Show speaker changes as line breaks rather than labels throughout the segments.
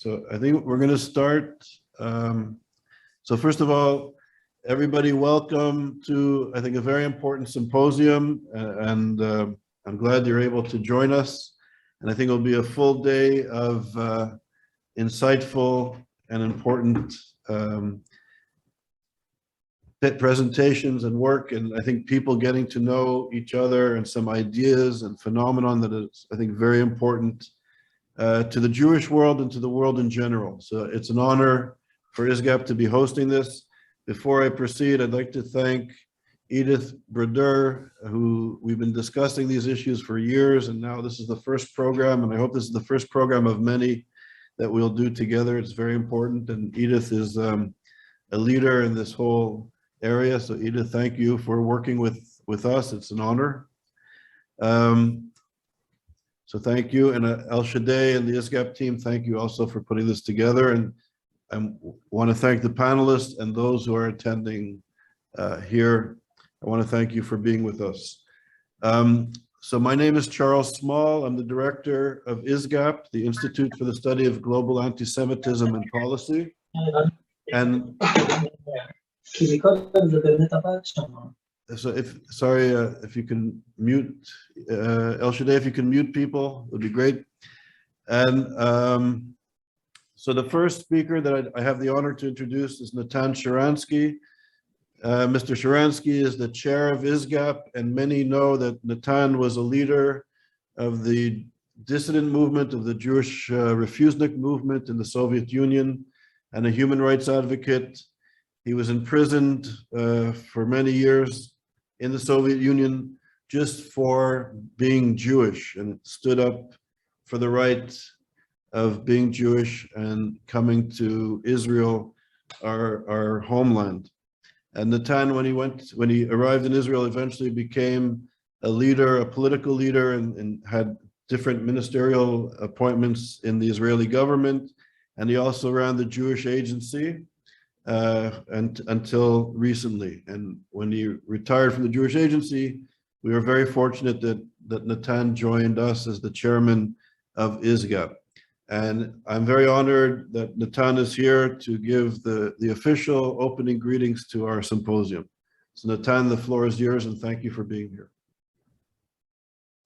So I think we're going to start. So first of all, everybody welcome to, I think, a very important symposium, and I'm glad you're able to join us. And I think it'll be a full day of insightful and important presentations and work, and I think people getting to know each other and some ideas and phenomenon that is, I think, very important to the Jewish world and to the world in general. So it's an honor for ISGAP to be hosting this. Before I proceed, I'd like to thank Edith Brodeur, who we've been discussing these issues for years, and now this is the first program, and I hope this is the first program of many that we'll do together. It's very important, and Edith is a leader in this whole area. So Edith, thank you for working with us. It's an honor. So thank you, and El Shaddai and the ISGAP team, thank you also for putting this together. And I want to thank the panelists and those who are attending here. I want to thank you for being with us. So my name is Charles Small. I'm the director of ISGAP, the Institute for the Study of Global Anti-Semitism and Policy. And so if you can mute, El Shaddai, if you can mute people, it would be great. And so the first speaker that I have the honor to introduce is Natan Sharansky. Mr. Sharansky is the chair of ISGAP, and many know that Natan was a leader of the dissident movement of the Jewish refusnik movement in the Soviet Union and a human rights advocate. He was imprisoned for many years in the Soviet Union just for being Jewish, and stood up for the right of being Jewish and coming to Israel, our homeland. And Natan, when he arrived in Israel, eventually became a leader, a political leader, and had different ministerial appointments in the Israeli government. And he also ran the Jewish Agency until recently. And when he retired from the Jewish Agency, we were very fortunate that Natan joined us as the chairman of ISGAP. And I'm very honored that Natan is here to give the official opening greetings to our symposium. So Natan, the floor is yours, and thank you for being here.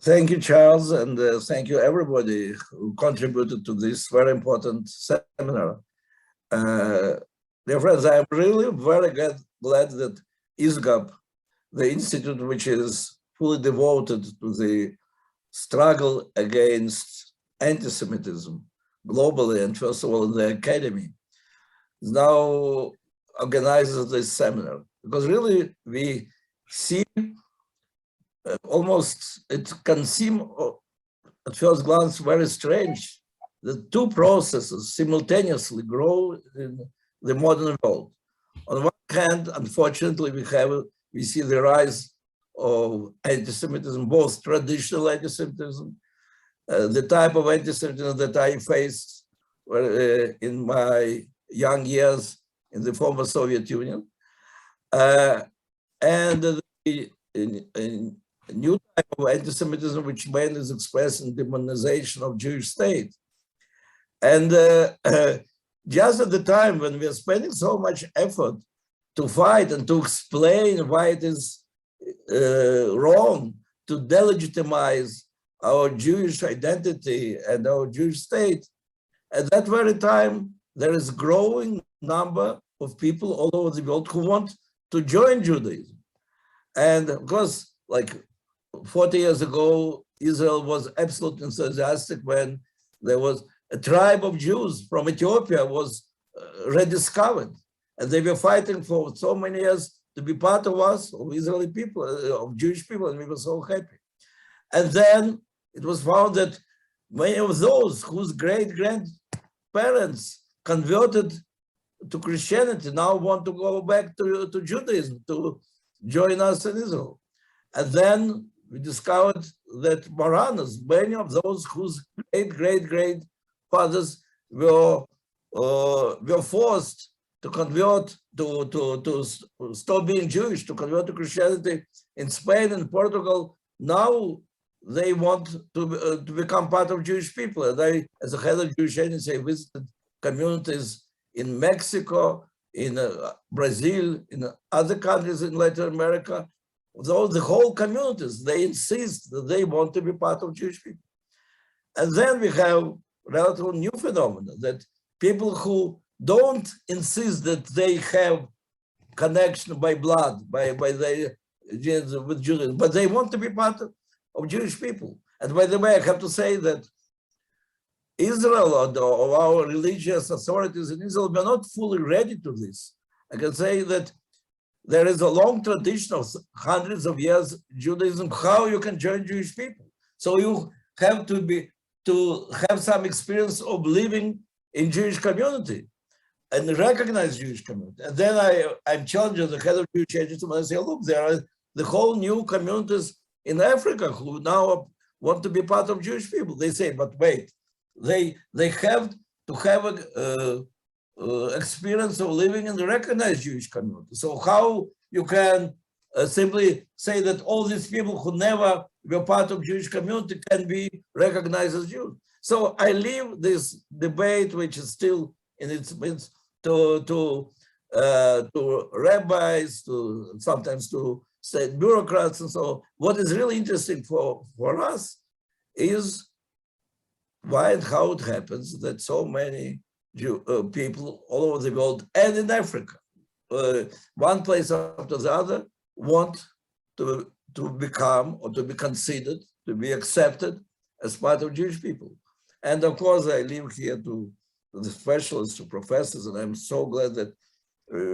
Thank you, Charles, and thank you everybody who contributed to this very important seminar. Dear friends, I'm really very glad that ISGAP, the institute which is fully devoted to the struggle against anti-Semitism globally, and first of all in the academy, now organizes this seminar. Because really we see almost, it can seem at first glance very strange that two processes simultaneously grow in the modern world. On one hand, unfortunately, we see the rise of anti-Semitism, both traditional anti-Semitism, the type of anti-Semitism that I faced in my young years in the former Soviet Union, and the new type of anti-Semitism, which mainly is expressed in demonization of Jewish state. And just at the time when we are spending so much effort to fight and to explain why it is wrong to delegitimize our Jewish identity and our Jewish state, at that very time, there is a growing number of people all over the world who want to join Judaism. And of course, like 40 years ago, Israel was absolutely enthusiastic when there was a tribe of Jews from Ethiopia was rediscovered. And they were fighting for so many years to be part of us, of Israeli people, of Jewish people, and we were so happy. And then it was found that many of those whose great-grandparents converted to Christianity now want to go back to Judaism, to join us in Israel. And then we discovered that Moranas, many of those whose great-great-grandfathers were forced to convert, to stop being Jewish, to convert to Christianity in Spain and Portugal, now they want to become part of Jewish people. And I, as a head of Jewish Agency, I visited communities in Mexico, in Brazil, in other countries in Latin America. Though the whole communities, they insist that they want to be part of Jewish people. And then we have relatively new phenomena that people who don't insist that they have connection by blood, by their genes with Judaism, but they want to be part of Jewish people. And by the way, I have to say that Israel or our religious authorities in Israel were not fully ready to this. I can say that there is a long tradition of hundreds of years Judaism, how you can join Jewish people. So you have to have some experience of living in Jewish community and recognize Jewish community. And then I'm challenging the head of Jewish agency when I say, look, there are the whole new communities in Africa who now want to be part of Jewish people. They say, but wait, they have to have a experience of living in the recognized Jewish community. So how you can simply say that all these people who never were part of Jewish community can be recognized as Jews? So I leave this debate, which is still in its midst, to rabbis, to sometimes to state bureaucrats, and so what is really interesting for us is why and how it happens that so many people all over the world and in Africa, one place after the other, want to become or to be considered, to be accepted as part of Jewish people. And of course, I leave here to the specialists, to professors, and I'm so glad that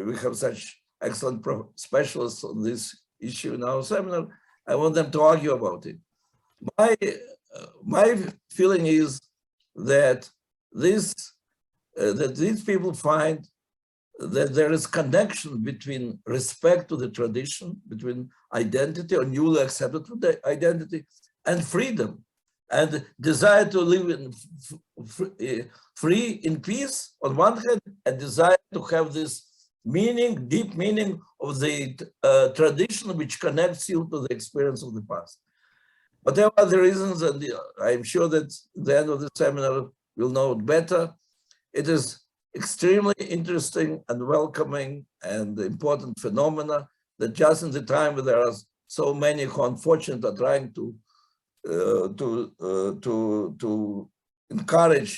we have such excellent specialists on this issue in our seminar. I want them to argue about it. My feeling is that these people find that there is connection between respect to the tradition, between identity or newly accepted identity, and freedom, and desire to live in free in peace on one hand, and desire to have this meaning, deep meaning of the tradition which connects you to the experience of the past. Whatever the reasons, and I'm sure that at the end of the seminar we'll know it better, it is extremely interesting and welcoming and important phenomena that just in the time where there are so many who unfortunately are trying to encourage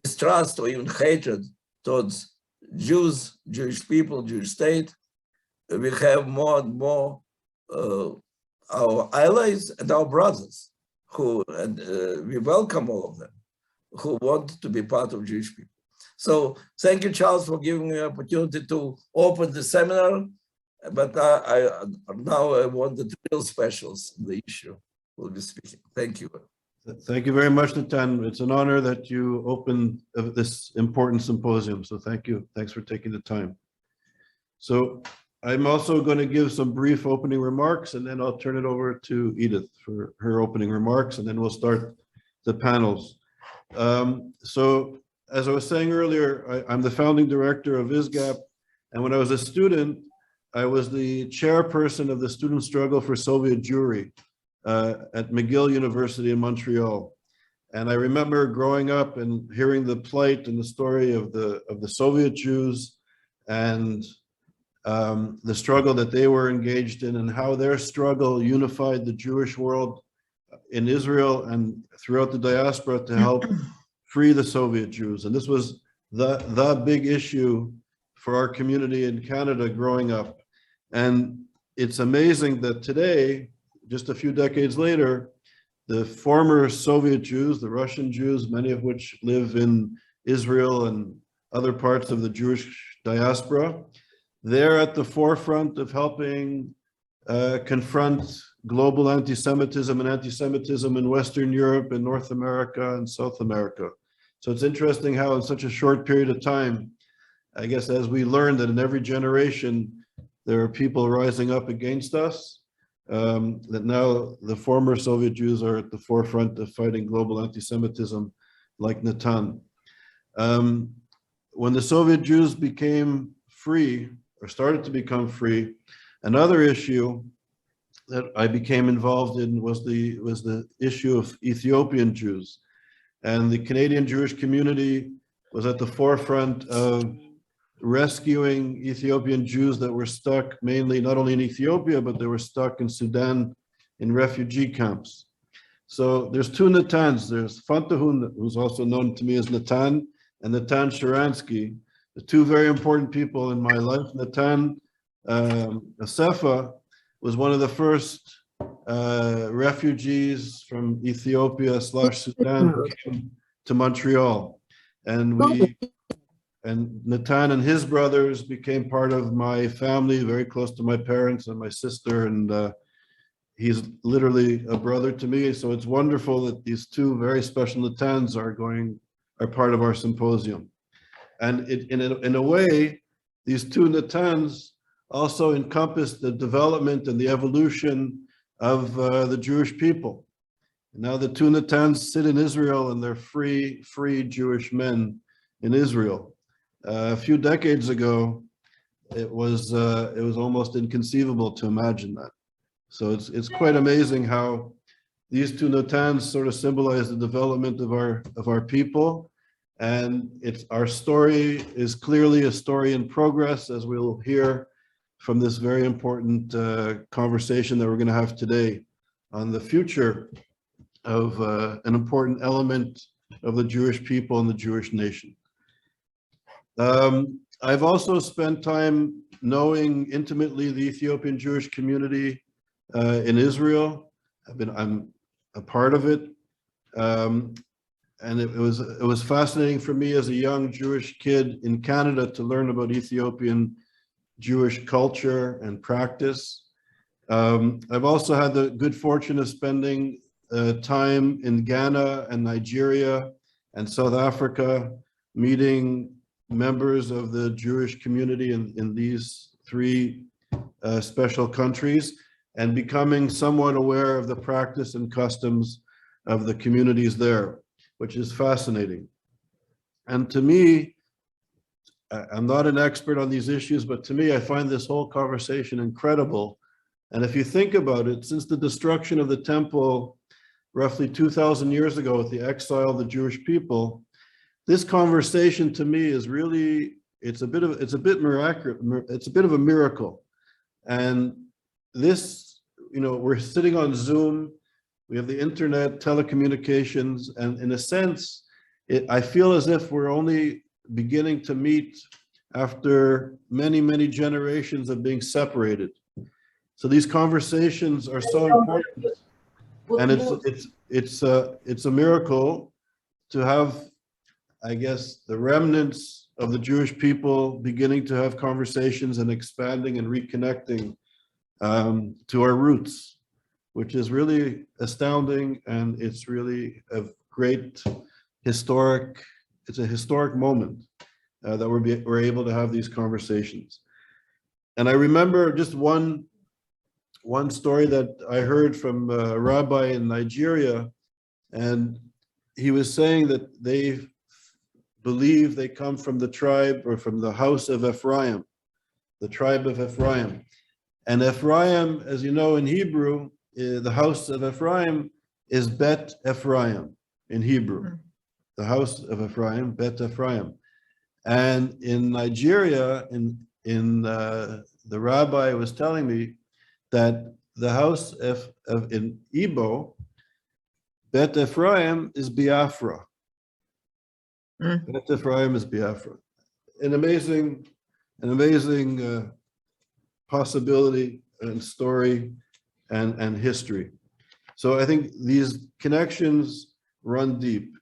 distrust or even hatred towards Jews, Jewish people, Jewish state, we have more and more our allies and our brothers who, and we welcome all of them, who want to be part of Jewish people. So thank you, Charles, for giving me the opportunity to open the seminar. But now I want the real specialists in the issue will be speaking. Thank you.
Thank you very much, Natan. It's an honor that you opened this important symposium. So thank you. Thanks for taking the time. So I'm also going to give some brief opening remarks, and then I'll turn it over to Edith for her opening remarks, and then we'll start the panels. So as I was saying earlier, I'm the founding director of ISGAP, and when I was a student, I was the chairperson of the Student Struggle for Soviet Jewry at McGill University in Montreal. And I remember growing up and hearing the plight and the story of the Soviet Jews and the struggle that they were engaged in, and how their struggle unified the Jewish world in Israel and throughout the diaspora to help free the Soviet Jews. And this was the big issue for our community in Canada growing up. And it's amazing that today, just a few decades later, the former Soviet Jews, the Russian Jews, many of which live in Israel and other parts of the Jewish diaspora, they're at the forefront of helping confront global anti-Semitism and anti-Semitism in Western Europe and North America and South America. So it's interesting how in such a short period of time, I guess as we learned that in every generation, there are people rising up against us, that now the former Soviet Jews are at the forefront of fighting global anti-Semitism like Natan. When the Soviet Jews became free, or started to become free, another issue that I became involved in was the issue of Ethiopian Jews. And the Canadian Jewish community was at the forefront of rescuing Ethiopian Jews that were stuck mainly not only in Ethiopia, but they were stuck in Sudan in refugee camps. So there's two Natans. There's Francophone, who's also known to me as Natan, and Natan Sharansky, the two very important people in my life. Natan Asefa was one of the first refugees from Ethiopia/Sudan who came to Montreal. And Natan and his brothers became part of my family, very close to my parents and my sister, and he's literally a brother to me. So it's wonderful that these two very special Natans are part of our symposium. And in a way, these two Natans also encompass the development and the evolution of the Jewish people. And now the two Natans sit in Israel, and they're free Jewish men in Israel. A few decades ago, it was almost inconceivable to imagine that. So it's quite amazing how these two Natans sort of symbolize the development of our people, and our story is clearly a story in progress, as we'll hear from this very important conversation that we're going to have today on the future of an important element of the Jewish people and the Jewish nation. I've also spent time knowing intimately the Ethiopian Jewish community in Israel. I'm a part of it, and it was fascinating for me as a young Jewish kid in Canada to learn about Ethiopian Jewish culture and practice. I've also had the good fortune of spending time in Ghana and Nigeria and South Africa, meeting members of the Jewish community in these three special countries, and becoming somewhat aware of the practice and customs of the communities there, which is fascinating. And to me, I'm not an expert on these issues, but to me, I find this whole conversation incredible. And if you think about it, since the destruction of the temple roughly 2,000 years ago with the exile of the Jewish people, this conversation to me is really, it's a bit miraculous, it's a bit of a miracle. And this, we're sitting on Zoom, we have the internet, telecommunications, and in a sense, I feel as if we're only beginning to meet after many, many generations of being separated. So these conversations are so important, and it's a miracle to have, I guess, the remnants of the Jewish people beginning to have conversations and expanding and reconnecting to our roots, which is really astounding, and it's really a great historic moment that we're able to have these conversations. And I remember just one story that I heard from a rabbi in Nigeria, and he was saying that they believe they come from the tribe or from the house of Ephraim, the tribe of Ephraim. And Ephraim, as you know, in Hebrew, the house of Ephraim is Bet Ephraim in Hebrew. The house of Ephraim, Bet Ephraim. And in Nigeria, the rabbi was telling me that the house in Igbo, Bet Ephraim is Biafra. Bet Ephraim is Biafra. An amazing possibility and story and history. So I think these connections run deep.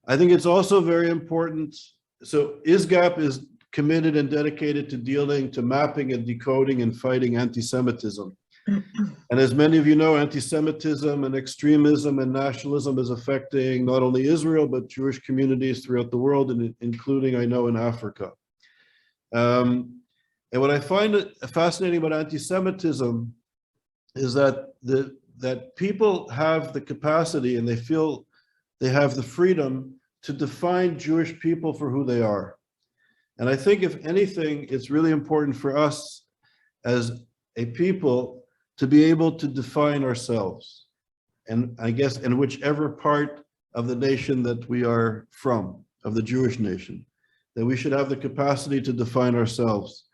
I think it's also very important. So ISGAP is committed and dedicated to mapping and decoding and fighting anti-Semitism. And as many of you know, anti-Semitism and extremism and nationalism is affecting not only Israel, but Jewish communities throughout the world, and including, I know, in Africa. And what I find fascinating about anti-Semitism is that people have the capacity, and they feel they have the freedom to define Jewish people for who they are. And I think, if anything, it's really important for us as a people to be able to define ourselves, and I guess in whichever part of the nation that we are from, of the Jewish nation. that we should have the capacity to define ourselves.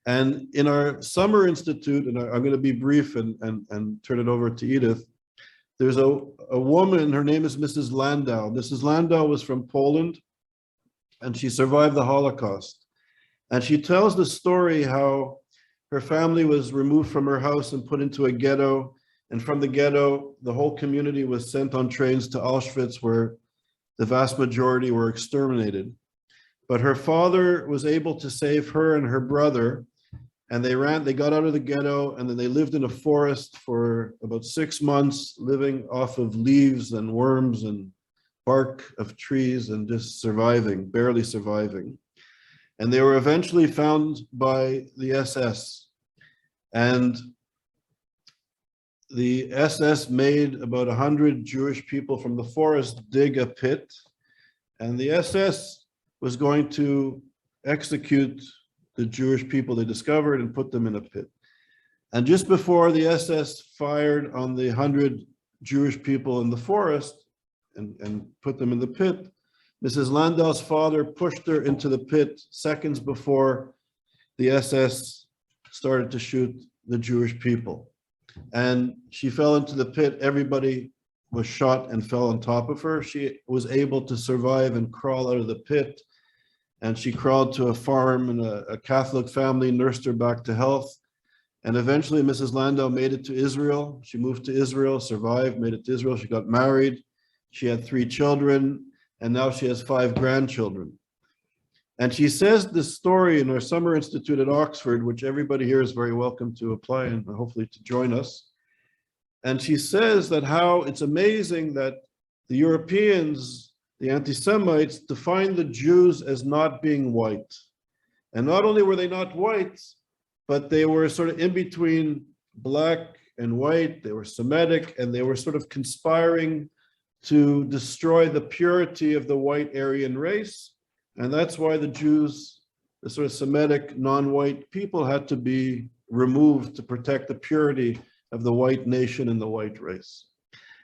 And in our summer institute, and I'm going to be brief and turn it over to Edith, there's a woman, her name is Mrs. Landau. Mrs. Landau was from Poland, and she survived the Holocaust. And she tells the story how her family was removed from her house and put into a ghetto. And from the ghetto, the whole community was sent on trains to Auschwitz, where the vast majority were exterminated. But her father was able to save her and her brother. And they got out of the ghetto, and then they lived in a forest for about 6 months, living off of leaves and worms and bark of trees and just surviving, barely surviving. And they were eventually found by the SS. And the SS made about 100 Jewish people from the forest dig a pit, and the SS was going to execute the Jewish people they discovered and put them in a pit. And just before the SS fired on the 100 Jewish people in the forest and put them in the pit, Mrs. Landau's father pushed her into the pit seconds before the SS started to shoot the Jewish people. And she fell into the pit. Everybody was shot and fell on top of her. She was able to survive and crawl out of the pit. And she crawled to a farm, and a Catholic family nursed her back to health. And eventually Mrs. Landau made it to Israel. She moved to Israel, survived, made it to Israel. She got married. She had 3 children, and now she has 5 grandchildren. And she says this story in our summer institute at Oxford, which everybody here is very welcome to apply and hopefully to join us. And she says that how it's amazing that the Europeans, the anti-Semites, defined the Jews as not being white. And not only were they not white, but they were sort of in between black and white. They were Semitic, and they were sort of conspiring to destroy the purity of the white Aryan race. And that's why the Jews, the sort of Semitic non-white people, had to be removed to protect the purity of the white nation and the white race.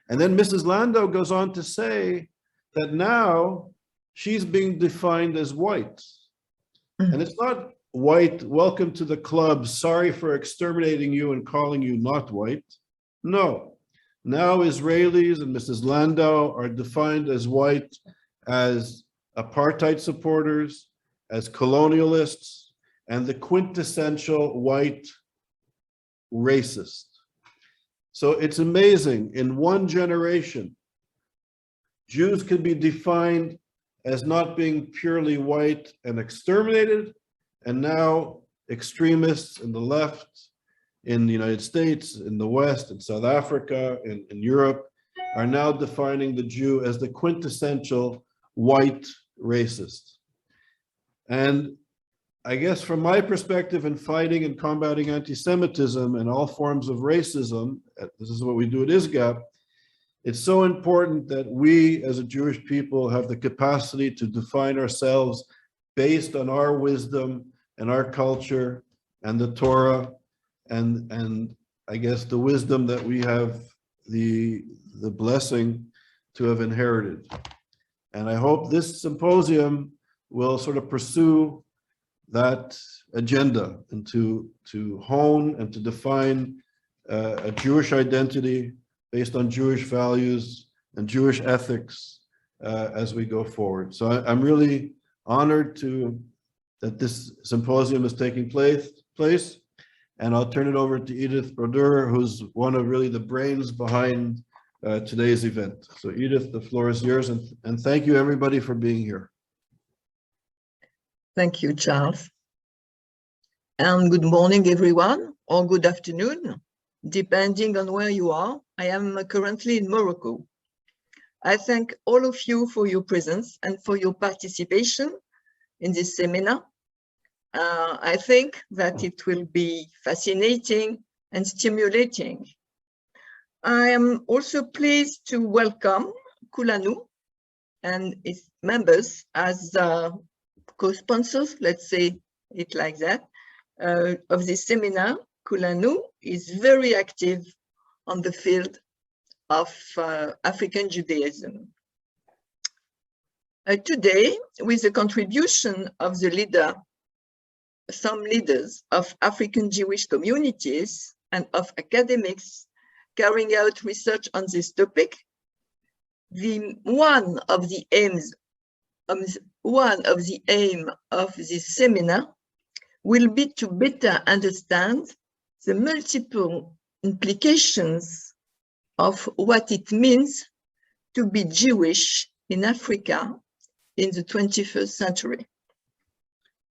And then Mrs. Landau goes on to say that now she's being defined as white. And it's not white, welcome to the club, sorry for exterminating you and calling you not white. No, now Israelis and Mrs. Landau are defined as white, as apartheid supporters, as colonialists, and the quintessential white racist. So it's amazing, in one generation, Jews could be defined as not being purely white and exterminated, and now extremists in the left, in the United States, in the West, in South Africa, in Europe, are now defining the Jew as the quintessential white racist. And I guess from my perspective in fighting and combating anti-Semitism and all forms of racism, this is what we do at ISGAP, it's so important that we as a Jewish people have the capacity to define ourselves based on our wisdom and our culture and the Torah, and I guess the wisdom that we have the blessing to have inherited. And I hope this symposium will sort of pursue that agenda and to hone and to define a Jewish identity based on Jewish values and Jewish ethics as we go forward. So I'm really honored that this symposium is taking place, and I'll turn it over to Edith Brodeur, who's one of really the brains behind today's event. So Edith, the floor is yours, and thank you everybody for being here.
Thank you, Charles. And good morning, everyone, or good afternoon, depending on where you are. I am currently in Morocco. I thank all of you for your presence and for your participation in this seminar. I think that it will be fascinating and stimulating. I am also pleased to welcome Kulanu and its members as co-sponsors, let's say it like that, of this seminar. Kulanu is very active on the field of African Judaism. Today, with the contribution of some leaders of African Jewish communities and of academics carrying out research on this topic, one of the aims of this seminar will be to better understand the multiple implications of what it means to be Jewish in Africa in the 21st century.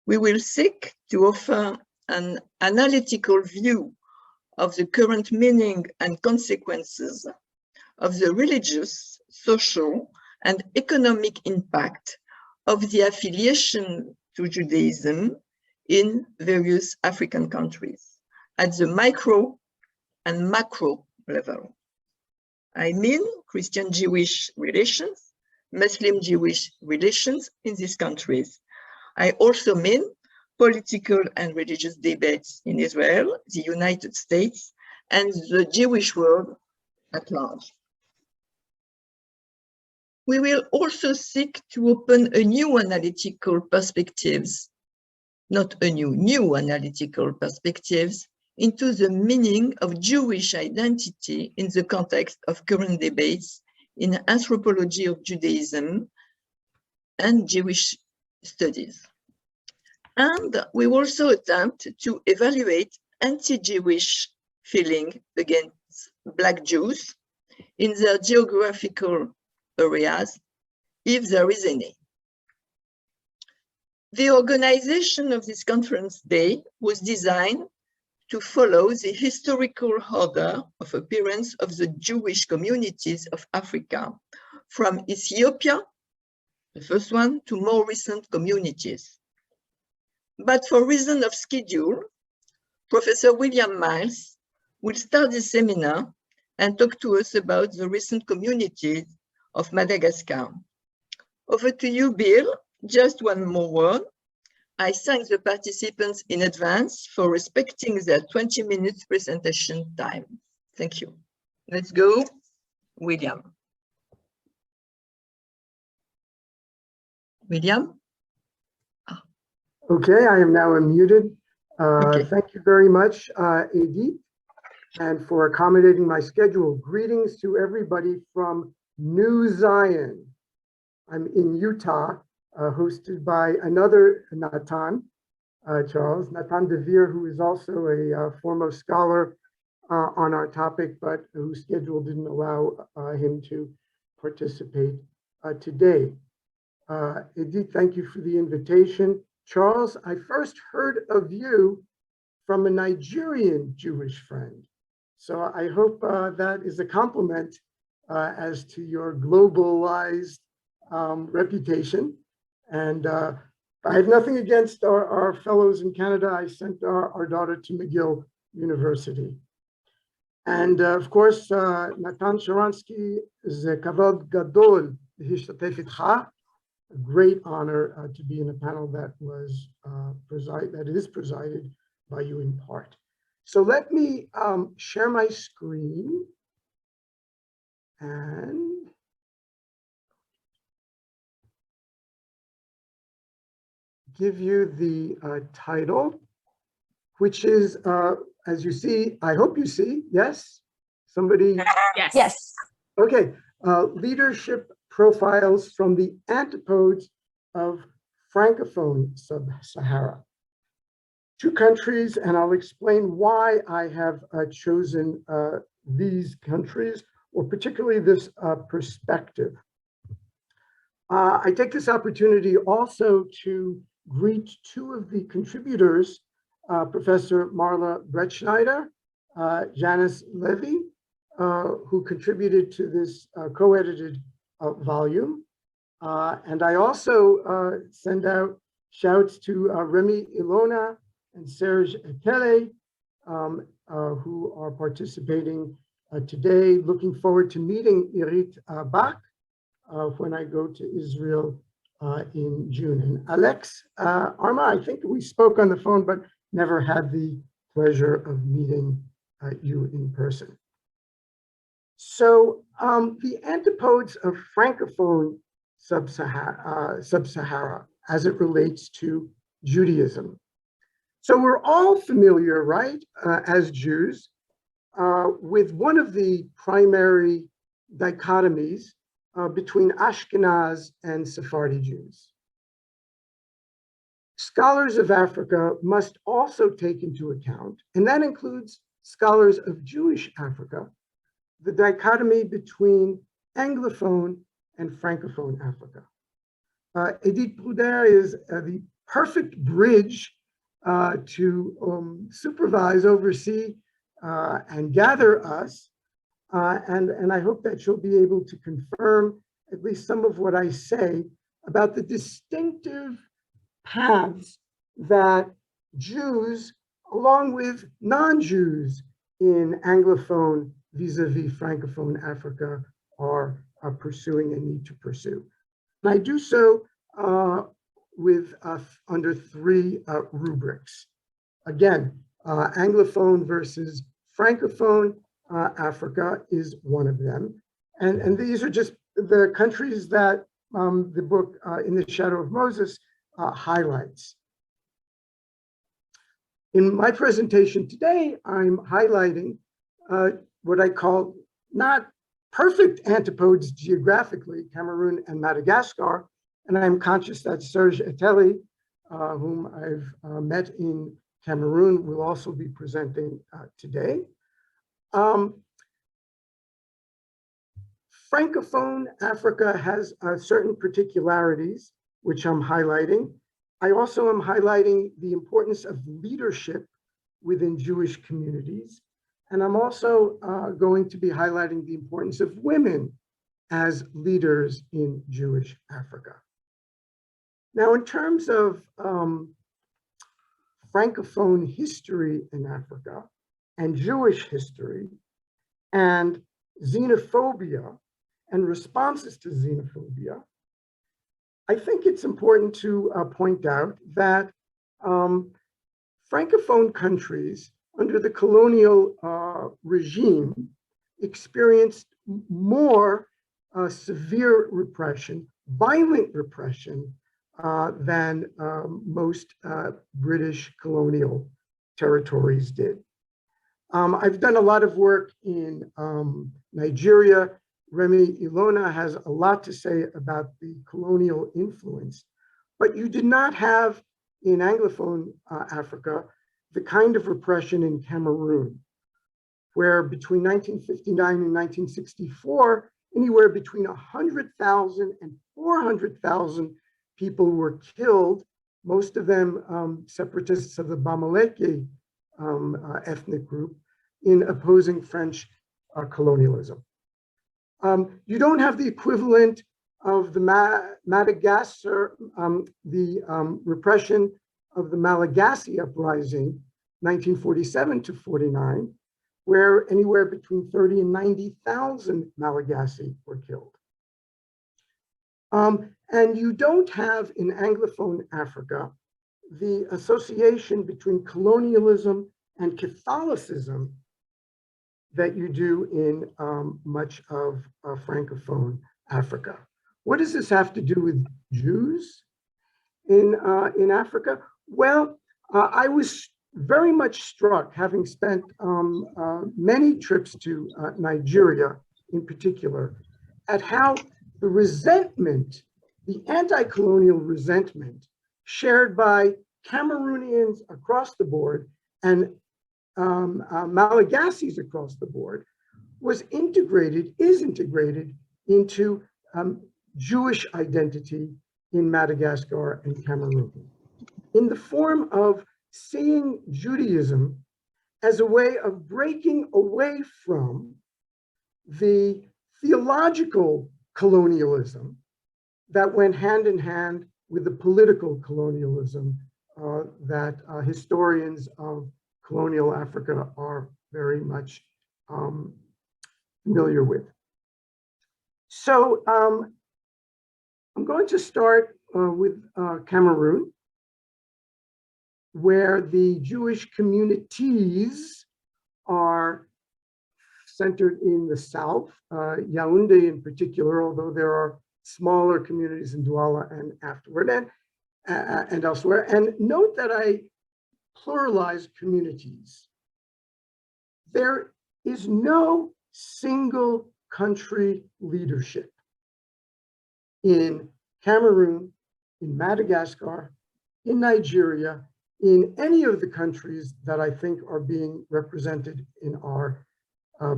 We will seek to offer an analytical view of the current meaning and consequences of the religious, social, and economic impact of the affiliation to Judaism in various African countries at the micro and macro level. I mean Christian-Jewish relations, Muslim-Jewish relations in these countries. I also mean political and religious debates in Israel, the United States, and the Jewish world at large. We will also seek to open a new analytical perspectives, not a new analytical perspectives, into the meaning of Jewish identity in the context of current debates in anthropology of Judaism and Jewish studies. And we also attempt to evaluate anti-Jewish feeling against Black Jews in their geographical areas, if there is any. The organization of this conference day was designed to follow the historical order of appearance of the Jewish communities of Africa, from Ethiopia, the first one, to more recent communities. But for reason of schedule, Professor William Miles will start the seminar and talk to us about the recent communities of Madagascar. Over to you, Bill. Just one more word. I thank the participants in advance for respecting their 20 minutes presentation time. Thank you. Let's go, William. William?
Okay, I am now unmuted.
Okay.
Thank you very much, Edith, and for accommodating my schedule. Greetings to everybody from New Zion. I'm in Utah, hosted by another Natan, Charles, Natan Sharansky, who is also a foremost scholar on our topic, but whose schedule didn't allow him to participate today. Edith, thank you for the invitation. Charles, I first heard of you from a Nigerian Jewish friend. So I hope that is a compliment as to your globalized reputation. And I have nothing against our fellows in Canada. I sent our daughter to McGill University. And of course, Natan Sharansky is a kavod gadol להשתתף איתך. A great honor to be in a panel that was presided by you in part. So let me share my screen and give you the title, which is, as you see, I hope you see, yes? Somebody?
Yes. Yes.
Okay, leadership profiles from the antipodes of Francophone Sub-Saharan. Two countries, and I'll explain why I have chosen these countries, or particularly this perspective. I take this opportunity also to greet two of the contributors, Professor Marla Bretschneider, Janice Levy, who contributed to this co-edited volume. And I also send out shouts to Remy Ilona and Serge Ekele, who are participating today. Looking forward to meeting Irit Bach when I go to Israel in June. And Alex Arma, I think we spoke on the phone, but never had the pleasure of meeting you in person. So the antipodes of Francophone Sub-Sahara as it relates to Judaism. So we're all familiar, right, as Jews, with one of the primary dichotomies between Ashkenaz and Sephardi Jews. Scholars of Africa must also take into account, and that includes scholars of Jewish Africa, the dichotomy between Anglophone and Francophone Africa. Edith Brodeur is the perfect bridge to supervise, oversee, and gather us. And I hope that she'll be able to confirm at least some of what I say about the distinctive paths that Jews, along with non-Jews in Anglophone vis-a-vis Francophone Africa, are pursuing and need to pursue. And I do so with under three rubrics. Again, Anglophone versus Francophone Africa is one of them. And these are just the countries that the book In the Shadow of Moses highlights. In my presentation today, I'm highlighting what I call not perfect antipodes geographically, Cameroon and Madagascar. And I'm conscious that Serge Eteli, whom I've met in Cameroon, will also be presenting today. Francophone Africa has certain particularities, which I'm highlighting. I also am highlighting the importance of leadership within Jewish communities. And I'm also going to be highlighting the importance of women as leaders in Jewish Africa. Now, in terms of Francophone history in Africa and Jewish history and xenophobia and responses to xenophobia, I think it's important to point out that Francophone countries under the colonial regime experienced more severe repression, violent repression, than most British colonial territories did. I've done a lot of work in Nigeria. Remy Ilona has a lot to say about the colonial influence, but you did not have in Anglophone Africa the kind of repression in Cameroon, where between 1959 and 1964, anywhere between 100,000 and 400,000 people were killed, most of them separatists of the Bamileke ethnic group, in opposing French colonialism. You don't have the equivalent of the Madagascar, the repression of the Malagasy uprising, 1947 to 49, where anywhere between 30 and 90,000 Malagasy were killed. And you don't have in Anglophone Africa the association between colonialism and Catholicism that you do in much of Francophone Africa. What does this have to do with Jews in Africa? Well, I was very much struck, having spent many trips to Nigeria in particular, at how the resentment, the anti-colonial resentment shared by Cameroonians across the board and Malagasys across the board is integrated into Jewish identity in Madagascar and Cameroon, in the form of seeing Judaism as a way of breaking away from the theological colonialism that went hand in hand with the political colonialism that historians of colonial Africa are very much familiar with. So I'm going to start with Cameroon, where the Jewish communities are centered in the south, Yaoundé in particular, although there are smaller communities in Douala and afterward, and elsewhere. And note that I pluralize communities. There is no single country leadership in Cameroon, in Madagascar, in Nigeria, in any of the countries that I think are being represented in our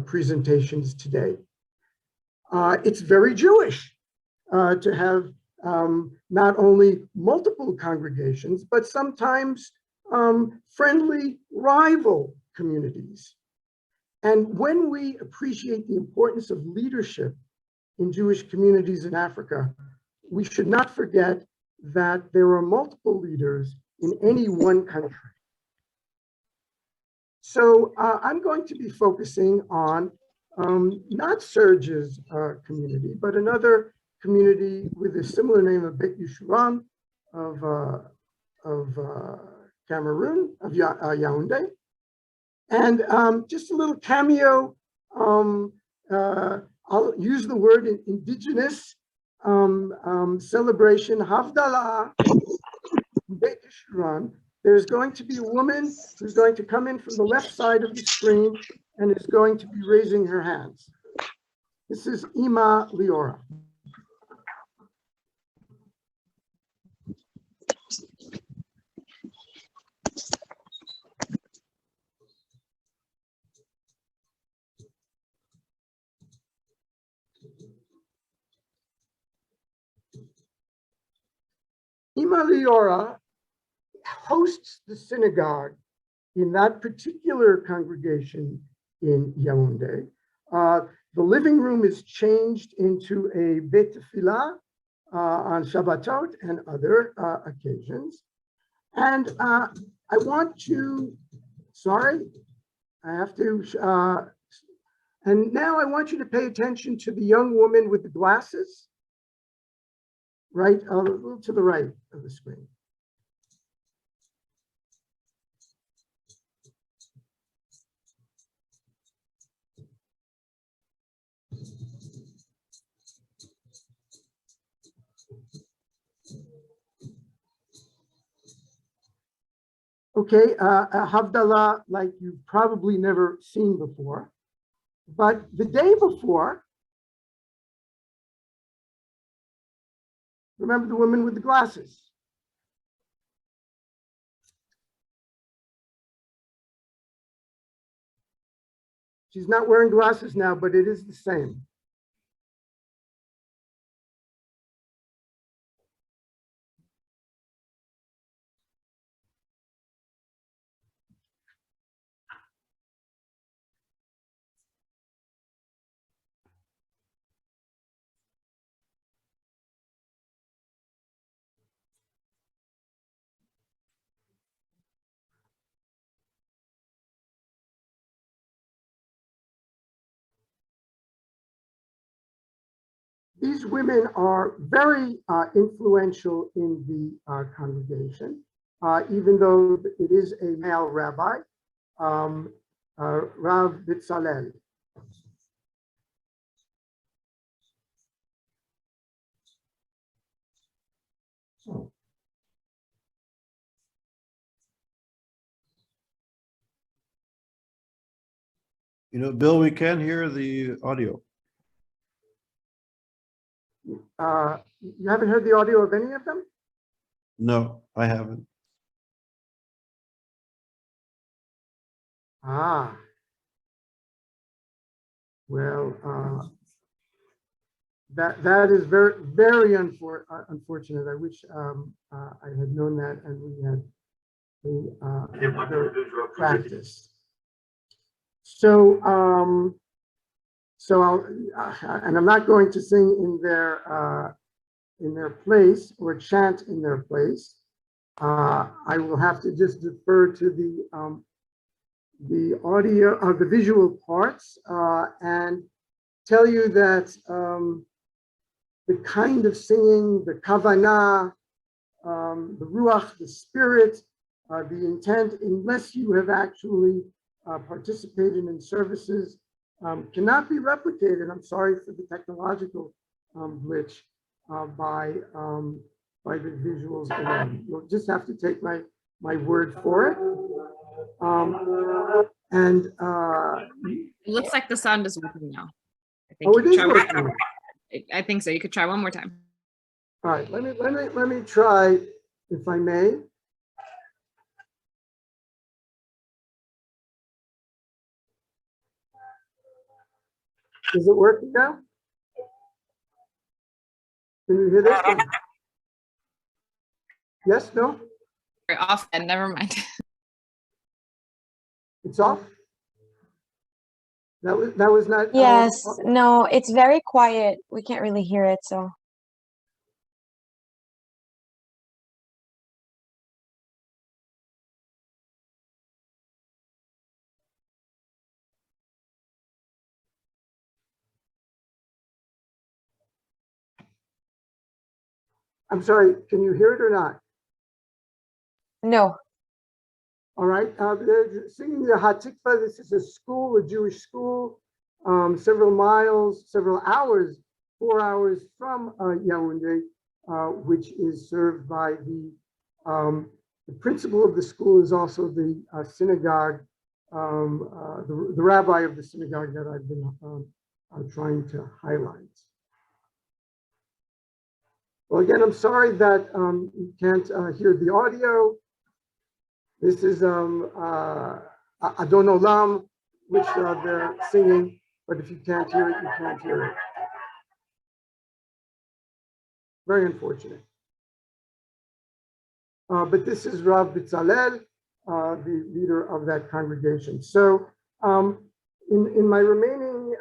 presentations today. It's very Jewish to have not only multiple congregations, but sometimes friendly rival communities. And when we appreciate the importance of leadership in Jewish communities in Africa, we should not forget that there are multiple leaders in any one country. So I'm going to be focusing on not Serge's community, but another community with a similar name of Bet Yeshuran of Cameroon, of Yaoundé. And just a little cameo, I'll use the word indigenous celebration, Havdalah, Bet Yeshuran. There's going to be a woman who's going to come in from the left side of the screen and is going to be raising her hands. This is Ima Liora. Ima Liora hosts the synagogue in that particular congregation in Yaoundé. The living room is changed into a Beit Tefillah on Shabbatot and other occasions. And I want to, sorry, I have to, and now I want you to pay attention to the young woman with the glasses, right, a little to the right of the screen. Okay, Havdalah, like you've probably never seen before, but the day before, remember the woman with the glasses? She's not wearing glasses now, but it is the same. These women are very influential in the congregation, even though it is a male rabbi, Rav Bitzalel.
You know, Bill, we can't hear the audio.
You haven't heard the audio of any of them?
No, I haven't.
Ah. Well, that is very, very unfortunate. I wish I had known that and we had the practice. So, and I'm not going to sing in their place or chant in their place. I will have to just defer to the audio of the visual parts and tell you that the kind of singing, the kavanah, the ruach, the spirit, the intent, unless you have actually participated in services, cannot be replicated. I'm sorry for the technological glitch. by the visuals alone. You'll just have to take my word for it.
It looks like the sound is working now. I think
Oh,
you
it
could
is
try
working.
I think so. You could try one more time.
All right, let me try, if I may. Is it working now? Can you hear this one? Yes, no?
Off and never mind.
It's off? That was not.
Yes, no, it's very quiet. We can't really hear it, so.
I'm sorry, can you hear it or not?
No.
All right, they're singing the Hatikva. This is a school, a Jewish school, several miles, several hours, 4 hours from Yaoundé, which is served by the principal of the school is also the synagogue, the rabbi of the synagogue that I've been trying to highlight. Well, again, I'm sorry that you can't hear the audio. This is Adon Olam, which they're singing, but if you can't hear it, you can't hear it. Very unfortunate. But this is Rav Bitzalel, the leader of that congregation. So in my remaining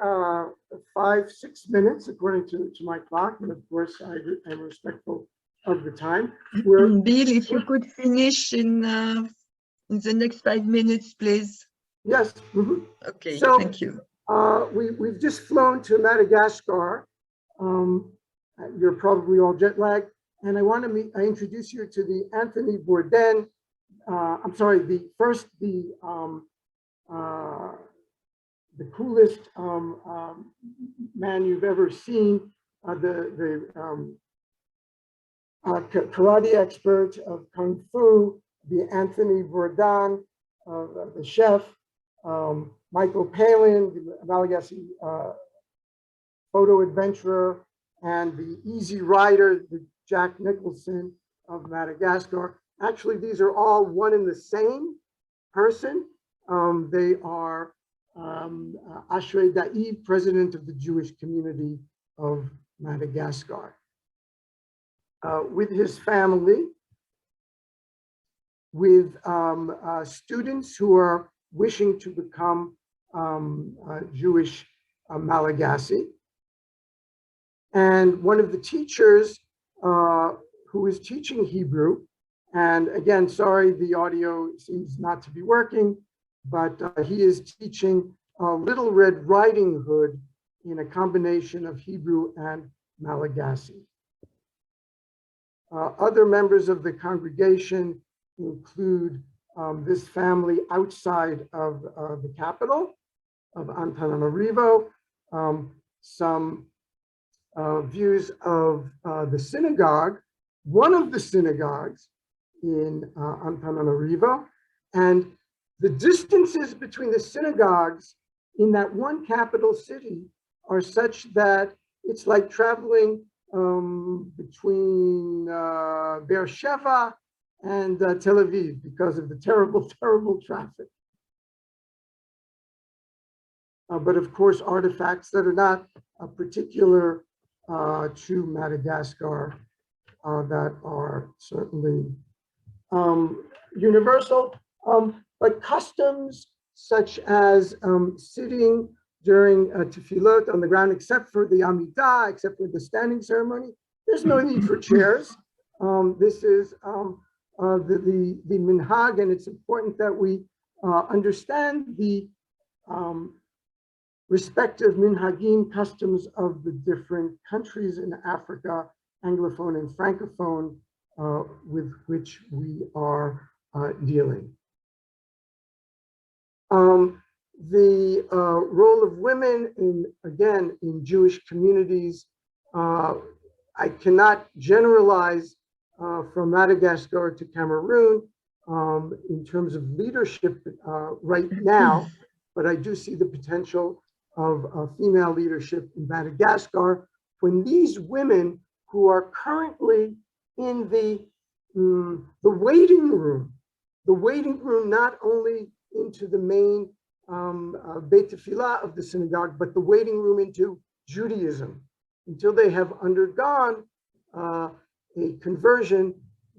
5-6 minutes, according to my clock, and of course I am respectful of the time.
Bill, if you could finish in the next 5 minutes, please.
Yes. Mm-hmm.
Okay,
so,
thank you.
We've just flown to Madagascar. You're probably all jet lagged. And I want to introduce you to the Anthony Bourdain. I'm sorry, the coolest man you've ever seen, the karate expert of Kung Fu, the Anthony Bourdain, the chef, Michael Palin, the Malagasy photo adventurer, and the easy rider, the Jack Nicholson of Madagascar. Actually, these are all one and the same person. They are Ashrei Da'iv, president of the Jewish community of Madagascar. With his family, with students who are wishing to become Jewish Malagasy. And one of the teachers who is teaching Hebrew, and again, sorry, the audio seems not to be working, but he is teaching Little Red Riding Hood in a combination of Hebrew and Malagasy. Other members of the congregation include this family outside of the capital of Antananarivo, some views of the synagogue, one of the synagogues in Antananarivo, and the distances between the synagogues in that one capital city are such that it's like traveling between Beersheba and Tel Aviv because of the terrible, terrible traffic. But of course, artifacts that are not particular to Madagascar that are certainly universal, but customs such as sitting during tefillot on the ground, except for the Amidah, except for the standing ceremony, there's no need for chairs. This is the minhag, and it's important that we understand the respective minhagim, customs of the different countries in Africa, Anglophone and Francophone, with which we are dealing. The role of women in Jewish communities I cannot generalize from Madagascar to Cameroon in terms of leadership right now, but I do see the potential of female leadership in Madagascar when these women who are currently in the waiting room not only into the main Beit Tefillah of the synagogue, but the waiting room into Judaism. Until they have undergone a conversion,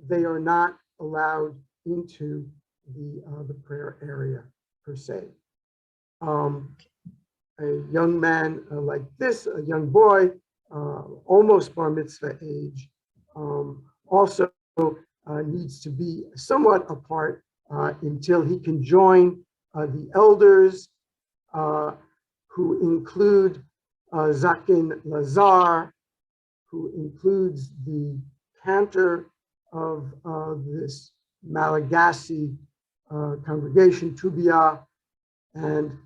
they are not allowed into the prayer area per se. A young man like this, a young boy, almost bar mitzvah age, also needs to be somewhat apart until he can join the elders who include Zakin Lazar, who includes the cantor of this Malagasy congregation, Tubia, and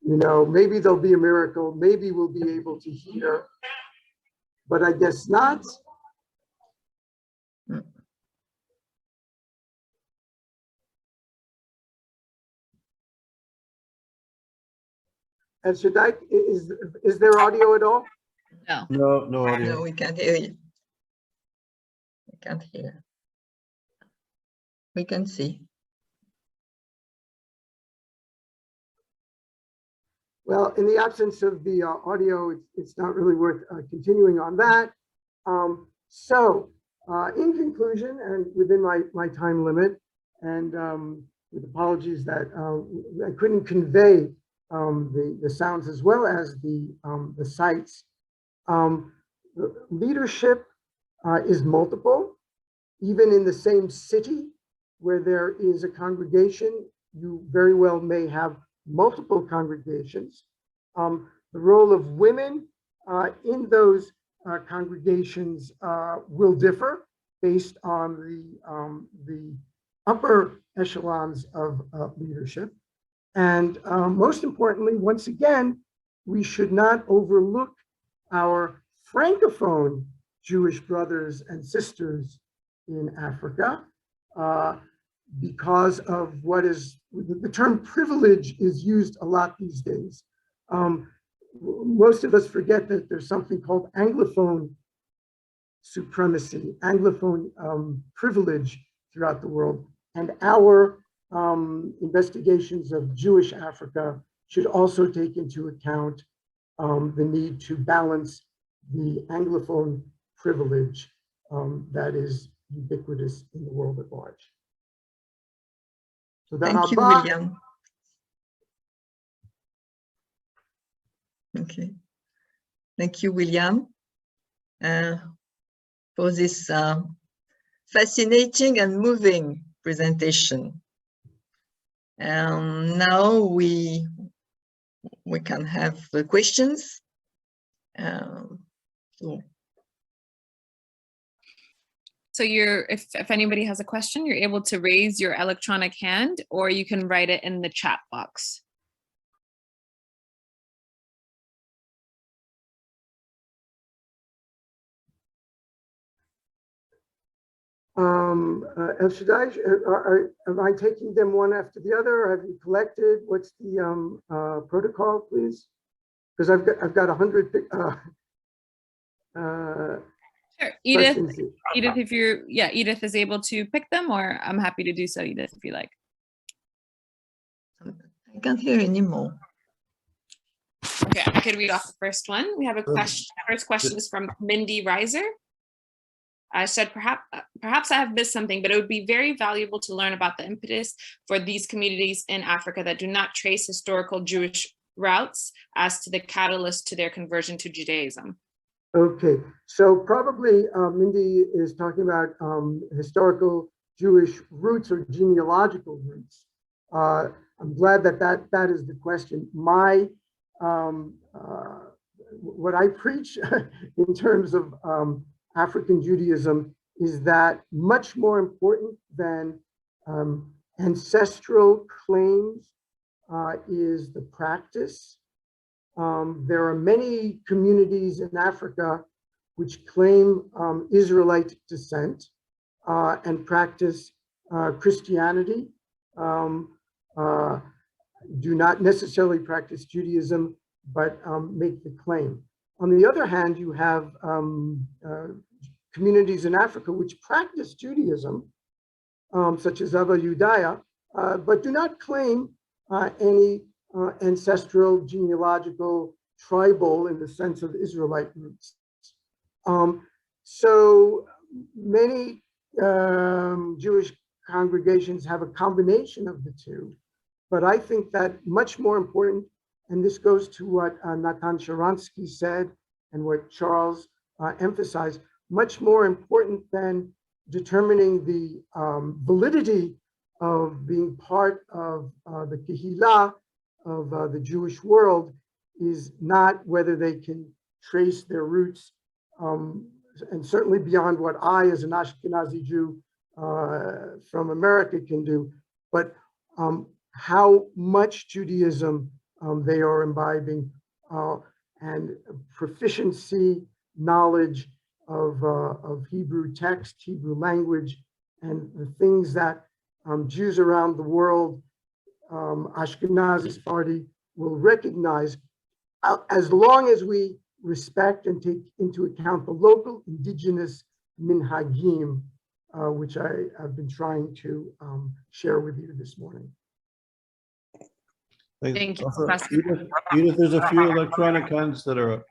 maybe there'll be a miracle, maybe we'll be able to hear, but I guess not. And should is there audio at all?
No.
No audio.
No, we can't hear you. We can't hear. We can see.
Well, in the absence of the audio, it's not really worth continuing on that. So in conclusion, and within my time limit, and with apologies that I couldn't convey the sounds as well as the sights, the leadership is multiple. Even in the same city where there is a congregation, you very well may have multiple congregations. The role of women in those congregations will differ based on the upper echelons of leadership. And most importantly, once again, we should not overlook our Francophone Jewish brothers and sisters in Africa, because of what is, the term privilege is used a lot these days. Most of us forget that there's something called Anglophone supremacy, Anglophone privilege throughout the world. And our investigations of Jewish Africa should also take into account the need to balance the Anglophone privilege that is ubiquitous in the world at large. So
Thank you, William. Okay. Thank you, William, for this fascinating and moving presentation. Now we can have the questions.
So if anybody has a question, you're able to raise your electronic hand, or you can write it in the chat box.
El Shaddai, am I taking them one after the other? Have you collected? What's the protocol, please? Because I've got 100.
Sure. Edith,
questions.
Edith, if Edith is able to pick them, or I'm happy to do so, Edith, if you like.
I can't hear anymore.
Okay, I could read off the first one. We have a question. First question is from Mindy Reiser. I said, perhaps I have missed something, but it would be very valuable to learn about the impetus for these communities in Africa that do not trace historical Jewish routes as to the catalyst to their conversion to Judaism.
Okay, so probably Mindy is talking about historical Jewish roots or genealogical roots. I'm glad that is the question. My what I preach in terms of African Judaism is that much more important than ancestral claims is the practice. There are many communities in Africa which claim Israelite descent and practice Christianity, do not necessarily practice Judaism, but make the claim. On the other hand, you have communities in Africa which practice Judaism, such as Abba Yudaya, but do not claim any ancestral, genealogical, tribal in the sense of Israelite roots. So many Jewish congregations have a combination of the two, but I think that much more important, and this goes to what Natan Sharansky said and what Charles emphasized, much more important than determining the validity of being part of the Kehillah of the Jewish world is not whether they can trace their roots, and certainly beyond what I, as an Ashkenazi Jew from America, can do, but how much Judaism they are imbibing, and proficiency, knowledge of Hebrew text, Hebrew language, and the things that Jews around the world, Ashkenazi, Sephardi, will recognize, as long as we respect and take into account the local indigenous minhagim, which I have been trying to share with you this morning.
Thank you,
Also,
Professor.
Edith, there's a few electronic hands that are up.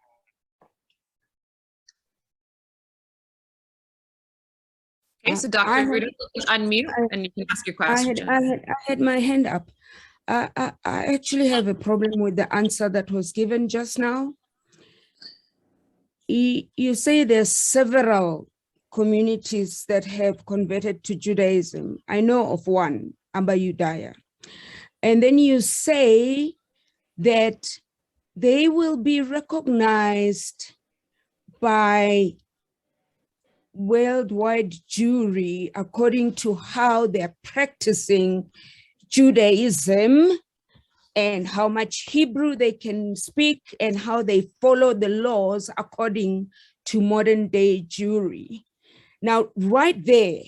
Okay, so Dr. Brodeur, you can unmute and you can ask your
I
question.
had my hand up. I actually have a problem with the answer that was given just now. You say there's several communities that have converted to Judaism. I know of one, Abba Yudaya. And then you say that they will be recognized by worldwide Jewry according to how they're practicing Judaism and how much Hebrew they can speak and how they follow the laws according to modern day Jewry. Now, right there,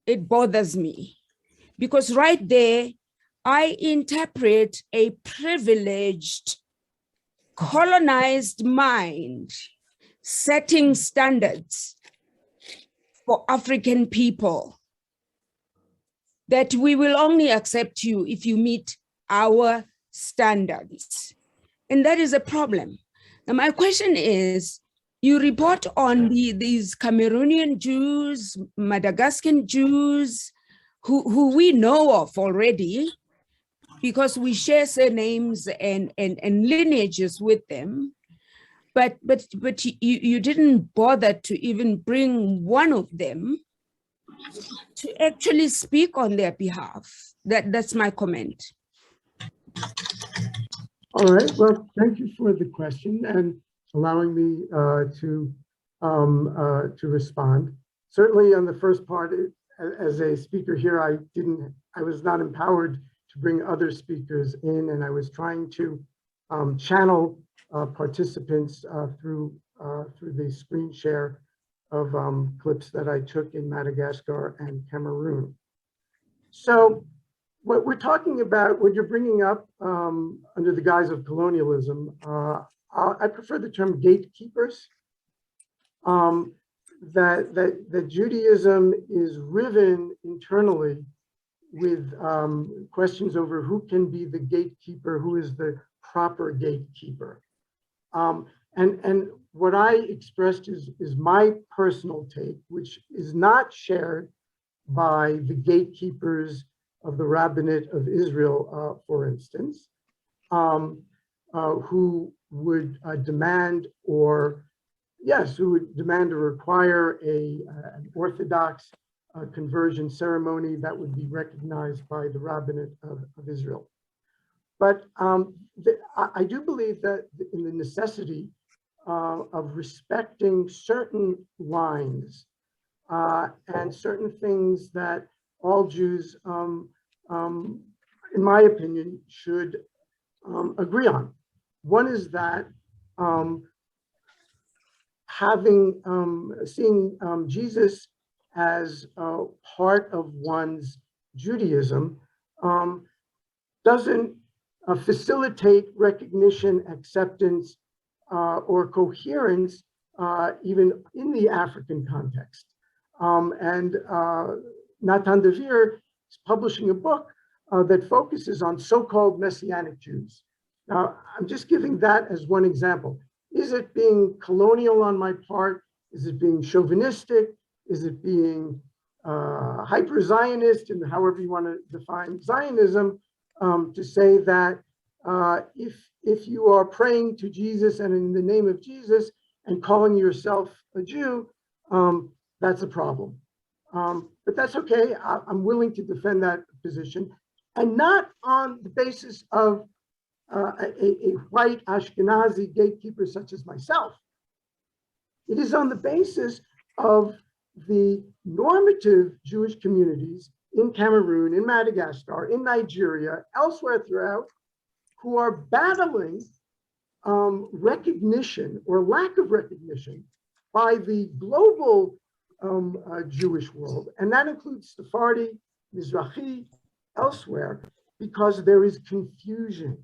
it bothers me because right there, I interpret a privileged, colonized mind setting standards for African people, that we will only accept you if you meet our standards. And that is a problem. Now, my question is, you report on these Cameroonian Jews, Madagascan Jews, who we know of already, because we share surnames and lineages with them. But you didn't bother to even bring one of them to actually speak on their behalf. That's my comment.
All right, well, thank you for the question and allowing me to respond. Certainly on the first part, as a speaker here, I was not empowered to bring other speakers in, and I was trying to channel participants through the screen share of clips that I took in Madagascar and Cameroon. So what we're talking about, what you're bringing up under the guise of colonialism, I prefer the term gatekeepers. That Judaism is riven internally with questions over who can be the gatekeeper, who is the proper gatekeeper. And what I expressed is my personal take, which is not shared by the gatekeepers of the Rabbinate of Israel, for instance, who would demand or require an Orthodox conversion ceremony that would be recognized by the Rabbinate of Israel. But I do believe that in the necessity of respecting certain lines and certain things that all Jews, in my opinion, should agree on. One is that seeing Jesus as part of one's Judaism doesn't facilitate recognition, acceptance, or coherence, even in the African context. Natan Sharansky is publishing a book that focuses on so-called Messianic Jews. Now, I'm just giving that as one example. Is it being colonial on my part? Is it being chauvinistic? Is it being hyper-Zionist, and however you want to define Zionism, to say that if you are praying to Jesus and in the name of Jesus and calling yourself a Jew, that's a problem. But that's okay. I'm willing to defend that position, and not on the basis of a white Ashkenazi gatekeeper such as myself. It is on the basis of the normative Jewish communities in Cameroon, in Madagascar, in Nigeria, elsewhere throughout, who are battling recognition or lack of recognition by the global Jewish world, and that includes Sephardi, Mizrahi, elsewhere, because there is confusion.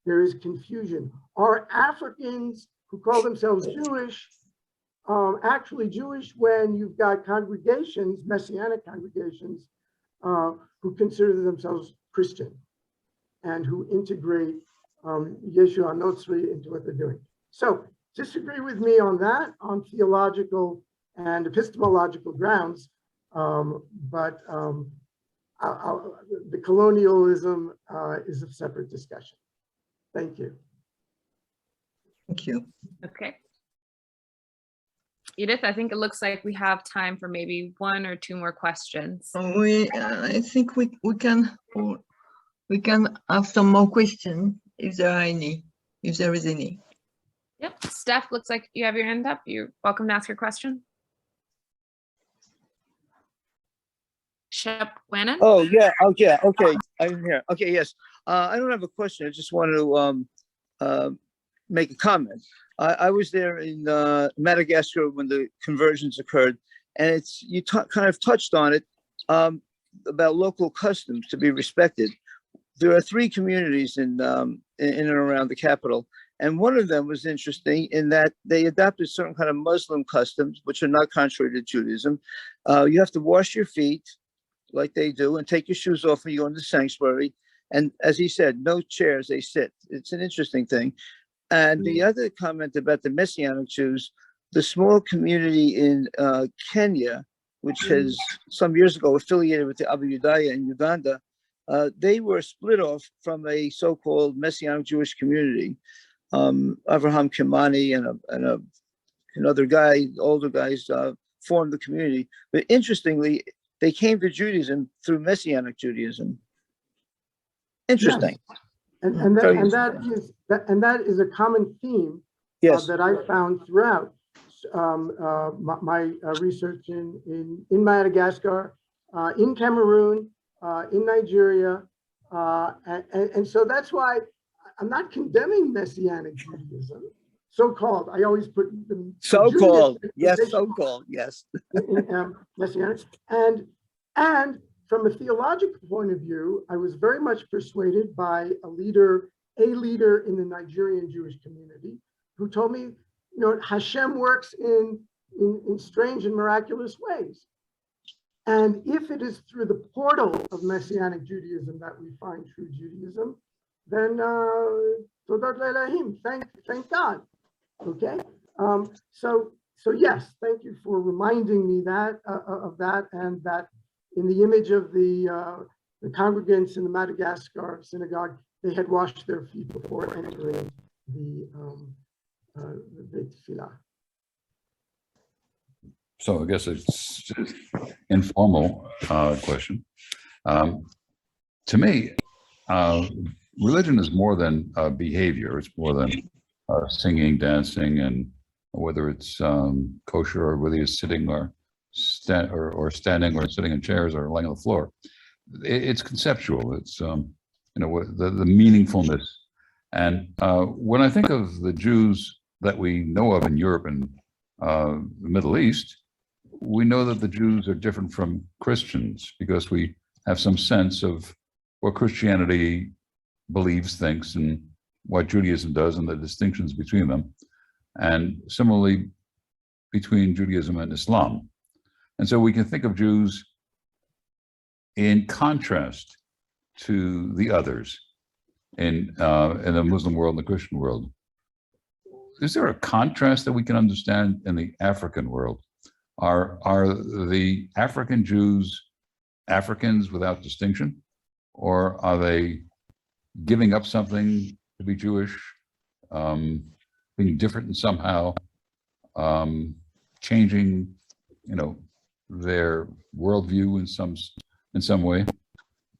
There is confusion. Are Africans who call themselves Jewish actually Jewish when you've got congregations, Messianic congregations, who consider themselves Christian and who integrate Yeshua Notzri into what they're doing? So disagree with me on that, on theological and epistemological grounds, but the colonialism is a separate discussion. Thank you.
Thank you.
Okay. Edith, I think it looks like we have time for maybe one or two more questions.
I think we can have some more questions if there are any, if there is any.
Yep. Steph, looks like you have your hand up. You're welcome to ask your question. Shep Wannon?
Oh, yeah. Okay. I'm here. Okay, yes. I don't have a question. I just want to make a comment. I was there in Madagascar when the conversions occurred, and you kind of touched on it about local customs to be respected. There are 3 communities in and around the capital, and one of them was interesting in that they adopted certain kind of Muslim customs, which are not contrary to Judaism. You have to wash your feet like they do and take your shoes off when you go into the sanctuary. And as he said, no chairs, they sit. It's an interesting thing. And the other comment about the Messianic Jews, the small community in Kenya, which has some years ago affiliated with the Abu Yudaya in Uganda, they were split off from a so-called Messianic Jewish community. Avraham Kimani and another guy, older guys, formed the community. But interestingly, they came to Judaism through Messianic Judaism. Interesting.
Yes. And that is a common theme that I found throughout my research in Madagascar, in Cameroon, in Nigeria, and so that's why I'm not condemning Messianic Judaism, so-called. I always put them
so-called, yes, so-called, yes.
Messianic, and from a theological point of view, I was very much persuaded by a leader in the Nigerian Jewish community who told me, Hashem works in strange and miraculous ways. And if it is through the portal of Messianic Judaism that we find true Judaism, then thank God. Okay. So yes, thank you for reminding me of that, and that in the image of the congregants in the Madagascar synagogue, they had washed their feet before entering the tefillah.
So I guess it's just informal question. To me, religion is more than behavior. It's more than singing, dancing, and whether it's kosher or whether you're sitting or standing or sitting in chairs or laying on the floor. It's conceptual. It's the meaningfulness. And when I think of the Jews that we know of in Europe and the Middle East, we know that the Jews are different from Christians because we have some sense of what Christianity believes, thinks, and what Judaism does and the distinctions between them. And similarly, between Judaism and Islam. And so we can think of Jews in contrast to the others in the Muslim world and the Christian world. Is there a contrast that we can understand in the African world? Are the African Jews Africans without distinction, or are they giving up something to be Jewish, being different in somehow, changing, their worldview in some way?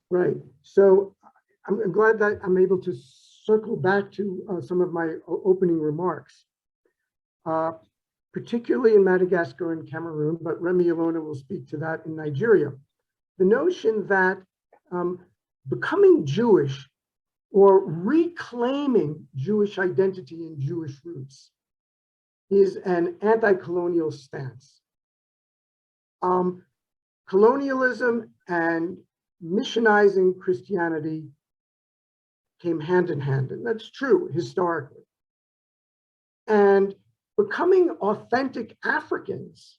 Right. So I'm glad that I'm able to circle back to some of my opening remarks, particularly in Madagascar and Cameroon, but Remy Ilona will speak to that in Nigeria. The notion that becoming Jewish or reclaiming Jewish identity and Jewish roots is an anti-colonial stance. Colonialism and missionizing Christianity came hand in hand, and that's true historically. And becoming authentic Africans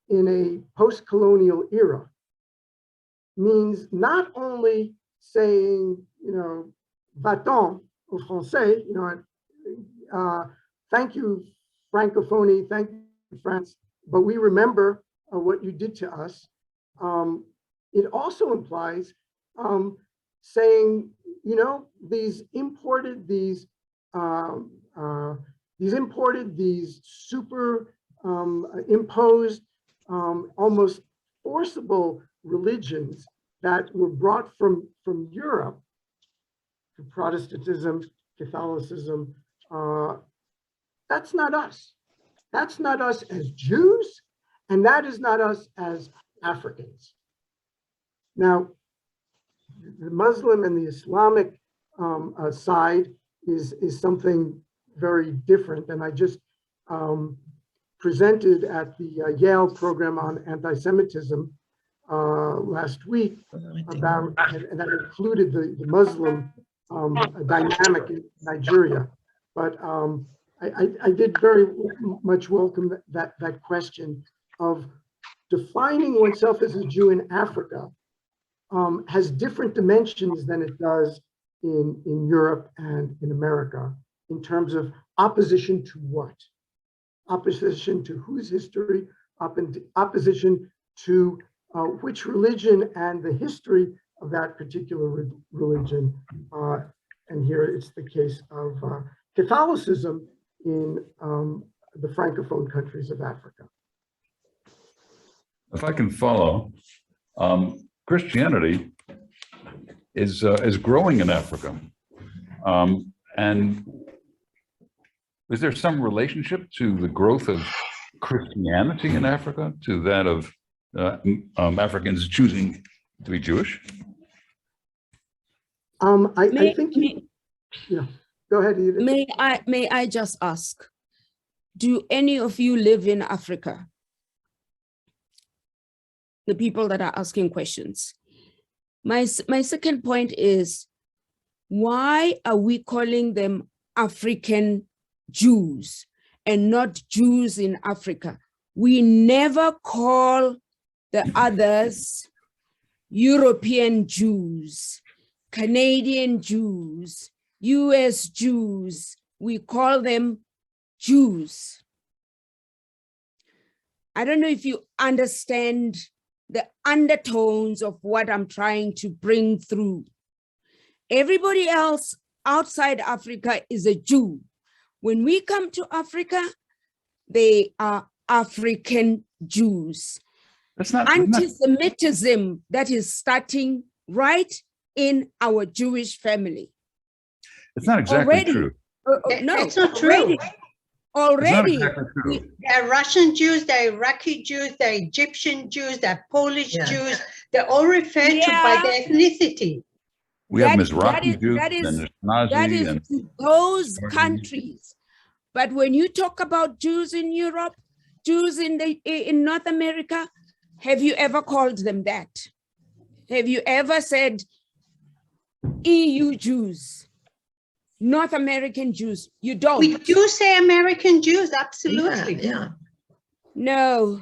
in a post-colonial era means not only saying, va-t'en au français, thank you, Francophone, thank you, France, but we remember what you did to us. It also implies saying, these super imposed, almost forcible religions that were brought from Europe to Protestantism, Catholicism. That's not us. That's not us as Jews, and that is not us as Africans. Now, the Muslim and the Islamic side is something very different, and I just presented at the Yale program on anti-Semitism last week about, and that included the Muslim dynamic in Nigeria. But I did very much welcome that question of defining oneself as a Jew in Africa has different dimensions than it does in Europe and in America in terms of opposition to what? Opposition to whose history, opposition to which religion and the history of that particular religion. And here it's the case of Catholicism in the Francophone countries of Africa.
If I can follow, Christianity is growing in Africa, and is there some relationship to the growth of Christianity in Africa to that of Africans choosing to be Jewish?
I think yeah. Go ahead, Edith.
May I just ask, do any of you live in Africa? The people that are asking questions. My second point is, why are we calling them African Jews and not Jews in Africa? We never call the others European Jews, Canadian Jews, US Jews. We call them Jews. I don't know if you understand the undertones of what I'm trying to bring through. Everybody else outside Africa is a Jew. When we come to Africa, they are African Jews.
That's not
Antisemitism that is starting right in our Jewish family.
It's not exactly
Already.
true.
No,
it's not
already.
true.
Already.
It's not exactly true.
There are Russian Jews, there are Iraqi Jews, there are Egyptian Jews, there are Polish Jews. They're all referred to by their ethnicity.
We have Mizrahi Jews and
that
Ashkenazi
is
and
those countries. But when you talk about Jews in Europe, Jews in North America? Have you ever called them that? Have you ever said EU Jews, North American Jews? You don't.
We do say American Jews, absolutely.
Yeah.
No,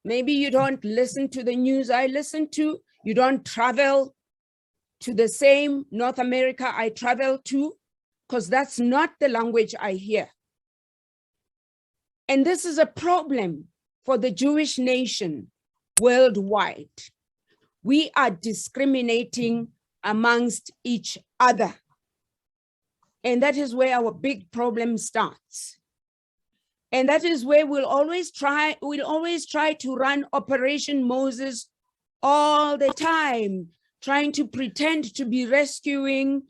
maybe you don't listen to the news I listen to. You don't travel to the same North America I travel to, because that's not the language I hear. And this is a problem for the Jewish nation worldwide. We are discriminating amongst each other. And that is where our big problem starts. And that is where we'll always try to run Operation Moses all the time, trying to pretend to be rescuing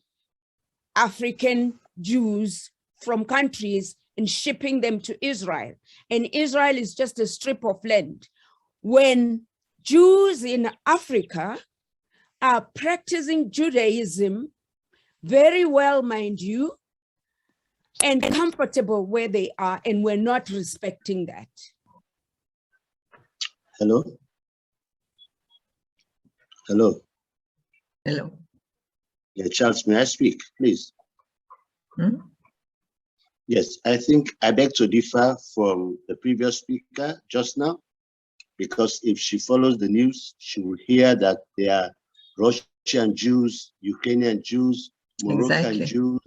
African Jews from countries and shipping them to Israel. And Israel is just a strip of land. When Jews in Africa are practicing Judaism very well, mind you, and comfortable where they are, and we're not respecting that.
Hello? Hello?
Hello.
Yeah, Charles, may I speak, please?
Hmm?
Yes, I think I beg to differ from the previous speaker just now, because if she follows the news, she will hear that there are Russian Jews, Ukrainian Jews, Moroccan Jews,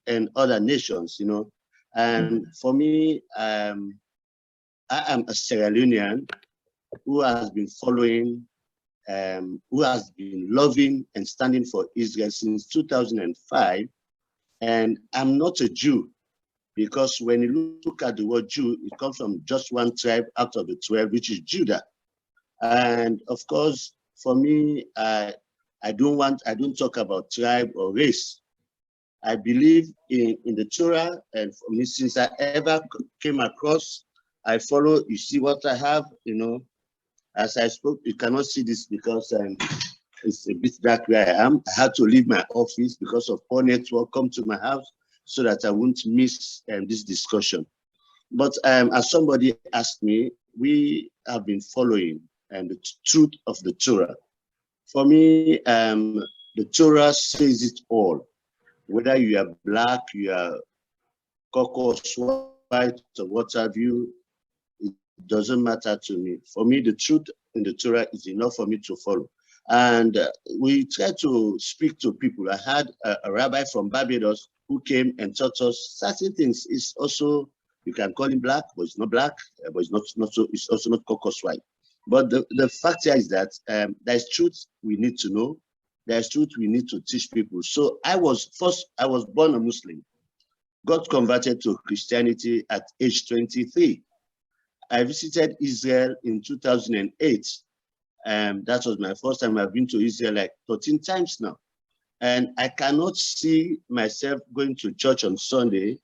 and other nations, you know. And for me, I am a Sierra Leonean who has been following, who has been loving and standing for Israel since 2005. And I'm not a Jew, because when you look at the word Jew, it comes from just one tribe out of the 12, which is Judah. And of course, for me, I don't talk about tribe or race. I believe in the Torah, and for me, since I ever came across, I follow. You see what I have, you know. As I spoke, you cannot see this because it's a bit dark where I am. I had to leave my office because of poor network, come to my house so that I wouldn't miss this discussion. But as somebody asked me, we have been following the truth of the Torah. For me, the Torah says it all. Whether you are black, you are caucus white, or what have you, it doesn't matter to me. For me, the truth in the Torah is enough for me to follow. And we try to speak to people. I had a rabbi from Barbados who came and taught us certain things. It's also, you can call him black, but it's not black, but it's also not caucus white. But the fact here is that there's truth we need to know. There's truth we need to teach people. So I was born a Muslim, got converted to Christianity at age 23. I visited Israel in 2008. That was my first time. I've been to Israel like 13 times now. And I cannot see myself going to church on Sunday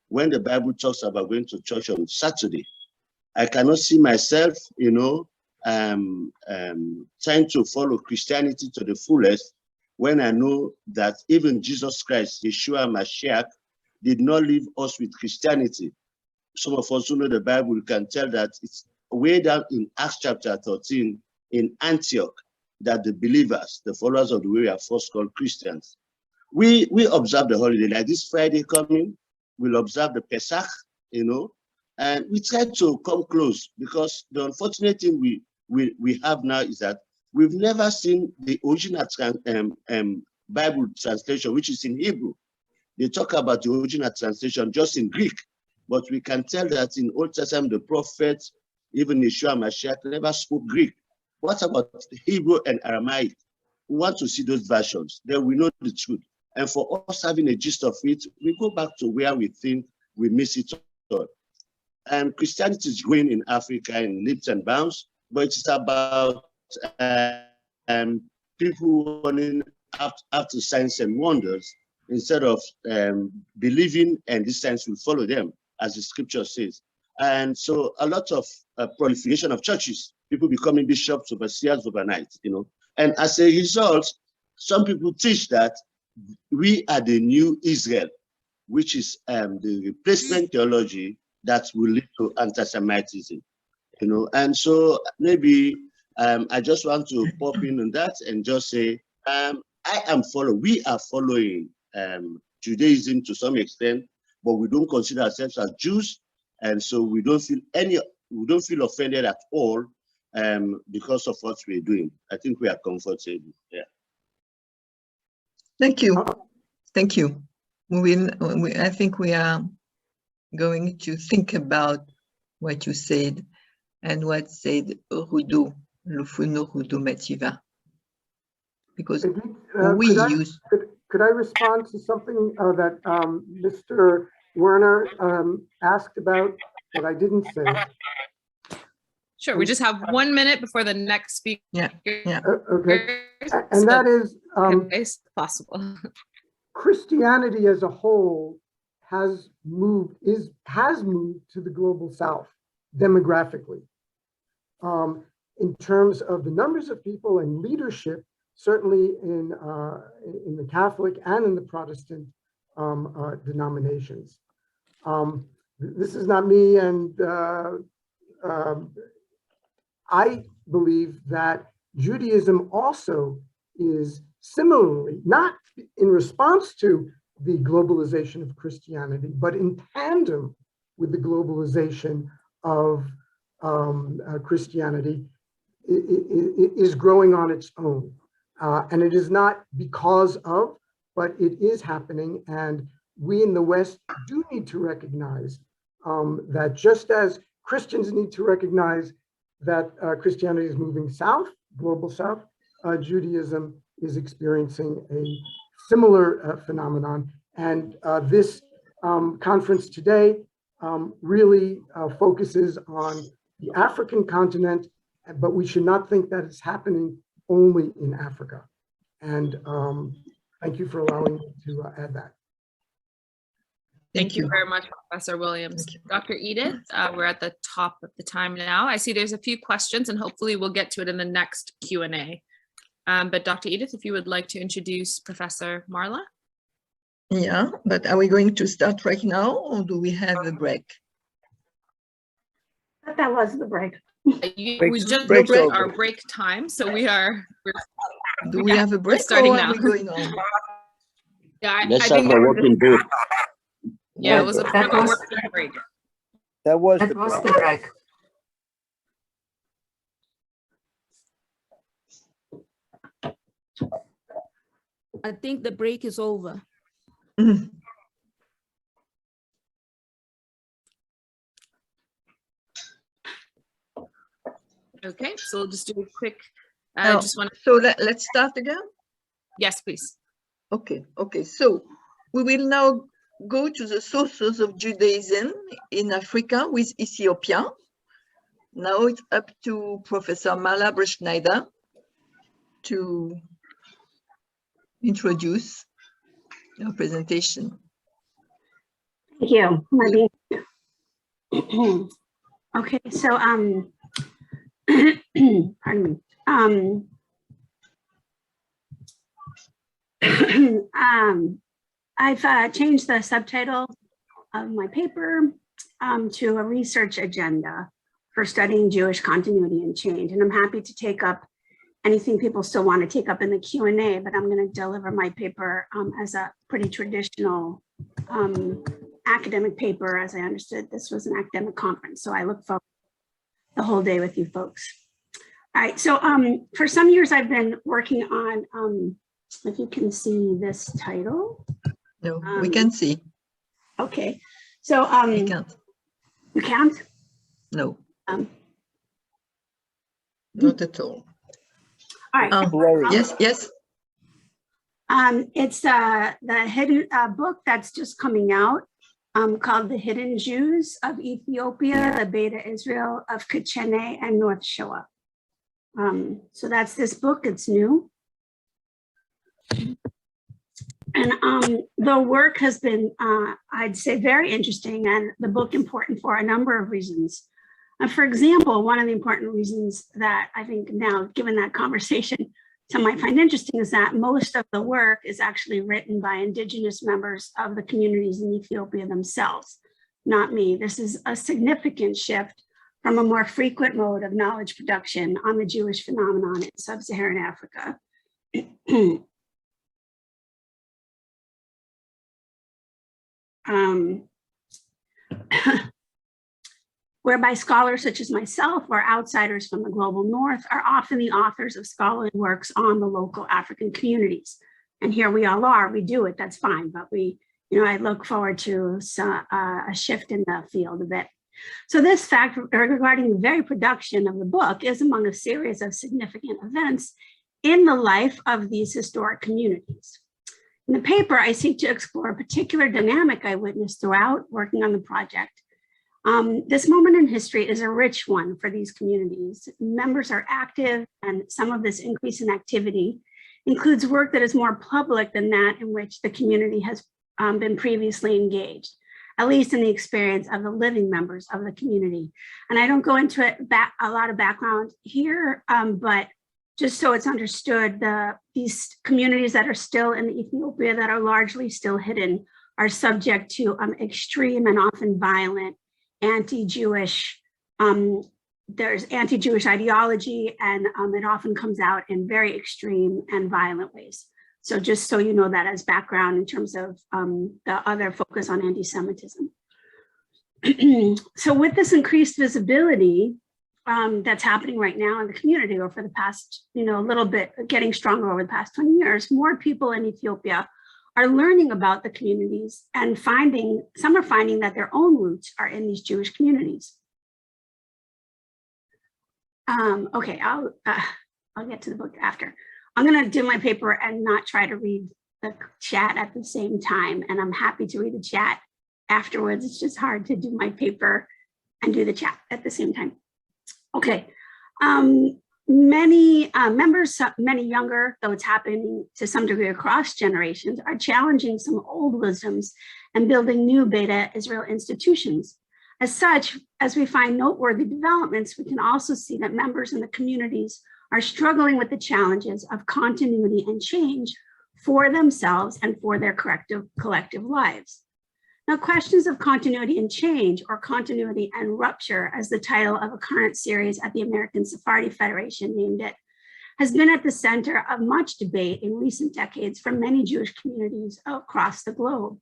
when the Bible talks about going to church on Saturday. I cannot see myself, you know, trying to follow Christianity to the fullest when I know that even Jesus Christ, Yeshua Mashiach, did not leave us with Christianity. Some of us who know the Bible can tell that it's way down in Acts chapter 13 in Antioch that the believers, the followers of the way, are first called Christians. We observe the holiday, like this Friday coming, we'll observe the Pesach, you know, and we try to come close, because the unfortunate thing we have now is that we've never seen the original Bible translation, which is in Hebrew. They talk about the original translation just in Greek, but we can tell that in Old Testament, the prophets, even Yeshua Mashiach, never spoke Greek. What about Hebrew and Aramaic? We want to see those versions, then we know the truth. And for us having a gist of it, we go back to where we think we miss it all. And Christianity is growing in Africa in leaps and bounds, but it's about people running after signs and wonders instead of believing, and this signs will follow them, as the scripture says. And so a lot of proliferation of churches, people becoming bishops, overseers overnight, you know. And as a result, some people teach that we are the new Israel, which is the replacement theology that will lead to anti-Semitism, you know. And so maybe I just want to pop in on that and just say, we are following Judaism to some extent, but we don't consider ourselves as Jews, and so we don't feel offended at all because of what we're doing. I think we are comfortable. Yeah.
Thank you. Thank you. I think we are going to think about what you said and what said Rudo, Lufuno Rudo Mativa. Because
could I respond to something that Mr. Werner asked about that I didn't say?
Sure, we just have 1 minute before the next speaker.
Yeah.
Okay. And that is
possible.
Christianity as a whole has moved to the global south demographically. In terms of the numbers of people and leadership, certainly in the Catholic and in the Protestant denominations. This is not me, and I believe that Judaism also is similarly, not in response to the globalization of Christianity, but in tandem with the globalization of Christianity, is growing on its own. And it is not because of, but it is happening. And we in the West do need to recognize that just as Christians need to recognize that Christianity is moving south, global south, Judaism is experiencing a similar phenomenon. And this conference today really focuses on the African continent, but we should not think that it's happening only in Africa. And thank you for allowing me to add that.
Thank you very much, Professor Williams. Dr. Edith, we're at the top of the time now. I see there's a few questions and hopefully we'll get to it in the next Q&A. But Dr. Edith, if you would like to introduce Professor Marla.
Yeah, but are we going to start right now or do we have a break?
That was the break.
We just broke our break time, so
do we have a break
starting
or
now?
Are we going on?
Yeah,
Let's have a working break.
Yeah, it was a working break.
That was
the break.
I think the break is over.
Okay, so we'll just do a quick.
So let's start again.
Yes, please.
Okay. So we will now go to the sources of Judaism in Africa with Ethiopia. Now it's up to Professor Marla Breschneider to introduce your presentation.
Thank you. Okay, so pardon me. I've changed the subtitle of my paper to a research agenda for studying Jewish continuity and change. And I'm happy to take up anything people still want to take up in the Q&A, but I'm going to deliver my paper as a pretty traditional academic paper. As I understood, this was an academic conference, so I look forward to the whole day with you folks. All right, so for some years I've been working on, if you can see this title.
No, we can see.
Okay, so
we can't.
You can't?
No. Not at all.
All right.
Yes.
It's the hidden book that's just coming out called The Hidden Jews of Ethiopia, the Beta Israel of Kachene and North Shoah. So that's this book, it's new. And the work has been, I'd say, very interesting, and the book important for a number of reasons. For example, one of the important reasons that I think now, given that conversation, some might find interesting is that most of the work is actually written by indigenous members of the communities in Ethiopia themselves. not me. This is a significant shift from a more frequent mode of knowledge production on the Jewish phenomenon in Sub-Saharan Africa. Whereby scholars such as myself or outsiders from the global north are often the authors of scholarly works on the local African communities. And here we all are, we do it, that's fine, but I look forward to a shift in the field a bit. So this fact regarding the very production of the book is among a series of significant events in the life of these historic communities. In the paper, I seek to explore a particular dynamic I witnessed throughout working on the project. This moment in history is a rich one for these communities. Members are active, and some of this increase in activity includes work that is more public than that in which the community has been previously engaged, at least in the experience of the living members of the community. And I don't go into it a lot of background here, but just so it's understood, these communities that are still in Ethiopia that are largely still hidden are subject to extreme and often violent anti-Jewish, there's anti-Jewish ideology, and it often comes out in very extreme and violent ways. So just so you know that as background in terms of the other focus on anti-Semitism. So with this increased visibility that's happening right now in the community, or for the past, a little bit getting stronger over the past 20 years, more people in Ethiopia are learning about the communities and some are finding that their own roots are in these Jewish communities. Okay, I'll get to the book after. I'm going to do my paper and not try to read the chat at the same time. And I'm happy to read the chat afterwards. It's just hard to do my paper and do the chat at the same time. Okay. Many members, many younger, though it's happening to some degree across generations, are challenging some old wisdoms and building new Beta Israel institutions. As such, as we find noteworthy developments, we can also see that members in the communities are struggling with the challenges of continuity and change for themselves and for their collective lives. Now, questions of continuity and change, or continuity and rupture, as the title of a current series at the American Sephardi Federation named it, has been at the center of much debate in recent decades for many Jewish communities across the globe.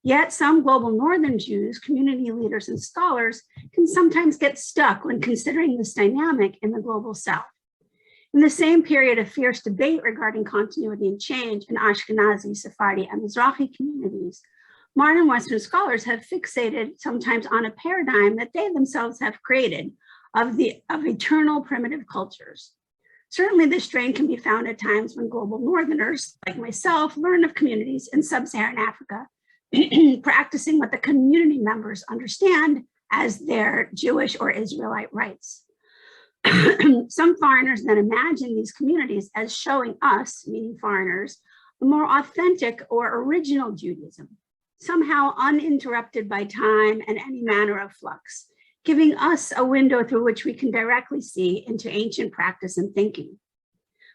Yet some global Northern Jews, community leaders, and scholars can sometimes get stuck when considering this dynamic in the global South. In the same period of fierce debate regarding continuity and change in Ashkenazi, Sephardi, and Mizrahi communities, modern Western scholars have fixated sometimes on a paradigm that they themselves have created of eternal primitive cultures. Certainly this strain can be found at times when global Northerners, like myself, learn of communities in Sub-Saharan Africa, practicing what the community members understand as their Jewish or Israelite rights. Some foreigners then imagine these communities as showing us, meaning foreigners, a more authentic or original Judaism, somehow uninterrupted by time and any manner of flux, giving us a window through which we can directly see into ancient practice and thinking.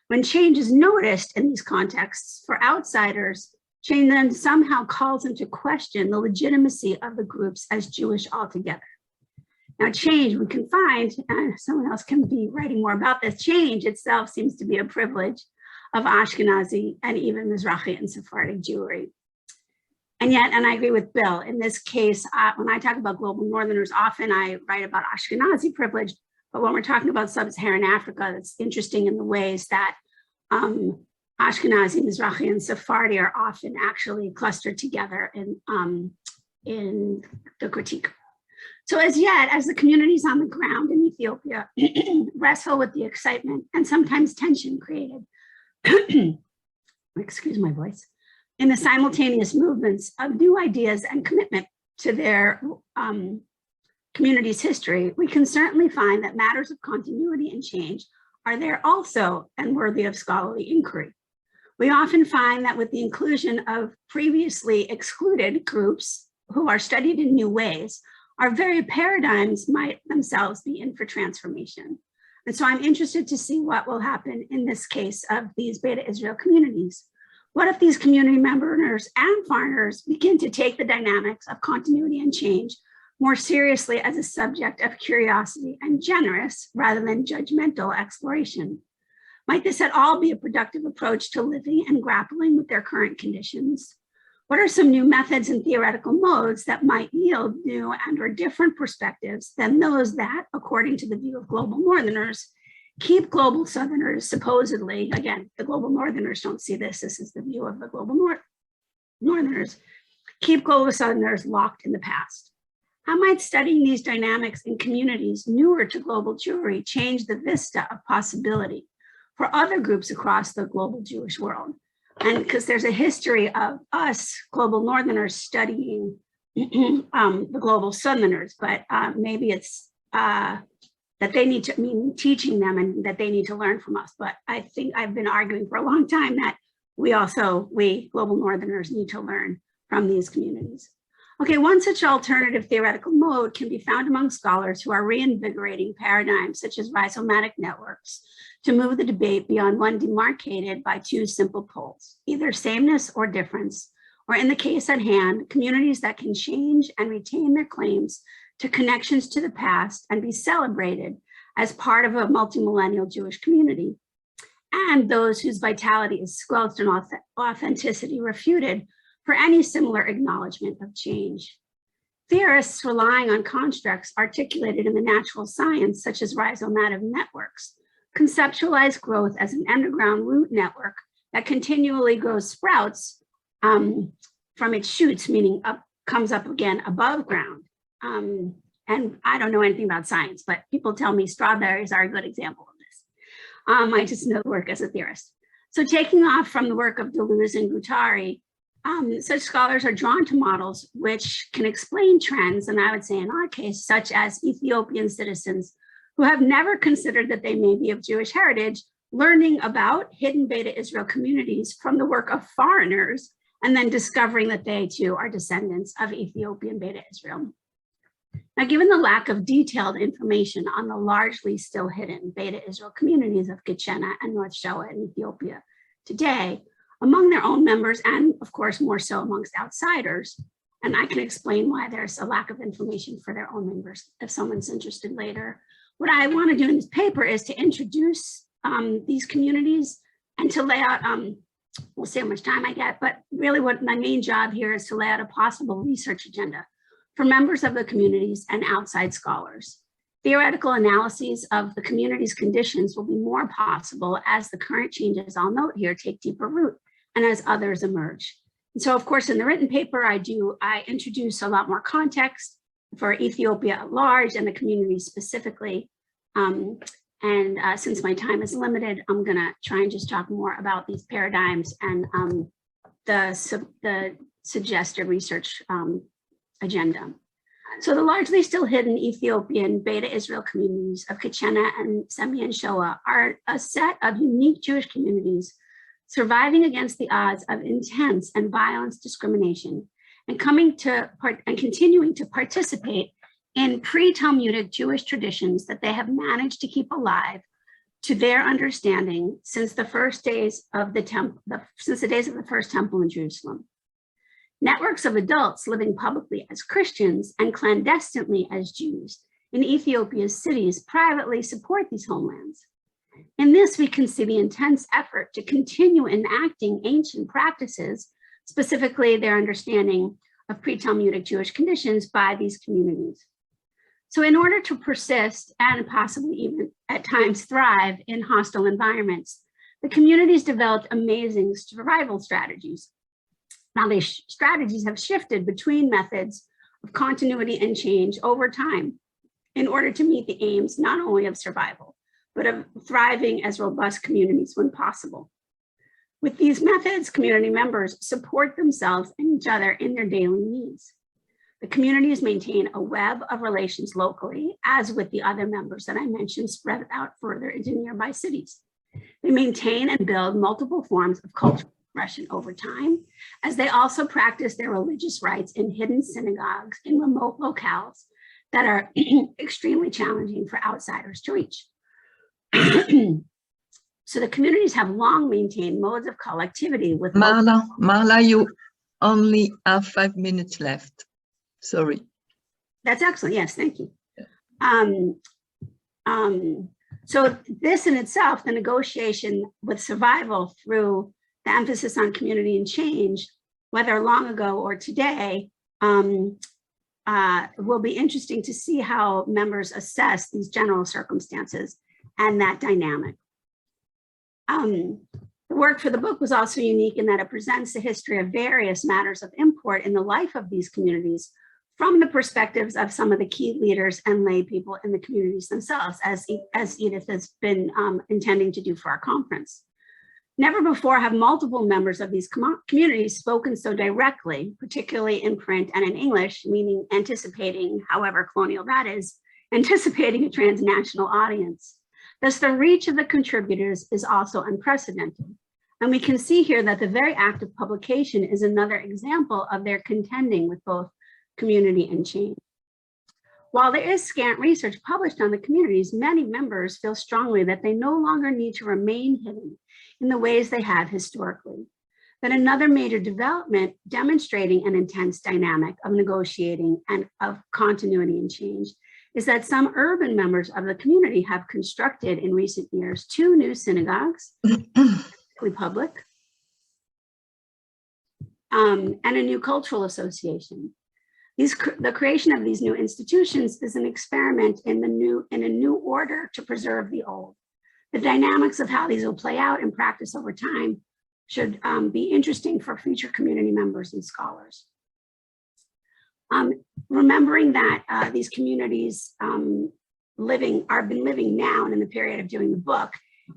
When change is noticed in these contexts, for outsiders, change then somehow calls into question the legitimacy of the groups as Jewish altogether. Now, change, we can find, and someone else can be writing more about this, change itself seems to be a privilege of Ashkenazi and even Mizrahi and Sephardic Jewry. And yet, and I agree with Bill, in this case, when I talk about global Northerners, often I write about Ashkenazi privilege, but when we're talking about Sub-Saharan Africa, it's interesting in the ways that Ashkenazi, Mizrahi, and Sephardi are often actually clustered together in the critique. So as the communities on the ground in Ethiopia wrestle with the excitement and sometimes tension created, excuse my voice, in the simultaneous movements of new ideas and commitment to their community's history, we can certainly find that matters of continuity and change are there also and worthy of scholarly inquiry. We often find that with the inclusion of previously excluded groups who are studied in new ways, our very paradigms might themselves be in for transformation. And so I'm interested to see what will happen in this case of these Beta Israel communities. What if these community members and foreigners begin to take the dynamics of continuity and change more seriously as a subject of curiosity and generous rather than judgmental exploration. Might this at all be a productive approach to living and grappling with their current conditions? What are some new methods and theoretical modes that might yield new and or different perspectives than those that, according to the view of global Northerners, keep global Southerners supposedly, again, the global Northerners don't see this, this is the view of the global Northerners, keep global Southerners locked in the past? How might studying these dynamics in communities newer to global Jewry change the vista of possibility for other groups across the global Jewish world? And because there's a history of us global Northerners studying the global Southerners, but maybe it's that they need to, teaching them and that they need to learn from us. But I think I've been arguing for a long time that we global Northerners need to learn from these communities. Okay, one such alternative theoretical mode can be found among scholars who are reinvigorating paradigms such as rhizomatic networks to move the debate beyond one demarcated by two simple poles, either sameness or difference, or in the case at hand, communities that can change and retain their claims to connections to the past and be celebrated as part of a multi-millennial Jewish community, and those whose vitality is squelched and authenticity refuted for any similar acknowledgement of change. Theorists relying on constructs articulated in the natural science, such as rhizomatic networks, conceptualize growth as an underground root network that continually grows sprouts from its shoots, meaning comes up again above ground. And I don't know anything about science, but people tell me strawberries are a good example of this. I just know the work as a theorist. So taking off from the work of Deleuze and Guattari, such scholars are drawn to models which can explain trends, and I would say in our case, such as Ethiopian citizens who have never considered that they may be of Jewish heritage, learning about hidden Beta Israel communities from the work of foreigners, and then discovering that they too are descendants of Ethiopian Beta Israel. Now, given the lack of detailed information on the largely still hidden Beta Israel communities of Gechena and North Shoa in Ethiopia today, among their own members, and of course, more so amongst outsiders, and I can explain why there's a lack of information for their own members if someone's interested later. What I want to do in this paper is to introduce these communities and to lay out, we'll see how much time I get, but really what my main job here is to lay out a possible research agenda for members of the communities and outside scholars. Theoretical analyses of the community's conditions will be more possible as the current changes I'll note here take deeper root and as others emerge. And so of course, in the written paper, I introduce a lot more context for Ethiopia at large and the community specifically. Since my time is limited, I'm gonna try and just talk more about these paradigms and the suggested research agenda. So the largely still hidden Ethiopian Beta Israel communities of Gechena and Semi and Shoa are a set of unique Jewish communities surviving against the odds of intense and violent discrimination and continuing to participate in pre-Talmudic Jewish traditions that they have managed to keep alive to their understanding since the days of the first temple in Jerusalem. Networks of adults living publicly as Christians and clandestinely as Jews in Ethiopia's cities privately support these homelands. In this, we can see the intense effort to continue enacting ancient practices, specifically their understanding of pre-Talmudic Jewish conditions by these communities. So in order to persist and possibly even at times thrive in hostile environments, the communities developed amazing survival strategies. Now, these strategies have shifted between methods of continuity and change over time in order to meet the aims not only of survival, but of thriving as robust communities when possible. With these methods, community members support themselves and each other in their daily needs. The communities maintain a web of relations locally, as with the other members that I mentioned spread out further into nearby cities. They maintain and build multiple forms of cultural expression over time, as they also practice their religious rites in hidden synagogues in remote locales that are extremely challenging for outsiders to reach. So the communities have long maintained modes of collectivity with—
Marla, you only have 5 minutes left. Sorry.
That's excellent. Yes, thank you. So this in itself, the negotiation with survival through the emphasis on community and change, whether long ago or today, will be interesting to see how members assess these general circumstances and that dynamic. The work for the book was also unique in that it presents the history of various matters of import in the life of these communities from the perspectives of some of the key leaders and lay people in the communities themselves, as Edith has been intending to do for our conference. Never before have multiple members of these communities spoken so directly, particularly in print and in English, meaning anticipating, however colonial that is, anticipating a transnational audience. Thus, the reach of the contributors is also unprecedented. And we can see here that the very act of publication is another example of their contending with both community and change. While there is scant research published on the communities, many members feel strongly that they no longer need to remain hidden in the ways they have historically. That another major development demonstrating an intense dynamic of negotiating and of continuity and change is that some urban members of the community have constructed in recent years 2 new synagogues, public, and a new cultural association. The creation of these new institutions is an experiment in a new order to preserve the old. The dynamics of how these will play out in practice over time should be interesting for future community members and scholars. Remembering that these communities are been living now and in the period of doing the book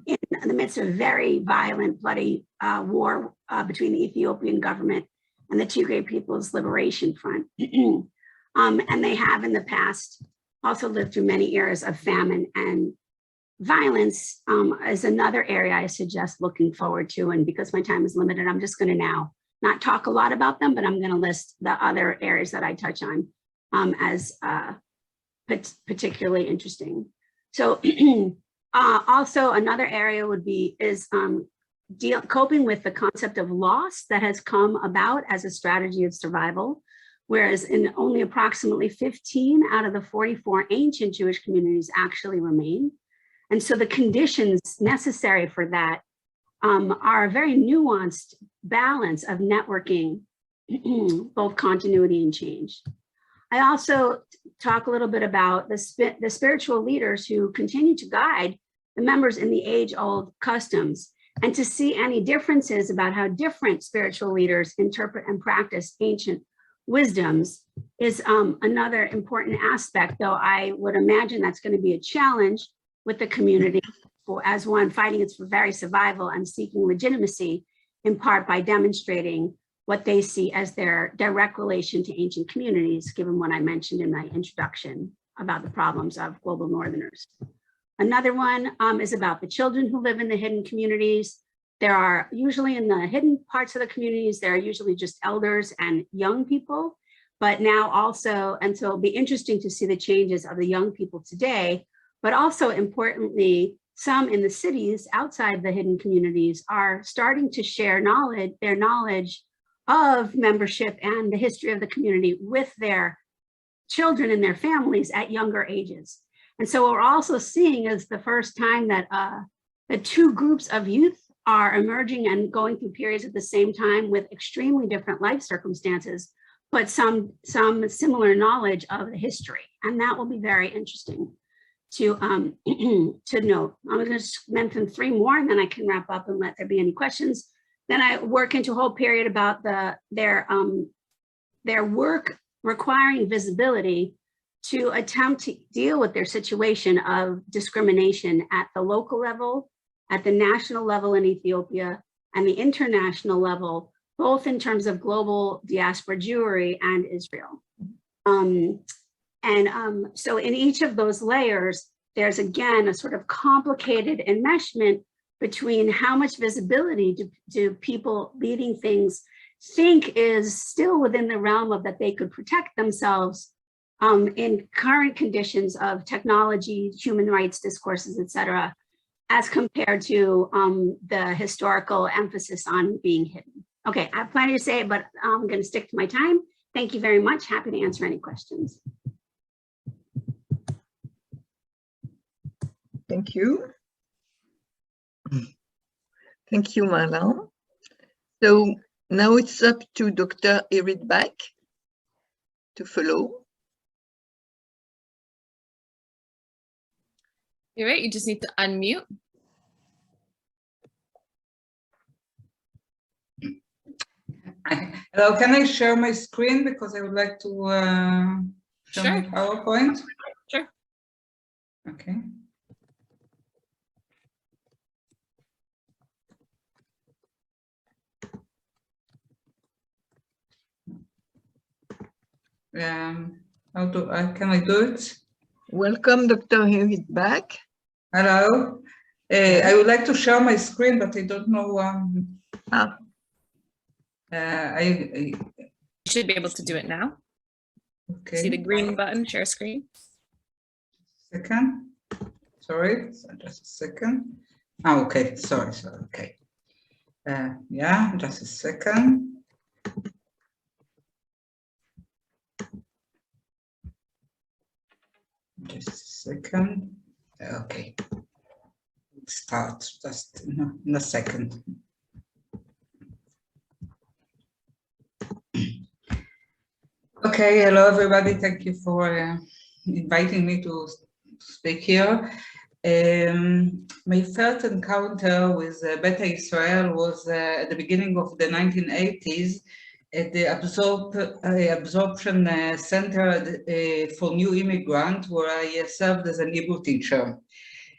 in the midst of a very violent, bloody war between the Ethiopian government and the Tigray People's Liberation Front. And they have in the past also lived through many eras of famine and violence is another area I suggest looking forward to. And because my time is limited, I'm just going to now not talk a lot about them, but I'm going to list the other areas that I touch on as particularly interesting. So also another area would be coping with the concept of loss that has come about as a strategy of survival, whereas in only approximately 15 out of the 44 ancient Jewish communities actually remain. And so the conditions necessary for that are a very nuanced balance of networking, both continuity and change. I also talk a little bit about the spiritual leaders who continue to guide the members in the age-old customs, and to see any differences about how different spiritual leaders interpret and practice ancient wisdoms is another important aspect, though I would imagine that's going to be a challenge with the community as one fighting its very survival and seeking legitimacy, in part by demonstrating what they see as their direct relation to ancient communities, given what I mentioned in my introduction about the problems of global northerners. Another one is about the children who live in the hidden communities. There are usually in the hidden parts of the communities, there are usually just elders and young people, but now also, and so it'll be interesting to see the changes of the young people today, but also importantly, some in the cities outside the hidden communities are starting to share their knowledge of membership and the history of the community with their children and their families at younger ages. And so what we're also seeing is the first time that the 2 groups of youth are emerging and going through periods at the same time with extremely different life circumstances, but some similar knowledge of the history. And that will be very interesting to note. I'm going to mention 3 more and then I can wrap up and let there be any questions. Then I work into a whole period about their work requiring visibility to attempt to deal with their situation of discrimination at the local level, at the national level in Ethiopia, and the international level, both in terms of global diaspora Jewry and Israel. So in each of those layers, there's again a sort of complicated enmeshment between how much visibility do people leading things think is still within the realm of that they could protect themselves in current conditions of technology, human rights discourses, et cetera, as compared to the historical emphasis on being hidden. Okay, I have plenty to say, but I'm going to stick to my time. Thank you very much. Happy to answer any questions.
Thank you. Thank you, Marlon. So now it's up to Dr. Edith Brodeur to follow.
You're right, you just need to unmute.
Hello, can I share my screen because I would like to show my PowerPoint?
Sure.
Okay. How do can I do it?
Welcome, Dr. Edith Brodeur.
Hello. I would like to share my screen, but I don't know.
You should be able to do it now.
Okay.
See the green button, share screen.
Second. Sorry, just a second. Oh, okay. Sorry. Okay. Yeah, just a second. Just a second. Okay. Start just in a second. Okay, hello everybody. Thank you for inviting me to speak here. My first encounter with Beta Israel was at the beginning of the 1980s at the absorption center for new immigrants, where I served as an Hebrew teacher.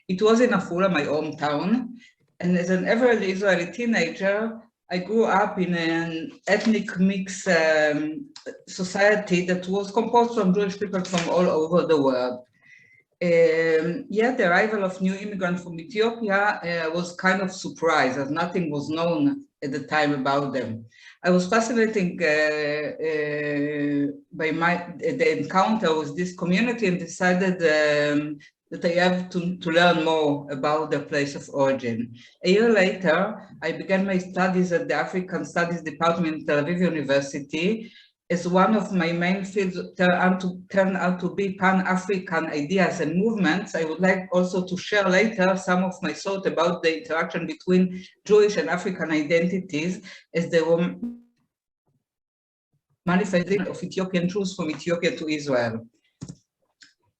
It was in Afula, my hometown, and as an average Israeli teenager, I grew up in an ethnic mixed society that was composed from Jewish people from all over the world. Yet the arrival of new immigrants from Ethiopia was kind of surprise, as nothing was known at the time about them. I was fascinated by the encounter with this community and decided that I have to learn more about their place of origin. A year later, I began my studies at the African Studies Department at Tel Aviv University. As one of my main fields turned out to be Pan-African ideas and movements, I would like also to share later some of my thoughts about the interaction between Jewish and African identities as they were manifestation of Ethiopian Jews from Ethiopia to Israel.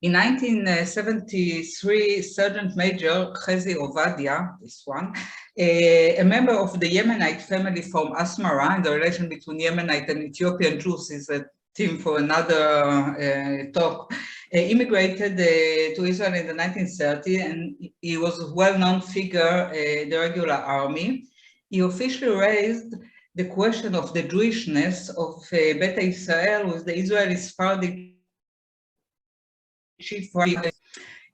In 1973, Sergeant Major Chezi Ovadia, this one, a member of the Yemenite family from Asmara, and the relation between Yemenite and Ethiopian Jews is a theme for another talk, immigrated to Israel in the 1930s, and he was a well-known figure in the regular army. He officially raised the question of the Jewishness of Beta Israel with the Israeli Sephardic chief rabbi.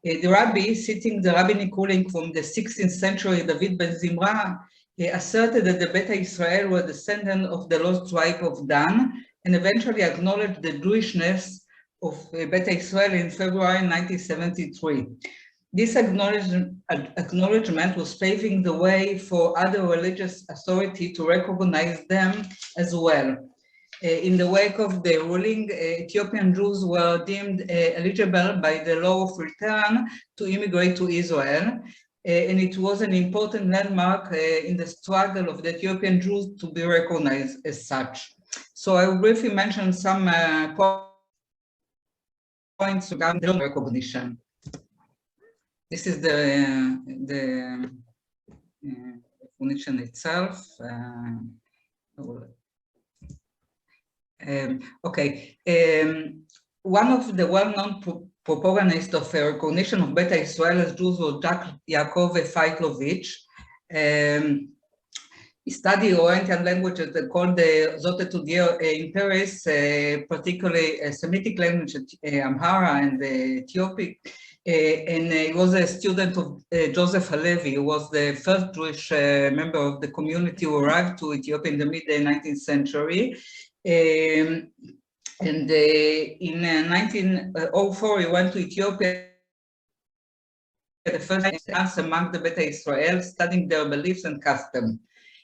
The rabbi, citing the rabbinic ruling from the 16th century, David ben Zimra, asserted that the Beta Israel were descendants of the lost tribe of Dan, and eventually acknowledged the Jewishness of Beta Israel in February 1973. This acknowledgement was paving the way for other religious authority to recognize them as well. In the wake of the ruling, Ethiopian Jews were deemed eligible by the law of return to immigrate to Israel, and it was an important landmark in the struggle of the Ethiopian Jews to be recognized as such. So I will briefly mention some points regarding the recognition. This is the recognition itself. One of the well-known protagonists of recognition of Beta Israel as Jews was Yaakov Feitlovich. He studied Oriental languages called the Zot Etudio in Paris, particularly Semitic language, Amhara and Ethiopic. And he was a student of Joseph Halevi, who was the first Jewish member of the community who arrived to Ethiopia in the mid-19th century. In 1904, he went to Ethiopia, the first chance among the Beta Israel, studying their beliefs and customs.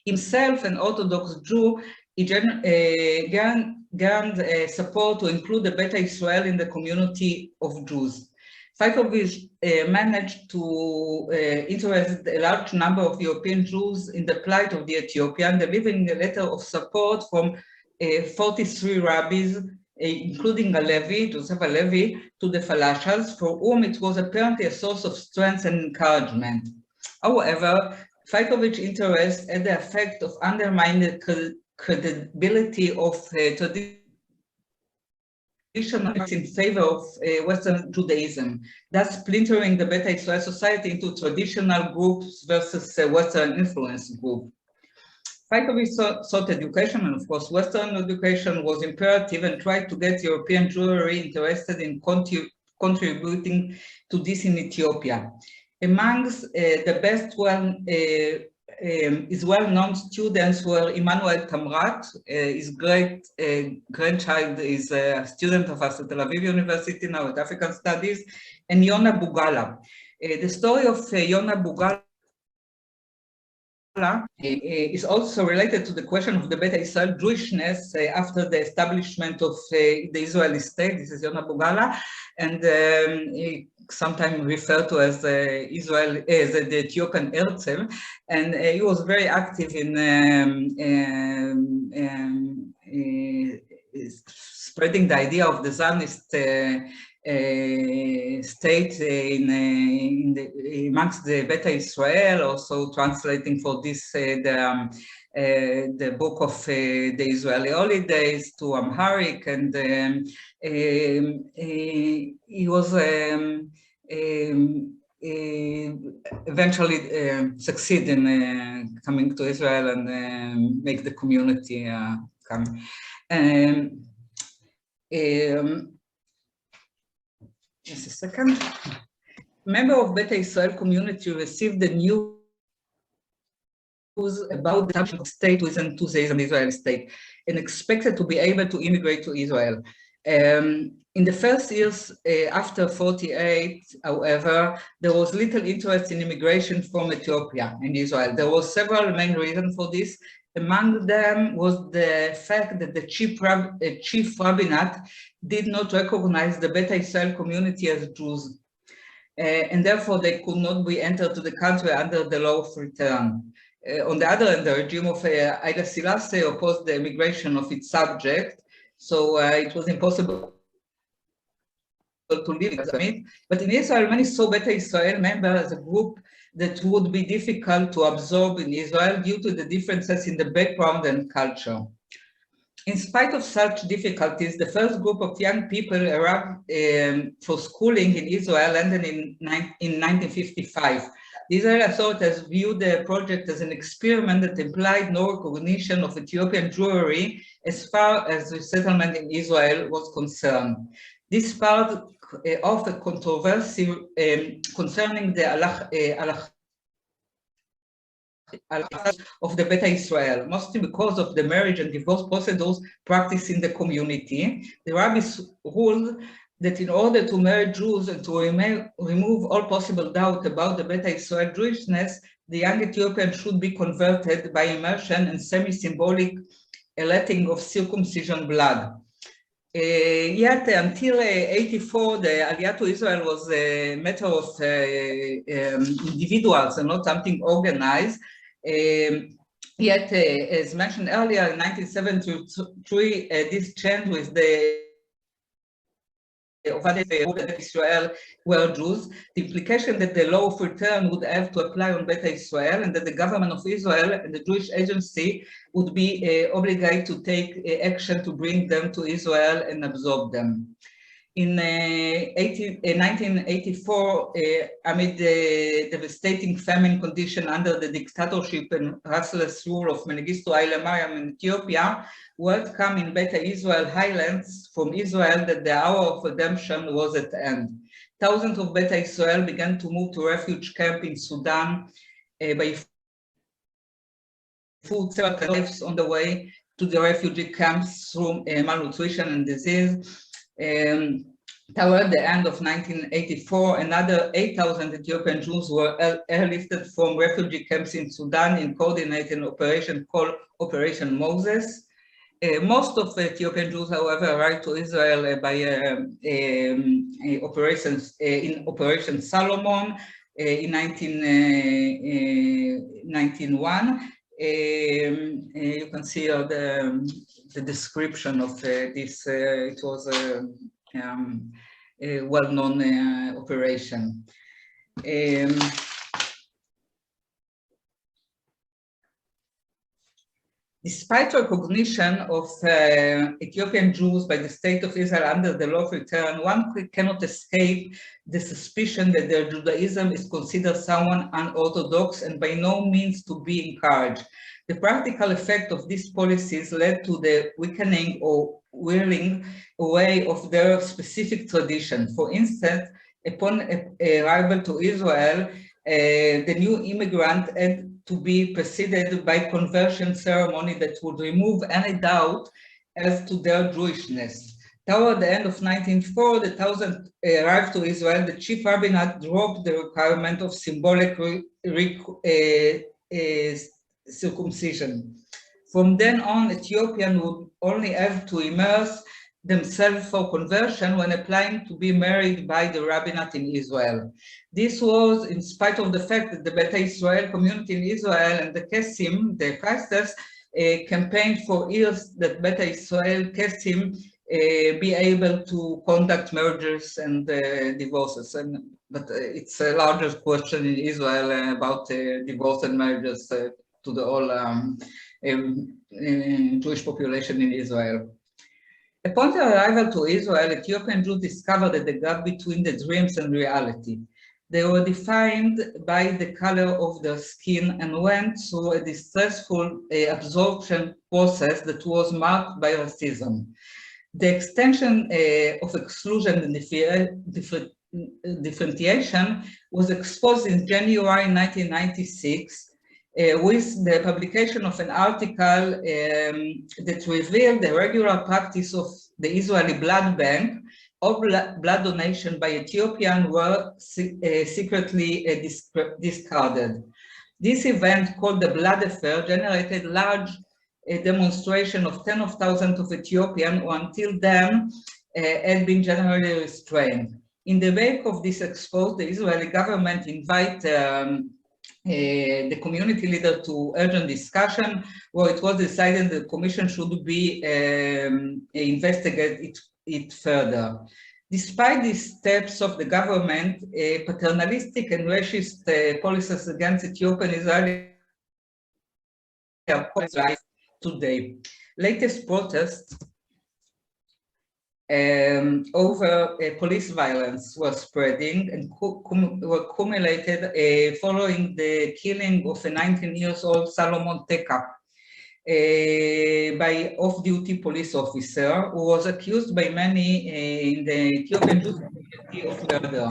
Himself an Orthodox Jew, he gained support to include the Beta Israel in the community of Jews. Faicovich managed to interest a large number of European Jews in the plight of the Ethiopian, delivering a letter of support from 43 rabbis, including a Levi, Joseph Levi, to the Falashas, for whom it was apparently a source of strength and encouragement. However, Faicovich interest had the effect of undermining the credibility of traditional in favor of Western Judaism, thus splintering the Beta Israel society into traditional groups versus Western influence group. Faicovich sought education, and of course Western education was imperative, and tried to get European Jewry interested in contributing to this in Ethiopia. Amongst the best well-known students were Immanuel Tamrat, his great grandchild is a student of us at Tel Aviv University now at African Studies, and Yona Bugala. The story of Yona Bugala is also related to the question of the Beta Israel Jewishness after the establishment of the Israeli state. This is Yona Bugala, and he sometimes referred to as Israel as the Ethiopian Herzl, and he was very active in spreading the idea of the Zionist state amongst the Beta Israel, also translating for this the book of the Israeli holidays to Amharic, and he was eventually succeed in coming to Israel and make the community come. Just a second. Member of Beta Israel community received the news about the state within 2 days of the Israeli state and expected to be able to immigrate to Israel. In the first years after 48, however, there was little interest in immigration from Ethiopia and Israel. There were several main reasons for this. Among them was the fact that the chief rabbinate did not recognize the Beta Israel community as Jews, and therefore they could not be entered to the country under the law of return. On the other hand, the regime of Haile Selassie opposed the immigration of its subject, so it was impossible to live as a myth. But in Israel, many saw Beta Israel members as a group that would be difficult to absorb in Israel due to the differences in the background and culture. In spite of such difficulties, the first group of young people arrived for schooling in Israel landed in 1955. The Israeli authorities viewed the project as an experiment that implied no recognition of Ethiopian Jewry as far as resettlement in Israel was concerned. This sparked of a controversy concerning the of the Beta Israel, mostly because of the marriage and divorce procedures practiced in the community. The rabbis ruled that in order to marry Jews and to remove all possible doubt about the Beta Israel Jewishness, the young Ethiopian should be converted by immersion and semi-symbolic letting of circumcision blood. Yet until 84, the Aliyah to Israel was a matter of individuals and not something organized. Yet, as mentioned earlier, in 1973, this changed with the Israel were Jews, the implication that the law of return would have to apply on Beta Israel, and that the government of Israel and the Jewish agency would be obligated to take action to bring them to Israel and absorb them. In 1984, amid the devastating famine condition under the dictatorship and ruthless rule of Mengistu Haile Mariam in Ethiopia, word came in Beta Israel highlands from Israel that the hour of redemption was at hand. Thousands of Beta Israel began to move to refuge camp in Sudan by food, several lives on the way to the refugee camps through malnutrition and disease. Toward the end of 1984, another 8,000 Ethiopian Jews were airlifted from refugee camps in Sudan in coordinated operation called Operation Moses. Most of Ethiopian Jews, however, arrived to Israel by Operation Solomon in 1991. You can see the description of this. It was a well-known operation. Despite recognition of Ethiopian Jews by the State of Israel under the law of return, one cannot escape the suspicion that their Judaism is considered somewhat unorthodox and by no means to be encouraged. The practical effect of these policies led to the weakening or wearing away of their specific tradition. For instance, upon arrival to Israel, the new immigrant had to be preceded by conversion ceremony that would remove any doubt as to their Jewishness. Toward the end of 1904, the 1,000 arrived to Israel. The chief rabbinate dropped the requirement of symbolic circumcision. From then on, Ethiopians would only have to immerse themselves for conversion when applying to be married by the rabbinate in Israel. This was in spite of the fact that the Beta Israel community in Israel and the Kessim, the Christers, campaigned for years that Beta Israel Kessim be able to conduct mergers and divorces. But it's a larger question in Israel about divorce and marriages to the whole Jewish population in Israel. Upon their arrival to Israel, Ethiopian Jews discovered that the gap between the dreams and reality. They were defined by the color of their skin and went through a distressful absorption process that was marked by racism. The extension of exclusion and differentiation was exposed in January 1996 with the publication of an article that revealed the regular practice of the Israeli blood bank of blood donation by Ethiopian were secretly discarded. This event, called the Blood Affair, generated large demonstration of tens of thousands of Ethiopians who until then had been generally restrained. In the wake of this expose, the Israeli government invited the community leader to urgent discussion, where it was decided the commission should be investigate it further. Despite these steps of the government, paternalistic and racist policies against Ethiopian Israeli are today. Latest protests over police violence was spreading and were accumulated following the killing of a 19-year-old Solomon Teka by off-duty police officer who was accused by many in the Ethiopian Jewish community of murder.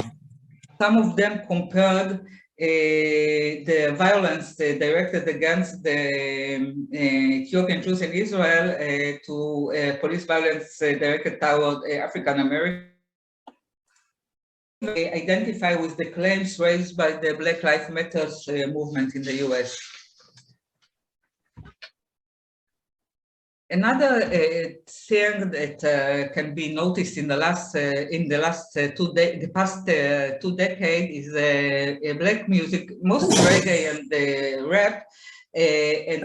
Some of them compared the violence directed against the Ethiopian Jews in Israel to police violence directed toward African Americans. They identify with the claims raised by the Black Lives Matter movement in the US. Another thing that can be noticed in the past 2 decades is black music, mostly reggae and rap, and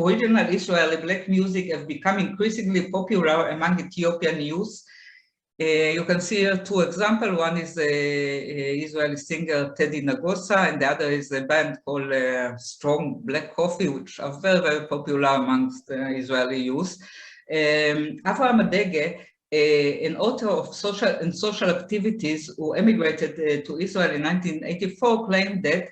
original Israeli black music have become increasingly popular among Ethiopian youth. You can see here 2 examples. One is Israeli singer Teddy Nagosa, and the other is a band called Strong Black Coffee, which are very, very popular amongst Israeli youth. Avraham Adege, an author of social activities who emigrated to Israel in 1984, claimed that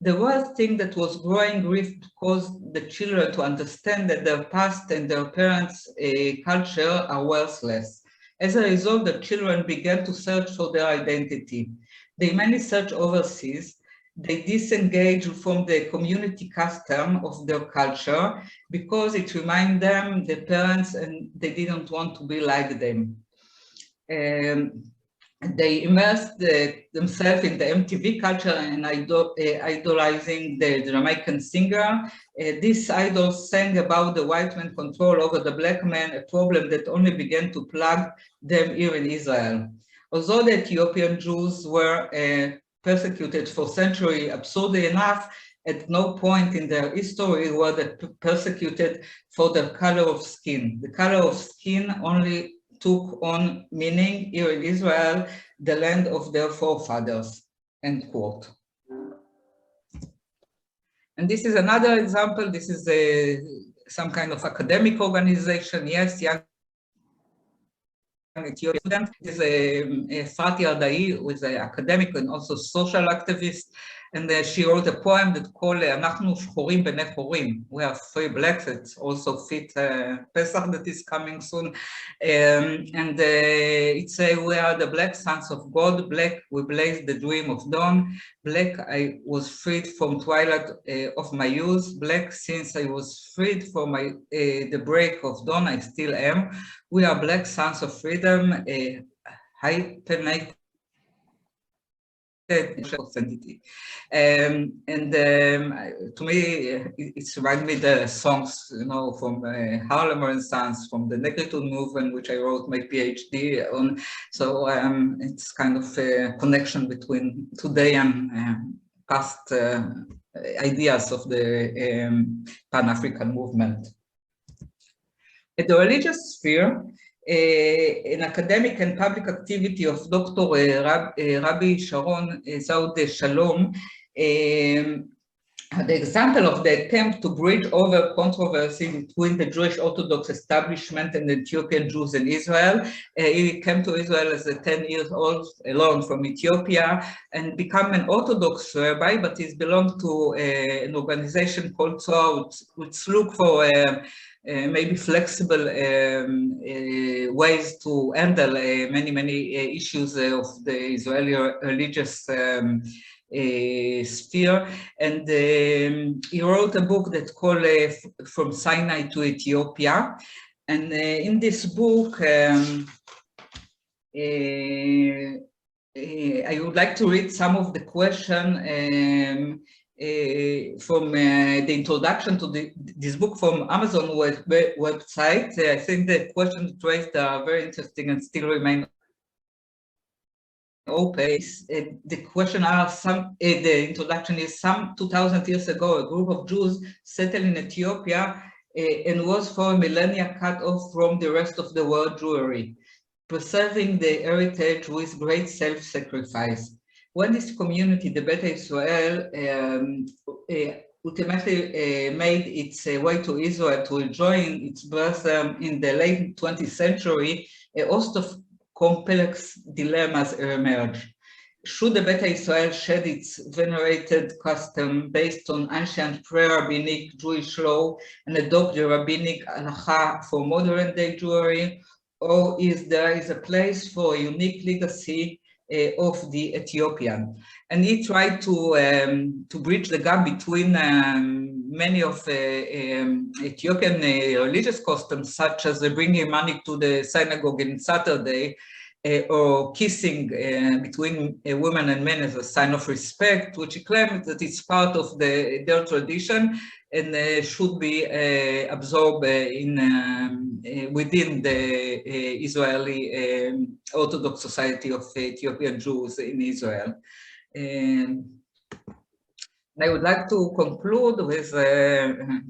the worst thing that was growing grief caused the children to understand that their past and their parents' culture are worthless. As a result, the children began to search for their identity. They mainly search overseas. They disengage from the community custom of their culture because it reminds them the parents and they didn't want to be like them. They immersed themselves in the MTV culture and idolizing the Jamaican singer. These idols sang about the white man control over the black man, a problem that only began to plague them here in Israel. Although the Ethiopian Jews were persecuted for centuries, absurdly enough, at no point in their history were they persecuted for their color of skin. The color of skin only took on meaning here in Israel, the land of their forefathers, end quote. And this is another example. This is some kind of academic organization. Yes, young Ethiopian student. This is Fati Ardai, who is an academic and also social activist. And she wrote a poem that called "Anachnu shchorim b'nei chorim." We are free blacks. It also fit Pesach that is coming soon. And it says, "We are the black sons of God. Black, we blaze the dream of dawn. Black, I was freed from twilight of my youth. Black, since I was freed from the break of dawn, I still am. We are black sons of freedom. Hyphenated identity." To me, it's reminds me the songs, you know, from Harlem Renaissance, from the Negritude movement, which I wrote my PhD on. So it's kind of a connection between today and past ideas of the Pan-African movement. At the religious sphere, an academic and public activity of Dr. Rabbi Sharon Zaud Shalom, the example of the attempt to bridge over controversy between the Jewish Orthodox establishment and the Ethiopian Jews in Israel. He came to Israel as a 10-year-old alone from Ethiopia and became an Orthodox rabbi, but he's belonged to an organization called Zohar, which look for maybe flexible ways to handle many issues of the Israeli religious sphere. And he wrote a book that's called From Sinai to Ethiopia. And in this book, I would like to read some of the question from the introduction to this book from Amazon website. I think the questions raised are very interesting and still remain open. The question asks, the introduction is, some 2,000 years ago, a group of Jews settled in Ethiopia and was for millennia cut off from the rest of the world Jewry, preserving the heritage with great self-sacrifice. When this community, the Beta Israel, ultimately made its way to Israel to rejoin its birth in the late 20th century, a host of complex dilemmas emerged. Should the Beta Israel shed its venerated custom based on ancient pre-rabbinic Jewish law and adopt the rabbinic halacha for modern day Jewry, or is there a place for a unique legacy of the Ethiopian? And he tried to bridge the gap between many of Ethiopian religious customs, such as bringing money to the synagogue on Saturday, or kissing between women and men as a sign of respect, which he claimed that it's part of their tradition and should be absorbed within the Israeli Orthodox Society of Ethiopian Jews in Israel. And I would like to conclude with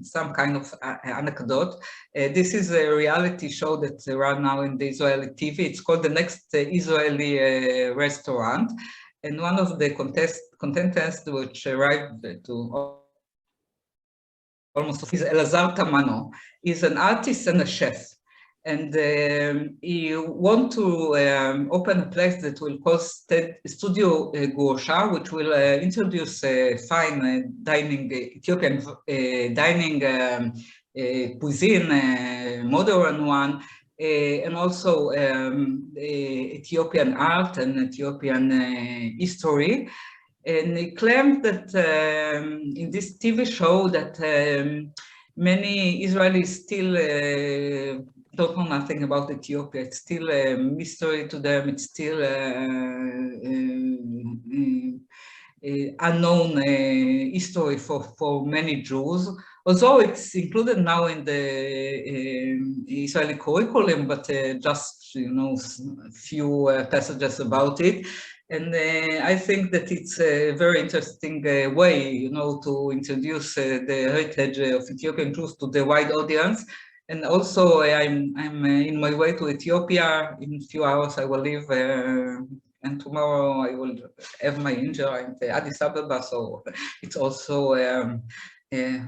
some kind of anecdote. This is a reality show that's run now in the Israeli TV. It's called The Next Israeli Restaurant. And one of the contestants which arrived to almost is Elazar Tamano. He's an artist and a chef. And he wants to open a place that will call Studio Gosha, which will introduce fine dining, Ethiopian dining cuisine, modern one, and also Ethiopian art and Ethiopian history. And he claimed that in this TV show that many Israelis still don't know nothing about Ethiopia. It's still a mystery to them. It's still unknown history for many Jews, although it's included now in the Israeli curriculum, but just, you know, a few passages about it. And I think that it's a very interesting way, you know, to introduce the heritage of Ethiopian Jews to the wide audience. And also, I'm in my way to Ethiopia. In a few hours, I will leave, and tomorrow I will have my injury in Addis Ababa. So it's also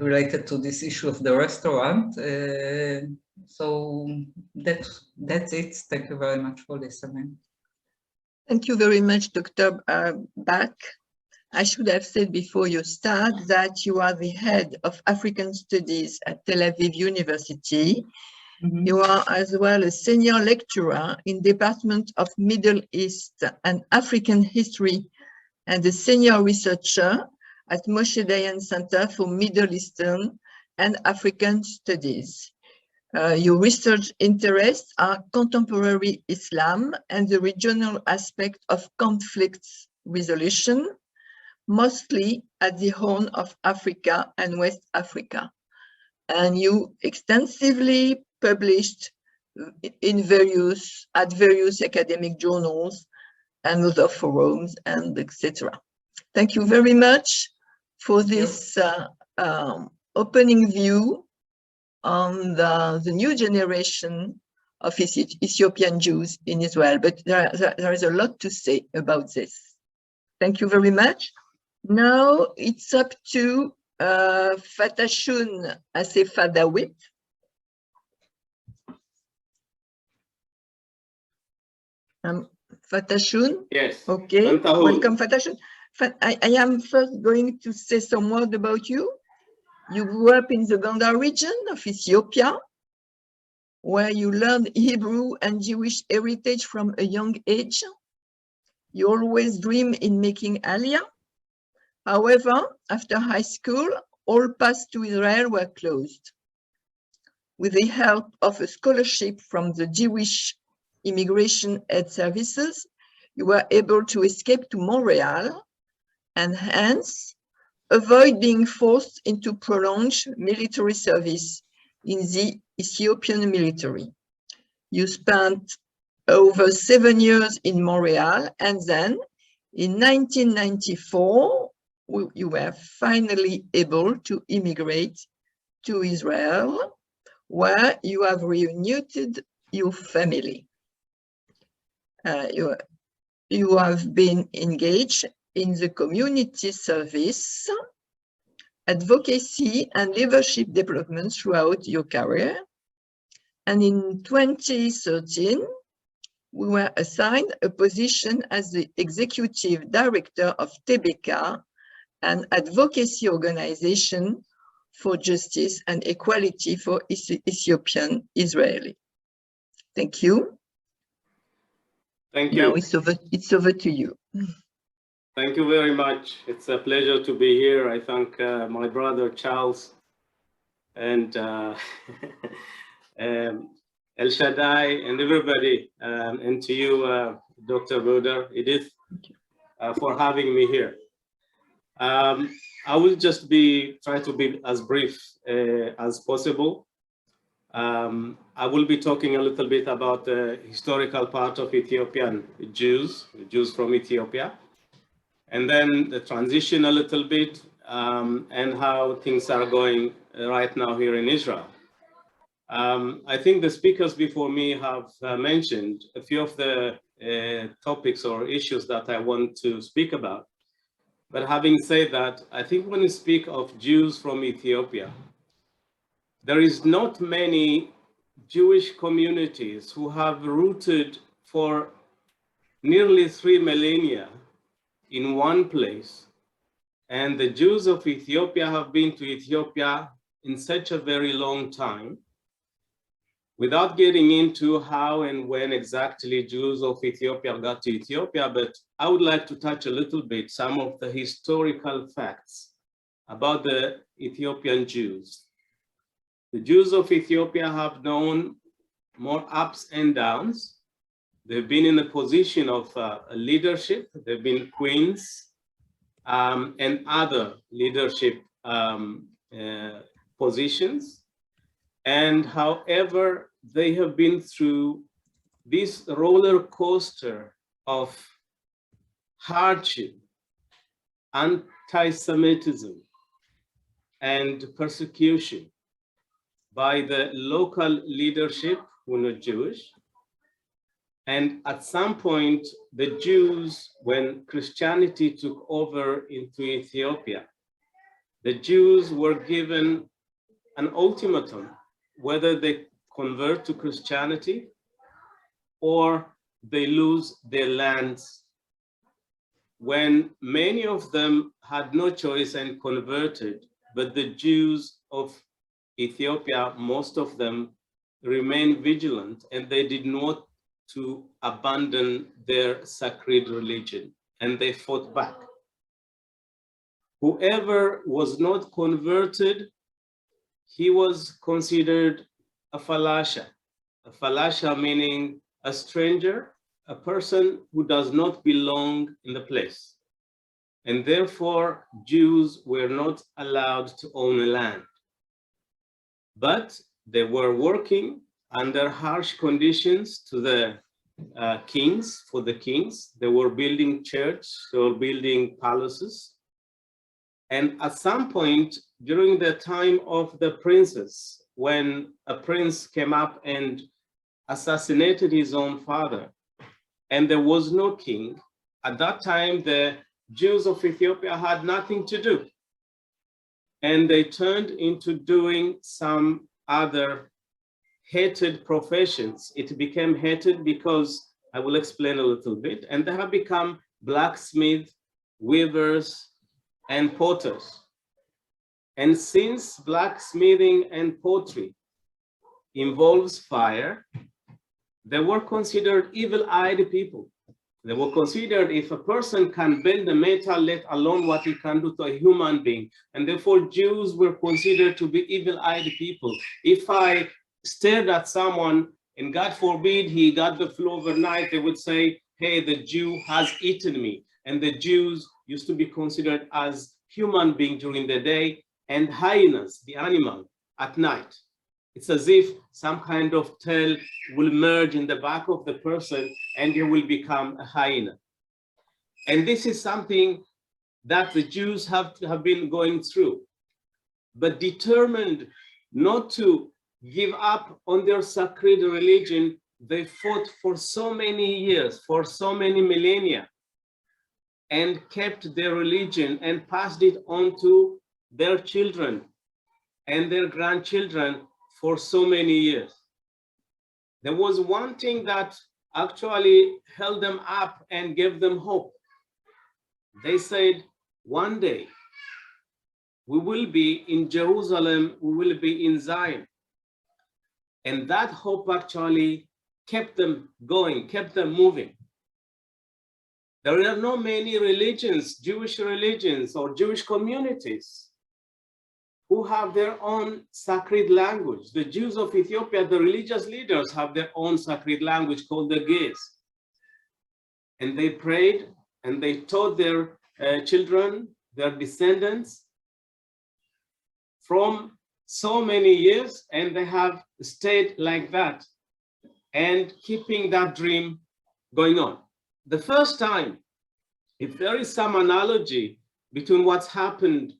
related to this issue of the restaurant. So that's it. Thank you very much for listening.
Thank you very much, Dr. Bach. I should have said before you start that you are the head of African Studies at Tel Aviv University. Mm-hmm. You are as well a senior lecturer in Department of Middle East and African History and a senior researcher at Moshe Dayan Center for Middle Eastern and African Studies. Your research interests are contemporary Islam and the regional aspect of conflicts resolution, mostly at the Horn of Africa and West Africa. And you extensively published in various academic journals and other forums and etc. Thank you very much for this opening view on the new generation of Ethiopian Jews in Israel, but there is a lot to say about this. Thank you very much. Now it's up to Fatashun Asefadawit. Fatashun?
Yes.
Okay, welcome Fatashun. I am first going to say some word about you. You grew up in the Gondar region of Ethiopia, where you learned Hebrew and Jewish heritage from a young age. You always dream in making Aliyah. However, after high school, all paths to Israel were closed. With the help of a scholarship from the Jewish Immigration Aid Services, you were able to escape to Montreal and hence avoid being forced into prolonged military service in the Ethiopian military. You spent over 7 years in Montreal, and then in 1994, you were finally able to immigrate to Israel, where you have reunited your family. You have been engaged in the community service, advocacy, and leadership development throughout your career. And in 2013, we were assigned a position as the executive director of TBK, an advocacy organization for justice and equality for Ethiopian Israeli. Thank you.
Thank you.
Now it's over to you.
Thank you very much. It's a pleasure to be here. I thank my brother Charles and El Shaddai and everybody, and to you, Dr. Brodeur, Edith, for having me here. I will just try to be as brief as possible. I will be talking a little bit about the historical part of Ethiopian Jews, Jews from Ethiopia, and then the transition a little bit, and how things are going right now here in Israel. I think the speakers before me have mentioned a few of the topics or issues that I want to speak about. But having said that, I think when you speak of Jews from Ethiopia, there is not many Jewish communities who have rooted for nearly 3 millennia in one place. And the Jews of Ethiopia have been to Ethiopia in such a very long time. Without getting into how and when exactly Jews of Ethiopia got to Ethiopia, but I would like to touch a little bit some of the historical facts about the Ethiopian Jews. The Jews of Ethiopia have known more ups and downs. They've been in a position of leadership. They've been queens and other leadership positions. And however, they have been through this roller coaster of hardship, anti-Semitism, and persecution by the local leadership who are not Jewish. And at some point, the Jews, when Christianity took over into Ethiopia, the Jews were given an ultimatum, whether they convert to Christianity or they lose their lands. When many of them had no choice and converted, but the Jews of Ethiopia, most of them remained vigilant, and they did not to abandon their sacred religion, and they fought back. Whoever was not converted, he was considered a falasha. A falasha meaning a stranger, a person who does not belong in the place. And therefore, Jews were not allowed to own a land. But they were working under harsh conditions to the kings, for the kings. They were building churches, they were building palaces. And at some point during the time of the princes, when a prince came up and assassinated his own father, and there was no king, at that time the Jews of Ethiopia had nothing to do. And they turned into doing some other hated professions. It became hated because, I will explain a little bit, and they have become blacksmiths, weavers, and potters. And since blacksmithing and pottery involves fire, they were considered evil-eyed people. They were considered, if a person can bend the metal, let alone what he can do to a human being. And therefore, Jews were considered to be evil-eyed people. If I stared at someone, and God forbid he got the flu overnight, they would say, hey, the Jew has eaten me. And the Jews used to be considered as human beings during the day, and hyenas, the animal, at night. It's as if some kind of tail will merge in the back of the person and he will become a hyena. And this is something that the Jews have been going through, but determined not to give up on their sacred religion, they fought for so many years, for so many millennia, and kept their religion and passed it on to their children and their grandchildren for so many years. There was one thing that actually held them up and gave them hope. They said, one day we will be in Jerusalem, we will be in Zion. And that hope actually kept them going, kept them moving. There are not many religions, Jewish religions or Jewish communities who have their own sacred language. The Jews of Ethiopia, the religious leaders, have their own sacred language called the Ge'ez. And they prayed and they taught their children, their descendants, from so many years, and they have stayed like that and keeping that dream going on. The first time, if there is some analogy between what's happened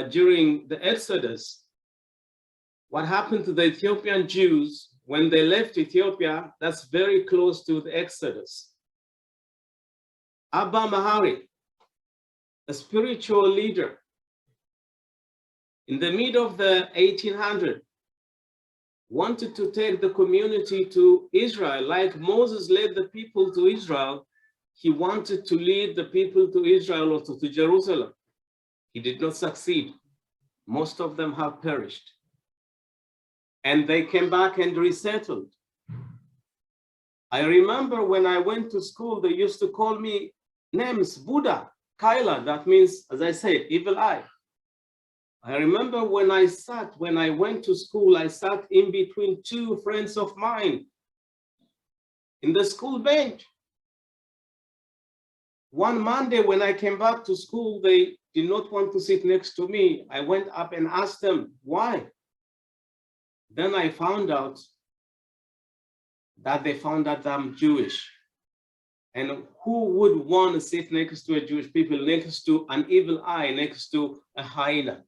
during the Exodus, what happened to the Ethiopian Jews when they left Ethiopia, that's very close to the Exodus. Abba Mahari, a spiritual leader, in the mid of the 1800s, wanted to take the community to Israel. Like Moses led the people to Israel, he wanted to lead the people to Israel or to Jerusalem. He did not succeed. Most of them have perished. And they came back and resettled. I remember when I went to school, they used to call me names, Buddha, Kaila, that means, as I said, evil eye. I remember when I went to school, I sat in between two friends of mine, in the school bench. One Monday when I came back to school, they did not want to sit next to me. I went up and asked them why. Then I found out that they found that I'm Jewish. And who would want to sit next to a Jewish people, next to an evil eye, next to a hyena?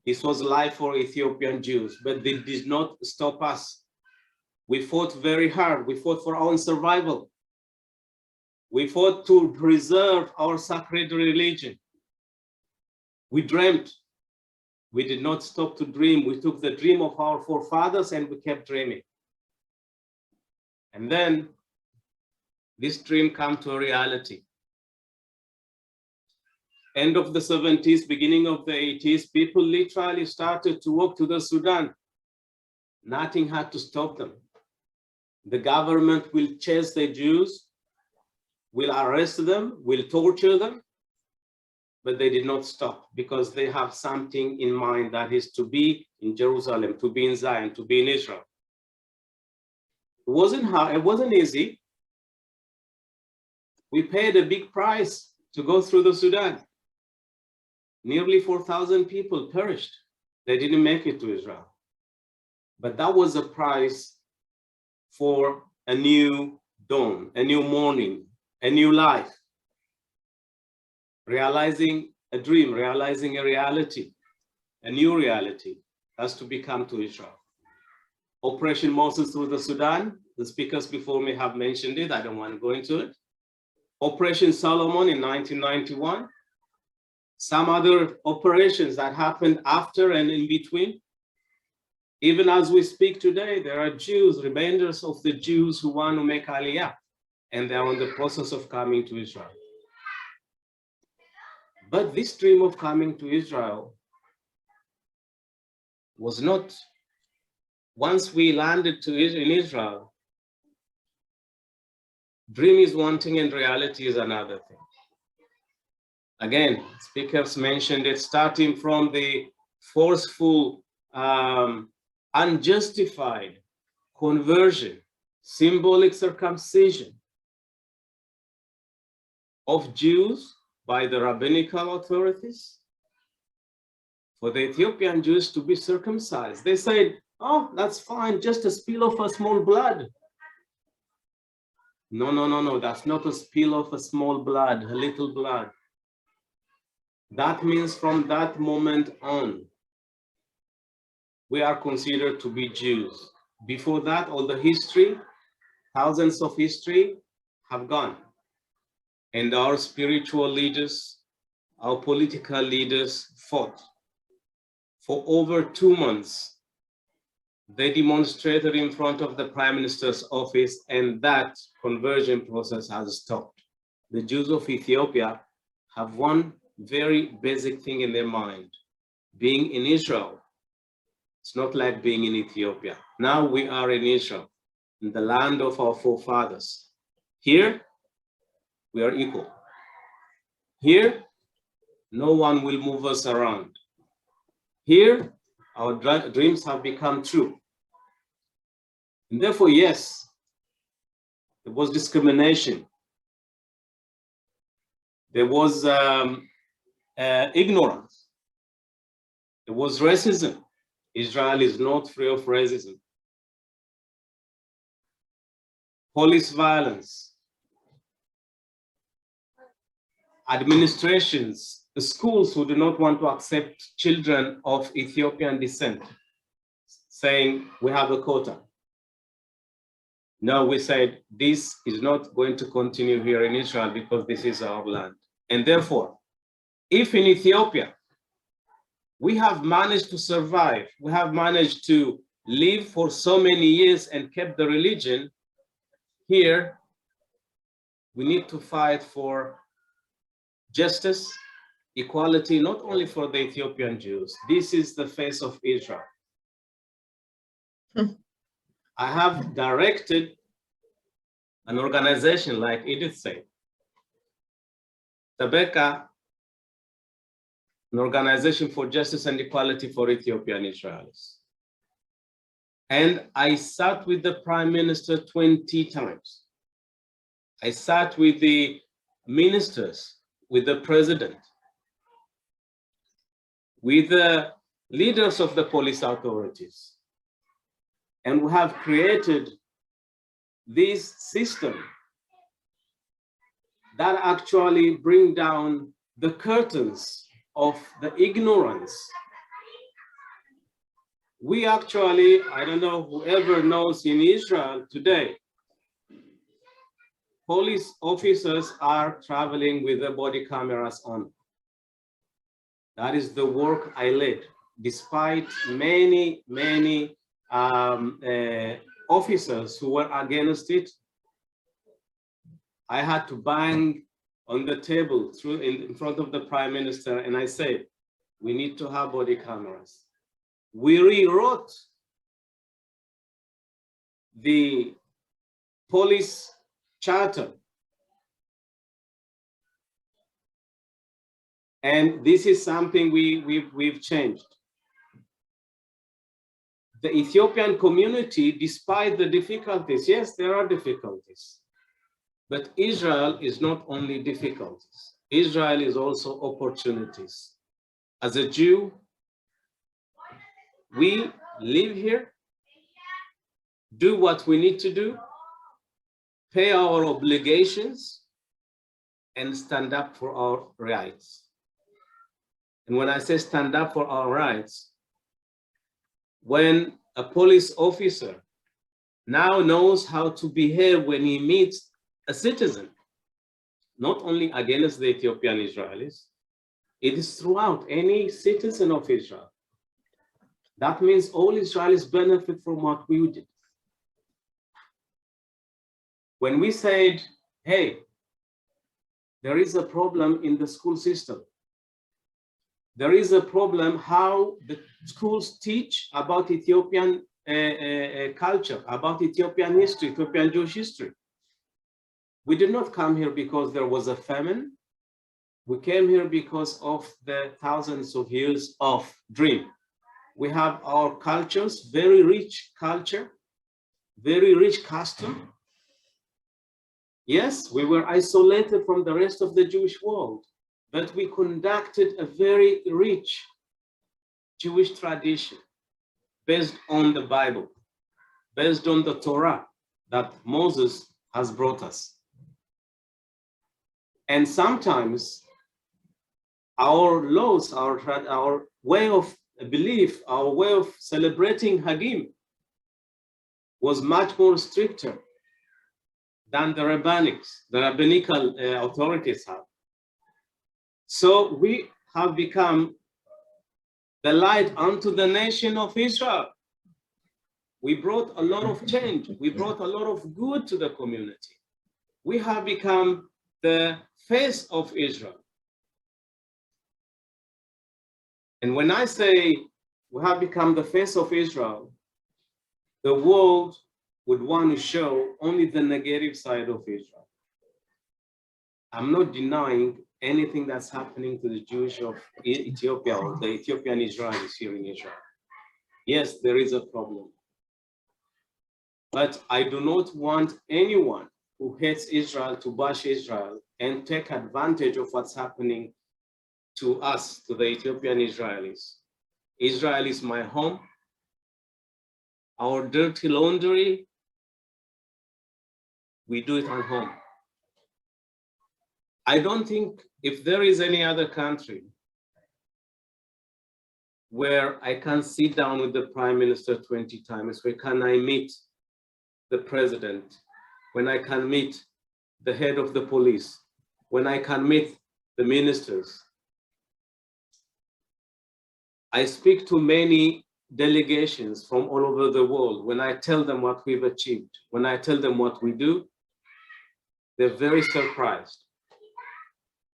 This was life for Ethiopian Jews, but they did not stop us. We fought very hard. We fought for our own survival. We fought to preserve our sacred religion. We dreamt. We did not stop to dream. We took the dream of our forefathers and we kept dreaming. And then this dream came to a reality. End of the 70s, beginning of the 80s, people literally started to walk to the Sudan. Nothing had to stop them. The government will chase the Jews, will arrest them, will torture them, but they did not stop because they have something in mind, that is to be in Jerusalem, to be in Zion, to be in Israel. It wasn't hard, it wasn't easy. We paid a big price to go through the Sudan. Nearly 4,000 people perished. They didn't make it to Israel. But that was a price for a new dawn, a new morning, a new life. Realizing a dream, realizing a reality, a new reality has to become to Israel. Operation Moses through the Sudan, the speakers before me have mentioned it, I don't want to go into it. Operation Solomon in 1991. Some other operations that happened after and in between. Even as we speak today, there are Jews, remainders of the Jews who want to make Aliyah, and they're in the process of coming to Israel. But this dream of coming to Israel was not, once we landed in Israel, dream is one thing and reality is another thing. Again, speakers mentioned it, starting from the forceful, unjustified conversion, symbolic circumcision of Jews by the rabbinical authorities, for the Ethiopian Jews to be circumcised. They said, oh, that's fine, just a spill of a small blood. No, that's not a spill of a small blood, a little blood. That means from that moment on, we are considered to be Jews. Before that, all the history, thousands of history have gone. And our spiritual leaders, our political leaders fought. For over 2 months, they demonstrated in front of the Prime Minister's office, and that conversion process has stopped. The Jews of Ethiopia have one very basic thing in their mind. Being in Israel, it's not like being in Ethiopia. Now we are in Israel, in the land of our forefathers. Here, we are equal. Here, no one will move us around. Here, our dreams have become true. And therefore, yes, there was discrimination. There was ignorance. There was racism. Israel is not free of racism. Police violence. Administrations, the schools who do not want to accept children of Ethiopian descent, saying we have a quota. No, we said this is not going to continue here in Israel because this is our land. And therefore, if in Ethiopia, we have managed to survive, we have managed to live for so many years and kept the religion, here, we need to fight for justice, equality, not only for the Ethiopian Jews. This is the face of Israel. I have directed an organization, like Edith said, Tabeka, an organization for justice and equality for Ethiopian Israelis. And I sat with the Prime Minister 20 times. I sat with the ministers, with the president, with the leaders of the police authorities. And we have created this system that actually bring down the curtains of the ignorance. We actually, I don't know whoever knows in Israel today, police officers are traveling with their body cameras on. That is the work I led, despite many officers who were against it. I had to bang on the table in front of the Prime Minister, and I said, we need to have body cameras. We rewrote the police charter. And this is something we've changed. The Ethiopian community, despite the difficulties, yes, there are difficulties, but Israel is not only difficulties. Israel is also opportunities. As a Jew, we live here, do what we need to do, pay our obligations, and stand up for our rights. And when I say stand up for our rights, when a police officer now knows how to behave when he meets a citizen, not only against the Ethiopian Israelis, it is throughout any citizen of Israel. That means all Israelis benefit from what we did. When we said, hey, there is a problem in the school system. There is a problem how the schools teach about Ethiopian culture, about Ethiopian history, Ethiopian Jewish history. We did not come here because there was a famine. We came here because of the thousands of years of dream. We have our cultures, very rich culture, very rich custom. Yes, we were isolated from the rest of the Jewish world, but we conducted a very rich Jewish tradition based on the Bible, based on the Torah that Moses has brought us. And sometimes our laws, our way of belief, our way of celebrating Hagim was much more stricter than the rabbinical authorities have. So we have become the light unto the nation of Israel. We brought a lot of change. We brought a lot of good to the community. We have become the face of Israel. And when I say we have become the face of Israel, the world would want to show only the negative side of Israel. I'm not denying anything that's happening to the Jewish of Ethiopia or the Ethiopian Israelis here in Israel. Yes, there is a problem. But I do not want anyone who hates Israel to bash Israel and take advantage of what's happening to us, to the Ethiopian Israelis. Israel is my home. Our dirty laundry, we do it at home. I don't think if there is any other country where I can sit down with the Prime Minister 20 times, where can I meet the president, when I can meet the head of the police, when I can meet the ministers. I speak to many delegations from all over the world. When I tell them what we've achieved, when I tell them what we do, they're very surprised.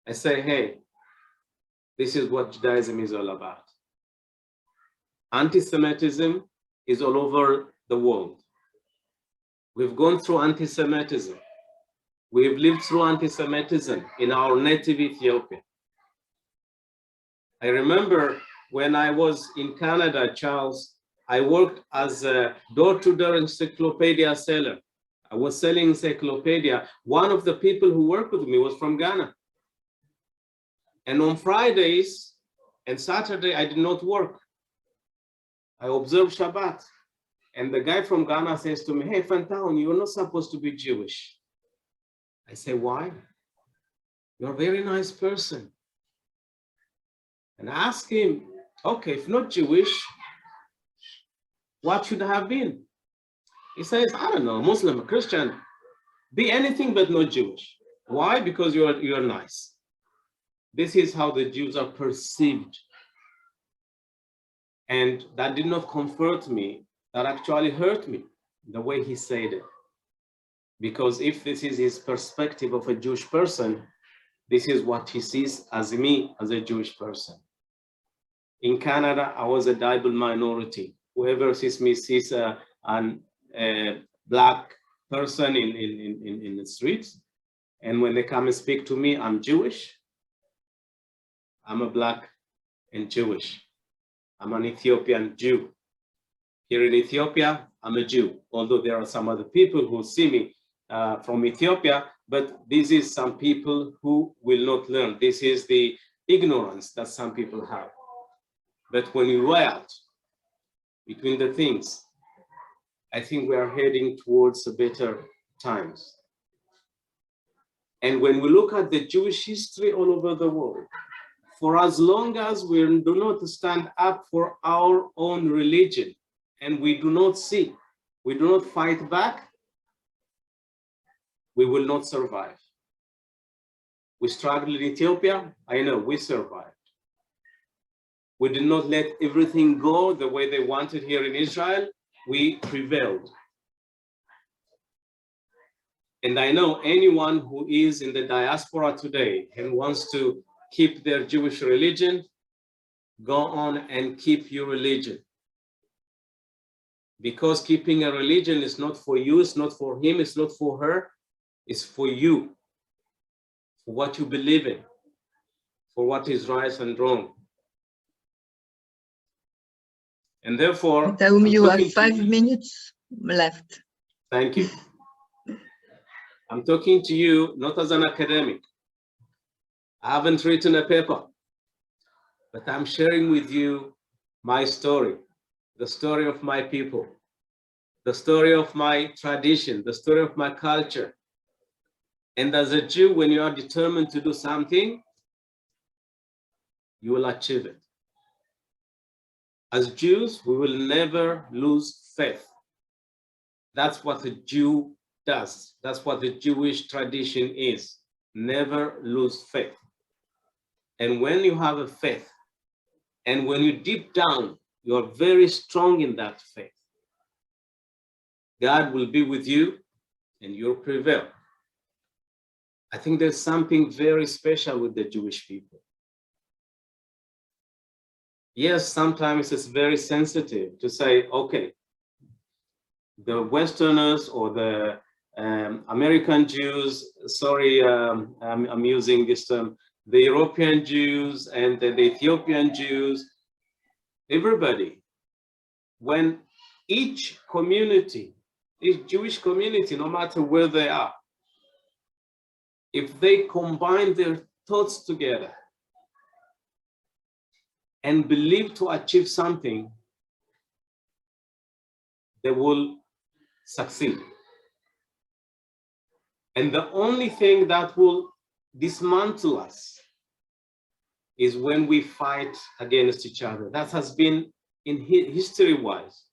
I say, hey, this is what Judaism is all about. Anti-Semitism is all over the world. We've gone through anti-Semitism. We've lived through anti-Semitism in our native Ethiopia. I remember when I was in Canada, Charles, I worked as a door-to-door encyclopedia seller. I was selling encyclopedia. One of the people who worked with me was from Ghana. And on Fridays and Saturday, I did not work. I observed Shabbat. And the guy from Ghana says to me, hey, Fantaon, you're not supposed to be Jewish. I say, why? You're a very nice person. And I ask him, okay, if not Jewish, what should I have been? He says, I don't know, Muslim, a Christian, be anything but not Jewish. Why? Because you're nice. This is how the Jews are perceived. And that did not comfort me. That actually hurt me, the way he said it. Because if this is his perspective of a Jewish person, this is what he sees as me, as a Jewish person. In Canada, I was a double minority. Whoever sees me sees a Black person in the streets. And when they come and speak to me, I'm Jewish. I'm a Black and Jewish. I'm an Ethiopian Jew. Here in Ethiopia, I'm a Jew, although there are some other people who see me from Ethiopia, but this is some people who will not learn. This is the ignorance that some people have. But when you weigh out between the things, I think we are heading towards better times. And when we look at the Jewish history all over the world, for as long as we do not stand up for our own religion, and we do not fight back, we will not survive. We struggled in Ethiopia, I know, we survived. We did not let everything go the way they wanted here in Israel, we prevailed. And I know anyone who is in the diaspora today and wants to keep their Jewish religion, go on and keep your religion. Because keeping a religion is not for you, it's not for him, it's not for her, it's for you, for what you believe in, for what is right and wrong. And therefore,
you have 5 minutes left.
Thank you. I'm talking to you not as an academic. I haven't written a paper, but I'm sharing with you my story, the story of my people, the story of my tradition, the story of my culture. And as a Jew, when you are determined to do something, you will achieve it. As Jews, we will never lose faith. That's what a Jew does. That's what the Jewish tradition is. Never lose faith. And when you have a faith, and when you deep down, you're very strong in that faith, God will be with you and you'll prevail. I think there's something very special with the Jewish people. Yes, sometimes it's very sensitive to say, okay, the Westerners or the American Jews, sorry, I'm using this term, the European Jews and the Ethiopian Jews, everybody, when each community, each Jewish community, no matter where they are, if they combine their thoughts together and believe to achieve something, they will succeed. And the only thing that will dismantle us is when we fight against each other. That has been in history-wise.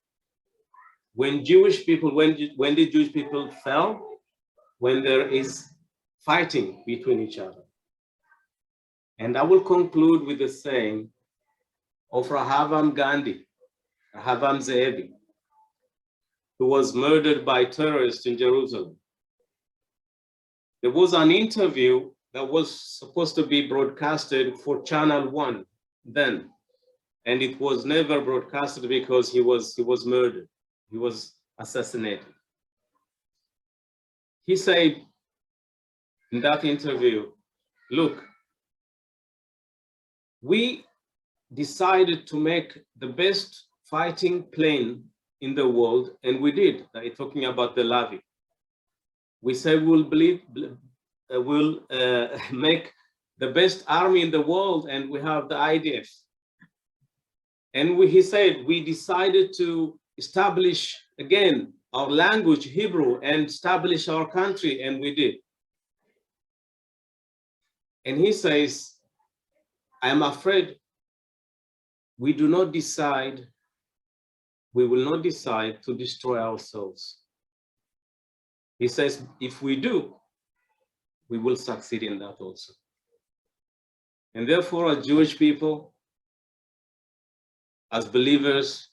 When Jewish people, when the Jewish people fell, when there is fighting between each other. And I will conclude with the saying of Rahavam Gandhi, Rahavam Ze'evi, who was murdered by terrorists in Jerusalem. There was an interview that was supposed to be broadcasted for Channel 1 then, and it was never broadcasted because he was murdered. He was assassinated. He said in that interview, look, we decided to make the best fighting plane in the world, and we did. Talking about the Lavi. We said we'll make the best army in the world, and we have the IDF. And he said, we decided to establish again our language, Hebrew, and establish our country, and we did. And he says, I am afraid we will not decide to destroy ourselves. He says, if we do, we will succeed in that also. And therefore, as Jewish people, as believers,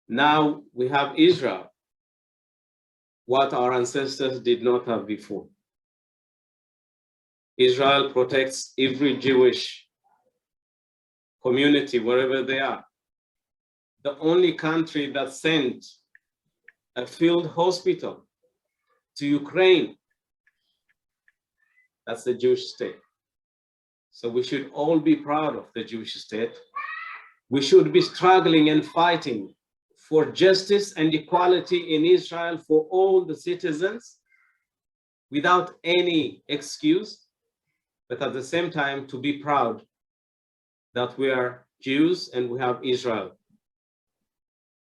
now we have Israel, what our ancestors did not have before. Israel protects every Jewish community, wherever they are. The only country that sent a field hospital to Ukraine, that's the Jewish state. So we should all be proud of the Jewish state. We should be struggling and fighting for justice and equality in Israel for all the citizens without any excuse, but at the same time to be proud that we are Jews and we have Israel.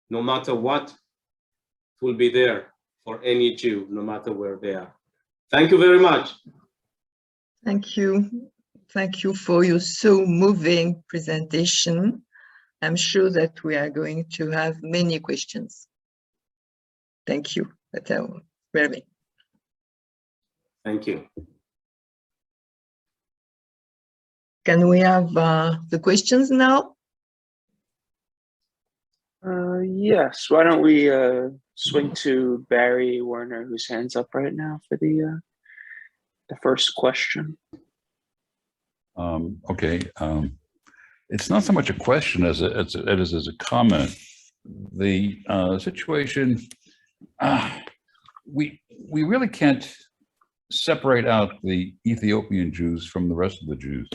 No matter what, it will be there for any Jew, no matter where they are. Thank you very much.
Thank you. Thank you for your so moving presentation. I'm sure that we are going to have many questions. Thank you, really.
Thank you.
Can we have the questions now?
Yes, why don't we swing to Barry Werner, whose hand's up right now for the first question.
Okay, it's not so much a question as it is as a comment. The situation, we really can't separate out the Ethiopian Jews from the rest of the Jews.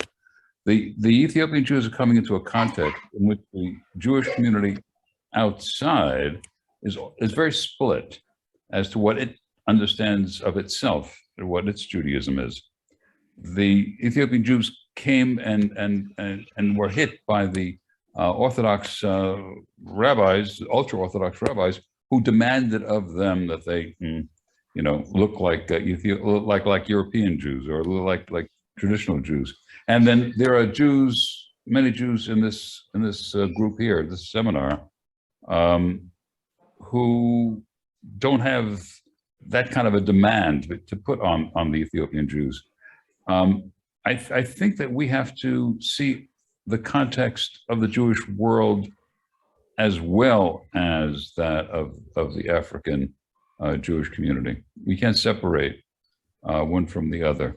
The Ethiopian Jews are coming into a context in which the Jewish community outside is very split as to what it understands of itself and what its Judaism is. The Ethiopian Jews came and were hit by the Orthodox rabbis, ultra-Orthodox rabbis, who demanded of them that they, look like like European Jews or look like traditional Jews. And then there are Jews, many Jews in this group here, this seminar, who don't have that kind of a demand to put on the Ethiopian Jews. I think that we have to see the context of the Jewish world as well as that of the African Jewish community. We can't separate one from the other.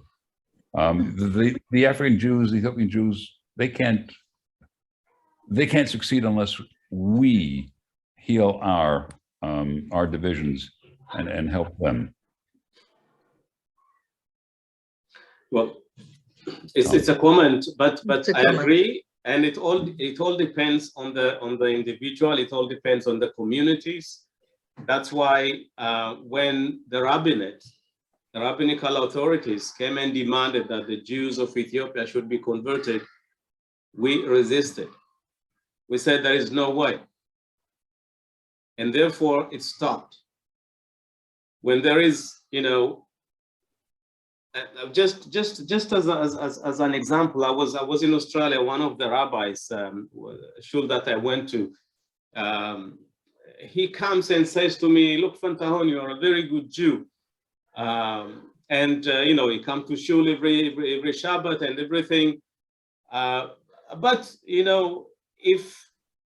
The African Jews, the Ethiopian Jews, they can't succeed unless we heal our divisions and help them.
Well, it's a comment, but I agree, and it all depends on the individual. It all depends on the communities. That's why when the rabbinical authorities came and demanded that the Jews of Ethiopia should be converted, we resisted. We said there is no way, and therefore it stopped. When there is, just as an example, I was in Australia. One of the rabbis, shul that I went to, he comes and says to me, "Look, Fantahon, you are a very good Jew." He comes to shul every Shabbat and everything. But if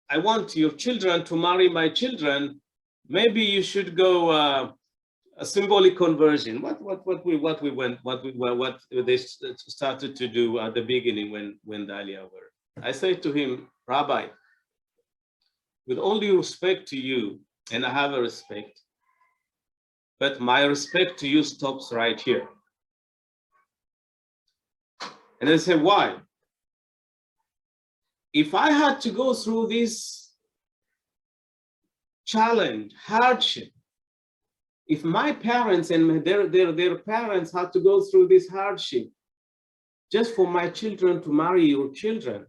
I want your children to marry my children, maybe you should go a symbolic conversion. What they started to do at the beginning when the Aliyah were. I say to him, Rabbi, with all due respect to you, and I have a respect, but my respect to you stops right here. And I say, why? If I had to go through this challenge, hardship. If my parents and their parents had to go through this hardship just for my children to marry your children,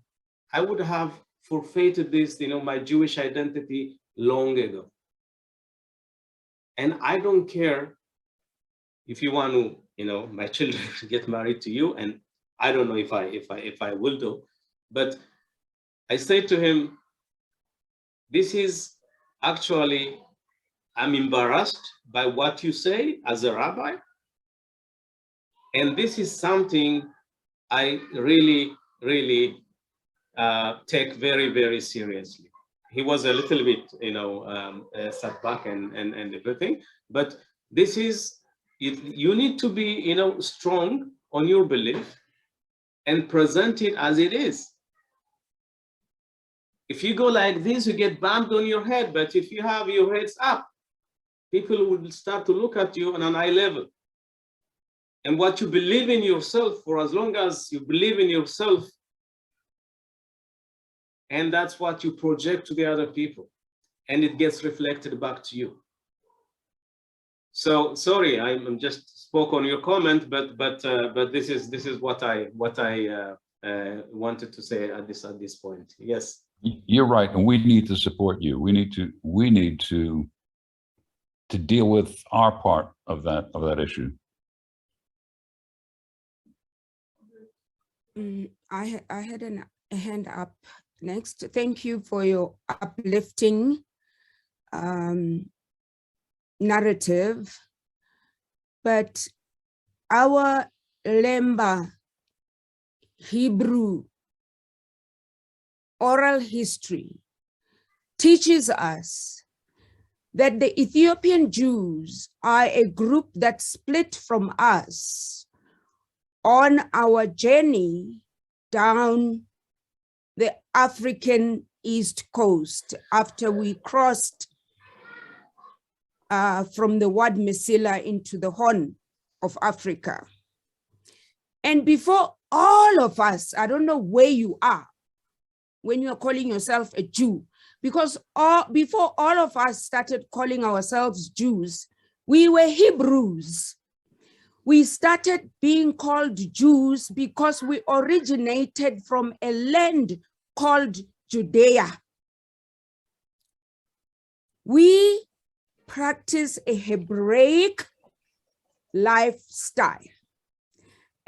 I would have forfeited this, my Jewish identity long ago. And I don't care if you want to, my children get married to you, and I don't know if I will do, but I say to him, this is actually, I'm embarrassed by what you say as a rabbi, and this is something I really, really take very, very seriously. He was a little bit, set back and everything, but this is, you need to be, strong on your belief and present it as it is. If you go like this, you get bumped on your head, but if you have your heads up, people will start to look at you on an eye level. And what you believe in yourself, for as long as you believe in yourself, and that's what you project to the other people, and it gets reflected back to you. So sorry, I'm just spoke on your comment, but this is what I wanted to say at this point. Yes.
You're right, and we need to support you. We need to deal with our part of that issue.
I had a hand up next. Thank you for your uplifting narrative, but our Lemba Hebrew oral history teaches us that the Ethiopian Jews are a group that split from us on our journey down the African East Coast after we crossed from the Wad Mesila into the Horn of Africa. And before all of us, I don't know where you are when you're calling yourself a Jew, because before all of us started calling ourselves Jews, we were Hebrews. We started being called Jews because we originated from a land called Judea. We practice a Hebraic lifestyle.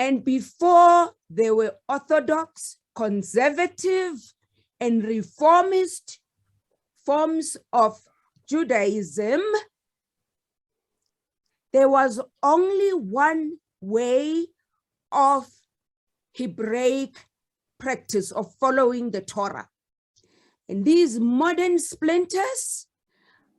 And before there were Orthodox, conservative, and reformist forms of Judaism, there was only one way of Hebraic practice of following the Torah. And these modern splinters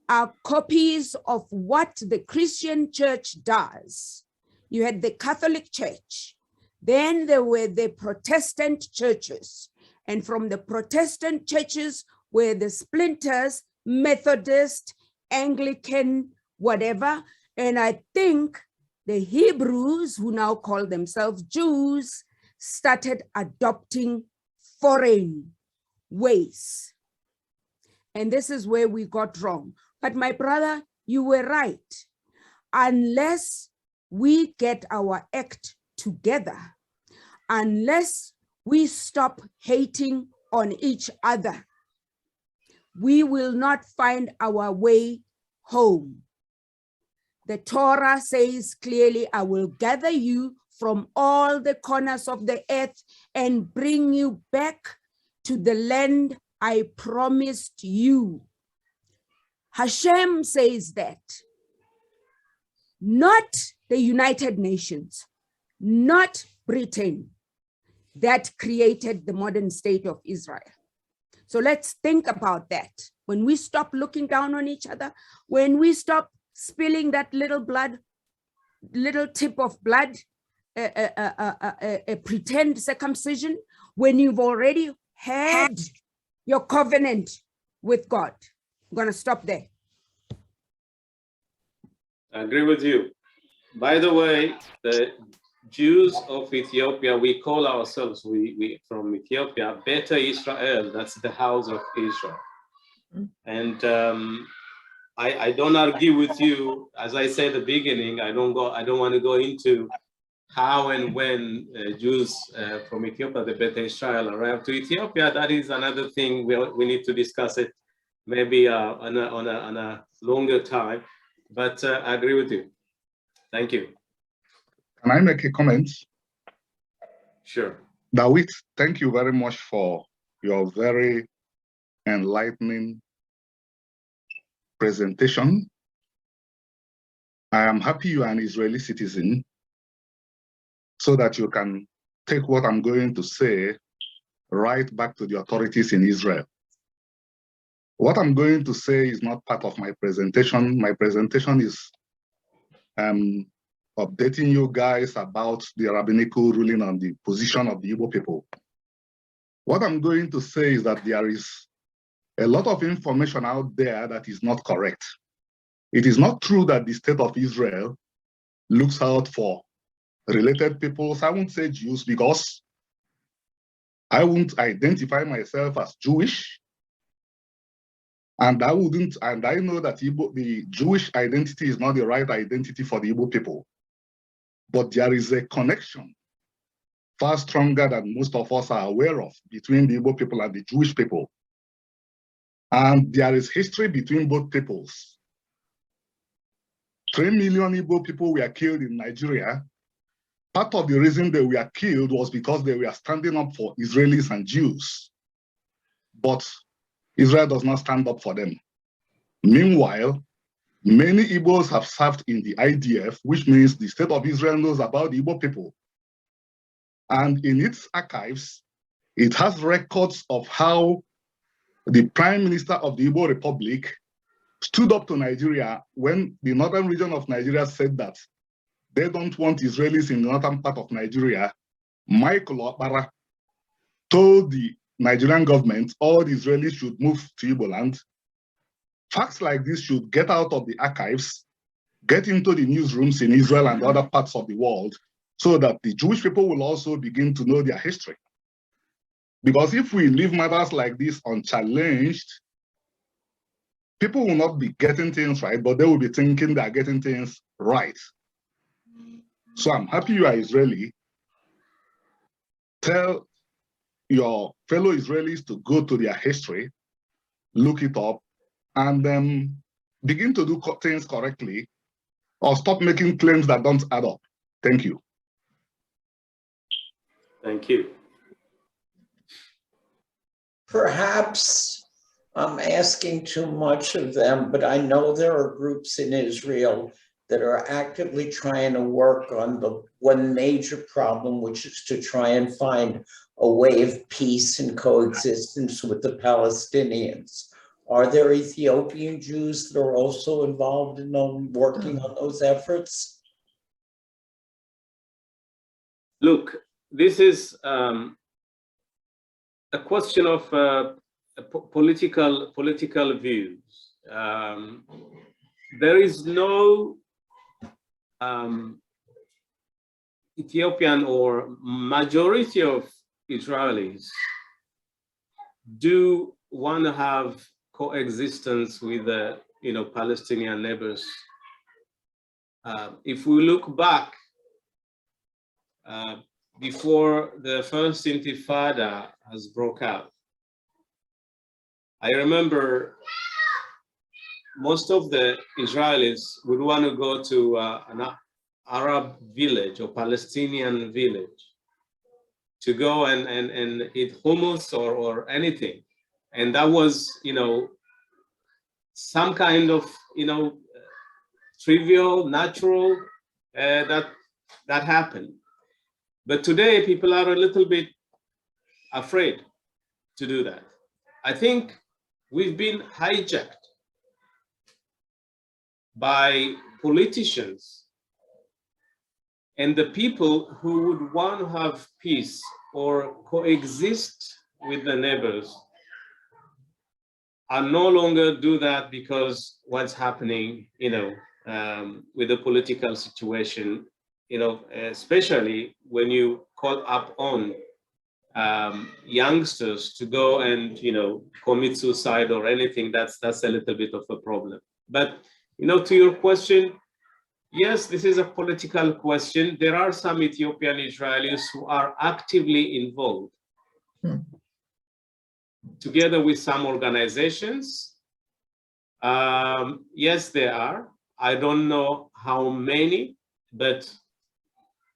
are copies of what the Christian church does. You had the Catholic Church, then there were the Protestant churches, and from the Protestant churches were the splinters, Methodist, Anglican, whatever. And I think the Hebrews, who now call themselves Jews, started adopting foreign ways. And this is where we got wrong. But my brother, you were right. Unless we get our act together, unless we stop hating on each other, we will not find our way home. The Torah says clearly, I will gather you from all the corners of the earth and bring you back to the land I promised you. Hashem says that, not the United Nations, not Britain, that created the modern state of Israel. So let's think about that. When we stop looking down on each other, when we stop spilling that little tip of blood, a pretend circumcision, when you've already had your covenant with God. I'm going to stop there.
I agree with you. By the way, the Jews of Ethiopia, we call ourselves, we from Ethiopia, Beta Israel, that's the house of Israel. And I don't argue with you. As I said at the beginning, I don't want to go into how and when Jews from Ethiopia, the Beta Israel, arrived to Ethiopia. That is another thing we need to discuss it maybe on a longer time. But I agree with you. Thank you.
Can I make a comment?
Sure.
Dawit, thank you very much for your very enlightening presentation. I am happy you are an Israeli citizen so that you can take what I'm going to say right back to the authorities in Israel. What I'm going to say is not part of my presentation. My presentation is updating you guys about the rabbinical ruling on the position of the Igbo people. What I'm going to say is that there is a lot of information out there that is not correct. It is not true that the state of Israel looks out for related peoples. I won't say Jews because I won't identify myself as Jewish. And I know that the Jewish identity is not the right identity for the Igbo people. But there is a connection far stronger than most of us are aware of between the Igbo people and the Jewish people. And there is history between both peoples. 3 million Igbo people were killed in Nigeria. Part of the reason they were killed was because they were standing up for Israelis and Jews. But Israel does not stand up for them. Meanwhile, many Igbos have served in the IDF, which means the state of Israel knows about the Igbo people. And in its archives, it has records of how the Prime Minister of the Igbo Republic stood up to Nigeria when the northern region of Nigeria said that they don't want Israelis in the northern part of Nigeria. Michael Okpara told the Nigerian government all the Israelis should move to Igbo land. Facts like this should get out of the archives, get into the newsrooms in Israel and other parts of the world, so that the Jewish people will also begin to know their history. Because if we leave matters like this unchallenged, people will not be getting things right, but they will be thinking they are getting things right. So I'm happy you are Israeli. Tell your fellow Israelis to go to their history, look it up, and then begin to do things correctly, or stop making claims that don't add up. Thank you.
Thank you.
Perhaps I'm asking too much of them, but I know there are groups in Israel that are actively trying to work on the one major problem, which is to try and find a way of peace and coexistence with the Palestinians. Are there Ethiopian Jews that are also involved in working on those efforts?
Look, this is a question of political views. There is no Ethiopian or majority of Israelis do want to have coexistence with the Palestinian neighbors. If we look back before the first Intifada has broke out, I remember most of the Israelis would want to go to an Arab village or Palestinian village to go and eat hummus or anything. And that was, some kind of, trivial, natural, that happened. But today people are a little bit afraid to do that. I think we've been hijacked by politicians and the people who would want to have peace or coexist with the neighbors are no longer do that because what's happening, with the political situation, especially when you call up on youngsters to go and, commit suicide or anything, that's a little bit of a problem. But, you know, to your question, yes, this is a political question. There are some Ethiopian Israelis who are actively involved, together with some organizations. Yes, there are. I don't know how many, but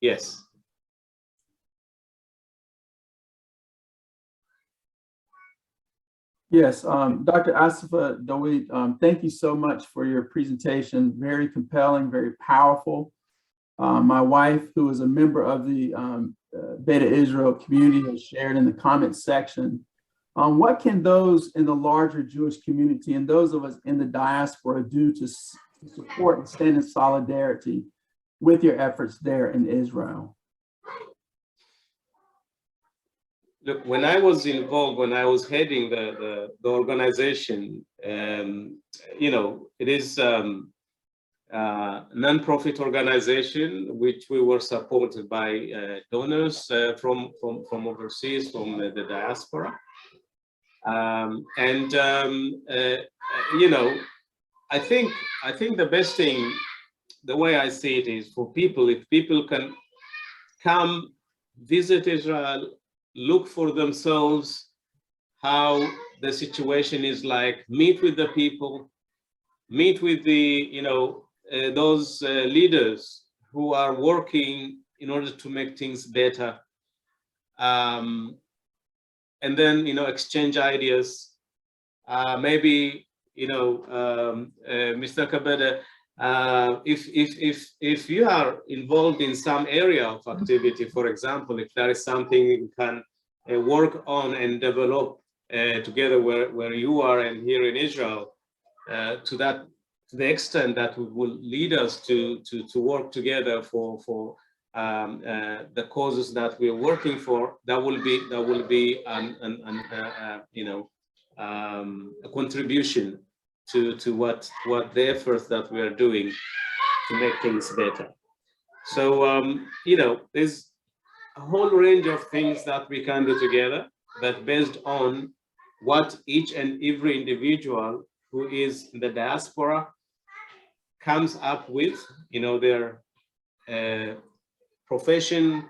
yes.
Yes, Dr. Asifa Dawit, thank you so much for your presentation. Very compelling, very powerful. My wife, who is a member of the Beta Israel community, has shared in the comments section. What can those in the larger Jewish community and those of us in the diaspora do to support and stand in solidarity with your efforts there in Israel?
Look, when I was involved, when I was heading the organization, you know, it is a non-profit organization which we were supported by donors from overseas, from the diaspora. You know, I think the best thing, the way I see it, is for people, if people can come visit Israel, look for themselves how the situation is like, meet with the people, meet with the, you know, those leaders who are working in order to make things better. And then, you know, exchange ideas. Maybe, you know, Mr. Kabeda, if you are involved in some area of activity, for example, if there is something you can work on and develop together where you are and here in Israel, to the extent that will lead us to work together for the causes that we are working for, that will be you know, a contribution to what the efforts that we are doing to make things better. So you know, there's a whole range of things that we can do together, but based on what each and every individual who is in the diaspora comes up with, you know, their profession,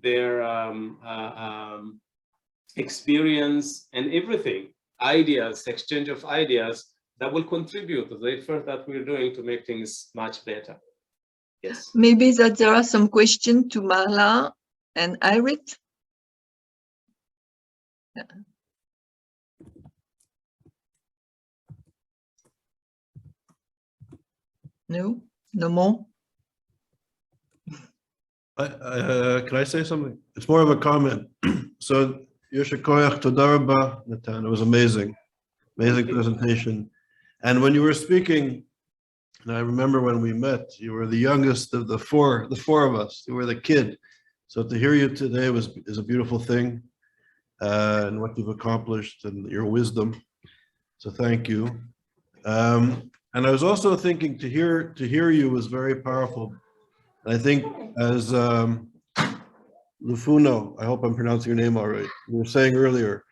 their experience and everything, ideas, exchange of ideas that will contribute to the effort that we're doing to make things much better. Yes.
Maybe that there are some questions to Marla and Irit. Yeah. No, no more.
Can I say something? It's more of a comment. So, Yoshakoyach Todaraba, Natan, it was amazing. Amazing presentation. And when you were speaking, and I remember when we met, you were the youngest of the four of us. You were the kid. So to hear you today is a beautiful thing, and what you've accomplished and your wisdom. So thank you. And I was also thinking to hear you was very powerful. And I think as Lufuno, I hope I'm pronouncing your name all right, you were saying earlier,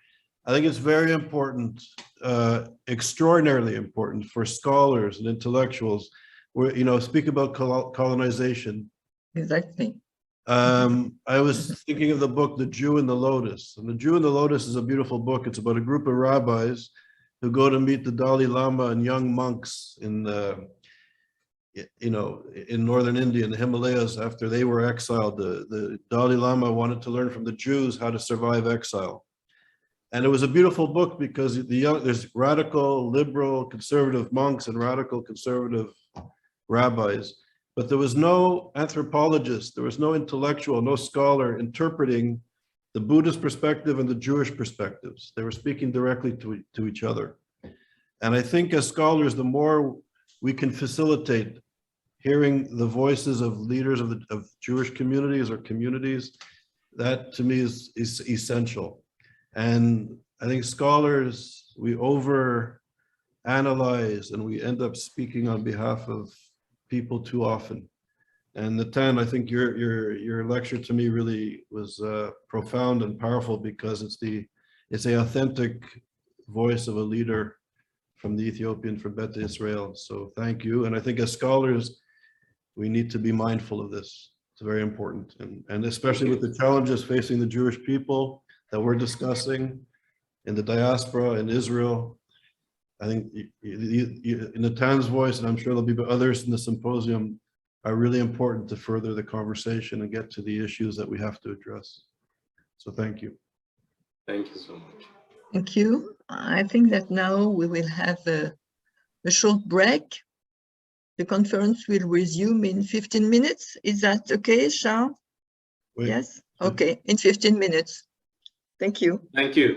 I think it's very important, extraordinarily important for scholars and intellectuals, where, you know, speak about colonization.
Exactly.
I was thinking of the book, The Jew and the Lotus. And The Jew and the Lotus is a beautiful book. It's about a group of rabbis who go to meet the Dalai Lama and young monks in you know, in northern India, in the Himalayas, after they were exiled. The Dalai Lama wanted to learn from the Jews how to survive exile. And it was a beautiful book because there's radical, liberal, conservative monks and radical, conservative rabbis. But there was no anthropologist, there was no intellectual, no scholar interpreting the Buddhist perspective and the Jewish perspectives. They were speaking directly to each other. And I think as scholars, the more we can facilitate hearing the voices of leaders of Jewish communities or communities, that to me is essential. And I think scholars, we over analyze and we end up speaking on behalf of people too often. And Natan, I think your lecture to me really was profound and powerful because it's the authentic voice of a leader from the Ethiopian, from Beta Israel. So thank you. And I think as scholars, we need to be mindful of this. It's very important. And especially with the challenges facing the Jewish people that we're discussing in the diaspora in Israel. I think in Natan's voice, and I'm sure there'll be others in the symposium, are really important to further the conversation and get to the issues that we have to address. So thank you.
Thank you so much.
Thank you. I think that now we will have a short break. The conference will resume in 15 minutes. Is that okay, Charles?
Wait.
Yes? Okay, in 15 minutes. Thank you.
Thank you.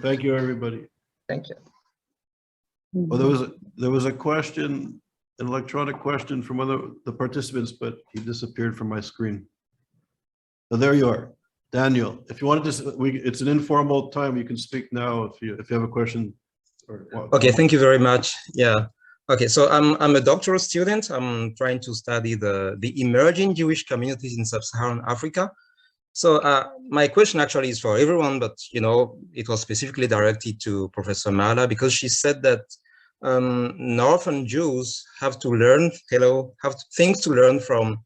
Thank you, everybody.
Thank you.
Well, there was a question, an electronic question from one of the participants, but he disappeared from my screen. Oh, there you are, Daniel. If you wanted to, it's an informal time. You can speak now if you have a question.
Okay, thank you very much. Yeah. Okay, so I'm a doctoral student. I'm trying to study the emerging Jewish communities in Sub-Saharan Africa. So my question actually is for everyone, but it was specifically directed to Professor Mala, because she said that Northern Jews have to learn, have things to learn from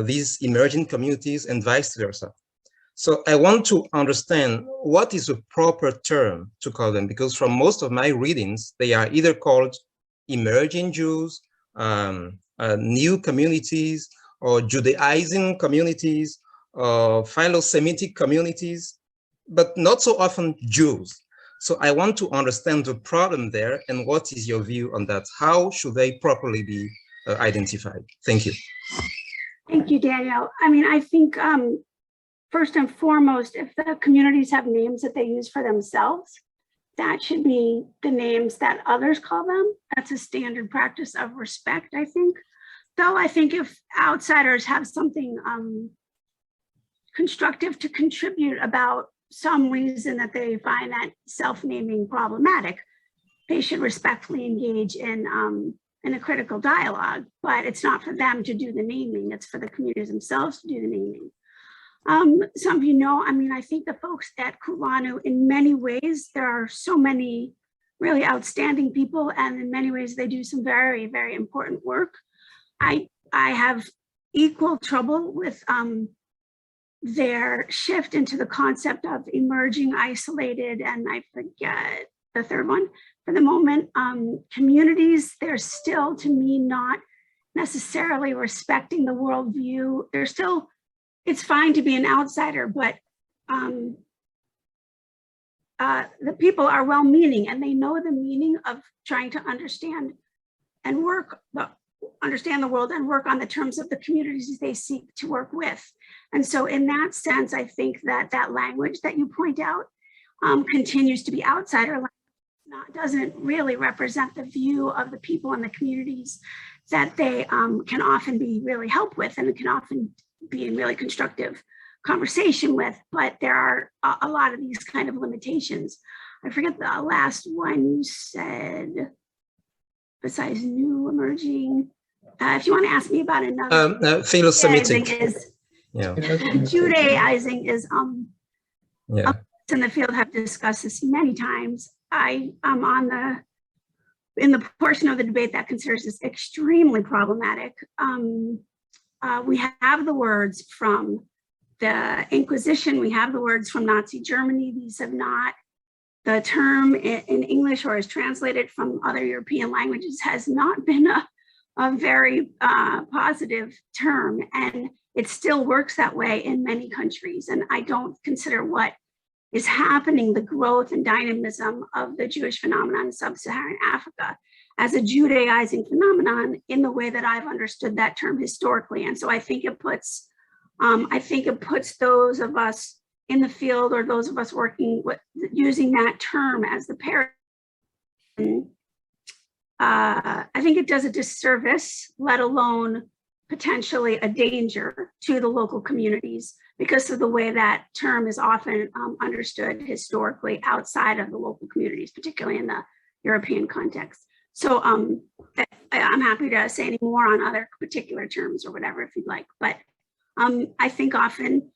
these emerging communities and vice versa. So I want to understand what is a proper term to call them, because from most of my readings, they are either called emerging Jews, new communities, or Judaizing communities, or Philo-Semitic communities, but not so often Jews. So I want to understand the problem there, and what is your view on that? How should they properly be identified? Thank you.
Thank you, Daniel. I mean, I think first and foremost, if the communities have names that they use for themselves, that should be the names that others call them. That's a standard practice of respect, I think. Though I think if outsiders have something constructive to contribute about some reason that they find that self-naming problematic, they should respectfully engage in a critical dialogue. But it's not for them to do the naming, it's for the communities themselves to do the naming. Some of you know, I mean, I think the folks at Kulanu, in many ways, there are so many really outstanding people, and in many ways they do some very, very important work. I have equal trouble with their shift into the concept of emerging, isolated, and I forget the third one for the moment. Communities, they're still, to me, not necessarily respecting the worldview. They're still, it's fine to be an outsider, but the people are well-meaning and they know the meaning of trying to understand and understand the world and work on the terms of the communities they seek to work with. And so in that sense, I think that that language that you point out continues to be outsider language, doesn't really represent the view of the people in the communities that they can often be really helped with, and it can often be in really constructive conversation with, but there are a lot of these kind of limitations. I forget the last one you said, besides new, emerging. If you want to ask me about another,
Philo-Semitic.
Judaizing is,
yeah.
in the field have discussed this many times. I am in the portion of the debate that considers this extremely problematic. We have the words from the Inquisition, we have the words from Nazi Germany. These have not, the term in English or is translated from other European languages has not been a very positive term, and it still works that way in many countries. And I don't consider what is happening, the growth and dynamism of the Jewish phenomenon in Sub-Saharan Africa, as a Judaizing phenomenon in the way that I've understood that term historically. And so I think it puts those of us in the field, or those of us working with using that term as the paradigm, I think it does a disservice, let alone potentially a danger to the local communities, because of the way that term is often understood historically outside of the local communities, particularly in the European context. So I'm happy to say any more on other particular terms or whatever if you'd like, but I think often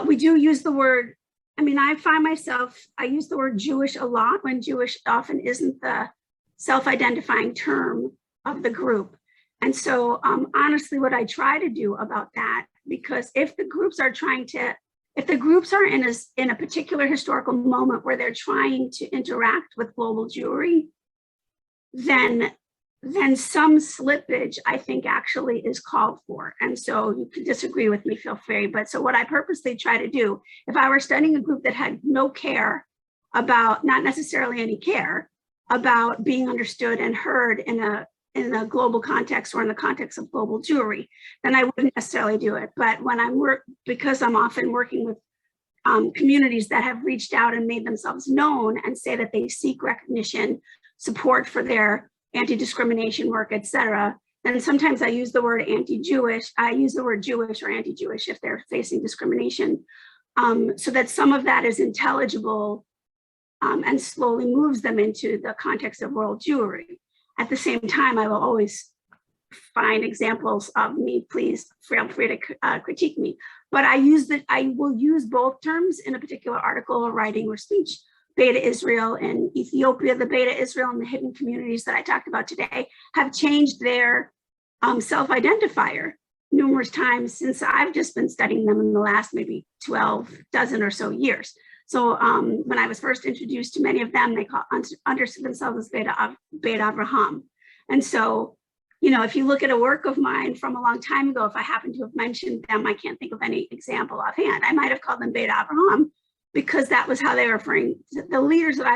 we do use the word, I mean, I find myself, I use the word Jewish a lot when Jewish often isn't the self-identifying term of the group. And so honestly, what I try to do about that, because if the groups are in a particular historical moment where they're trying to interact with global Jewry, then some slippage, I think, actually is called for. And so you can disagree with me, feel free. But so what I purposely try to do, if I were studying a group that had no care about, not necessarily any care about being understood and heard in a global context or in the context of global Jewry, then I wouldn't necessarily do it. But when because I'm often working with communities that have reached out and made themselves known and say that they seek recognition, support for their anti-discrimination work, etc., then sometimes I use the word anti-Jewish. I use the word Jewish or anti-Jewish if they're facing discrimination, so that some of that is intelligible and slowly moves them into the context of world Jewry. At the same time, I will always find examples of me. Please feel free to critique me. But I will use both terms in a particular article or writing or speech. Beta Israel and Ethiopia, the Beta Israel and the hidden communities that I talked about today have changed their self-identifier numerous times since I've just been studying them in the last maybe 12 dozen or so years. So when I was first introduced to many of them, they understood themselves as Beta Avraham. And so, you know, if you look at a work of mine from a long time ago, if I happen to have mentioned them, I can't think of any example offhand. I might have called them Beta Avraham because that was how they were referring to the leaders that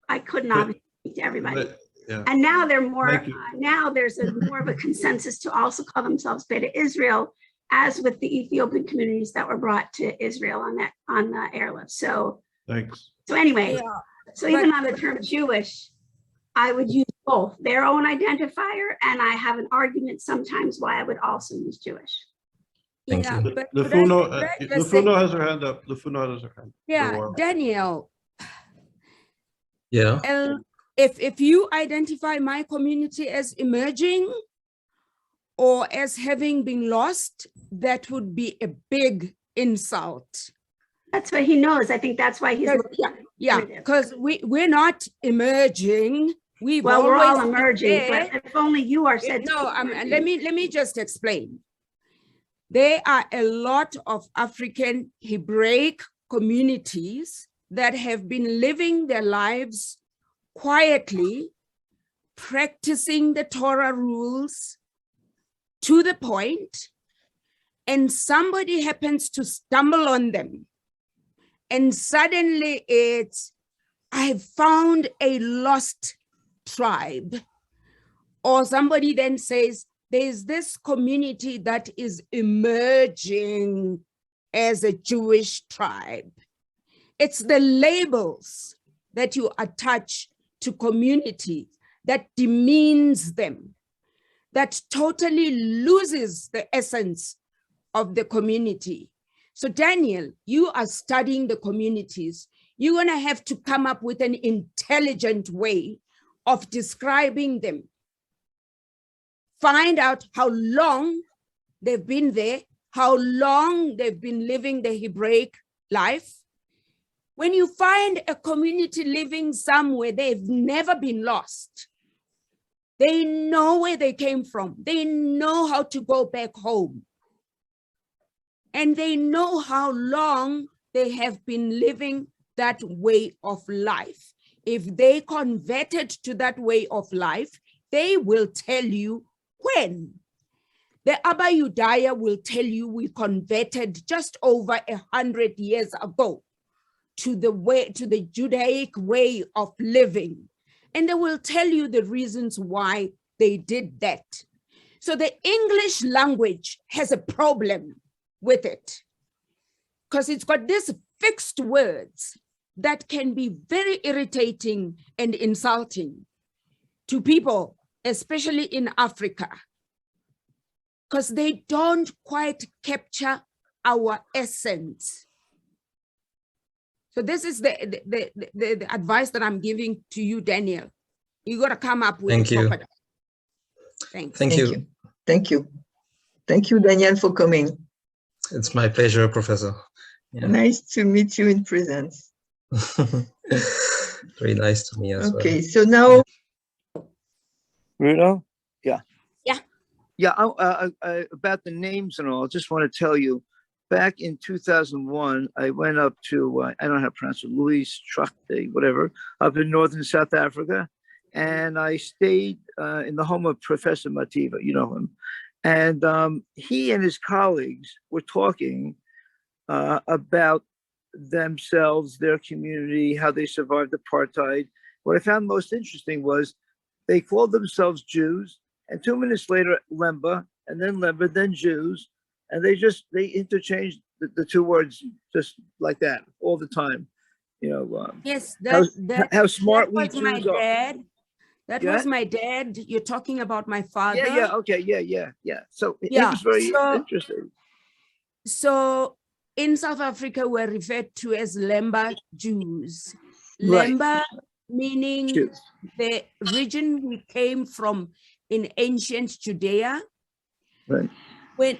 I could not speak to everybody.
Yeah.
And now they're more, now there's more of a consensus to also call themselves Beta Israel, as with the Ethiopian communities that were brought to Israel on the airlift. So,
thanks.
So anyway, so even on the term Jewish, I would use both their own identifier, and I have an argument sometimes why I would also use Jewish.
Thank you.
Lufuno has her hand up. Lufuno has her hand.
Yeah, Daniel.
Yeah.
If you identify my community as emerging or as having been lost, that would be a big insult.
That's what he knows. I think that's why he's
yeah, because we're not emerging.
We're all emerging, but if only you are said
no, let me just explain. There are a lot of African Hebraic communities that have been living their lives quietly, practicing the Torah rules to the point, and somebody happens to stumble on them. And suddenly it's, I've found a lost tribe. Or somebody then says, there's this community that is emerging as a Jewish tribe. It's the labels that you attach to communities that demeans them, that totally loses the essence of the community. So Daniel, you are studying the communities. You're gonna have to come up with an intelligent way of describing them. Find out how long they've been there, how long they've been living the Hebraic life. When you find a community living somewhere, they've never been lost. They know where they came from. They know how to go back home. And they know how long they have been living that way of life. If they converted to that way of life, they will tell you when. The Abba Yudaya will tell you we converted just over 100 years ago to the Judaic way of living. And they will tell you the reasons why they did that. So the English language has a problem with it because it's got these fixed words that can be very irritating and insulting to people, especially in Africa, because they don't quite capture our essence. So this is the advice that I'm giving to you, Daniel. You got to come up with
Thank you.
Thanks.
Thank you.
Thank you. Thank you, Daniel, for coming.
It's my pleasure, Professor. Yeah.
Nice to meet you in presence.
Very nice to me as well.
Okay, so now
Bruno? Yeah.
Yeah.
Yeah, about the names and all, I just want to tell you, back in 2001, I went up to, I don't know how to pronounce it, Louis Trachte, whatever, up in northern South Africa. And I stayed in the home of Professor Mativa, you know him. And he and his colleagues were talking about themselves, their community, how they survived apartheid. What I found most interesting was they called themselves Jews, and 2 minutes later, Lemba, and then Lemba, then Jews, and they interchanged the two words just like that all the time. You know,
yes,
how smart we
was my
Jews are.
dad. That
Yeah?
was my dad. You're talking about my father.
Yeah, okay, yeah. So it
Yeah,
was very
so-
interesting.
So in South Africa, we're referred to as Lemba Jews.
Right.
Lemba meaning
Jews.
the region we came from in ancient Judea.
Right.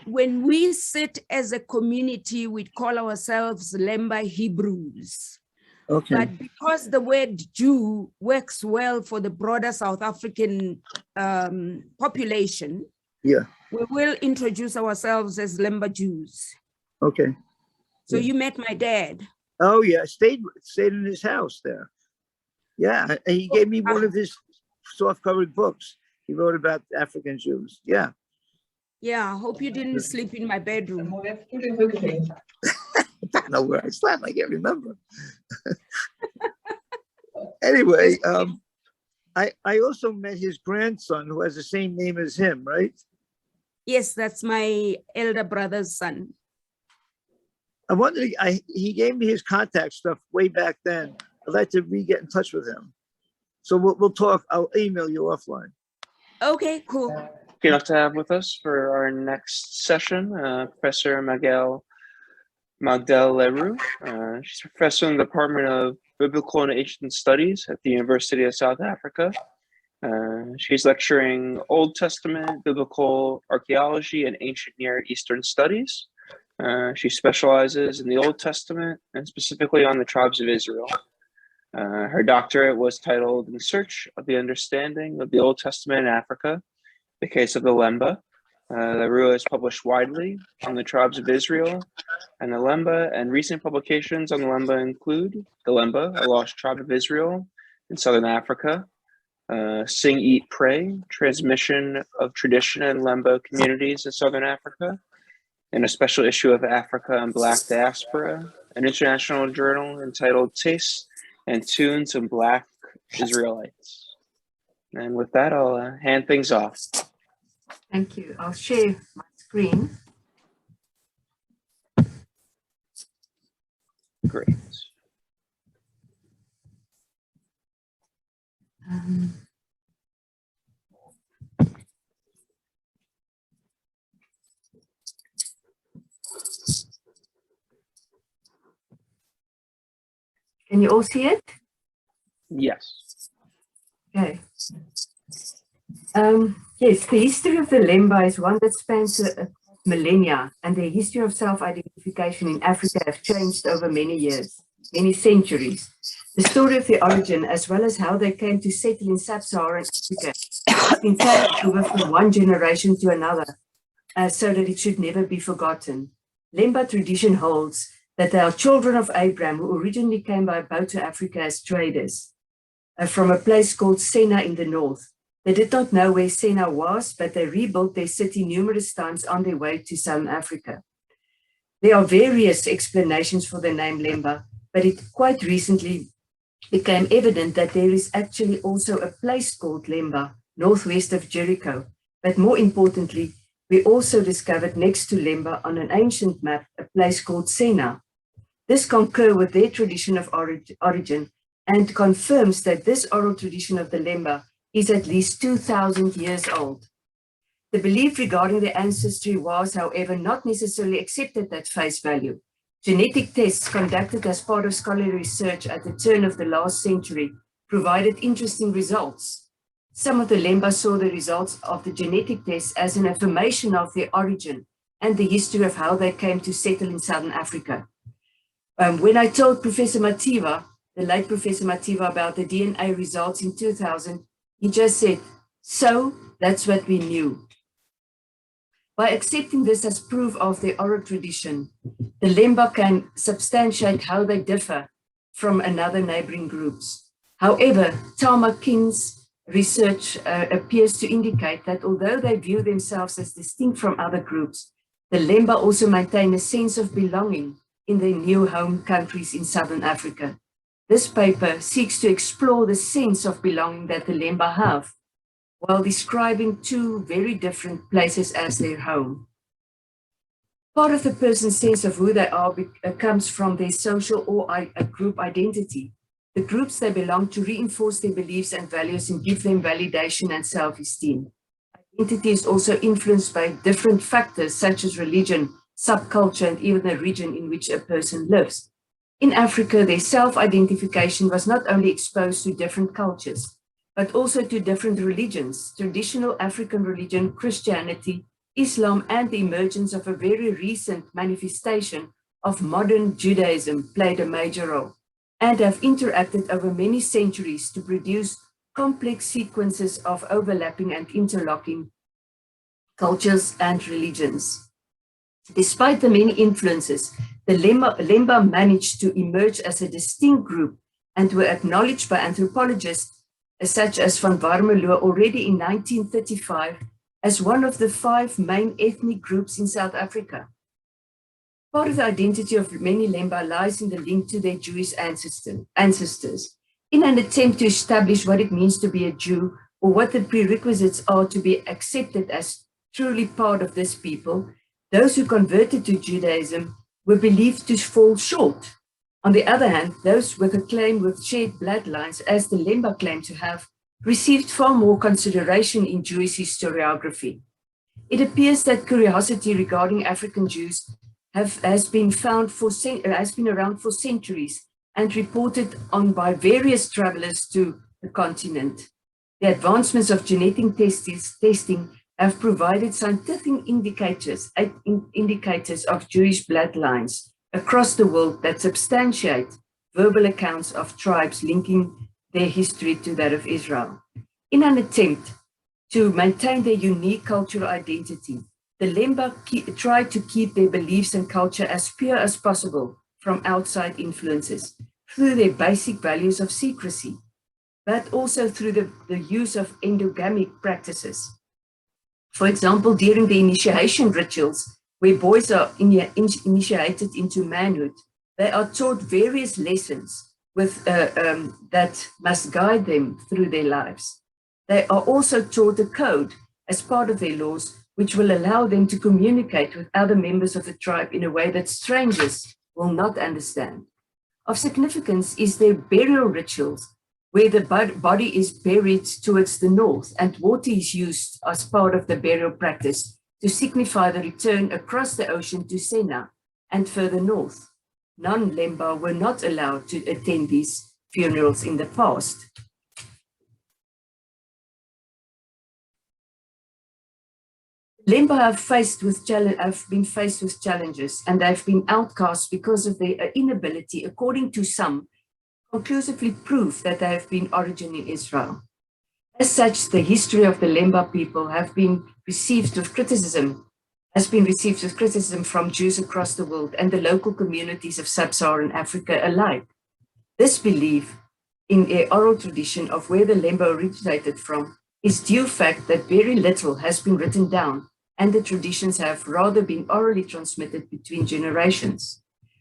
When we sit as a community, we call ourselves Lemba Hebrews.
Okay.
But because the word Jew works well for the broader South African population,
Yeah.
we will introduce ourselves as Lemba Jews.
Okay.
So
Yeah.
you met my dad.
Oh yeah, stayed in his house there. Yeah, and he gave me one of his soft-covered books. He wrote about African Jews. Yeah.
Yeah, I hope you didn't sleep in my bedroom.
I don't know where I slept. I can't remember. Anyway, I also met his grandson who has the same name as him, right?
Yes, that's my elder brother's son.
I wonder, he gave me his contact stuff way back then. I'd like to get in touch with him. So we'll talk. I'll email you offline.
Okay, cool.
Lucky enough to have with us for our next session, Professor Magdal Leroux. She's a professor in the Department of Biblical and Ancient Studies at the University of South Africa. She's lecturing Old Testament, Biblical Archaeology, and Ancient Near Eastern Studies. She specializes in the Old Testament and specifically on the tribes of Israel. Her doctorate was titled In Search of the Understanding of the Old Testament in Africa, the Case of the Lemba. Leroux has published widely on the tribes of Israel and the Lemba, and recent publications on the Lemba include The Lemba, a Lost Tribe of Israel in Southern Africa, Sing, Eat, Pray, Transmission of Tradition in Lemba Communities in Southern Africa, and a special issue of Africa and Black Diaspora, an international journal entitled Tastes and Tunes of Black Israelites. And with that, I'll hand things off.
Thank you. I'll share my screen.
Great.
Can you all see it?
Yes.
Okay. Yes, the history of the Lemba is one that spans millennia, and the history of self-identification in Africa have changed over many years, many centuries. The story of the origin, as well as how they came to settle in Sub-Saharan Africa, has been carried over from one generation to another, so that it should never be forgotten. Lemba tradition holds that they are children of Abraham who originally came by boat to Africa as traders from a place called Sinai in the north. They did not know where Sinai was, but they rebuilt their city numerous times on their way to Southern Africa. There are various explanations for the name Lemba, but it quite recently became evident that there is actually also a place called Lemba, northwest of Jericho. But more importantly, we also discovered next to Lemba on an ancient map a place called Sinai. This concurs with their tradition of origin and confirms that this oral tradition of the Lemba is at least 2,000 years old. The belief regarding their ancestry was, however, not necessarily accepted at face value. Genetic tests conducted as part of scholarly research at the turn of the last century provided interesting results. Some of the Lemba saw the results of the genetic tests as an affirmation of their origin and the history of how they came to settle in Southern Africa. When I told Professor Mativa, the late Professor Mativa, about the DNA results in 2000, he just said, So that's what we knew. By accepting this as proof of their oral tradition, the Lemba can substantiate how they differ from another neighboring groups. However, Tama King's research appears to indicate that although they view themselves as distinct from other groups, the Lemba also maintain a sense of belonging in their new home countries in Southern Africa. This paper seeks to explore the sense of belonging that the Lemba have, while describing two very different places as their home. Part of the person's sense of who they are comes from their social or a group identity. The groups they belong to reinforce their beliefs and values and give them validation and self-esteem. Identity is also influenced by different factors such as religion, subculture, and even the region in which a person lives. In Africa, their self-identification was not only exposed to different cultures, but also to different religions, traditional African religion, Christianity, Islam, and the emergence of a very recent manifestation of modern Judaism played a major role and have interacted over many centuries to produce complex sequences of overlapping and interlocking cultures and religions. Despite the many influences, the Lemba managed to emerge as a distinct group and were acknowledged by anthropologists such as Van Warmelo already in 1935 as one of the 5 main ethnic groups in South Africa. Part of the identity of many Lemba lies in the link to their Jewish ancestors. In an attempt to establish what it means to be a Jew or what the prerequisites are to be accepted as truly part of this people, those who converted to Judaism were believed to fall short. On the other hand, those with a claim with shared bloodlines, as the Lemba claim to have, received far more consideration in Jewish historiography. It appears that curiosity regarding African Jews has been around for centuries and reported on by various travelers to the continent. The advancements of genetic testing have provided scientific indicators of Jewish bloodlines across the world that substantiate verbal accounts of tribes linking their history to that of Israel. In an attempt to maintain their unique cultural identity, the Lemba tried to keep their beliefs and culture as pure as possible from outside influences through their basic values of secrecy, but also through the use of endogamic practices. For example, during the initiation rituals, where boys are initiated into manhood, they are taught various lessons that must guide them through their lives. They are also taught a code as part of their laws, which will allow them to communicate with other members of the tribe in a way that strangers will not understand. Of significance is their burial rituals, where the body is buried towards the north and water is used as part of the burial practice to signify the return across the ocean to Sinai and further north. Non-Lemba were not allowed to attend these funerals in the past. Lemba have been faced with challenges, and they've been outcast because of their inability, according to some, conclusively prove that they have been origin in Israel. As such, the history of the Lemba people has been received with criticism from Jews across the world and the local communities of Sub-Saharan Africa alike. This belief in a oral tradition of where the Lemba originated from is due fact that very little has been written down, and the traditions have rather been orally transmitted between generations.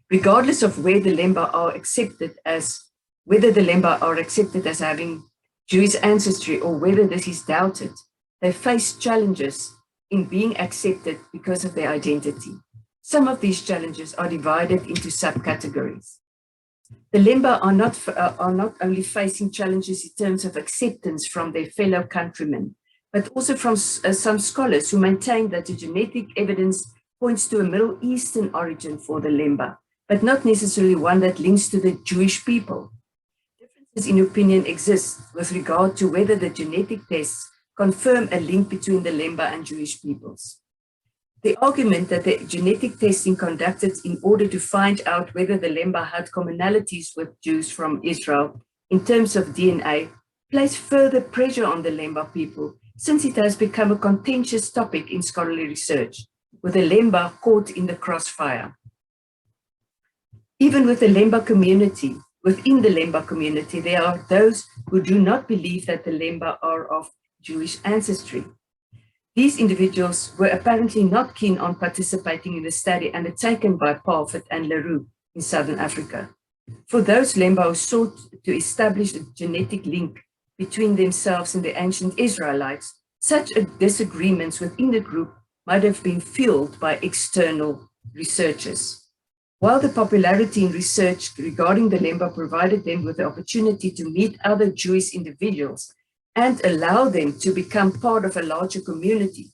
Regardless of where the Lemba are accepted as having Jewish ancestry or whether this is doubted, they face challenges in being accepted because of their identity. Some of these challenges are divided into subcategories. The Lemba are not only facing challenges in terms of acceptance from their fellow countrymen, but also from some scholars who maintain that the genetic evidence points to a Middle Eastern origin for the Lemba, but not necessarily one that links to the Jewish people. Differences in opinion exist with regard to whether the genetic tests confirm a link between the Lemba and Jewish peoples. The argument that the genetic testing conducted in order to find out whether the Lemba had commonalities with Jews from Israel in terms of DNA placed further pressure on the Lemba people, since it has become a contentious topic in scholarly research, with the Lemba caught in the crossfire. Even with the Lemba community, within the Lemba community, there are those who do not believe that the Lemba are of Jewish ancestry. These individuals were apparently not keen on participating in the study undertaken by Parfit and Leroux in Southern Africa. For those Lemba who sought to establish a genetic link between themselves and the ancient Israelites, such disagreements within the group might have been fueled by external researchers. While the popularity in research regarding the Lemba provided them with the opportunity to meet other Jewish individuals and allow them to become part of a larger community,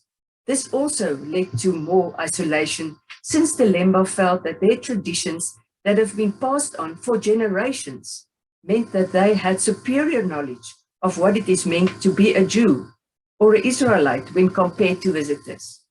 this also led to more isolation, since the Lemba felt that their traditions that have been passed on for generations meant that they had superior knowledge of what it is meant to be a Jew or an Israelite when compared to visitors.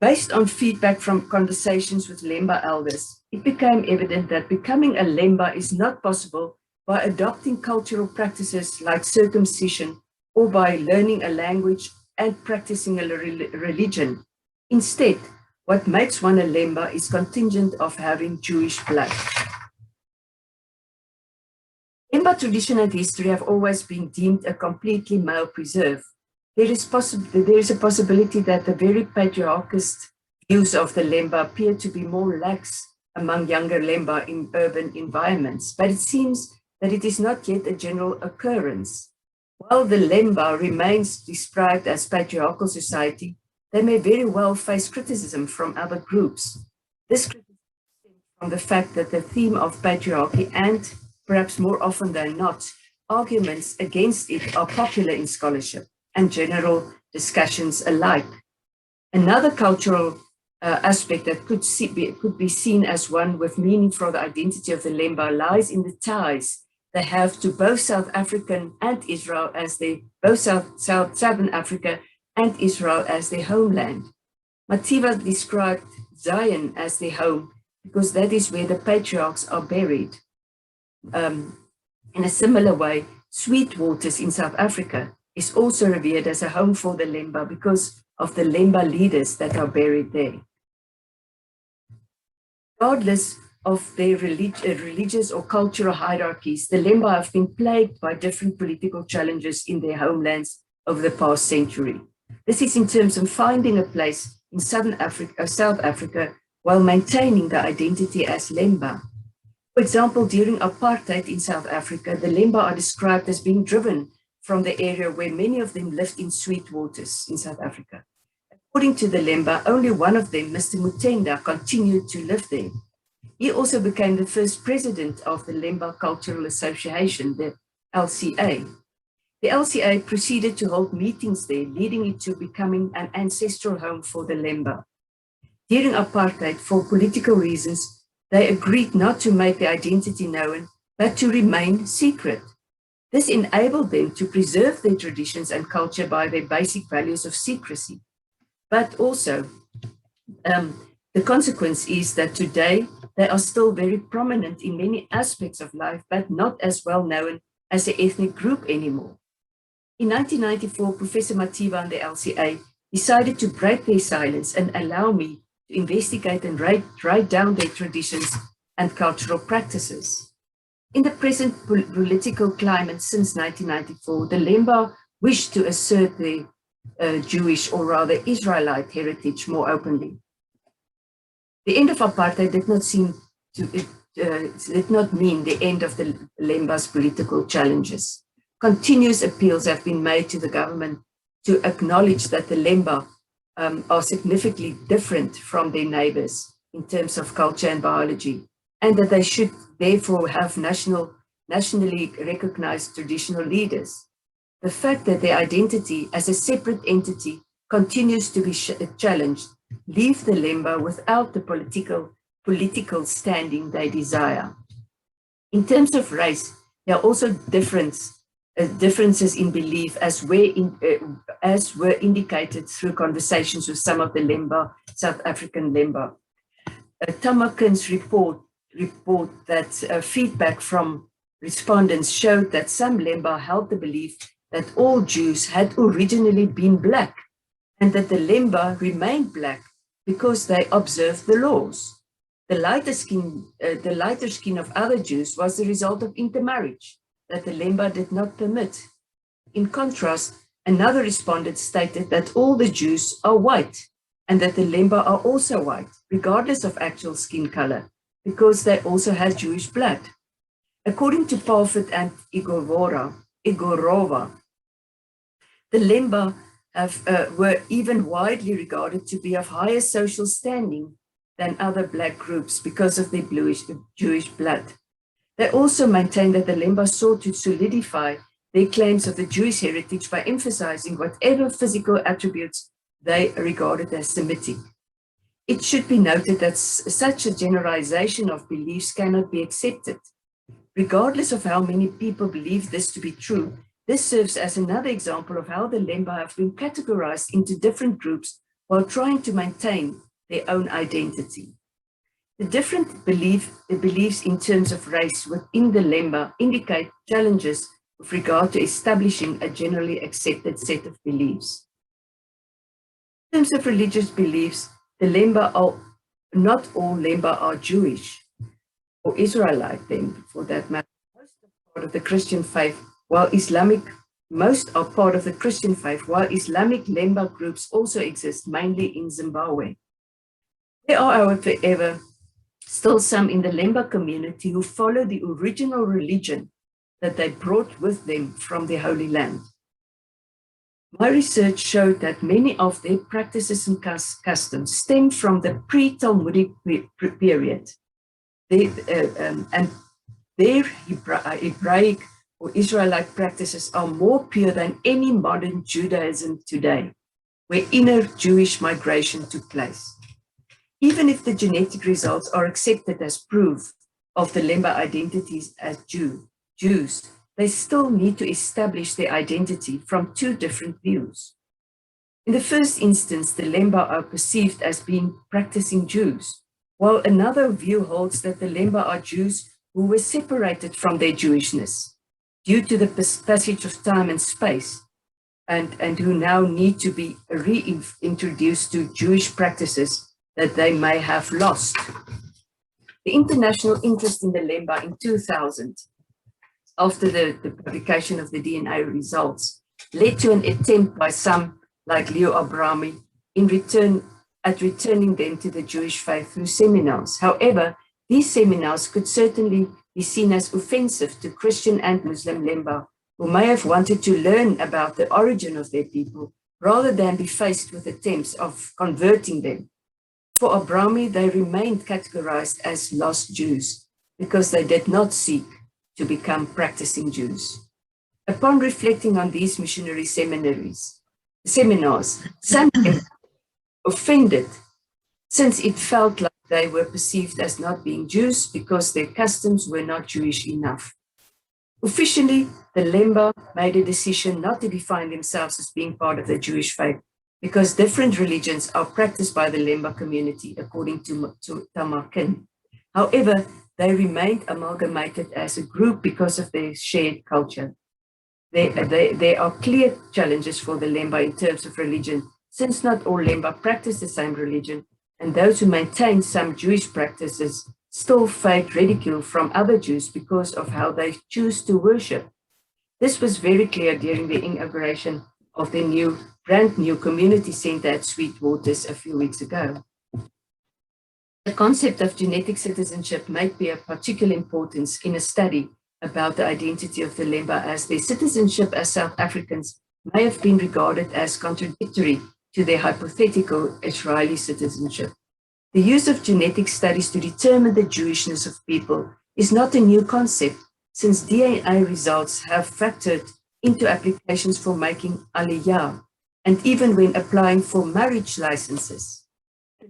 Based on feedback from conversations with Lemba elders, it became evident that becoming a Lemba is not possible by adopting cultural practices like circumcision or by learning a language and practicing a religion. Instead, what makes one a Lemba is contingent of having Jewish blood. Lemba tradition and history have always been deemed a completely male preserve. There is a possibility that the very patriarchist views of the Lemba appear to be more lax among younger Lemba in urban environments, but it seems that it is not yet a general occurrence. While the Lemba remains described as patriarchal society, they may very well face criticism from other groups. This criticism stems from the fact that the theme of patriarchy and, perhaps more often than not, arguments against it are popular in scholarship and general discussions alike. Another cultural aspect that could be seen as one with meaning for the identity of the Lemba lies in the ties they have to both South African and Israel as both Southern Africa and Israel as their homeland. Mativa described Zion as their home because that is where the patriarchs are buried. In a similar way, Sweet Waters in South Africa is also revered as a home for the Lemba because of the Lemba leaders that are buried there. Regardless of their religious or cultural hierarchies, the Lemba have been plagued by different political challenges in their homelands over the past century. This is in terms of finding a place in South Africa while maintaining their identity as Lemba. For example, during apartheid in South Africa, the Lemba are described as being driven from the area where many of them lived in Sweet Waters in South Africa. According to the Lemba, only one of them, Mr. Mutenda, continued to live there. He also became the first president of the Lemba Cultural Association, the LCA. The LCA proceeded to hold meetings there, leading it to becoming an ancestral home for the Lemba. During apartheid, for political reasons, they agreed not to make their identity known, but to remain secret. This enabled them to preserve their traditions and culture by their basic values of secrecy. But also, the consequence is that today they are still very prominent in many aspects of life, but not as well known as an ethnic group anymore. In 1994, Professor Mativa and the LCA decided to break their silence and allow me to investigate and write down their traditions and cultural practices. In the present political climate since 1994, the Lemba wished to assert their Jewish or rather Israelite heritage more openly. The end of apartheid did not mean the end of the Lemba's political challenges. Continuous appeals have been made to the government to acknowledge that the Lemba are significantly different from their neighbors in terms of culture and biology, and that they should therefore have nationally recognized traditional leaders. The fact that their identity as a separate entity continues to be challenged leave the Lemba without the political standing they desire. In terms of race, there are also differences in belief as were indicated through conversations with some of the Lemba, South African Lemba. Tamakin's report that feedback from respondents showed that some Lemba held the belief that all Jews had originally been black and that the Lemba remained black because they observed the laws. The lighter skin of other Jews was the result of intermarriage that the Lemba did not permit. In contrast, another respondent stated that all the Jews are white and that the Lemba are also white, regardless of actual skin color, because they also had Jewish blood. According to Parfit and Igorova, the Lemba were even widely regarded to be of higher social standing than other black groups because of their Jewish blood. They also maintained that the Lemba sought to solidify their claims of the Jewish heritage by emphasizing whatever physical attributes they regarded as Semitic. It should be noted that such a generalization of beliefs cannot be accepted. Regardless of how many people believe this to be true, this serves as another example of how the Lemba have been categorized into different groups while trying to maintain their own identity. The different beliefs in terms of race within the Lemba indicate challenges with regard to establishing a generally accepted set of beliefs. In terms of religious beliefs, the Lemba are, not all Lemba are Jewish or Israelite then, for that matter. Most are part of the Christian faith, while most are part of the Christian faith, while Islamic Lemba groups also exist, mainly in Zimbabwe. There are, however, still some in the Lemba community who follow the original religion that they brought with them from the Holy Land. My research showed that many of their practices and customs stem from the pre-Talmudic period. And their Hebraic or Israelite practices are more pure than any modern Judaism today, where inner Jewish migration took place. Even if the genetic results are accepted as proof of the Lemba identities as Jews, they still need to establish their identity from two different views. In the first instance, the Lemba are perceived as being practicing Jews, while another view holds that the Lemba are Jews who were separated from their Jewishness due to the passage of time and space, and who now need to be reintroduced to Jewish practices that they may have lost. The international interest in the Lemba in 2000, after the publication of the DNA results, led to an attempt by some, like Leo Abrami, returning them to the Jewish faith through seminars. However, these seminars could certainly be seen as offensive to Christian and Muslim Lemba, who may have wanted to learn about the origin of their people, rather than be faced with attempts of converting them. For Abrami, they remained categorized as lost Jews because they did not seek to become practicing Jews. Upon reflecting on these missionary seminars, some were offended since it felt like they were perceived as not being Jews because their customs were not Jewish enough. Officially, the Lemba made a decision not to define themselves as being part of the Jewish faith because different religions are practiced by the Lemba community, according to Tamarkin. However, they remained amalgamated as a group because of their shared culture. There are clear challenges for the Lemba in terms of religion, since not all Lemba practice the same religion, and those who maintain some Jewish practices still face ridicule from other Jews because of how they choose to worship. This was very clear during the inauguration of the brand new community center at Sweet Waters a few weeks ago. The concept of genetic citizenship might be of particular importance in a study about the identity of the Lemba, as their citizenship as South Africans may have been regarded as contradictory to their hypothetical Israeli citizenship. The use of genetic studies to determine the Jewishness of people is not a new concept, since DNA results have factored into applications for making aliyah, and even when applying for marriage licenses.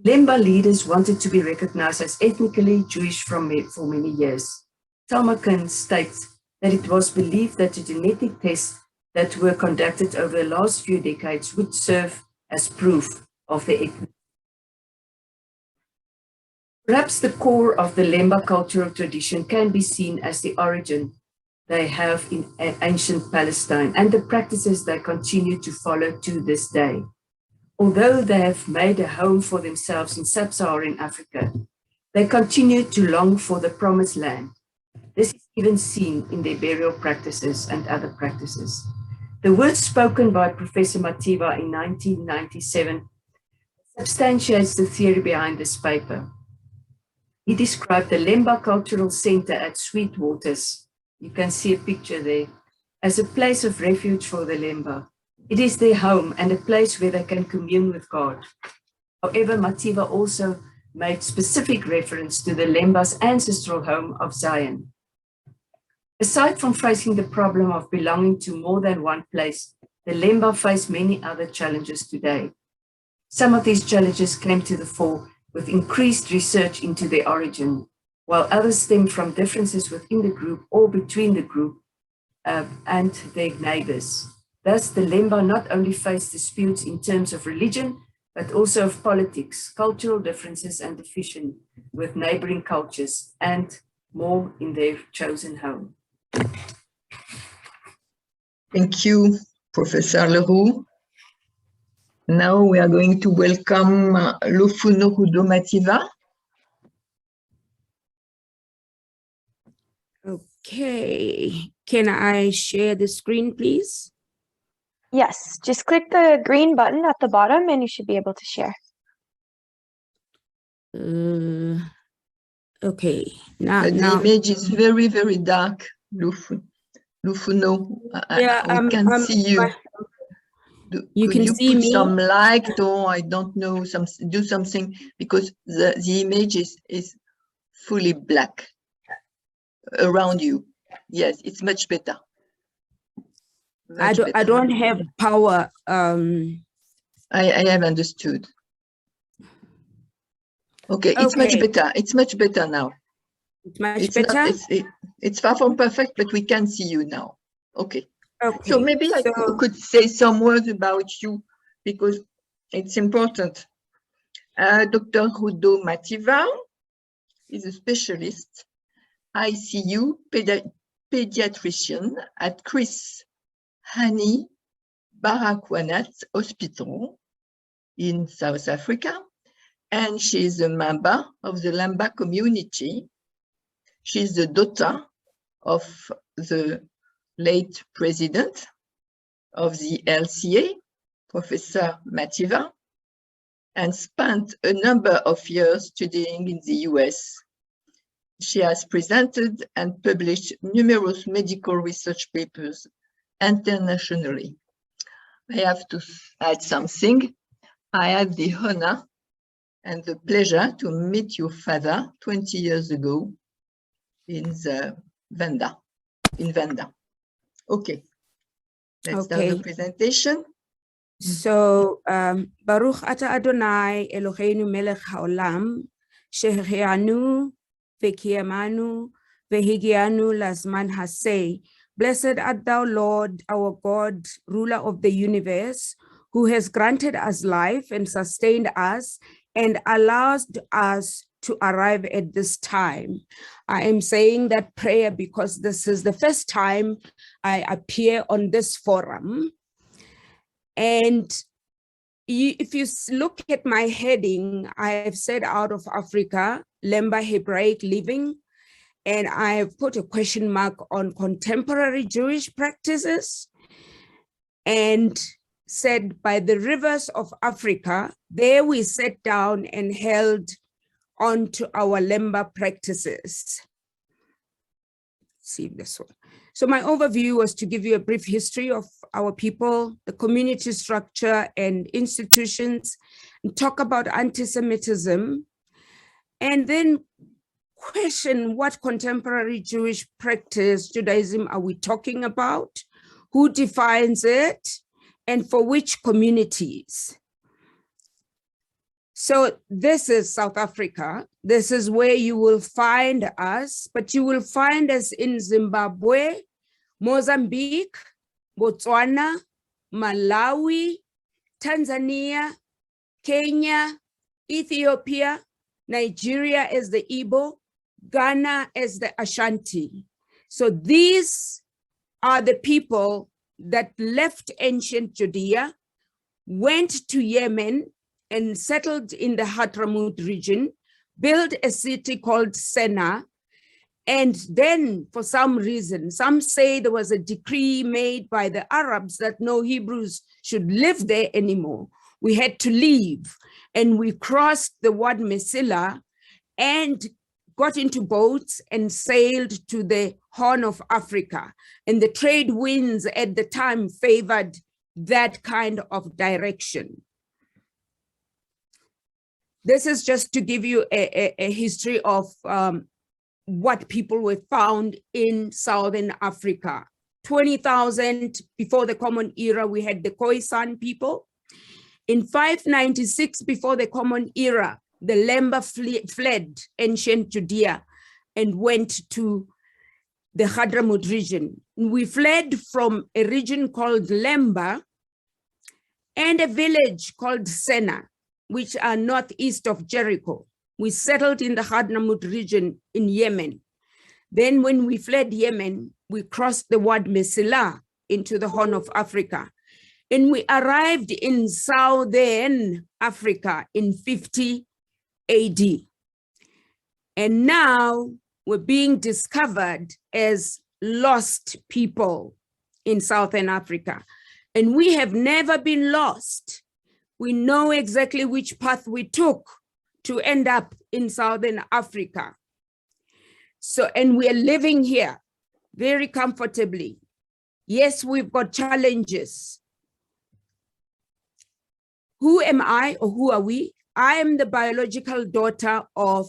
Lemba leaders wanted to be recognized as ethnically Jewish for many years. Talmakan states that it was believed that the genetic tests that were conducted over the last few decades would serve as proof of the ethnicity. Perhaps the core of the Lemba cultural tradition can be seen as the origin they have in ancient Palestine and the practices they continue to follow to this day. Although they have made a home for themselves in Sub-Saharan Africa, they continue to long for the promised land. This is even seen in their burial practices and other practices. The words spoken by Professor Mativa in 1997 substantiates the theory behind this paper. He described the Lemba Cultural Center at Sweetwaters, you can see a picture there, as a place of refuge for the Lemba. It is their home and a place where they can commune with God. However, Mativa also made specific reference to the Lemba's ancestral home of Zion. Aside from facing the problem of belonging to more than one place, the Lemba face many other challenges today. Some of these challenges came to the fore with increased research into their origin, while others stem from differences within the group or between the group and their neighbors. Thus, the Lemba not only face disputes in terms of religion, but also of politics, cultural differences and division with neighboring cultures, and more in their chosen home.
Thank you, Professor Leroux. Now we are going to welcome Lofuno Hudo Mativa.
Okay, can I share the screen, please?
Yes, just click the green button at the bottom and you should be able to share.
Okay,
The image is very, very dark, Lofuno.
Yeah,
we can see you. Could you
see
put
me?
some light, or I don't know, do something, because the image is fully black around you. Yes, it's much better.
I don't have power.
I have understood. Okay, it's much better. It's much better now.
It's much better.
It's far from perfect, but we can see you now. Okay.
Okay.
So maybe I could say some words about you, because it's important. Dr. Hudo Mativa is a specialist ICU pediatrician at Chris Hani Baragwanath Hospital in South Africa, and she is a member of the Lemba community. She is the daughter of the late president of the LCA, Professor Mativa, and spent a number of years studying in the US. She has presented and published numerous medical research papers internationally. I have to add something. I had the honor and the pleasure to meet your father 20 years ago in Venda. Okay, let's start the presentation.
So, Baruch ata Adonai Eloheinu melech haolam, sheheanu v'kiyamanu v'higianu lazman hasei. Blessed art thou, Lord, our God, ruler of the universe, who has granted us life and sustained us and allowed us to arrive at this time. I am saying that prayer because this is the first time I appear on this forum. And if you look at my heading, I have said out of Africa, Lemba Hebraic living, and I have put a question mark on contemporary Jewish practices, and said by the rivers of Africa, there we sat down and held on to our Lemba practices. See this one. So my overview was to give you a brief history of our people, the community structure and institutions, and talk about antisemitism, and then question what contemporary Jewish practice, Judaism, are we talking about? Who defines it? And for which communities? So this is South Africa. This is where you will find us, but you will find us in Zimbabwe, Mozambique, Botswana, Malawi, Tanzania, Kenya, Ethiopia, Nigeria as the Igbo, Ghana as the Ashanti. So these are the people that left ancient Judea, went to Yemen and settled in the Hadramaut region, built a city called Sinai, and then for some reason, some say there was a decree made by the Arabs that no Hebrews should live there anymore. We had to leave, and we crossed the Wad Mesila and got into boats and sailed to the Horn of Africa. And the trade winds at the time favored that kind of direction. This is just to give you a history of what people were found in Southern Africa. 20,000 before the Common Era, we had the Khoisan people. In 596 before the Common Era, the Lemba fled ancient Judea and went to the Hadramaut region. We fled from a region called Lemba and a village called Sinai, which are northeast of Jericho. We settled in the Hadramaut region in Yemen. Then when we fled Yemen, we crossed the Wad Mesila into the Horn of Africa. And we arrived in Southern Africa in 50 AD. And now we're being discovered as lost people in Southern Africa. And we have never been lost. We know exactly which path we took to end up in Southern Africa. So, and we are living here very comfortably. Yes, we've got challenges. Who am I, or who are we? I am the biological daughter of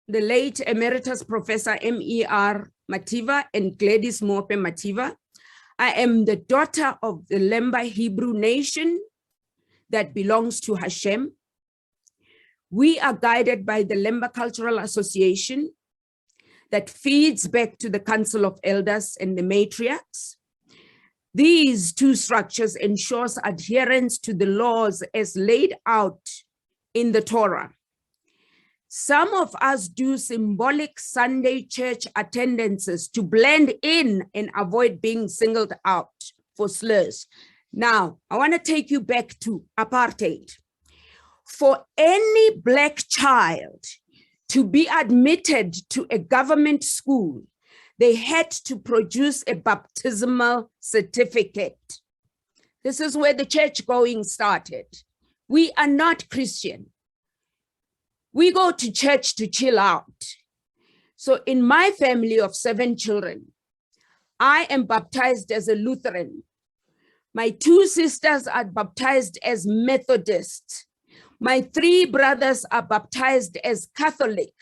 the late Emeritus Professor M.E.R. Mativa and Gladys Mope Mativa. I am the daughter of the Lemba Hebrew nation that belongs to Hashem. We are guided by the Lemba Cultural Association that feeds back to the Council of Elders and the matriarchs. These two structures ensures adherence to the laws as laid out in the Torah. Some of us do symbolic Sunday church attendances to blend in and avoid being singled out for slurs. Now, I want to take you back to apartheid. For any Black child to be admitted to a government school, they had to produce a baptismal certificate. This is where the church going started. We are not Christian. We go to church to chill out. So in my family of 7 children, I am baptized as a Lutheran. My 2 sisters are baptized as Methodists. My 3 brothers are baptized as Catholic.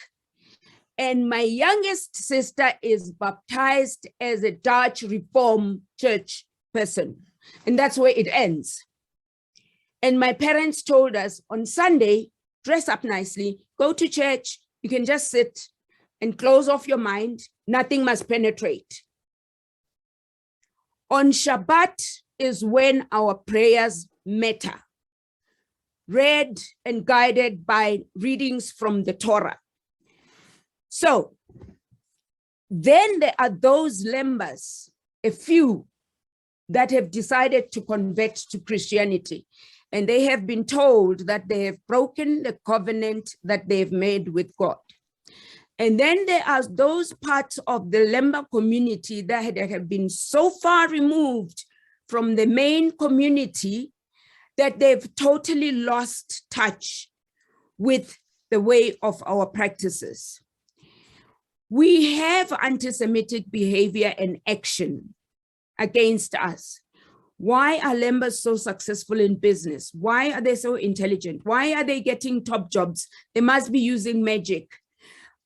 And my youngest sister is baptized as a Dutch Reformed Church person. And that's where it ends. And my parents told us on Sunday, dress up nicely, go to church, you can just sit and close off your mind, nothing must penetrate. On Shabbat is when our prayers matter, read and guided by readings from the Torah. So then there are those Lembas, a few that have decided to convert to Christianity. And they have been told that they have broken the covenant that they've made with God. And then there are those parts of the Lemba community that have been so far removed from the main community that they've totally lost touch with the way of our practices. We have anti-Semitic behavior and action against us. Why are Lembas so successful in business? Why are they so intelligent? Why are they getting top jobs? They must be using magic.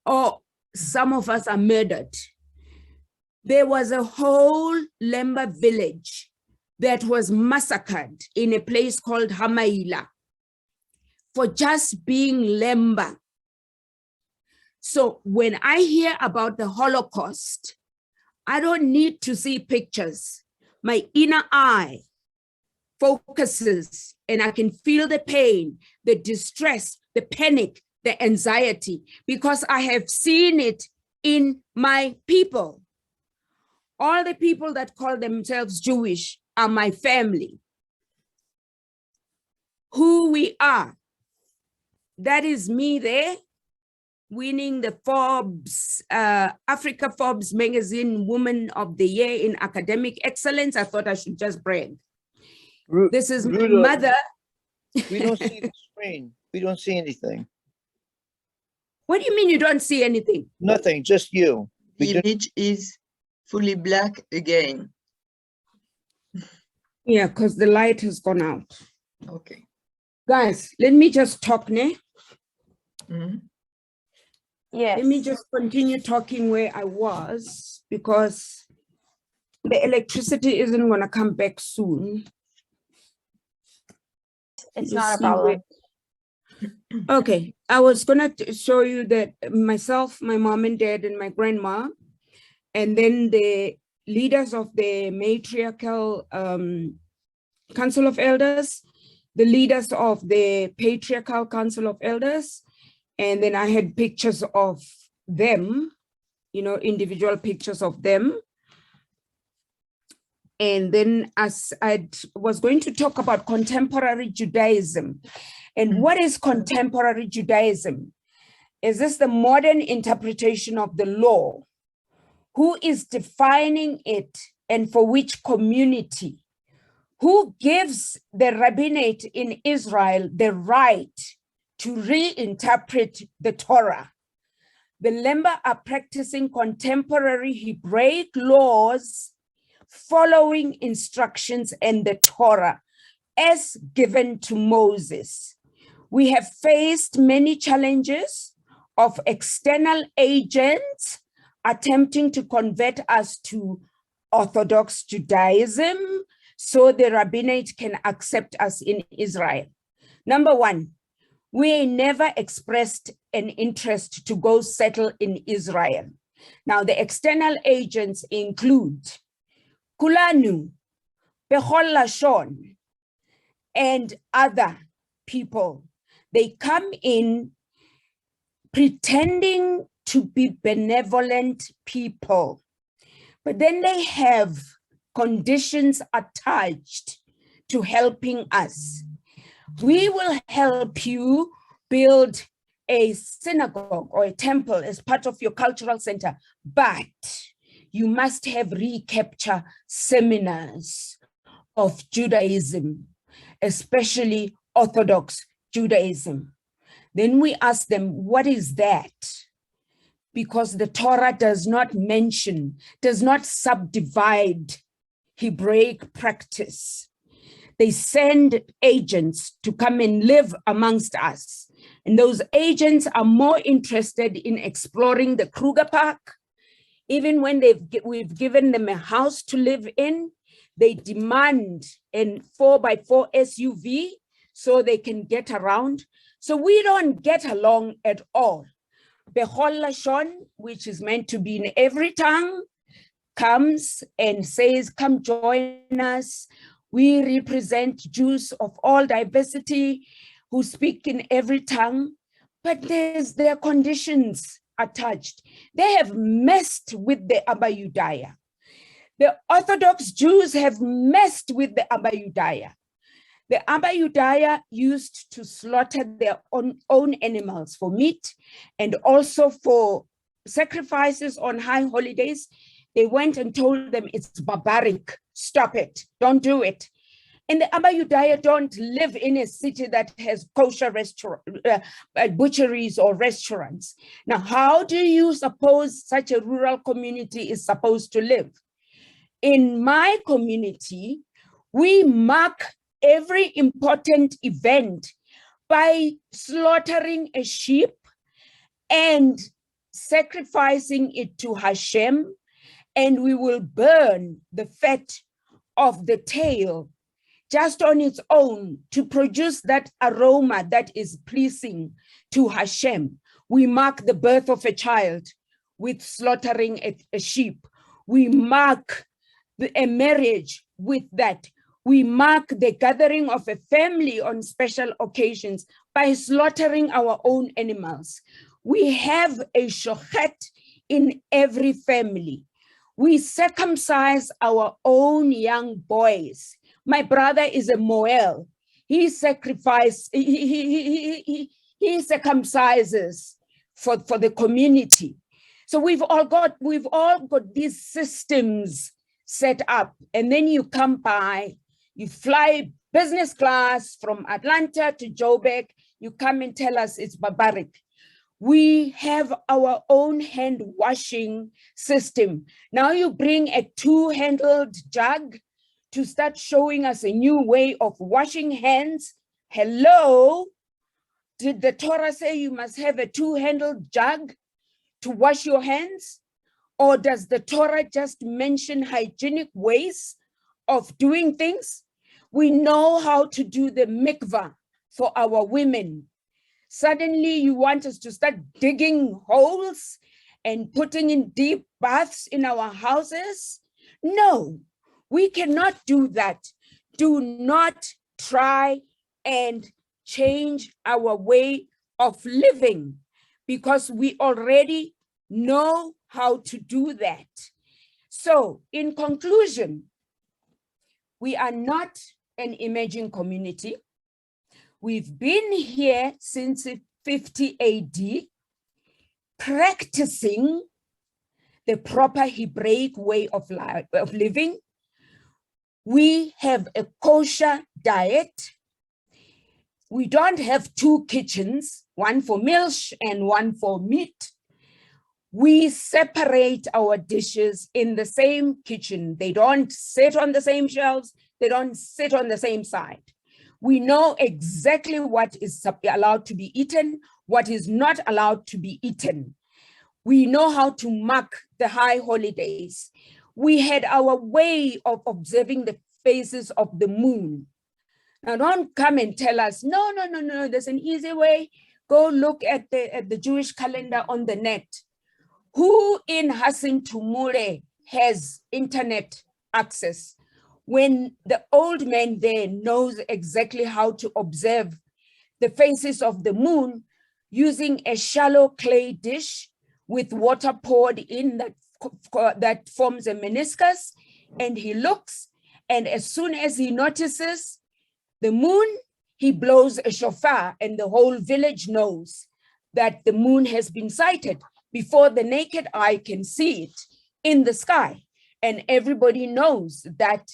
Or some of us are murdered. There was a whole Lemba village that was massacred in a place called Hamaila for just being Lemba. So when I hear about the Holocaust, I don't need to see pictures. My inner eye focuses and I can feel the pain, the distress, the panic, the anxiety, because I have seen it in my people. All the people that call themselves Jewish are my family. Who we are, that is me there, winning the Forbes, Africa Forbes magazine Woman of the Year in Academic Excellence. I thought I should just brag. This is my mother.
We don't see the screen. We don't see anything.
What do you mean you don't see anything?
Nothing, just you.
The image is fully black again.
Yeah, because the light has gone out.
Okay.
Guys, let me just talk now.
Yes.
Let me just continue talking where I was, because the electricity isn't going to come back soon.
It's
Just
not a
see
problem.
Okay, I was going to show you that myself, my mom and dad, and my grandma, and then the leaders of the matriarchal Council of Elders, the leaders of the Patriarchal Council of Elders, and then I had pictures of them, you know, individual pictures of them. And then as I was going to talk about contemporary Judaism. And what is contemporary Judaism? Is this the modern interpretation of the law? Who is defining it and for which community? Who gives the rabbinate in Israel the right to reinterpret the Torah? The Lemba are practicing contemporary Hebraic laws following instructions in the Torah as given to Moses. We have faced many challenges of external agents attempting to convert us to Orthodox Judaism so the rabbinate can accept us in Israel. Number one, we never expressed an interest to go settle in Israel. Now, the external agents include Kulanu, Bechol Lashon, and other people. They come in pretending to be benevolent people, but then they have conditions attached to helping us. We will help you build a synagogue or a temple as part of your cultural center, but you must have recapture seminars of Judaism, especially Orthodox Judaism. Then we ask them, what is that? Because the Torah does not mention, does not subdivide Hebraic practice. They send agents to come and live amongst us. And those agents are more interested in exploring the Kruger Park. Even when we've given them a house to live in, they demand a 4x4 SUV so they can get around. So we don't get along at all. Bechol Lashon, which is meant to be in every tongue, comes and says, come join us. We represent Jews of all diversity who speak in every tongue, but there are conditions attached. They have messed with the Abba Yudaya. The Orthodox Jews have messed with the Abba Yudaya. The Abba Yudaya used to slaughter their own animals for meat and also for sacrifices on high holidays. They went and told them it's barbaric. Stop it. Don't do it. And the Abba Yudaya don't live in a city that has kosher butcheries or restaurants. Now, how do you suppose such a rural community is supposed to live? In my community, we mark every important event by slaughtering a sheep and sacrificing it to Hashem, and we will burn the fat of the tail just on its own to produce that aroma that is pleasing to Hashem. We mark the birth of a child with slaughtering a sheep. We mark a marriage with that. We mark the gathering of a family on special occasions by slaughtering our own animals. We have a shochet in every family. We circumcise our own young boys. My brother is a Moel. He sacrifices, he circumcises for the community. So we've all got these systems set up, and then you come by, you fly business class from Atlanta to Joburg, you come and tell us it's barbaric. We have our own hand washing system. Now you bring a two-handled jug to start showing us a new way of washing hands. Hello, did the Torah say you must have a two-handled jug to wash your hands? Or does the Torah just mention hygienic ways of doing things? We know how to do the mikvah for our women. Suddenly you want us to start digging holes and putting in deep baths in our houses? No, we cannot do that. Do not try and change our way of living, because we already know how to do that. So in conclusion, we are not an emerging community. We've been here since 50 AD, practicing the proper Hebraic way of living. We have a kosher diet. We don't have two kitchens, one for milk and one for meat. We separate our dishes in the same kitchen. They don't sit on the same shelves. They don't sit on the same side. We know exactly what is allowed to be eaten, what is not allowed to be eaten. We know how to mark the high holidays. We had our way of observing the phases of the moon. Now don't come and tell us, no, there's an easy way. Go look at the Jewish calendar on the net. Who in Hassan Tumure has internet access when the old man there knows exactly how to observe the phases of the moon using a shallow clay dish with water poured in that forms a meniscus, and he looks, and as soon as he notices the moon, he blows a shofar, and the whole village knows that the moon has been sighted before the naked eye can see it in the sky. And everybody knows that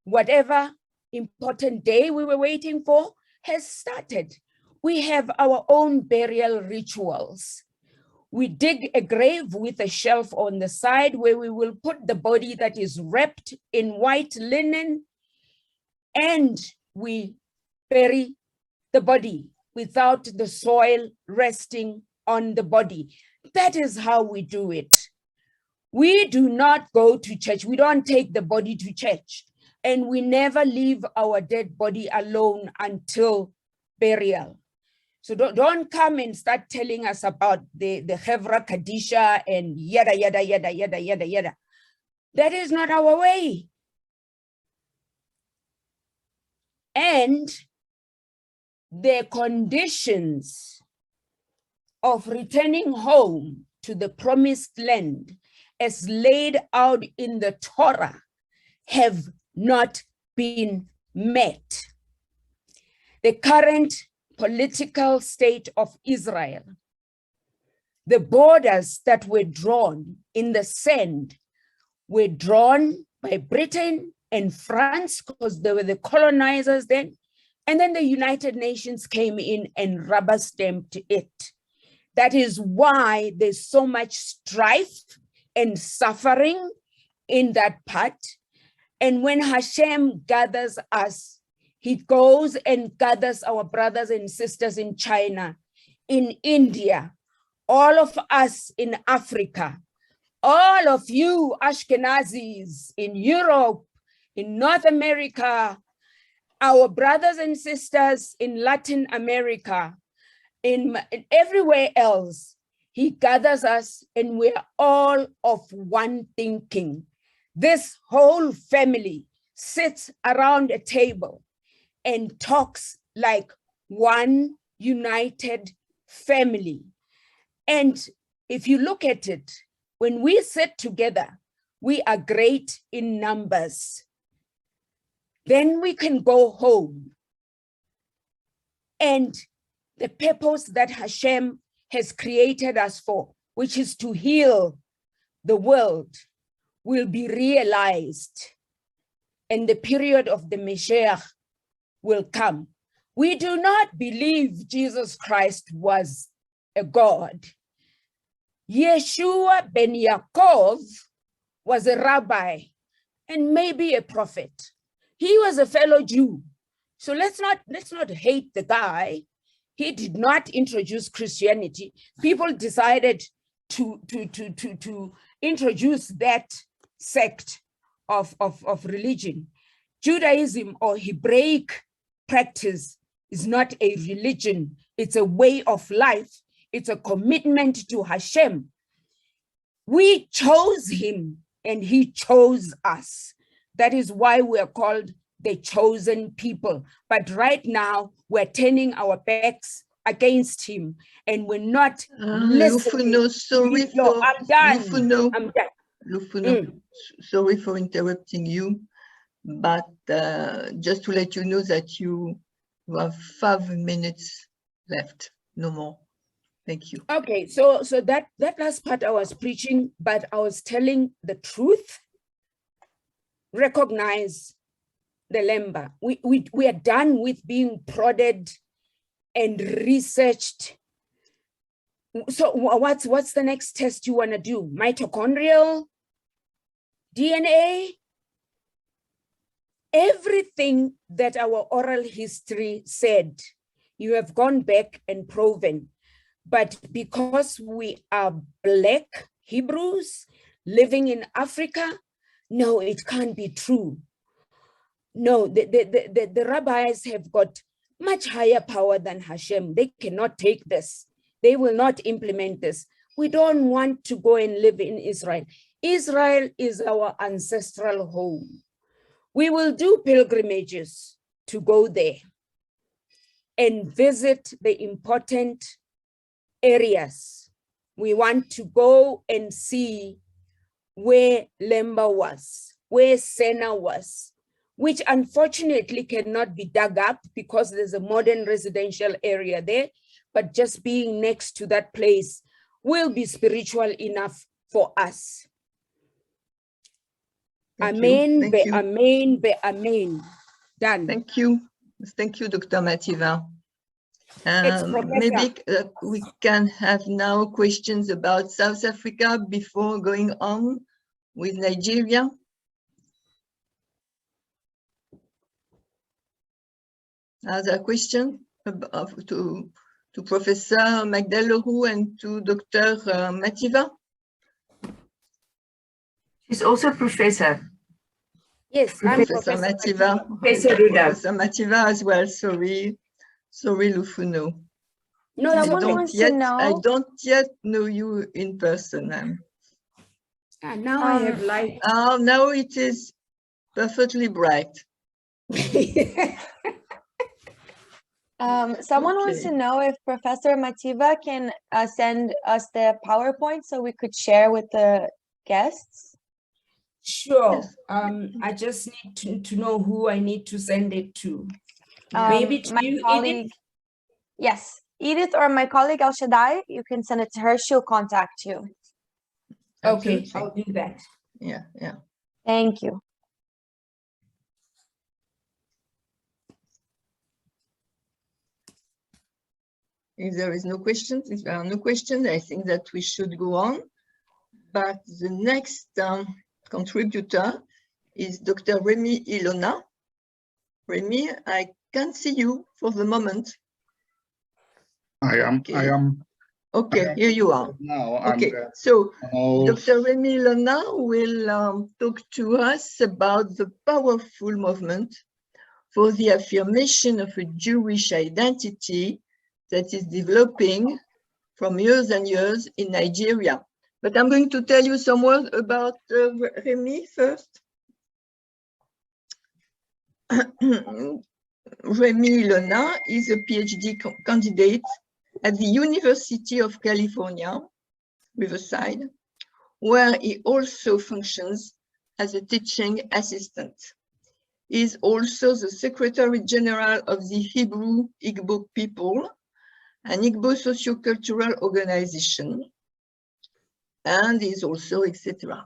whatever important day we were waiting for has started. We have our own burial rituals. We dig a grave with a shelf on the side where we will put the body that is wrapped in white linen, and we bury the body without the soil resting on the body. That is how we do it. We do not go to church. We don't take the body to church, and we never leave our dead body alone until burial. So don't come and start telling us about the Hevra Kadisha and yada, yada, yada, yada, yada, yada. That is not our way. And the conditions of returning home to the promised land as laid out in the Torah have not been met. The current political state of Israel, the borders that were drawn in the sand were drawn by Britain and France because they were the colonizers then, and then the United Nations came in and rubber stamped it. That is why there's so much strife and suffering in that part. And when Hashem gathers us, he goes and gathers our brothers and sisters in China, in India, all of us in Africa, all of you Ashkenazis in Europe, in North America, our brothers and sisters in Latin America, in everywhere else. He gathers us and we're all of one thinking. This whole family sits around a table and talks like one united family. And if you look at it, when we sit together, we are great in numbers. Then we can go home. And the purpose that Hashem has created us for, which is to heal the world, will be realized. And the period of the Mashiach will come. We do not believe Jesus Christ was a God. Yeshua ben Yaakov was a rabbi and maybe a prophet. He was a fellow Jew. So let's not hate the guy. He did not introduce Christianity. People decided to introduce that sect of religion. Judaism or Hebraic practice is not a religion. It's a way of life. It's a commitment to Hashem. We chose him and he chose us. That is why we are called the chosen people. But right now we're turning our backs against him and we're not listening.
Lufuno, sorry for,
I'm done.
Lufuno,
I'm done.
Lufuno, sorry for interrupting you, but just to let you know that you have 5 minutes left, no more. Thank you.
Okay, so that last part I was preaching, but I was telling the truth. Recognize the Lemba. We are done with being prodded and researched. So what's the next test you want to do? Mitochondrial? DNA? Everything that our oral history said, you have gone back and proven. But because we are Black Hebrews living in Africa, no, it can't be true. No, the rabbis have got much higher power than Hashem. They cannot take this. They will not implement this. We don't want to go and live in Israel. Israel is our ancestral home. We will do pilgrimages to go there and visit the important areas. We want to go and see where Lemba was, where Sena was, which unfortunately cannot be dug up because there's a modern residential area there, but just being next to that place will be spiritual enough for us. Amen, be amen, be amen. Done.
Thank you. Thank you, Dr. Mativa. Maybe we can have now questions about South Africa before going on with Nigeria. Other question to Professor Magdal-Leroux and to Dr. Mativa?
She's also professor.
Yes,
Professor Mativa. Professor Mativa as well. Sorry, Lufuno.
No, someone wants to know.
I don't yet know you in person.
Now I have light.
Oh, now it is perfectly bright.
Someone wants to know if Professor Mativa can send us the PowerPoint so we could share with the guests.
Sure. I just need to know who I need to send it to. Maybe to
my
you,
colleague.
Edith?
Yes, Edith or my colleague El Shaddai, you can send it to her. She'll contact you.
Okay,
Absolutely.
I'll do that.
Yeah.
Thank you.
If there are no questions, I think that we should go on. But the next contributor is Dr. Remy Ilona. Remy, I can't see you for the moment.
I am.
Okay, here you are.
Now,
okay, so Dr. Remy Ilona will talk to us about the powerful movement for the affirmation of a Jewish identity that is developing from years and years in Nigeria. But I'm going to tell you some words about Remy first. Remy Ilona is a PhD candidate at the University of California, Riverside, where he also functions as a teaching assistant. He is also the Secretary General of the Hebrew Igbo people, an Igbo sociocultural organization, and is also, etc.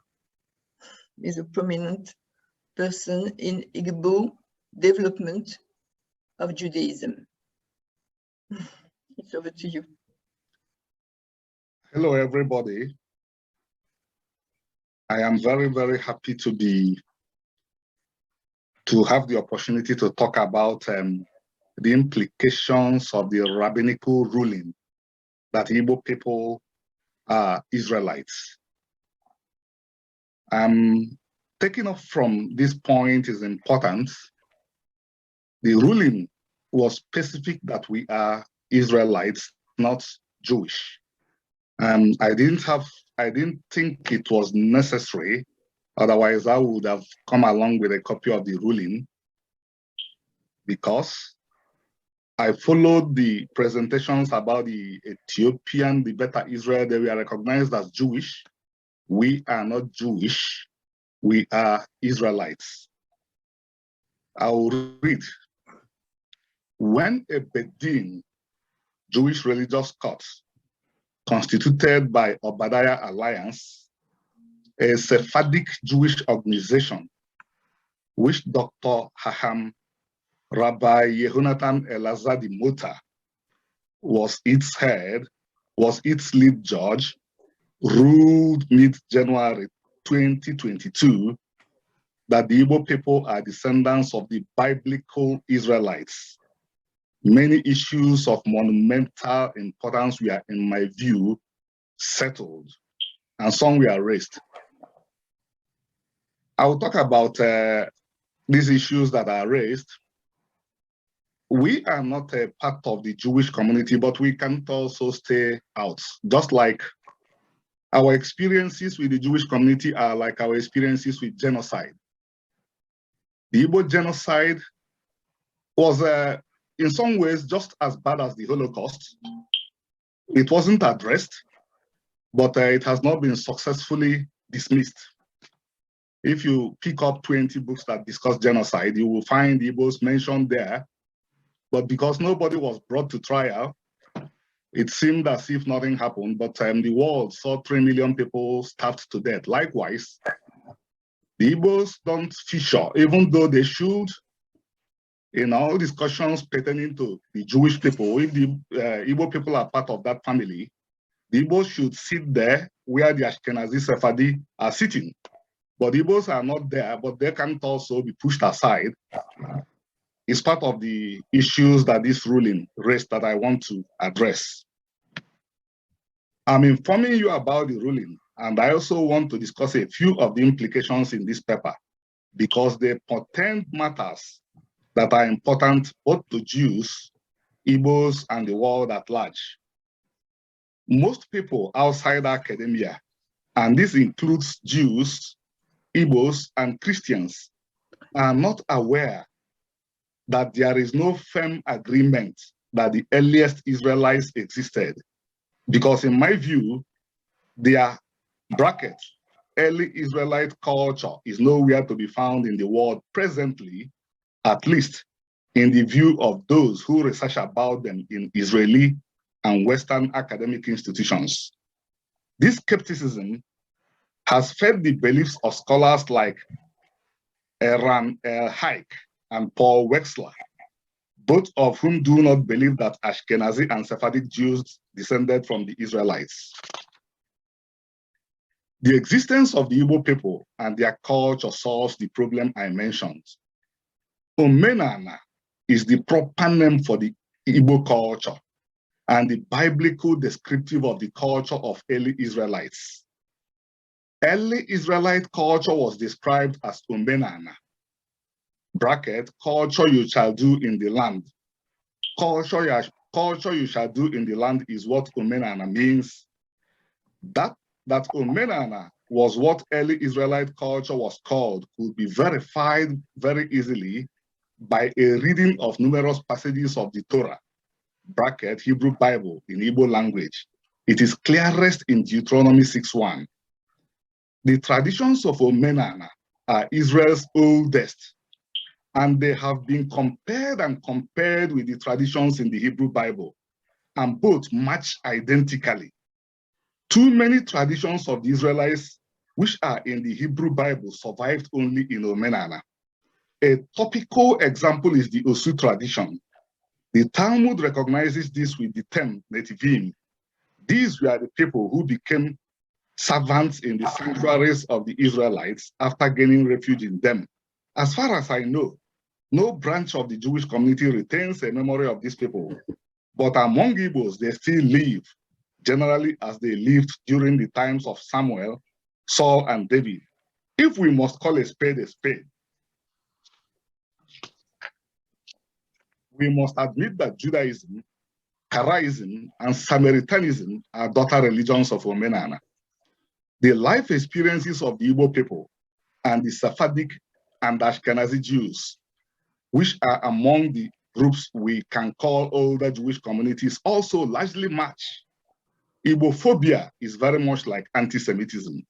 Is a prominent person in Igbo development of Judaism. It's over to you.
Hello, everybody. I am very, very happy to have the opportunity to talk about the implications of the rabbinical ruling that Igbo people are Israelites. Taking off from this point is important. The ruling was specific that we are Israelites, not Jewish. I didn't think it was necessary. Otherwise, I would have come along with a copy of the ruling, because I followed the presentations about the Ethiopian, the Beta Israel. They were recognized as Jewish. We are not Jewish. We are Israelites. I will read. When a Bedin, Jewish religious court, constituted by Obadiah Alliance, a Sephardic Jewish organization, which Dr. Haham Rabbi Yehonatan Elazar Mota was its head, was its lead judge, ruled mid-January 2022 that the Igbo people are descendants of the biblical Israelites. Many issues of monumental importance were, in my view, settled, and some were raised. I will talk about these issues that are raised. We are not a part of the Jewish community, but we can't also stay out. Just like our experiences with the Jewish community are like our experiences with genocide. The Igbo genocide was in some ways just as bad as the Holocaust. It wasn't addressed, but it has not been successfully dismissed. If you pick up 20 books that discuss genocide, you will find Igbos mentioned there, but because nobody was brought to trial, it seemed as if nothing happened, but the world saw 3 million people starved to death. Likewise, the Igbos don't feature, even though they should, in all discussions pertaining to the Jewish people. If the Igbo people are part of that family, the Igbos should sit there where the Ashkenazi Sephardi are sitting. But Igbos are not there, but they can't also be pushed aside. It's part of the issues that this ruling raised that I want to address. I'm informing you about the ruling, and I also want to discuss a few of the implications in this paper, because they portend matters that are important both to Jews, Igbos, and the world at large. Most people outside academia, and this includes Jews, Igbos, and Christians, are not aware that there is no firm agreement that the earliest Israelites existed. Because in my view, their bracket, early Israelite culture, is nowhere to be found in the world presently, at least in the view of those who research about them in Israeli and Western academic institutions. This skepticism has fed the beliefs of scholars like Eran Haik and Paul Wexler, both of whom do not believe that Ashkenazi and Sephardic Jews descended from the Israelites. The existence of the Igbo people and their culture solves the problem I mentioned. Omenana is the proper name for the Igbo culture and the biblical descriptive of the culture of early Israelites. Early Israelite culture was described as Omenana, bracket, culture you shall do in the land. Culture you shall do in the land is what Omenana means. That Omenana was what early Israelite culture was called could be verified very easily by a reading of numerous passages of the Torah, bracket, Hebrew Bible in Igbo language. It is clearest in Deuteronomy 6:1. The traditions of Omenana are Israel's oldest, and they have been compared with the traditions in the Hebrew Bible, and both match identically. Too many traditions of the Israelites which are in the Hebrew Bible survived only in Omenana. A topical example is the Osu tradition. The Talmud recognizes this with the term Netivim. These were the people who became servants in the sanctuaries of the Israelites after gaining refuge in them. As far as I know, no branch of the Jewish community retains a memory of these people, but among Igbos, they still live, generally as they lived during the times of Samuel, Saul, and David. If we must call a spade, we must admit that Judaism, Karaism, and Samaritanism are daughter religions of Omenana. The life experiences of the Igbo people and the Sephardic and Ashkenazi Jews, which are among the groups we can call older Jewish communities, also largely match. Igbophobia is very much like anti-Semitism.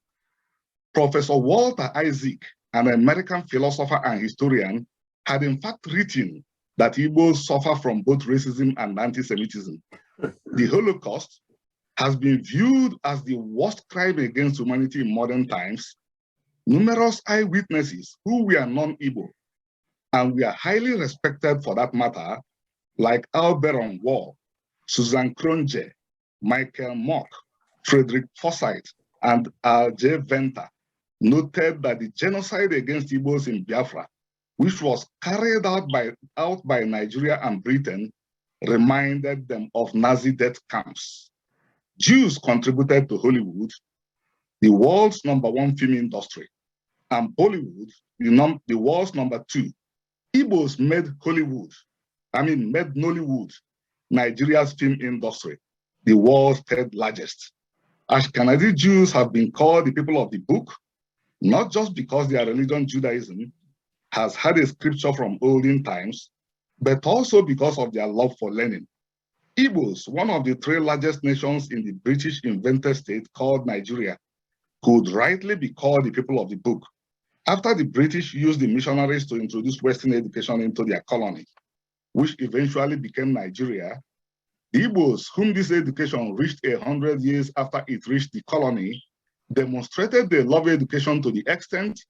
Professor Walter Isaac, an American philosopher and historian, had in fact written that Igbos suffer from both racism and anti-Semitism. The Holocaust has been viewed as the worst crime against humanity in modern times. Numerous eyewitnesses who were non-Igbo, and we are highly respected for that matter, like Alberon Wall, Susan Kronje, Michael Mock, Frederick Forsyth, and R.J. Venter, noted that the genocide against Igbos in Biafra, which was carried out by Nigeria and Britain, reminded them of Nazi death camps. Jews contributed to Hollywood, the world's #1 film industry, and Bollywood, the world's #2. Igbos made Nollywood, Nigeria's film industry, the world's 3rd largest. Ashkenazi Jews have been called the people of the book, not just because their religion, Judaism, has had a scripture from olden times, but also because of their love for learning. Igbos, one of the 3 largest nations in the British invented state called Nigeria, could rightly be called the people of the book. After the British used the missionaries to introduce Western education into their colony, which eventually became Nigeria, the Igbos, whom this education reached 100 years after it reached the colony, demonstrated they love education to the extent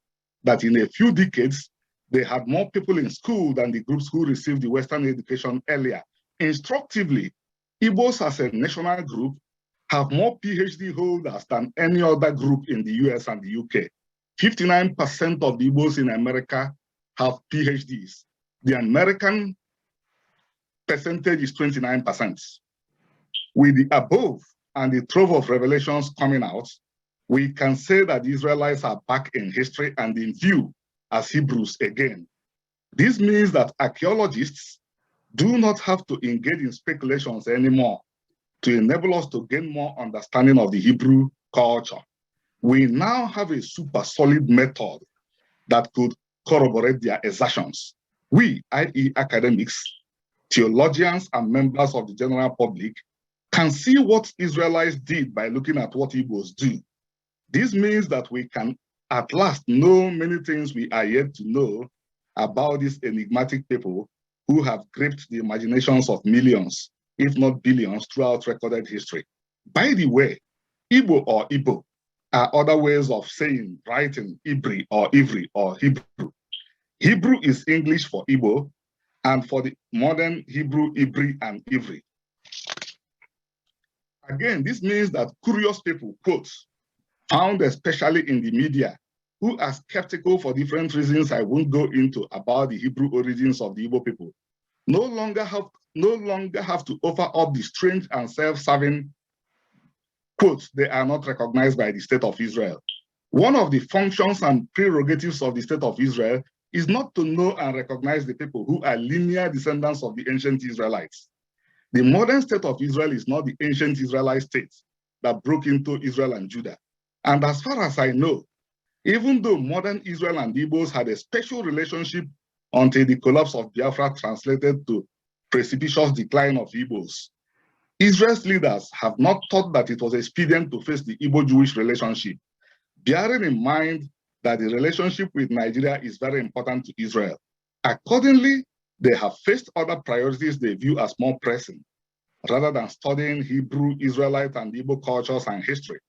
that in a few decades, they had more people in school than the groups who received the Western education earlier. Instructively, Igbos as a national group have more PhD holders than any other group in the US and the UK. 59% of the Igbos in America have PhDs. The American percentage is 29%. With the above and the trove of revelations coming out, we can say that the Israelites are back in history and in view as Hebrews again. This means that archaeologists do not have to engage in speculations anymore to enable us to gain more understanding of the Hebrew culture. We now have a super solid method that could corroborate their assertions. We, i.e. academics, theologians, and members of the general public, can see what Israelites did by looking at what Igbos do. This means that we can at last know many things we are yet to know about these enigmatic people who have gripped the imaginations of millions, if not billions, throughout recorded history. By the way, Igbo or Igbo are other ways of saying, writing Ibri or Ivri or Hebrew. Hebrew is English for Igbo, and for the modern Hebrew, Ibri and Ivri. Again, this means that curious people, quotes, found especially in the media, who are skeptical for different reasons I won't go into about the Hebrew origins of the Igbo people, no longer have to offer up the strange and self-serving quotes, they are not recognized by the state of Israel. One of the functions and prerogatives of the state of Israel is not to know and recognize the people who are linear descendants of the ancient Israelites. The modern state of Israel is not the ancient Israelite state that broke into Israel and Judah. And as far as I know, even though modern Israel and Igbos had a special relationship until the collapse of Biafra translated to precipitous decline of Igbos, Israel's leaders have not thought that it was expedient to face the Igbo-Jewish relationship. bearing in mind that the relationship with Nigeria is very important to Israel. Accordingly, they have faced other priorities they view as more pressing, rather than studying Hebrew, Israelite, and Igbo cultures and history.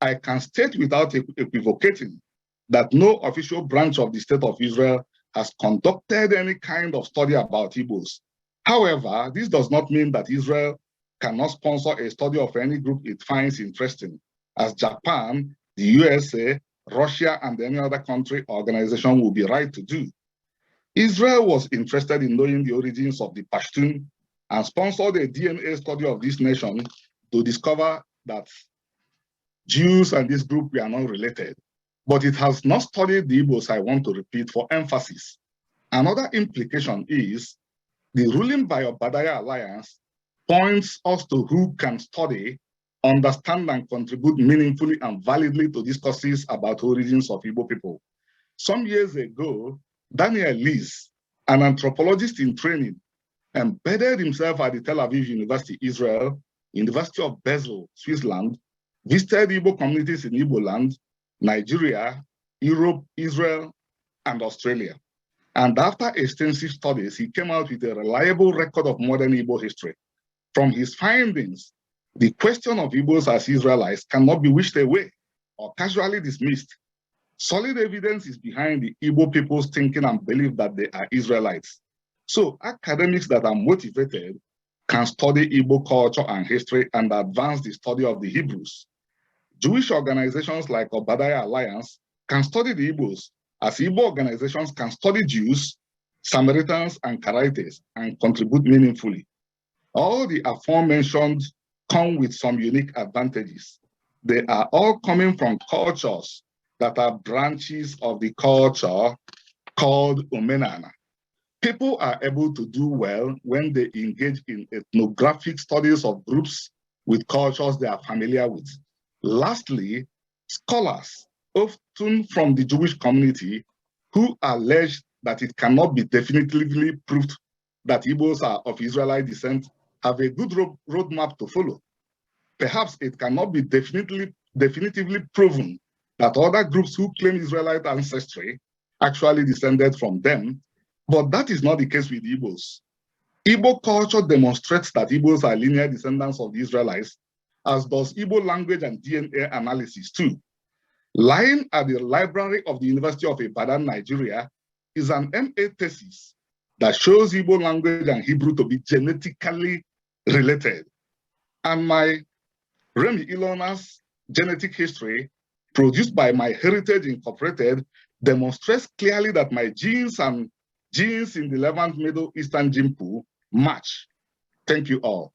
I can state without equivocating that no official branch of the State of Israel has conducted any kind of study about Igbos. However, this does not mean that Israel cannot sponsor a study of any group it finds interesting, as Japan, the USA, Russia, and any other country or organization will be right to do. Israel was interested in knowing the origins of the Pashtun and sponsored a DNA study of this nation to discover that Jews and this group were not related. But it has not studied the Igbos, I want to repeat for emphasis. Another implication is the ruling by Obadiah Alliance points us to who can study, understand, and contribute meaningfully and validly to discourses about origins of Igbo people. Some years ago, Daniel Lees, an anthropologist in training, embedded himself at the Tel Aviv University, Israel, University of Basel, Switzerland, visited Igbo communities in Igbo land, Nigeria, Europe, Israel, and Australia. And after extensive studies, he came out with a reliable record of modern Igbo history. From his findings, the question of Igbos as Israelites cannot be wished away or casually dismissed. Solid evidence is behind the Igbo people's thinking and belief that they are Israelites. So academics that are motivated can study Igbo culture and history and advance the study of the Hebrews. Jewish organizations like Obadiah Alliance can study the Igbos, as Igbo organizations can study Jews, Samaritans, and Karaites and contribute meaningfully. All the aforementioned come with some unique advantages. They are all coming from cultures that are branches of the culture called Omenana. People are able to do well when they engage in ethnographic studies of groups with cultures they are familiar with. Lastly, scholars, often from the Jewish community, who allege that it cannot be definitively proved that Igbos are of Israelite descent, have a good roadmap to follow. Perhaps it cannot be definitively proven that other groups who claim Israelite ancestry actually descended from them, but that is not the case with Igbos. Igbo culture demonstrates that Igbos are linear descendants of the Israelites, as does Igbo language and DNA analysis too. Lying at the library of the University of Ibadan, Nigeria, is an MA thesis that shows Igbo language and Hebrew to be genetically related. And my Remi Ilona's genetic history, produced by My Heritage Incorporated, demonstrates clearly that my genes and genes in the Levant Middle Eastern gene pool match. Thank you all.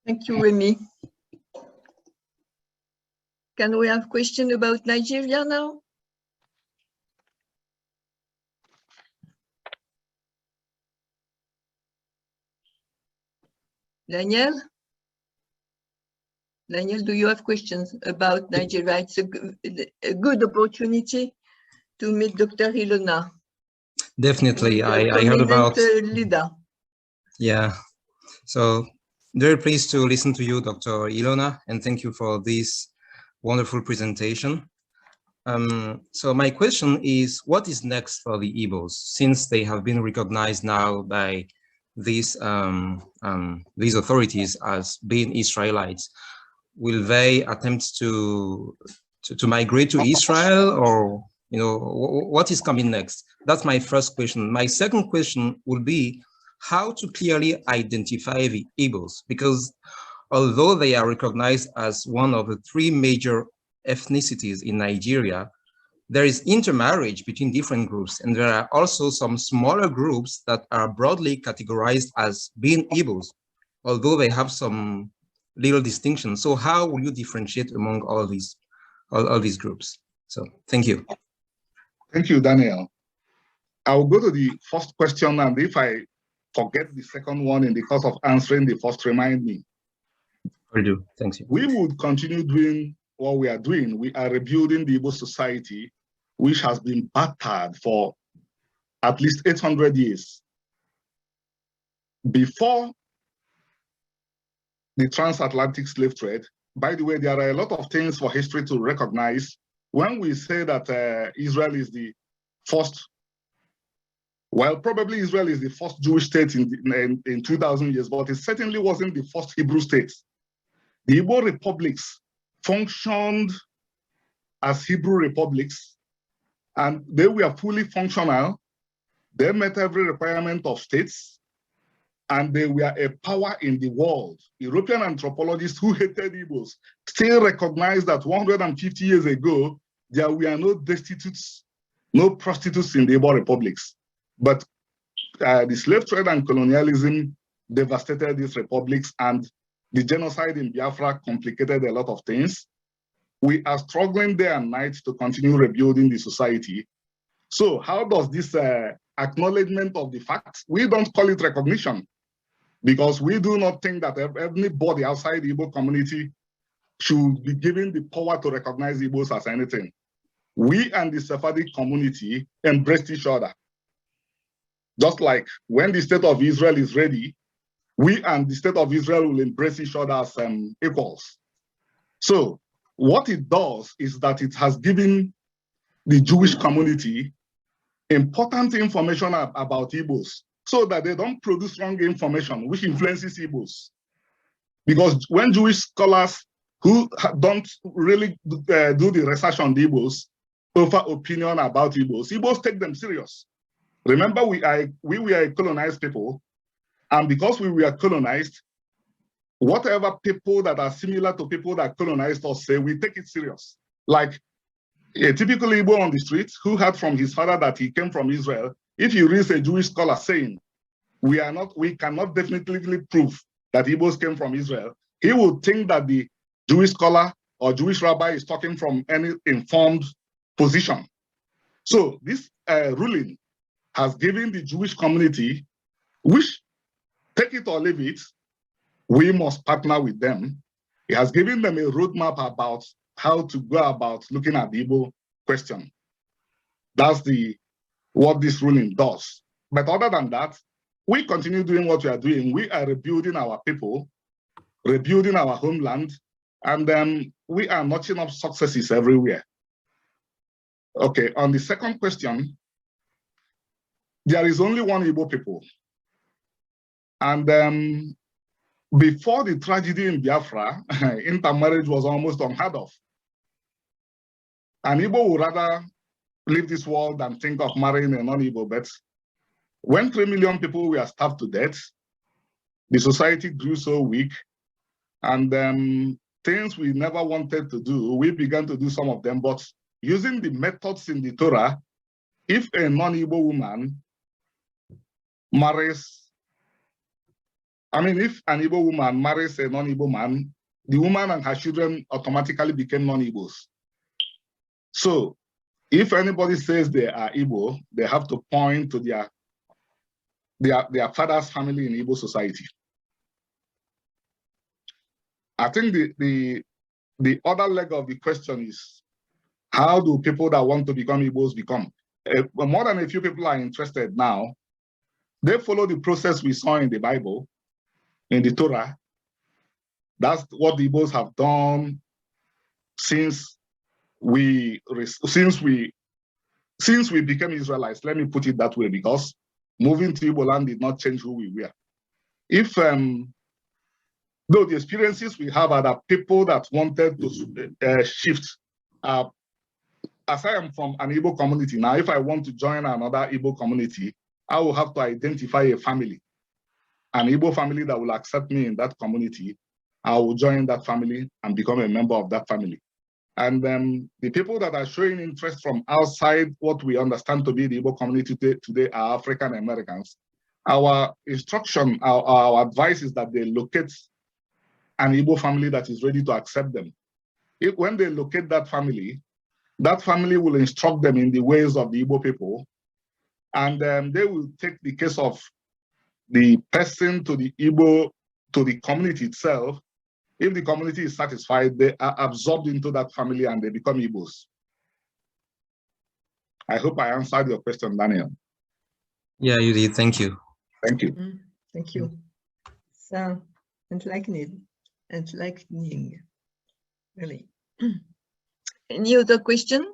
Thank you, Remy. Can we have questions about Nigeria now? Daniel? Daniel, do you have questions about Nigeria? It's a good opportunity to meet Dr. Ilona.
Definitely, I heard about
leader.
Yeah, so very pleased to listen to you, Dr. Ilona, and thank you for this wonderful presentation. So my question is, what is next for the Igbos, since they have been recognized now by these authorities as being Israelites? Will they attempt to migrate to Israel, or what is coming next? That's my first question. My second question will be how to clearly identify the Igbos, because although they are recognized as one of the three major ethnicities in Nigeria, there is intermarriage between different groups, and there are also some smaller groups that are broadly categorized as being Igbos, although they have some little distinction. So how will you differentiate among all these groups? So thank you.
Thank you, Daniel. I will go to the first question, and if I forget the second one in the course of answering the first, remind me.
I do. Thank you.
We would continue doing what we are doing. We are rebuilding the Igbo society, which has been battered for at least 800 years. Before the transatlantic slave trade. By the way, there are a lot of things for history to recognize. When we say that Israel is the first, well, probably Israel is the first Jewish state in 2,000 years, but it certainly wasn't the first Hebrew state. The Igbo republics functioned as Hebrew republics, and they were fully functional. They met every requirement of states, and they were a power in the world. European anthropologists who hated Igbos still recognize that 150 years ago, there were no destitutes, no prostitutes in the Igbo republics. But the slave trade and colonialism devastated these republics, and the genocide in Biafra complicated a lot of things. We are struggling day and night to continue rebuilding the society. So how does this acknowledgement of the facts, we don't call it recognition, because we do not think that anybody outside the Igbo community should be given the power to recognize Igbos as anything. We and the Sephardic community embraced each other. Just like when the state of Israel is ready, we and the state of Israel will embrace each other as equals. So what it does is that it has given the Jewish community important information about Igbos, so that they don't produce wrong information which influences Igbos. Because when Jewish scholars who don't really do the research on the Igbos offer opinion about Igbos, Igbos take them serious. Remember, we were a colonized people, and because we were colonized, whatever people that are similar to people that colonized us say, we take it serious. Like a typical Igbo on the street who heard from his father that he came from Israel, if you read a Jewish scholar saying, we cannot definitively prove that Igbos came from Israel, he would think that the Jewish scholar or Jewish rabbi is talking from any informed position. So this ruling has given the Jewish community, which, take it or leave it, we must partner with them. It has given them a roadmap about how to go about looking at the Igbo question. That's what this ruling does. But other than that, we continue doing what we are doing. We are rebuilding our people, rebuilding our homeland, and we are notching up successes everywhere. Okay, on the second question, there is only one Igbo people. And before the tragedy in Biafra, intermarriage was almost unheard of. An Igbo would rather leave this world than think of marrying a non-Igbo. But when 3 million people were starved to death, the society grew so weak, and things we never wanted to do, we began to do some of them, but using the methods in the Torah. If a non-Igbo woman marries, if an Igbo woman marries a non-Igbo man, the woman and her children automatically became non-Igbos. So if anybody says they are Igbo, they have to point to their father's family in Igbo society. I think the other leg of the question is, how do people that want to become Igbos become? More than a few people are interested now. They follow the process we saw in the Bible, in the Torah. That's what the Igbos have done since we became Israelites. Let me put it that way, because moving to Igbo land did not change who we were. If though the experiences we have are that people that wanted to shift, as I am from an Igbo community now, if I want to join another Igbo community, I will have to identify a family, an Igbo family that will accept me in that community. I will join that family and become a member of that family. And the people that are showing interest from outside what we understand to be the Igbo community today are African Americans. Our instruction, our advice is that they locate an Igbo family that is ready to accept them. When they locate that family will instruct them in the ways of the Igbo people, and they will take the case of the person to the Igbo, to the community itself. If the community is satisfied, they are absorbed into that family and they become Igbos. I hope I answered your question, Daniel.
Yeah, you did. Thank you.
Thank you.
Thank you. So, and like it. and lightning, really. Any other question?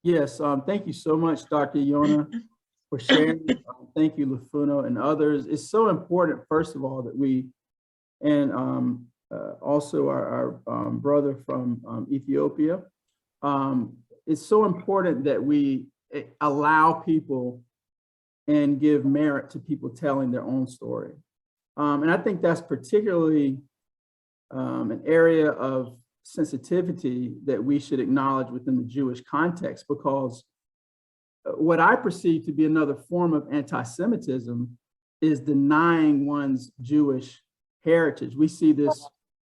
Yes, thank you so much, Dr. Yona, for sharing. Thank you, Lufuno and others. It's so important, first of all, that we, and also our brother from Ethiopia, it's so important that we allow people and give merit to people telling their own story. And I think that's particularly an area of sensitivity that we should acknowledge within the Jewish context, because what I perceive to be another form of anti-Semitism is denying one's Jewish heritage. We see this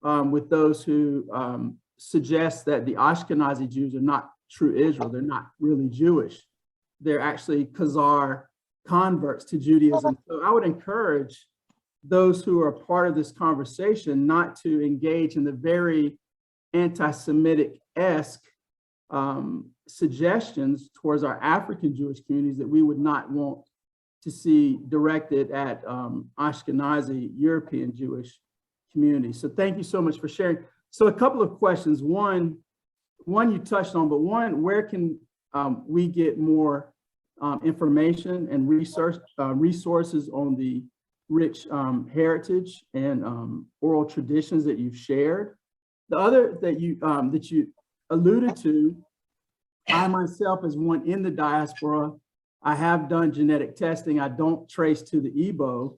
with those who suggest that the Ashkenazi Jews are not true Israel. They're not really Jewish. They're actually Khazar converts to Judaism. So I would encourage those who are part of this conversation not to engage in the very anti-Semitic-esque suggestions towards our African Jewish communities that we would not want to see directed at Ashkenazi European Jewish communities. So thank you so much for sharing. So a couple of questions. One you touched on, but one, where can we get more information and research resources on the rich heritage and oral traditions that you've shared? The other that you alluded to, I myself as one in the diaspora, I have done genetic testing. I don't trace to the Igbo.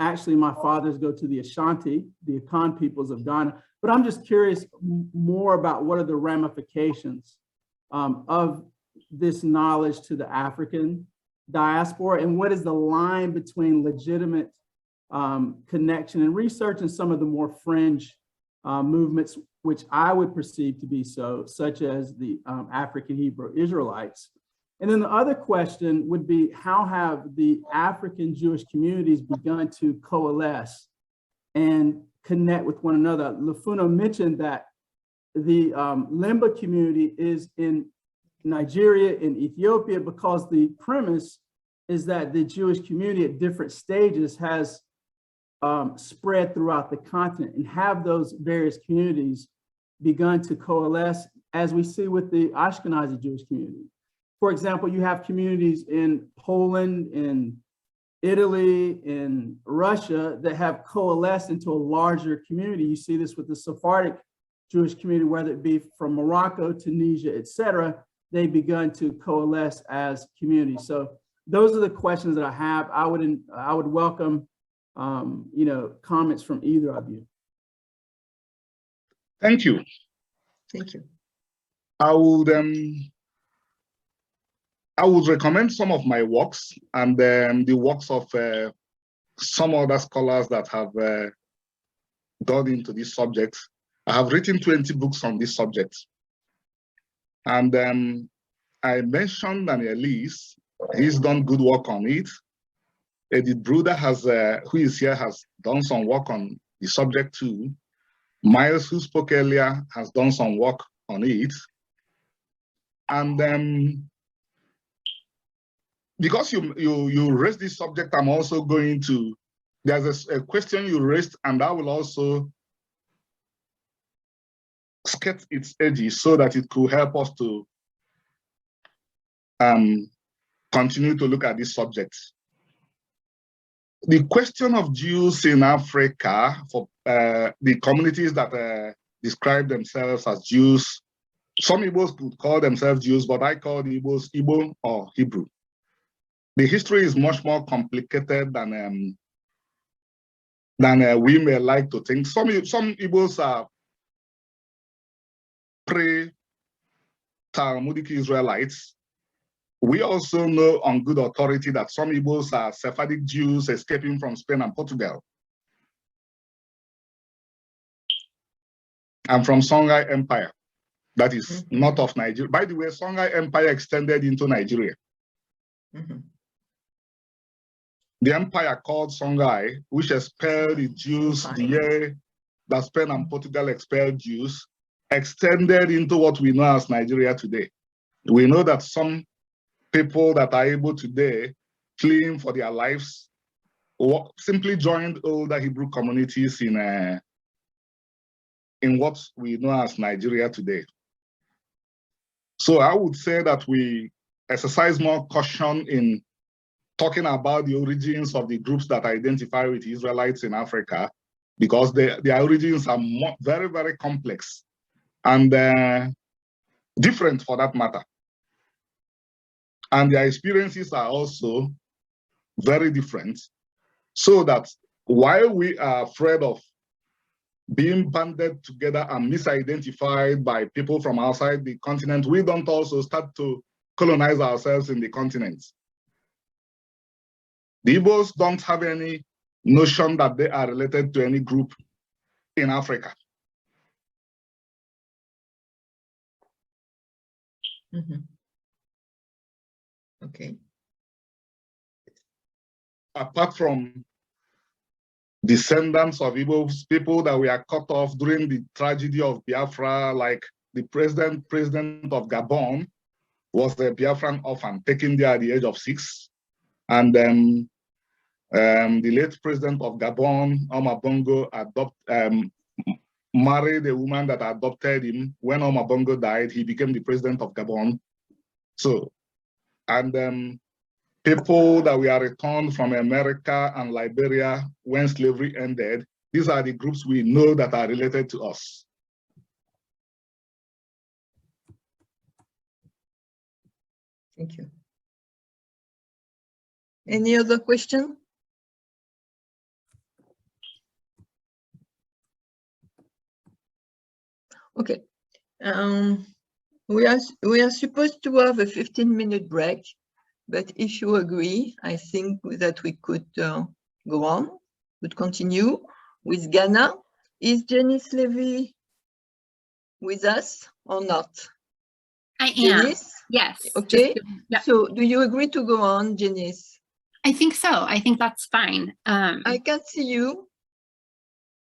Actually, my fathers go to the Ashanti, the Akan peoples of Ghana. But I'm just curious more about what are the ramifications of this knowledge to the African diaspora, and what is the line between legitimate connection and research and some of the more fringe movements, which I would perceive to be so, such as the African Hebrew Israelites. And then the other question would be, how have the African Jewish communities begun to coalesce and connect with one another? Lufuno mentioned that the Limba community is in Nigeria, in Ethiopia, because the premise is that the Jewish community at different stages has spread throughout the continent, and have those various communities begun to coalesce, as we see with the Ashkenazi Jewish community. For example, you have communities in Poland, in Italy, in Russia that have coalesced into a larger community. You see this with the Sephardic Jewish community, whether it be from Morocco, Tunisia, etc. They've begun to coalesce as communities. So those are the questions that I have. I would welcome comments from either of you.
Thank you.
Thank you.
I would recommend some of my works and the works of some other scholars that have gone into this subject. I have written 20 books on this subject. And I mentioned Daniel Lees. He's done good work on it. Edith Brodeur who is here, has done some work on the subject too. Miles, who spoke earlier, has done some work on it. And because you raised this subject, I'm also going to, there's a question you raised, and I will also sketch its edges so that it could help us to continue to look at this subject. The question of Jews in Africa, for the communities that describe themselves as Jews, some Igbos could call themselves Jews, but I call the Igbos Igbo or Hebrew. The history is much more complicated than we may like to think. Some Igbos are pre-Talmudic Israelites. We also know on good authority that some Igbos are Sephardic Jews escaping from Spain and Portugal, and from Songhai Empire, that is north of Nigeria. By the way, Songhai Empire extended into Nigeria. The empire called Songhai, which expelled the Jews the year that Spain and Portugal expelled Jews, extended into what we know as Nigeria today. We know that some people that are able today, fleeing for their lives, simply joined older Hebrew communities in in what we know as Nigeria today. So I would say that we exercise more caution in talking about the origins of the groups that identify with Israelites in Africa, because their origins are very, very complex and different for that matter. And their experiences are also very different. So that while we are afraid of being banded together and misidentified by people from outside the continent, we don't also start to colonize ourselves in the continent. The Igbos don't have any notion that they are related to any group in Africa.
Mm-hmm. Okay.
Apart from descendants of Igbos, people that were cut off during the tragedy of Biafra, like the president of Gabon was a Biafran orphan, taken there at the age of 6. And the late president of Gabon, Omar Bongo, married a woman that adopted him. When Omar Bongo died, he became the president of Gabon. So, and people that were returned from America and Liberia when slavery ended, these are the groups we know that are related to us.
Thank you. Any other question? Okay. We are supposed to have a 15-minute break, but if you agree, I think that we could go on, would continue with Ghana. Is Janice Levy with us or not?
I am.
Janice?
Yes.
Okay.
Yep.
So do you agree to go on, Janice?
I think so. I think that's fine.
I can see you.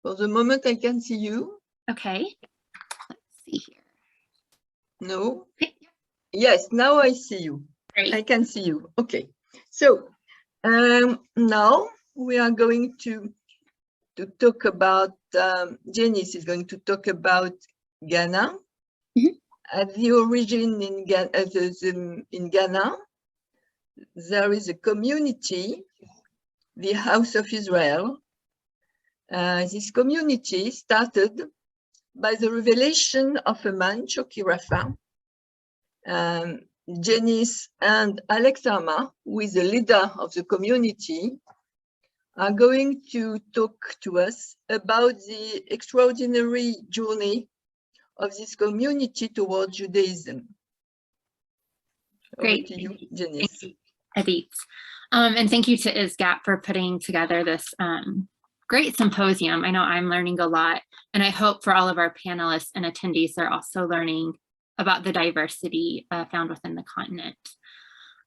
For the moment, I can see you.
Okay. Let's see here.
No? Yes, now I see you.
Great.
I can see you. Okay. So now we are going to talk about, Janice is going to talk about Ghana.
Mm-hmm.
At the origin in Ghana, there is a community, the House of Israel. This community started by the revelation of a man, Choki Rafa. Janice and Alex Arma, who is the leader of the community, are going to talk to us about the extraordinary journey of this community towards Judaism.
Great.
Over to you, Janice.
Thank you, Edith. And thank you to ISGAP for putting together this great symposium. I know I'm learning a lot, and I hope for all of our panelists and attendees are also learning about the diversity found within the continent.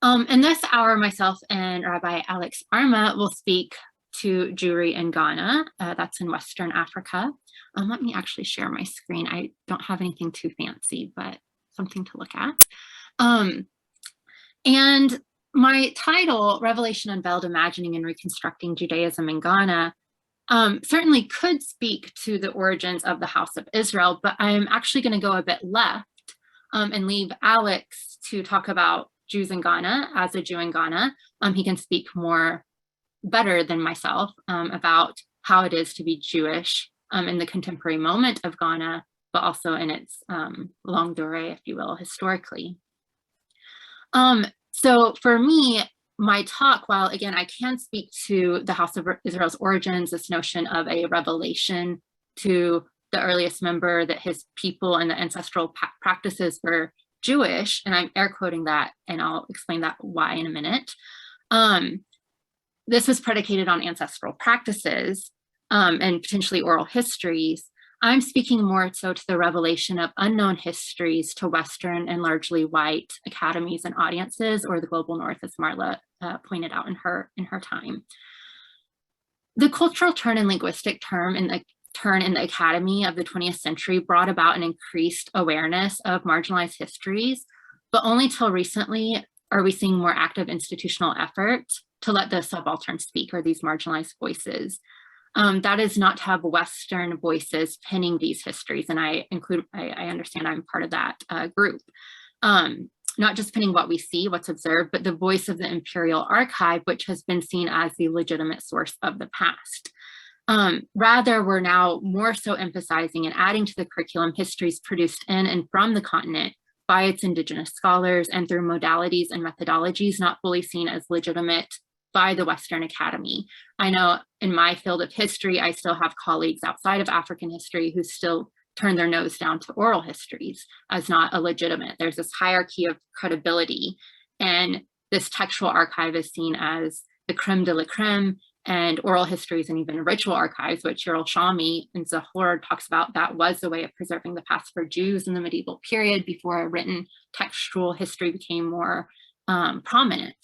In this hour, myself and Rabbi Alex Arma will speak to Jewry in Ghana, that's in Western Africa. Let me actually share my screen. I don't have anything too fancy, but something to look at. And my title, Revelation Unveiled, Imagining and Reconstructing Judaism in Ghana, certainly could speak to the origins of the House of Israel, but I'm actually going to go a bit left and leave Alex to talk about Jews in Ghana. As a Jew in Ghana, he can speak better than myself about how it is to be Jewish in the contemporary moment of Ghana, but also in its longue durée, if you will, historically. So for me, my talk, while again, I can speak to the House of Israel's origins, this notion of a revelation to the earliest member, that his people and the ancestral practices were Jewish, and I'm air quoting that, and I'll explain that why in a minute. This was predicated on ancestral practices and potentially oral histories. I'm speaking more so to the revelation of unknown histories to Western and largely white academies and audiences, or the global North, as Marla pointed out in her time. The cultural turn and linguistic turn in the academy of the 20th century brought about an increased awareness of marginalized histories, but only till recently are we seeing more active institutional effort to let the subaltern speak, or these marginalized voices. That is not to have Western voices penning these histories. And I understand I'm part of that group. Not just penning what we see, what's observed, but the voice of the Imperial Archive, which has been seen as the legitimate source of the past. Rather, we're now more so emphasizing and adding to the curriculum histories produced in and from the continent by its indigenous scholars and through modalities and methodologies not fully seen as legitimate by the Western Academy. I know in my field of history, I still have colleagues outside of African history who still turn their nose down to oral histories as not a legitimate. There's this hierarchy of credibility, and this textual archive is seen as the creme de la creme, and oral histories and even ritual archives, which Yerushalmi and Zahor talks about, that was the way of preserving the past for Jews in the medieval period before a written textual history became more prominent.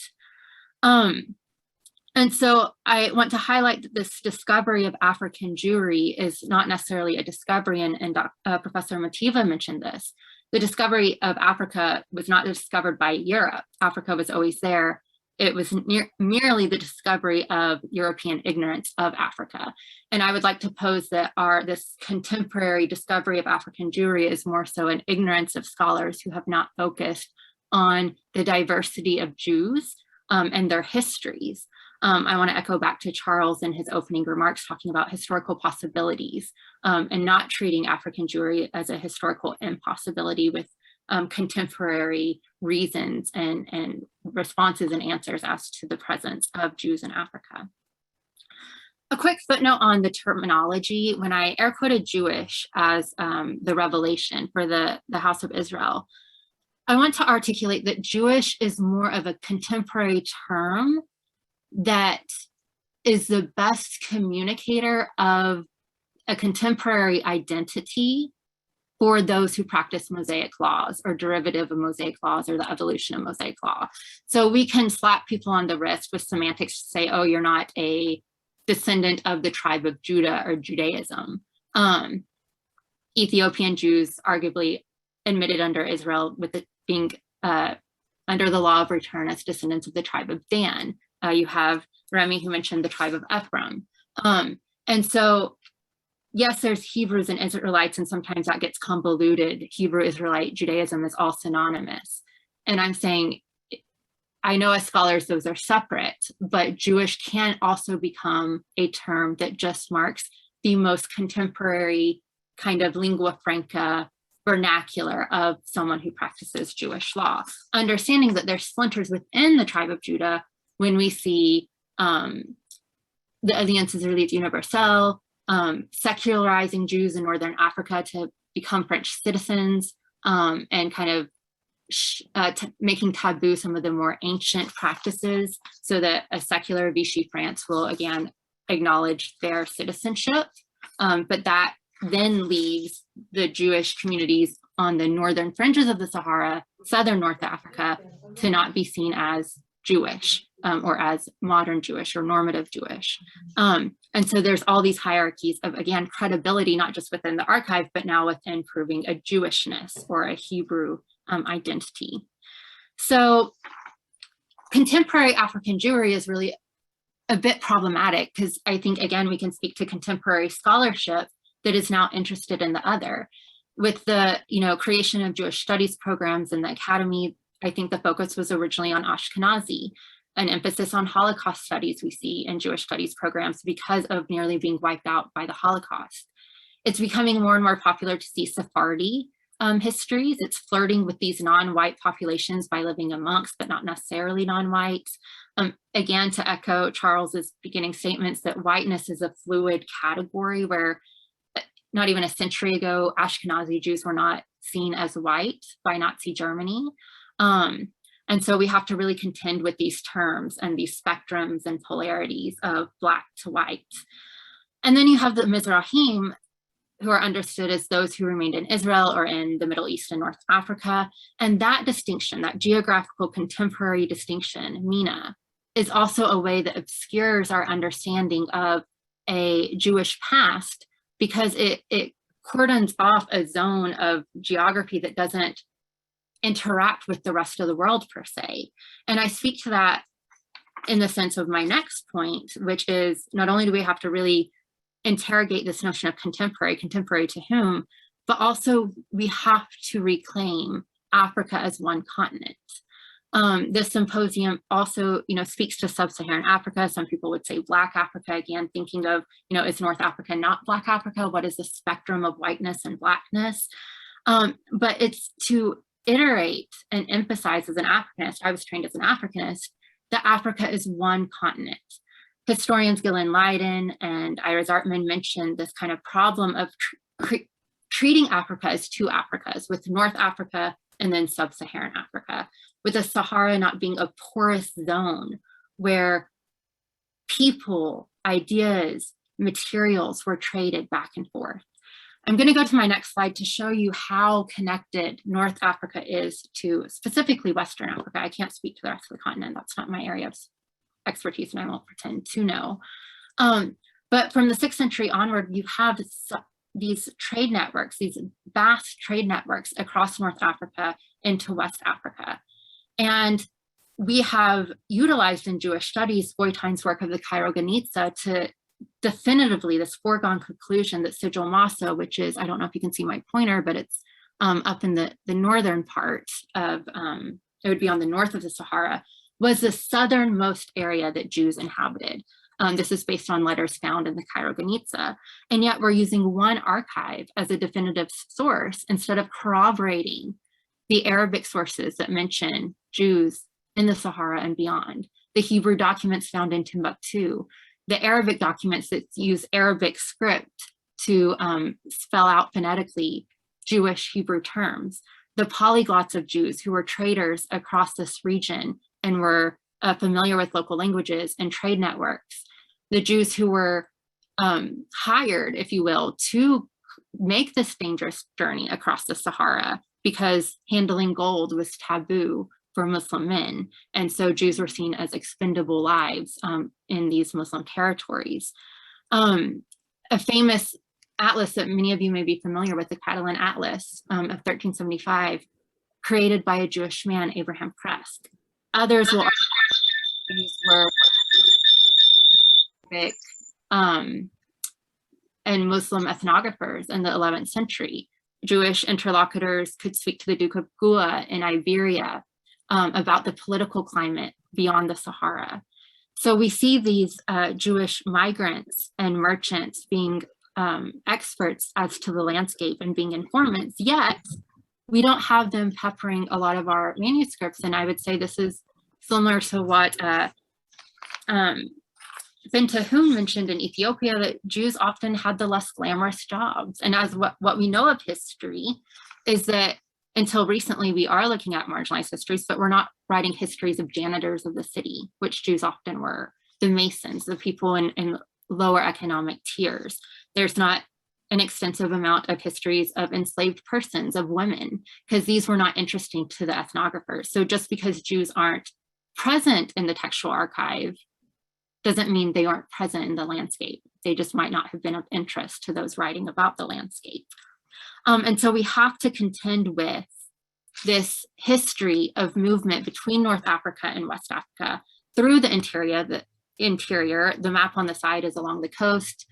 And so I want to highlight that this discovery of African Jewry is not necessarily a discovery, and Professor Mativa mentioned this. The discovery of Africa was not discovered by Europe. Africa was always there. It was merely the discovery of European ignorance of Africa. And I would like to pose that this contemporary discovery of African Jewry is more so an ignorance of scholars who have not focused on the diversity of Jews and their histories. I want to echo back to Charles in his opening remarks talking about historical possibilities and not treating African Jewry as a historical impossibility with contemporary reasons and responses and answers as to the presence of Jews in Africa. A quick footnote on the terminology. When I air quoted Jewish as the revelation for the House of Israel, I want to articulate that Jewish is more of a contemporary term that is the best communicator of a contemporary identity for those who practice Mosaic laws or derivative of Mosaic laws or the evolution of Mosaic law. So we can slap people on the wrist with semantics to say, oh, you're not a descendant of the tribe of Judah or Judaism. Ethiopian Jews arguably admitted under Israel with it being under the law of return as descendants of the tribe of Dan. You have Remy who mentioned the tribe of Ephraim. And so, yes, there's Hebrews and Israelites, and sometimes that gets convoluted. Hebrew, Israelite, Judaism is all synonymous. And I'm saying, I know as scholars, those are separate, but Jewish can also become a term that just marks the most contemporary kind of lingua franca vernacular of someone who practices Jewish law. Understanding that there's splinters within the tribe of Judah when we see the Alliance Israélite Universelle, secularizing Jews in Northern Africa to become French citizens, and kind of making taboo some of the more ancient practices so that a secular Vichy France will again acknowledge their citizenship. But that then leaves the Jewish communities on the northern fringes of the Sahara, southern North Africa, to not be seen as Jewish or as modern Jewish or normative Jewish. And so there's all these hierarchies of, again, credibility, not just within the archive, but now within proving a Jewishness or a Hebrew identity. So contemporary African Jewry is really a bit problematic because I think, again, we can speak to contemporary scholarship that is now interested in the other. With the creation of Jewish studies programs in the academy, I think the focus was originally on Ashkenazi, an emphasis on Holocaust studies we see in Jewish studies programs because of nearly being wiped out by the Holocaust. It's becoming more and more popular to see Sephardi histories. It's flirting with these non-white populations by living amongst, but not necessarily non-white. Again, to echo Charles's beginning statements that whiteness is a fluid category where not even a century ago, Ashkenazi Jews were not seen as white by Nazi Germany. And so we have to really contend with these terms and these spectrums and polarities of Black to white. And then you have the Mizrahim, who are understood as those who remained in Israel or in the Middle East and North Africa. And that distinction, that geographical contemporary distinction, MENA, is also a way that obscures our understanding of a Jewish past because it cordons off a zone of geography that doesn't interact with the rest of the world per se. And I speak to that in the sense of my next point, which is not only do we have to really interrogate this notion of contemporary to whom, but also we have to reclaim Africa as one continent. This symposium also, speaks to Sub-Saharan Africa. Some people would say Black Africa, again, thinking of, is North Africa not Black Africa? What is the spectrum of whiteness and Blackness? But it's to iterate and emphasize as an Africanist, I was trained as an Africanist, that Africa is one continent. Historians Gillian Leiden and Iris Artman mentioned this kind of problem of treating Africa as two Africas, with North Africa and then Sub-Saharan Africa, with the Sahara not being a porous zone where people, ideas, materials were traded back and forth. I'm going to go to my next slide to show you how connected North Africa is to specifically Western Africa. I can't speak to the rest of the continent. That's not my area of expertise, and I won't pretend to know. But from the 6th century onward, you have these trade networks, these vast trade networks across North Africa into West Africa. And we have utilized in Jewish studies Boytine's work of the Cairo Geniza to definitively this foregone conclusion that Sigil Massa, which is, I don't know if you can see my pointer, but it's up in the northern part of, it would be on the north of the Sahara, was the southernmost area that Jews inhabited. This is based on letters found in the Cairo Geniza. And yet we're using one archive as a definitive source instead of corroborating the Arabic sources that mention Jews in the Sahara and beyond, the Hebrew documents found in Timbuktu, the Arabic documents that use Arabic script to spell out phonetically Jewish Hebrew terms, the polyglots of Jews who were traders across this region and were familiar with local languages and trade networks, the Jews who were hired, if you will, to make this dangerous journey across the Sahara because handling gold was taboo for Muslim men. And so Jews were seen as expendable lives in these Muslim territories. A famous atlas that many of you may be familiar with, the Catalan Atlas of 1375, created by a Jewish man, Abraham Kresk. Others will argue these were Arabic and Muslim ethnographers in the 11th century. Jewish interlocutors could speak to the Duke of Goa in Iberia about the political climate beyond the Sahara. So we see these Jewish migrants and merchants being experts as to the landscape and being informants, yet we don't have them peppering a lot of our manuscripts. And I would say this is similar to what Bentahum mentioned in Ethiopia, that Jews often had the less glamorous jobs. And as what we know of history is that until recently, we are looking at marginalized histories, but we're not writing histories of janitors of the city, which Jews often were, the masons, the people in lower economic tiers. There's not an extensive amount of histories of enslaved persons, of women, because these were not interesting to the ethnographers. So just because Jews aren't present in the textual archive doesn't mean they aren't present in the landscape. They just might not have been of interest to those writing about the landscape. And so we have to contend with this history of movement between North Africa and West Africa through the interior. The map on the side is along the coast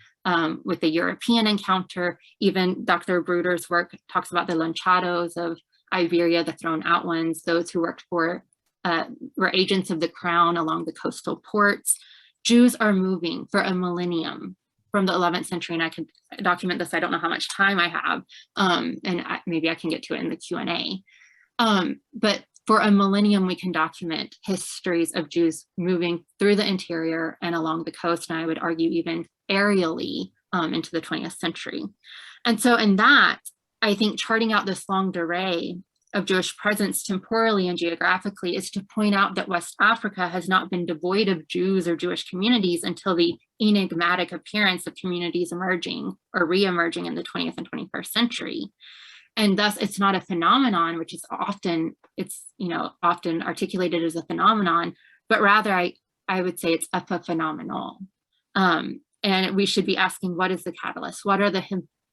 with the European encounter. Even Dr. Brodeur's work talks about the Lanchados of Iberia, the thrown out ones, those who worked for, were agents of the crown along the coastal ports. Jews are moving for a millennium from the 11th century, and I can document this. I don't know how much time I have, and maybe I can get to it in the Q&A. But for a millennium, we can document histories of Jews moving through the interior and along the coast, and I would argue even aerially into the 20th century. And so in that, I think charting out this long array of Jewish presence temporally and geographically is to point out that West Africa has not been devoid of Jews or Jewish communities until the enigmatic appearance of communities emerging or re-emerging in the 20th and 21st century. And thus it's not a phenomenon, which is often, often articulated as a phenomenon, but rather I would say it's epiphenomenal. And we should be asking, what is the catalyst? What are the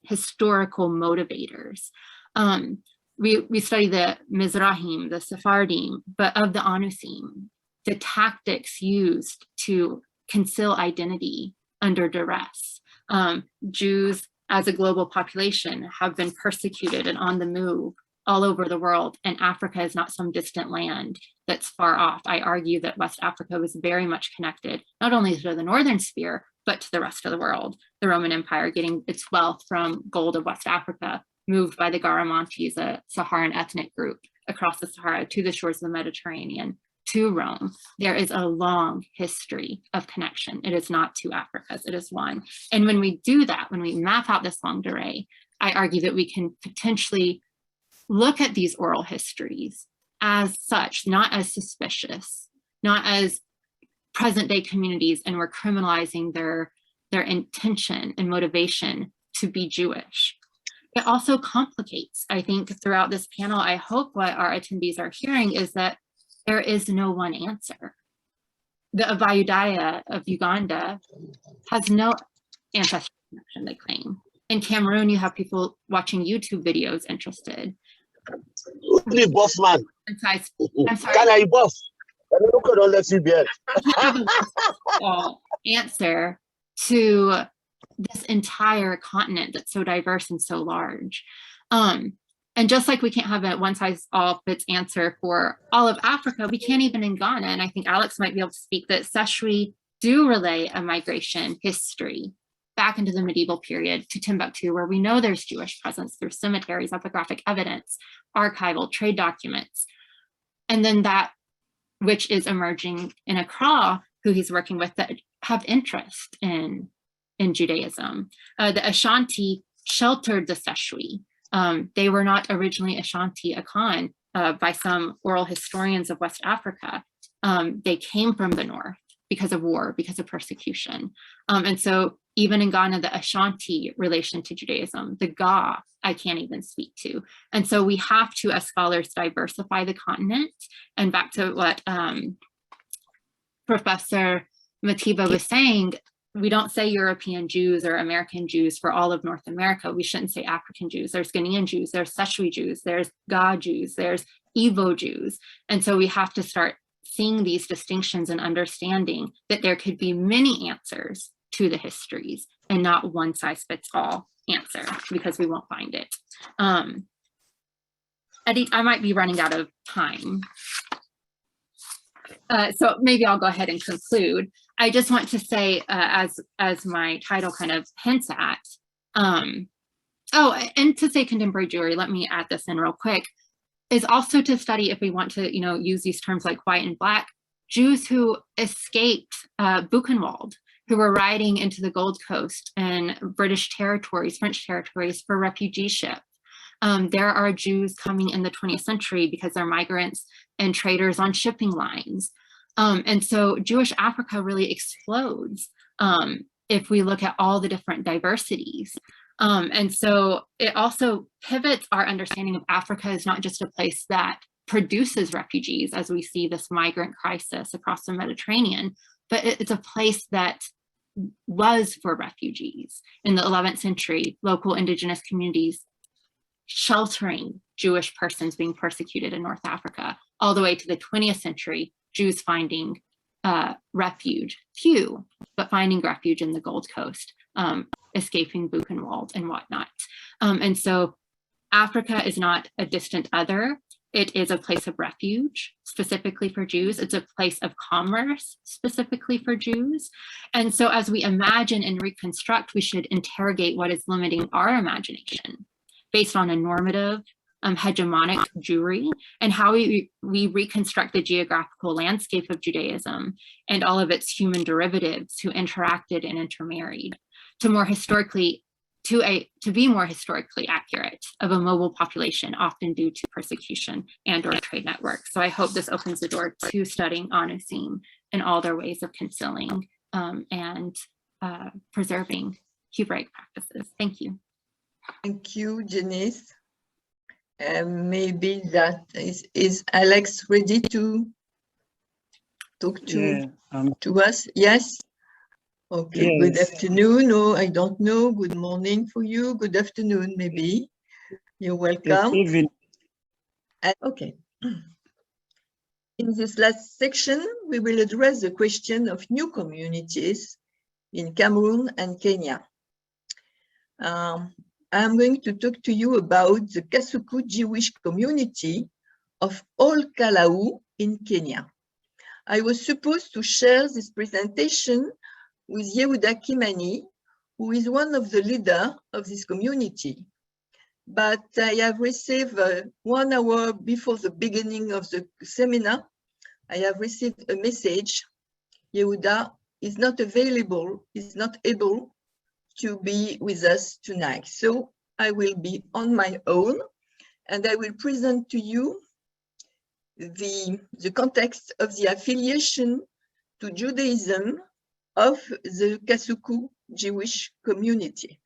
historical motivators? We study the Mizrahim, the Sephardim, but of the Anusim, the tactics used to conceal identity under duress, Jews as a global population have been persecuted and on the move all over the world, and Africa is not some distant land that's far off. I argue that West Africa was very much connected, not only to the northern sphere, but to the rest of the world. The Roman Empire getting its wealth from gold of West Africa, moved by the Garamantes, a Saharan ethnic group, across the Sahara to the shores of the Mediterranean, to Rome. There is a long history of connection. It is not two Africas, it is one. And when we do that, when we map out this longue durée, I argue that we can potentially look at these oral histories as such, not as suspicious, not as present day communities and we're criminalizing their intention and motivation to be Jewish. It also complicates, I think, throughout this panel, I hope what our attendees are hearing is that there is no one answer. The Abayudaya of Uganda has no ancestral connection, they claim. In Cameroon, you have people watching YouTube videos interested.
The buff man.
I'm sorry.
Can I buff?
Answer to this entire continent that's so diverse and so large. And just like we can't have a one size all fits answer for all of Africa, we can't even in Ghana. And I think Alex might be able to speak that Seshwi do relay a migration history back into the medieval period to Timbuktu, where we know there's Jewish presence through cemeteries, epigraphic evidence, archival, trade documents. And then that which is emerging in Accra, who he's working with, that have interest in Judaism. The Ashanti sheltered the Seshwi. They were not originally Ashanti Akan by some oral historians of West Africa. They came from the north because of war, because of persecution. And so even in Ghana, the Ashanti relation to Judaism, the Ga, I can't even speak to. And so we have to, as scholars, diversify the continent. And back to what Professor Mativa was saying, we don't say European Jews or American Jews for all of North America. We shouldn't say African Jews. There's Ghanaian Jews, there's Seshwi Jews, there's Ga Jews, there's Igbo Jews. And so we have to start seeing these distinctions and understanding that there could be many answers to the histories and not one size fits all answer, because we won't find it. Edith, I might be running out of time. So maybe I'll go ahead and conclude. I just want to say, as my title kind of hints at, and to say contemporary Jewry, let me add this in real quick, is also to study, if we want to, use these terms like white and black, Jews who escaped Buchenwald, who were riding into the Gold Coast and British territories, French territories for refugeeship. There are Jews coming in the 20th century because they're migrants and traders on shipping lines. And so Jewish Africa really explodes if we look at all the different diversities. And so it also pivots our understanding of Africa as not just a place that produces refugees, as we see this migrant crisis across the Mediterranean, but it's a place that was for refugees. In the 11th century, local indigenous communities sheltering Jewish persons being persecuted in North Africa, all the way to the 20th century, Jews finding refuge, few, but finding refuge in the Gold Coast, escaping Buchenwald and whatnot. And so Africa is not a distant other. It is a place of refuge, specifically for Jews. It's a place of commerce, specifically for Jews. And so as we imagine and reconstruct, we should interrogate what is limiting our imagination based on a normative, hegemonic Jewry, and how we reconstruct the geographical landscape of Judaism and all of its human derivatives who interacted and intermarried to be more historically accurate of a mobile population, often due to persecution and or trade networks. So I hope this opens the door to studying Anasim and all their ways of concealing and preserving Hebraic practices. Thank you.
Thank you, Janice. Maybe that is Alex ready to talk to us? Yes. Okay. Yes. Good afternoon. Oh, I don't know. Good morning for you. Good afternoon, maybe. You're welcome. Good evening. Okay. In this last section, we will address the question of new communities in Cameroon and Kenya. I'm going to talk to you about the Kasuku Jewish community of Ol Kalau in Kenya. I was supposed to share this presentation with Yehuda Kimani, who is one of the leaders of this community. But I have received 1 hour before the beginning of the seminar, I have received a message. Yehuda is not available, is not able to be with us tonight. So I will be on my own and I will present to you the context of the affiliation to Judaism of the Kasuku Jewish community.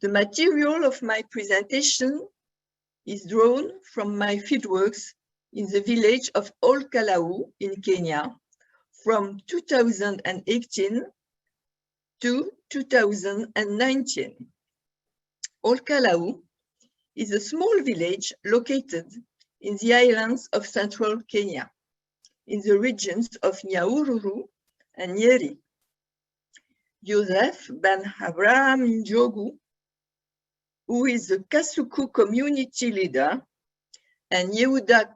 The material of my presentation is drawn from my fieldworks in the village of Ol Kalau in Kenya from 2018 to 2019. Ol Kalau is a small village located in the islands of central Kenya, in the regions of Nyahururu and Nyeri. Joseph Ben Abraham Njogu, who is the Kasuku community leader, and Yehuda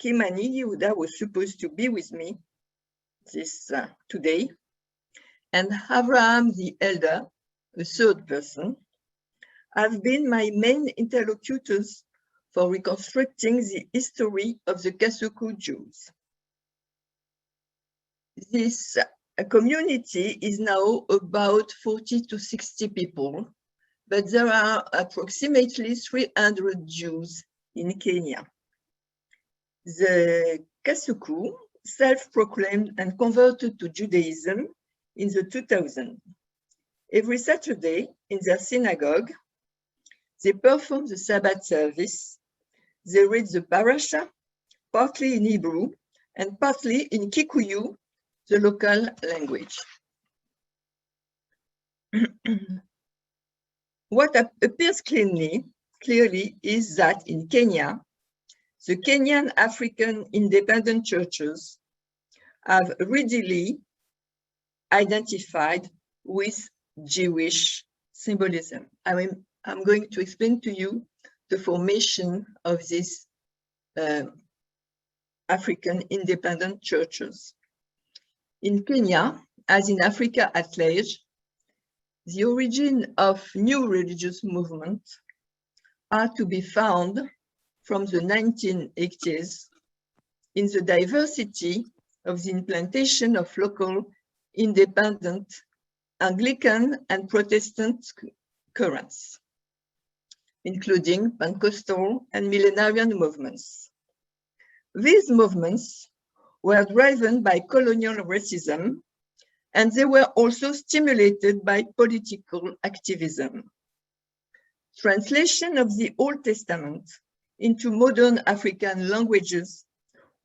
Kimani, Yehuda was supposed to be with me today, and Abraham the elder, a third person, have been my main interlocutors for reconstructing the history of the Kasuku Jews. This community is now about 40 to 60 people, but there are approximately 300 Jews in Kenya. The Kasuku self-proclaimed and converted to Judaism in the 2000s. Every Saturday in their synagogue, they perform the Sabbath service. They read the parasha, partly in Hebrew and partly in Kikuyu, the local language. What appears clearly is that in Kenya, the Kenyan African independent churches have readily identified with Jewish symbolism. I'm going to explain to you the formation of these African independent churches. In Kenya, as in Africa at large, the origin of new religious movements are to be found from the 1980s in the diversity of the implantation of local independent Anglican and Protestant currents, including Pentecostal and millenarian movements. These movements were driven by colonial racism, and they were also stimulated by political activism. Translation of the Old Testament into modern African languages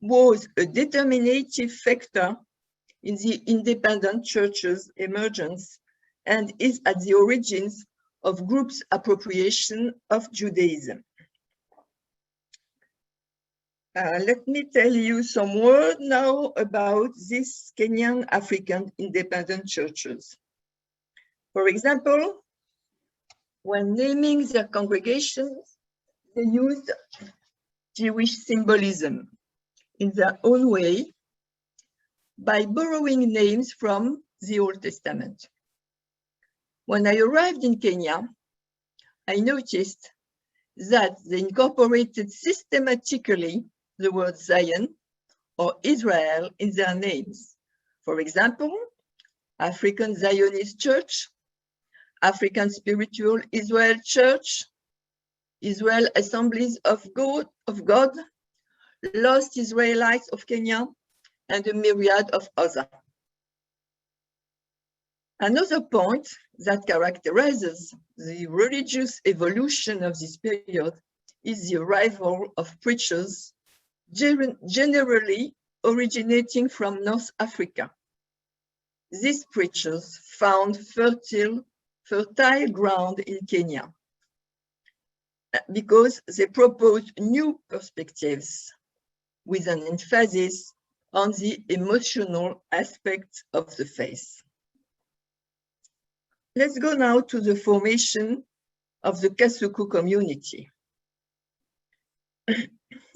was a determinative factor in the independent church's emergence and is at the origins of groups' appropriation of Judaism. Let me tell you some words now about these Kenyan African independent churches. For example, when naming their congregations, they used Jewish symbolism in their own way by borrowing names from the Old Testament. When I arrived in Kenya, I noticed that they incorporated systematically the word Zion or Israel in their names. For example, African Zionist Church, African Spiritual Israel Church, Israel Assemblies of God, Lost Israelites of Kenya, and a myriad of others. Another point that characterizes the religious evolution of this period is the arrival of preachers generally originating from North Africa. These preachers found fertile ground in Kenya because they proposed new perspectives with an emphasis on the emotional aspects of the faith. Let's go now to the formation of the Kasuku community.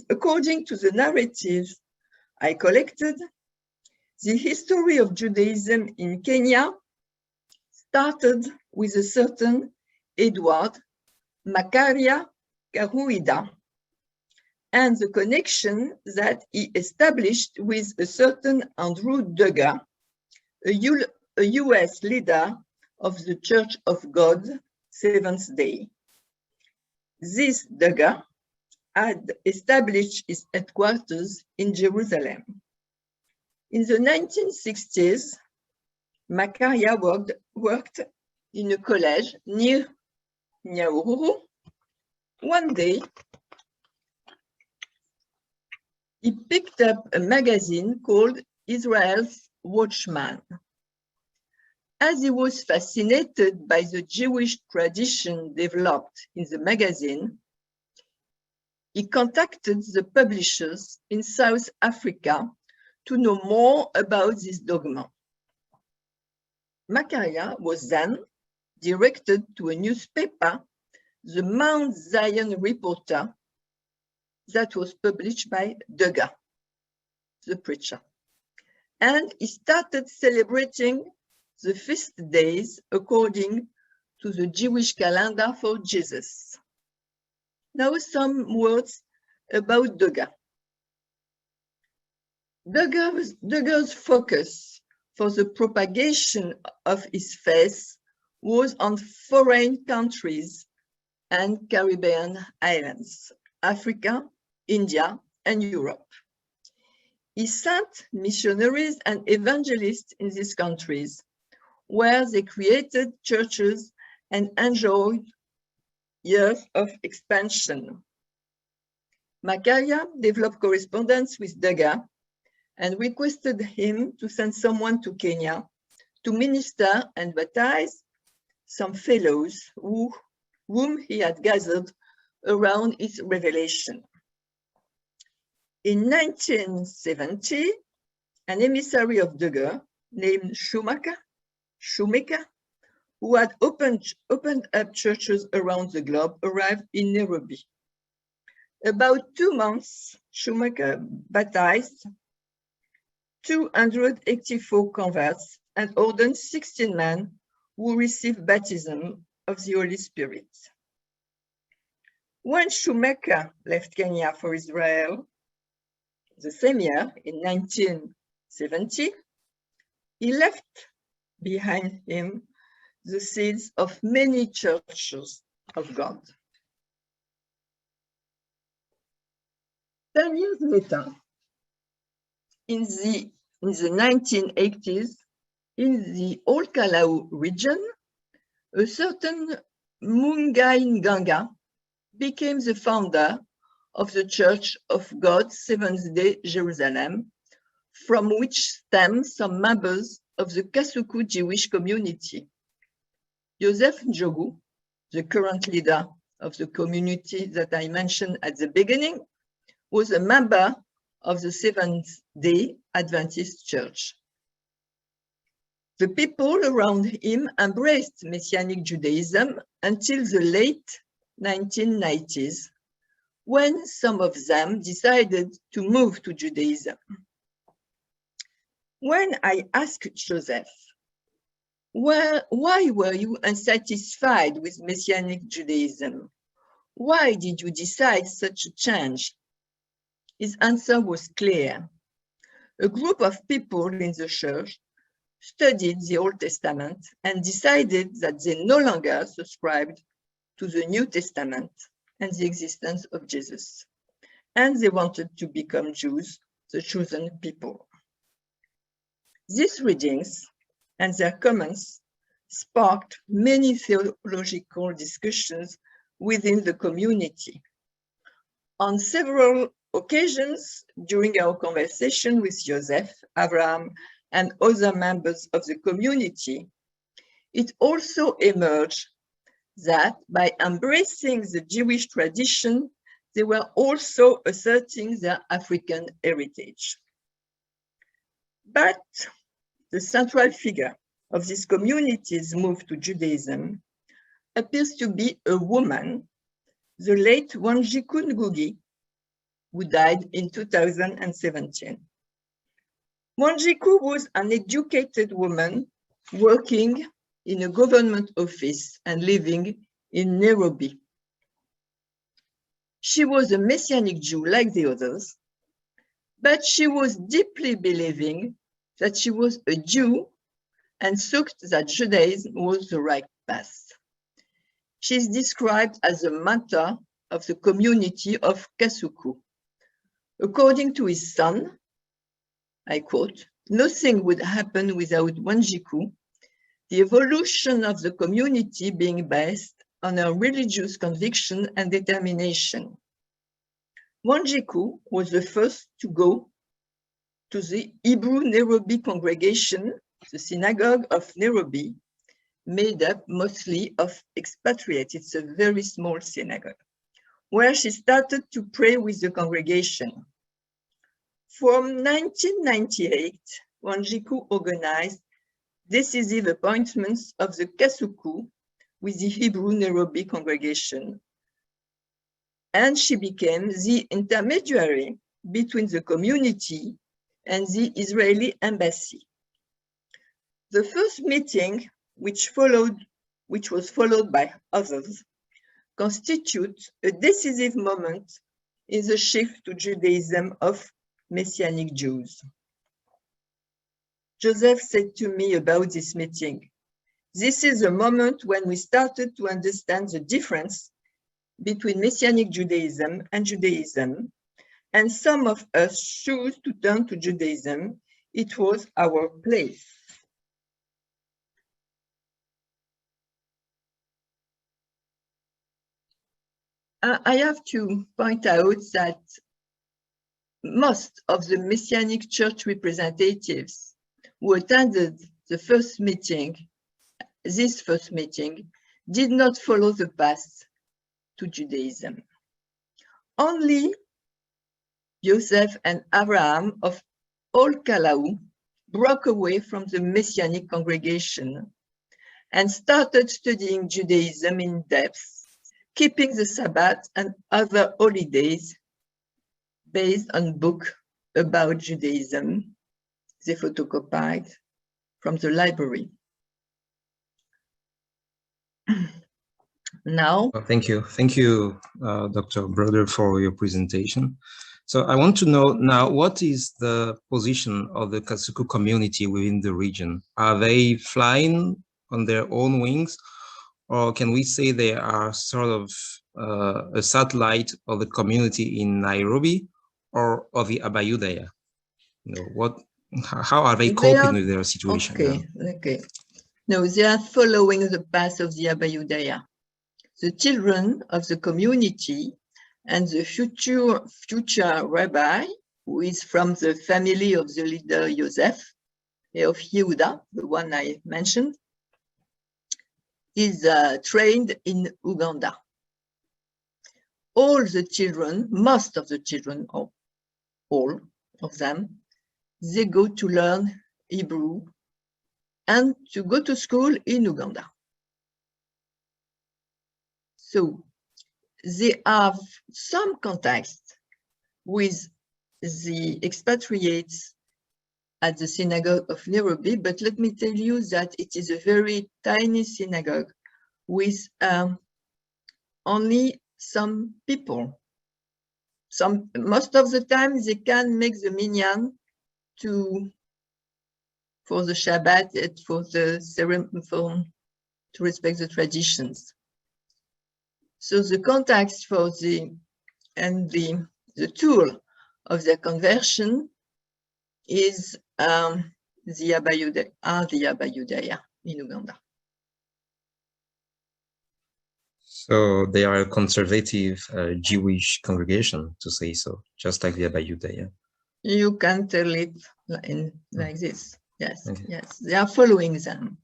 According to the narratives I collected, the history of Judaism in Kenya started with a certain Edward Makaria Karuida and the connection that he established with a certain Andrew Duggar, a US leader of the Church of God, Seventh-day. This Duggar had established his headquarters in Jerusalem. In the 1960s, Makaria worked in a college near Nyahururu. One day, he picked up a magazine called Israel's Watchman. As he was fascinated by the Jewish tradition developed in the magazine, he contacted the publishers in South Africa to know more about this dogma. Makaria was then directed to a newspaper, the Mount Zion Reporter, that was published by Duggar, the preacher. And he started celebrating the feast days according to the Jewish calendar for Jesus. Now some words about Duggar. Duggar's focus for the propagation of his faith was on foreign countries and Caribbean islands, Africa, India, and Europe. He sent missionaries and evangelists in these countries, where they created churches and enjoyed years of expansion. Makaria developed correspondence with Duggar and requested him to send someone to Kenya to minister and baptize some fellows whom he had gathered around his revelation. In 1970, an emissary of Duggar named Shoemaker, who had opened up churches around the globe, arrived in Nairobi. About 2 months, Shoemaker baptized 284 converts and ordained 16 men who received baptism of the Holy Spirit. When Shoemaker left Kenya for Israel, the same year, in 1970, he left behind him the seeds of many churches of God. 10 years later, in the 1980s, in the Old Kalau region, a certain Mungai Nganga became the founder of the Church of God, Seventh-day Jerusalem, from which stem some members of the Kasuku Jewish community. Joseph Njogu, the current leader of the community that I mentioned at the beginning, was a member of the Seventh-day Adventist Church. The people around him embraced Messianic Judaism until the late 1990s, when some of them decided to move to Judaism. When I asked Joseph, why were you unsatisfied with Messianic Judaism? Why did you decide such a change? His answer was clear. A group of people in the church studied the Old Testament and decided that they no longer subscribed to the New Testament and the existence of Jesus. And they wanted to become Jews, the chosen people. These readings and their comments sparked many theological discussions within the community. On several occasions during our conversation with Joseph, Abraham, and other members of the community, it also emerged that by embracing the Jewish tradition, they were also asserting their African heritage. But the central figure of these communities moved to Judaism appears to be a woman, the late Wanjiku Ngugi, who died in 2017. Wanjiku was an educated woman working in a government office and living in Nairobi. She was a Messianic Jew like the others, but she was deeply believing that she was a Jew and thought that Judaism was the right path. She is described as a martyr of the community of Kasuku. According to his son, I quote, "Nothing would happen without Wanjiku, the evolution of the community being based on her religious conviction and determination." Wanjiku was the first to go to the Hebrew Nairobi congregation, the synagogue of Nairobi, made up mostly of expatriates. It's a very small synagogue, where she started to pray with the congregation. From 1998, Wanjiku organized decisive appointments of the Kasuku with the Hebrew Nairobi congregation, and she became the intermediary between the community and the Israeli embassy. The first meeting, which was followed by others, constitutes a decisive moment in the shift to Judaism of Messianic Jews. Joseph said to me about this meeting, "This is a moment when we started to understand the difference between Messianic Judaism and Judaism, and some of us chose to turn to Judaism. It was our place." I have to point out that most of the Messianic church representatives who attended the first meeting, this first meeting, did not follow the path to Judaism. Only Joseph and Abraham of Ol Kalau broke away from the Messianic congregation and started studying Judaism in depth, keeping the Sabbath and other holidays based on books about Judaism they photocopied from the library. Now,
thank you, Dr. Brodeur, for your presentation. So I want to know now, what is the position of the Kasuku community within the region? Are they flying on their own wings, or can we say they are sort of a satellite of the community in Nairobi or of the Abayudaya? You know, how are they coping with their situation?
Okay. No, they are following the path of the Abayudaya. The children of the community and the future rabbi, who is from the family of the leader Joseph, of Yehuda, the one I mentioned, is trained in Uganda. All the children, most of the children, or all of them, they go to learn Hebrew and to go to school in Uganda. So they have some contact with the expatriates at the synagogue of Nairobi, but let me tell you that it is a very tiny synagogue with only some people. Most of the time they can make the minyan for the Shabbat and for the ceremony, to respect the traditions. So the context for the tool of their conversion is the Abayudaya in Uganda.
So they are a conservative Jewish congregation, to say so, just like the Abayudaya.
You can tell it like this. Yes, okay. Yes, they are following them.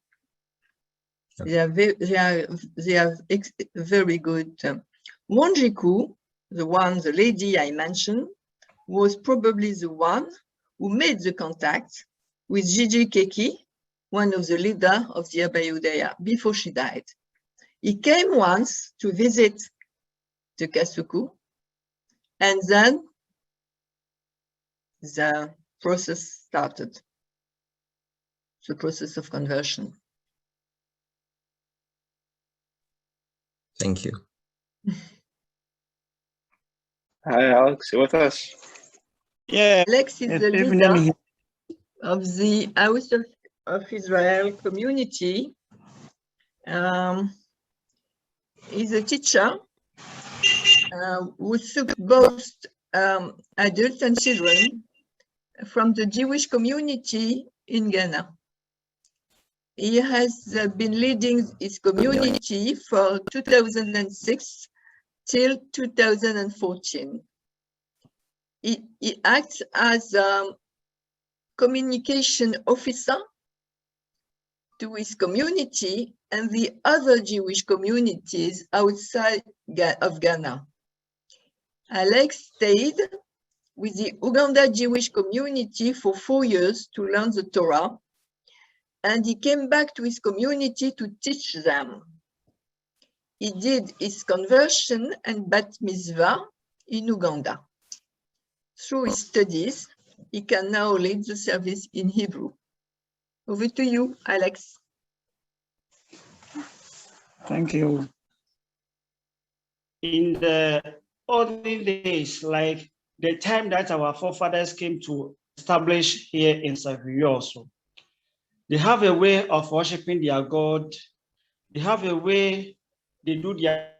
Okay. They are very good. Wanjiku, the lady I mentioned, was probably the one who made the contact with Gigi Keki one of the leaders of the Abba Yehuda before she died. He came once to visit the Kasuku, and then the process started, the process of conversion.
Thank you.
Hi, Alex, you with us?
Yeah, Alex is the leader of the House of Israel community. He's a teacher who supports adults and children from the Jewish community in Ghana. He has been leading his community for 2006 till 2014. He acts as a communication officer to his community and the other Jewish communities outside of Ghana. Alex stayed with the Uganda Jewish community for 4 years to learn the Torah, and he came back to his community to teach them. He did his conversion and bat mitzvah in Uganda. Through his studies, he can now lead the service in Hebrew. Over to you, Alex.
Thank you. In the olden days, like the time that our forefathers came to establish here in Xavier also, they have a way of worshiping their God. They have a way they do their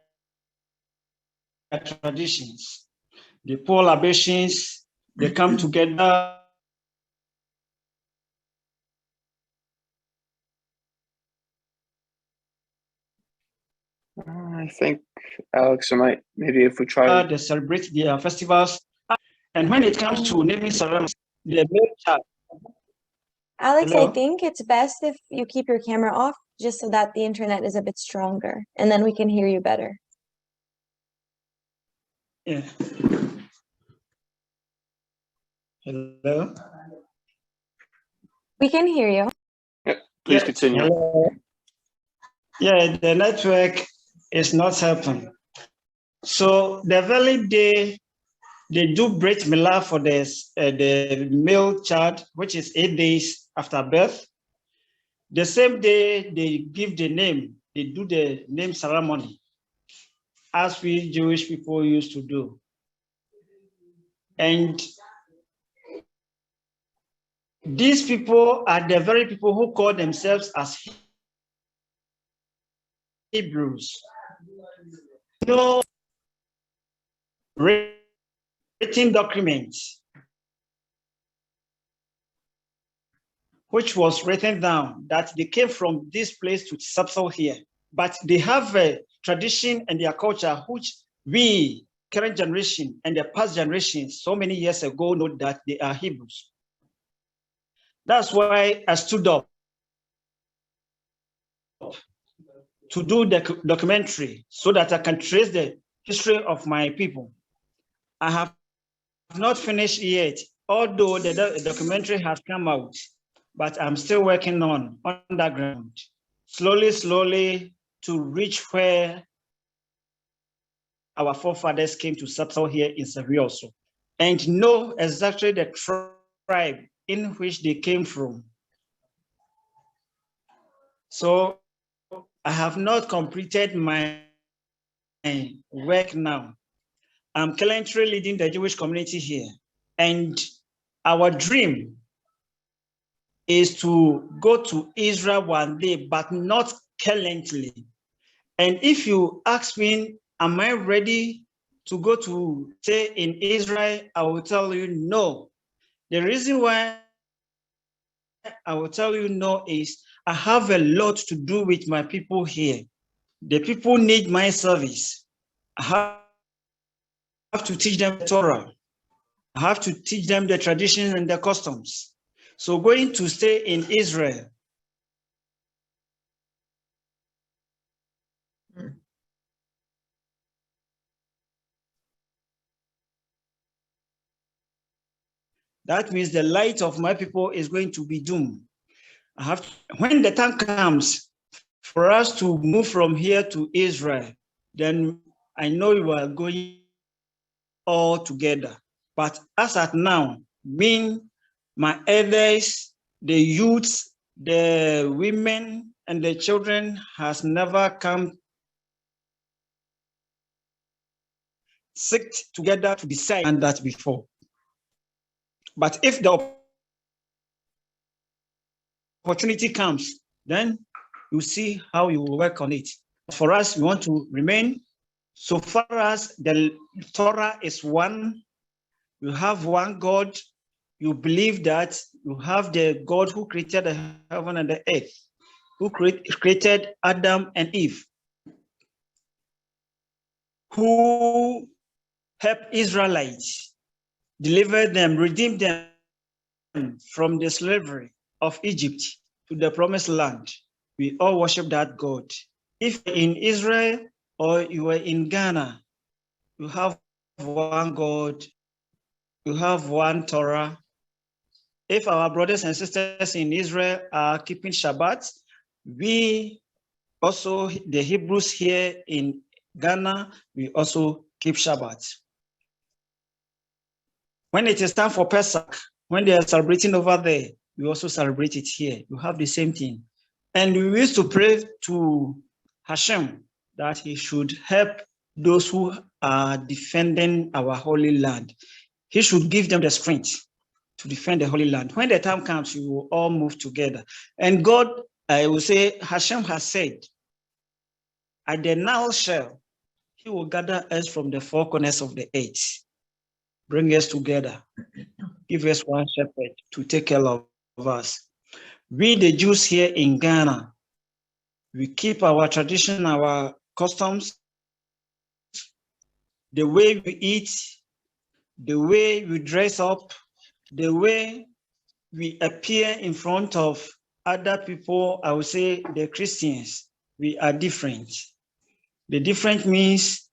traditions. They pour libations, they come together.
I think, Alex, maybe if we try.
They celebrate their festivals. And when it comes to naming ceremonies, the male child.
Alex,
Hello?
I think it's best if you keep your camera off just so that the internet is a bit stronger and then we can hear you better.
Yeah. Hello?
We can hear you.
Yeah, please continue.
Hello? Yeah, the network is not helping. So the very day they do Brit Milah for the male child, which is 8 days after birth, the same day they give the name, they do the name ceremony, as we Jewish people used to do. And these people are the very people who call themselves as Hebrews. No written documents which was written down that they came from this place to Sub-Saharan here, but they have a tradition and their culture which we, current generation and the past generations, so many years ago, know that they are Hebrews. That's why I stood up to do the documentary so that I can trace the history of my people. I have not finished yet, although the documentary has come out, but I'm still working on underground, slowly to reach where our forefathers came to settle here in Xavier also, and know exactly the tribe in which they came from. So I have not completed my work now. I'm currently leading the Jewish community here, and our dream is to go to Israel one day, but not currently. And if you ask me, am I ready to go to stay in Israel? I will tell you no. The reason why I will tell you no is I have a lot to do with my people here. The people need my service. I have to teach them the Torah. I have to teach them the traditions and the customs. So going to stay in Israel, that means the light of my people is going to be doomed. When the time comes for us to move from here to Israel, then I know you are going all together. But as at now, me, my elders, the youths, the women, and the children has never come sit together to decide on that before. But if the opportunity comes, then you see how you will work on it. For us, we want to remain. So far as the Torah is one, you have one God, you believe that you have the God who created the heaven and the earth, who created Adam and Eve, who helped Israelites, delivered them, redeemed them from the slavery of Egypt to the promised land. We all worship that God. If in Israel or you are in Ghana, you have one God, you have one Torah. If our brothers and sisters in Israel are keeping Shabbat, we also, the Hebrews here in Ghana, we also keep Shabbat. When it is time for Pesach, when they are celebrating over there, we also celebrate it here. You have the same thing. And we used to pray to Hashem that he should help those who are defending our holy land. He should give them the strength to defend the holy land. When the time comes, we will all move together. And God, I will say, Hashem has said, at the Nile shell, he will gather us from the four corners of the earth, bring us together, give us one shepherd to take care of us. We, the Jews here in Ghana, we keep our tradition, our customs, the way we eat, the way we dress up, the way we appear in front of other people. I would say the Christians, we are different. The difference means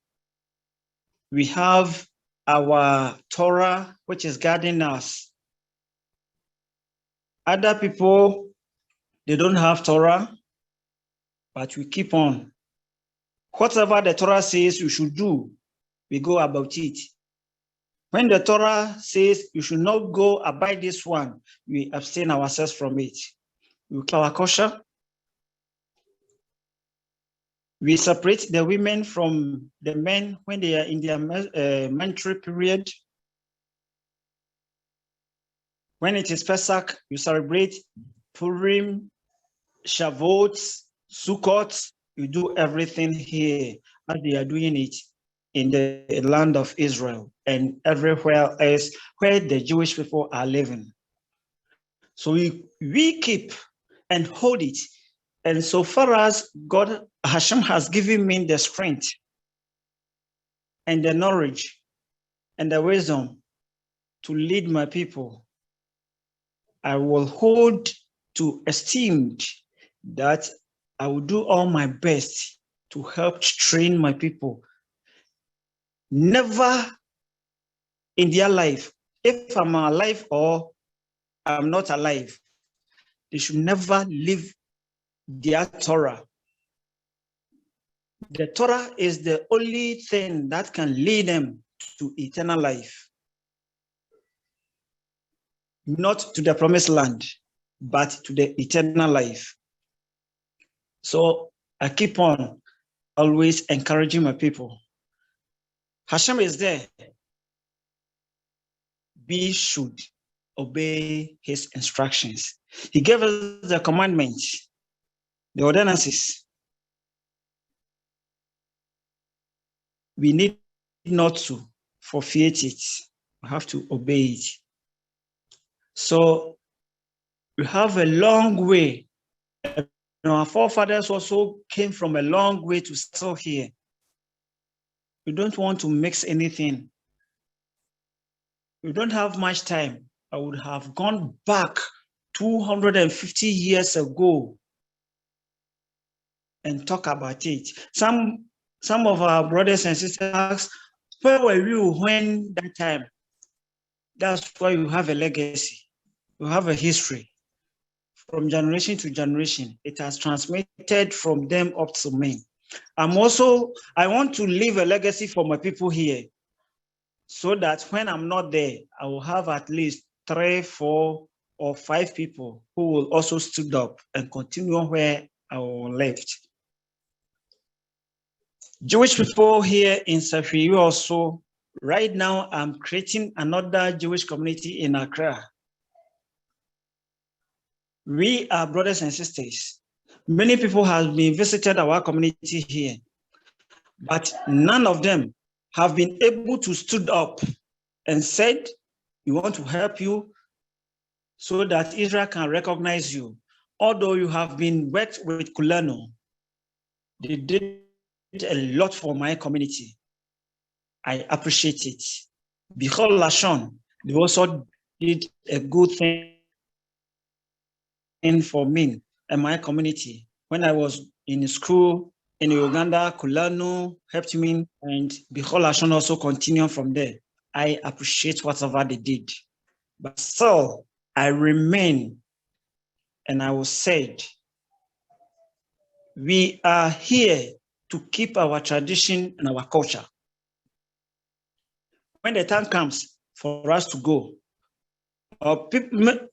we have our Torah, which is guiding us. Other people, they don't have Torah, but we keep on. Whatever the Torah says you should do, we go about it. When the Torah says you should not go abide this one, we abstain ourselves from it. We keep our kosher. We separate the women from the men when they are in their menstrual period. When it is Pesach, you celebrate Purim, Shavuot, Sukkot. You do everything here as they are doing it in the land of Israel and everywhere else where the Jewish people are living. So we keep and hold it. And so far as God, Hashem has given me the strength and the knowledge and the wisdom to lead my people, I will hold to esteemed that I will do all my best to help train my people. Never in their life, if I'm alive or I'm not alive, they should never leave their Torah. The Torah is the only thing that can lead them to eternal life. Not to the promised land, but to the eternal life. So I keep on always encouraging my people. Hashem is there. We should obey his instructions. He gave us the commandments, the ordinances. We need not to forfeit it. We have to obey it. So we have a long way. And our forefathers also came from a long way to settle here. We don't want to mix anything. We don't have much time. I would have gone back 250 years ago and talk about it. Some of our brothers and sisters ask, where were you when that time? That's why you have a legacy. You have a history. from generation to generation. It has transmitted from them up to me. I want to leave a legacy for my people here, so that when I'm not there, I will have at least 3, 4, or 5 people who will also stood up and continue where I left. Jewish people here in Safi also, right now I'm creating another Jewish community in Accra. We are brothers and sisters. Many people have been visited our community here, but none of them have been able to stood up and said, we want to help you so that Israel can recognize you. Although you have been worked with Kulano, they did a lot for my community. I appreciate it. Before Lashon, they also did a good thing for me and my community. When I was in school in Uganda, Kulano helped me, and Bechol Lashon also continued from there. I appreciate whatever they did. But still, I remain, and I will say, we are here to keep our tradition and our culture. When the time comes for us to go,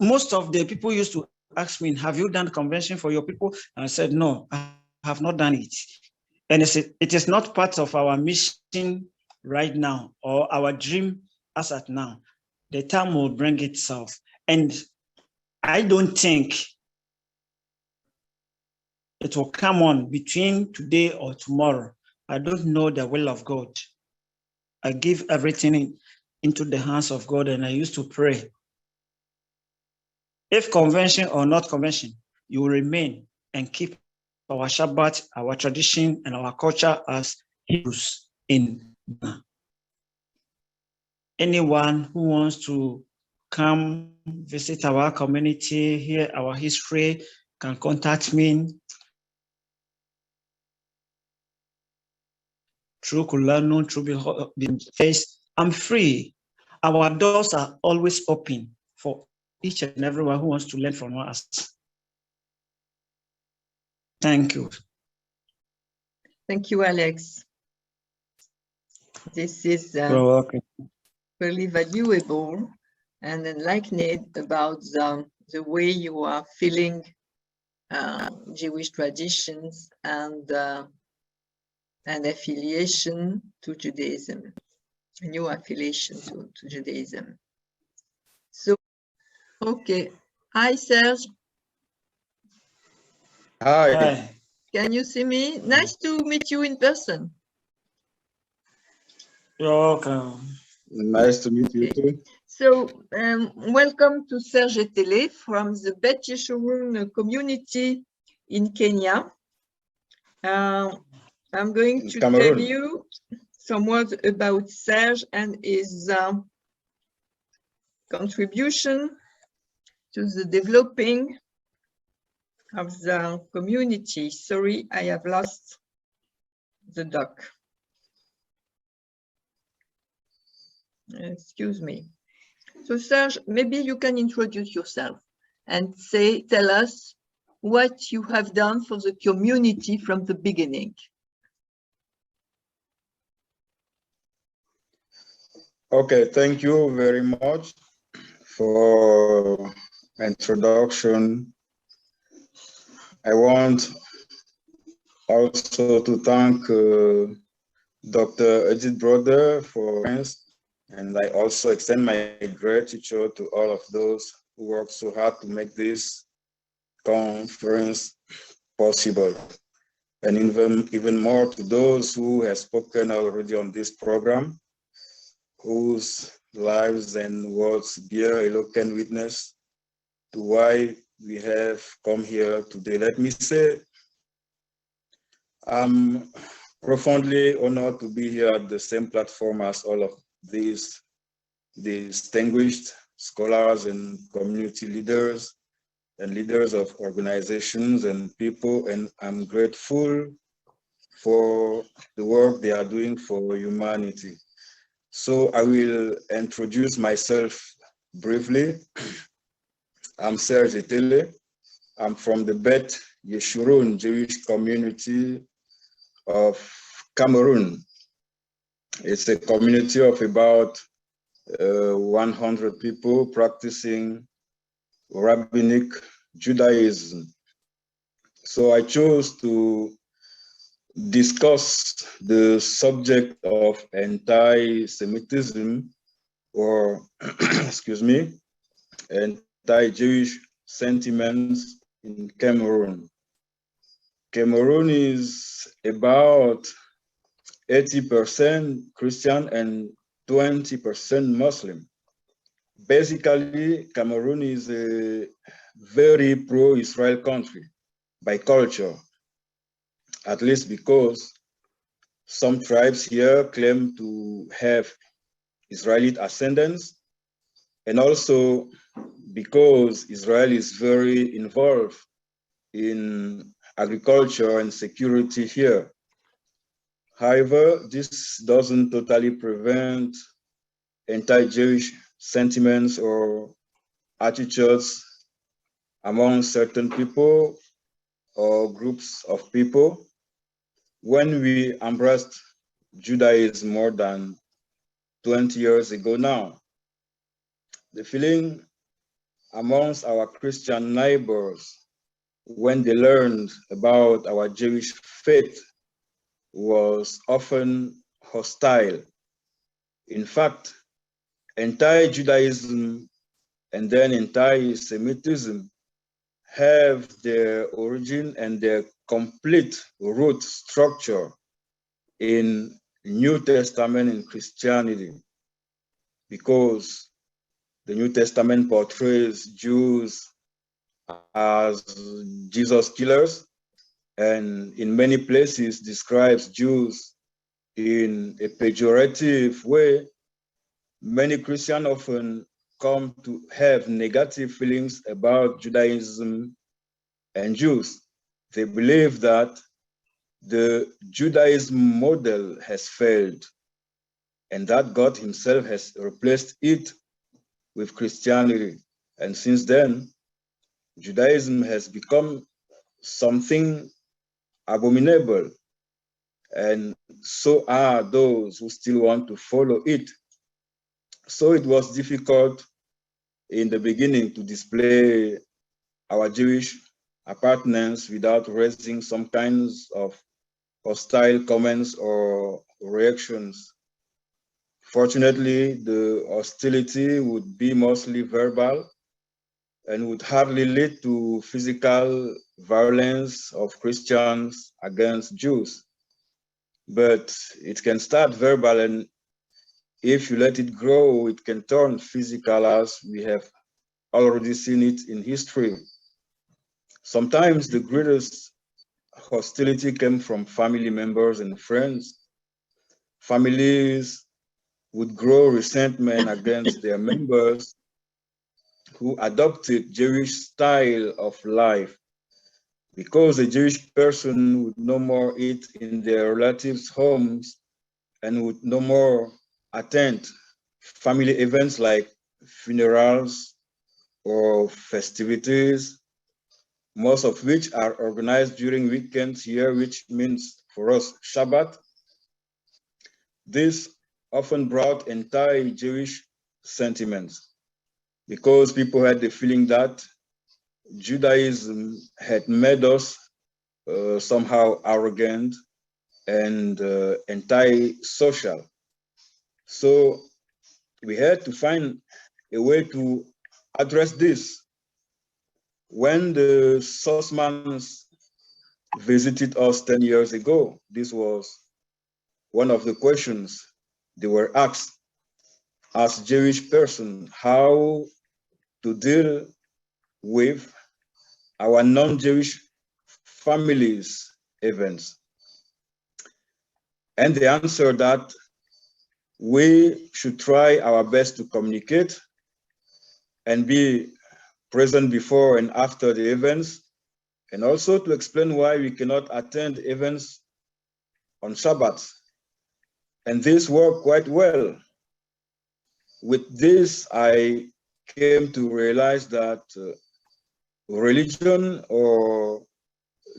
most of the people used to ask me, have you done convention for your people? And I said, no, I have not done it. And it is not part of our mission right now or our dream as at now. The time will bring itself. And I don't think it will come on between today or tomorrow. I don't know the will of God. I give everything into the hands of God, and I used to pray. If convention or not convention, you will remain and keep our Shabbat, our tradition, and our culture as Hebrews in Ghana. Anyone who wants to come visit our community, hear our history, can contact me through Kulano, through the face. I'm free. Our doors are always open for each and everyone who wants to learn from us. Thank you.
Thank you, Alex. This is really valuable and enlightening about the way you are feeling Jewish traditions and affiliation to Judaism, a new affiliation to Judaism. So, okay. Hi, Serge.
Hi.
Can you see me? Nice to meet you in person.
You're welcome.
Nice to meet you too.
So, welcome to Serge Etele from the Bet Yeshurun community in Kenya. I'm going to tell you some words about Serge and his contribution to the developing of the community. Sorry, I have lost the doc. Excuse me. So Serge, maybe you can introduce yourself and tell us what you have done for the community from the beginning.
Okay, thank you very much for introduction. I want also to thank Dr. Edith Brodeur for this, and I also extend my gratitude to all of those who worked so hard to make this conference possible, and even more to those who have spoken already on this program, whose lives and words bear eloquent witness to why we have come here today. Let me say, I'm profoundly honored to be here at the same platform as all of these distinguished scholars and community leaders and leaders of organizations and people, and I'm grateful for the work they are doing for humanity. So I will introduce myself briefly. I'm Serge Etele. I'm from the Bet Yeshurun Jewish community of Cameroon. It's a community of about 100 people practicing rabbinic Judaism. So I chose to discuss the subject of anti-Semitism, or excuse me, anti-Jewish sentiments in Cameroon. Cameroon is about 80% Christian and 20% Muslim. Basically, Cameroon is a very pro-Israel country by culture, at least because some tribes here claim to have Israeli ascendants, and also because Israel is very involved in agriculture and security here. However, this doesn't totally prevent anti-Jewish sentiments or attitudes among certain people or groups of people. When we embraced Judaism more than 20 years ago now, the feeling amongst our Christian neighbors when they learned about our Jewish faith was often hostile. In fact, anti-Judaism and then anti-Semitism have their origin and their complete root structure in New Testament and Christianity, because the New Testament portrays Jews as Jesus killers, and in many places describes Jews in a pejorative way. Many Christians often come to have negative feelings about Judaism and Jews. They believe that the Judaism model has failed and that God himself has replaced it with Christianity. And since then, Judaism has become something abominable, and so are those who still want to follow it. So it was difficult in the beginning to display our Jewish appartenance without raising some kinds of hostile comments or reactions. Fortunately, the hostility would be mostly verbal and would hardly lead to physical violence of Christians against Jews. But it can start verbal, and if you let it grow, it can turn physical, as we have already seen it in history. Sometimes the greatest hostility came from family members and friends. Families would grow resentment against their members who adopted Jewish style of life, because a Jewish person would no more eat in their relatives' homes and would no more attend family events like funerals or festivities, most of which are organized during weekends here, which means for us Shabbat. This often brought anti-Jewish sentiments because people had the feeling that Judaism had made us somehow arrogant and anti-social. So we had to find a way to address this. When the Sussmans visited us 10 years ago, this was one of the questions they were asked as Jewish person, how to deal with our non-Jewish families' events. And they answered that we should try our best to communicate and be present before and after the events, and also to explain why we cannot attend events on Shabbat. And this worked quite well. With this, I came to realize that religion or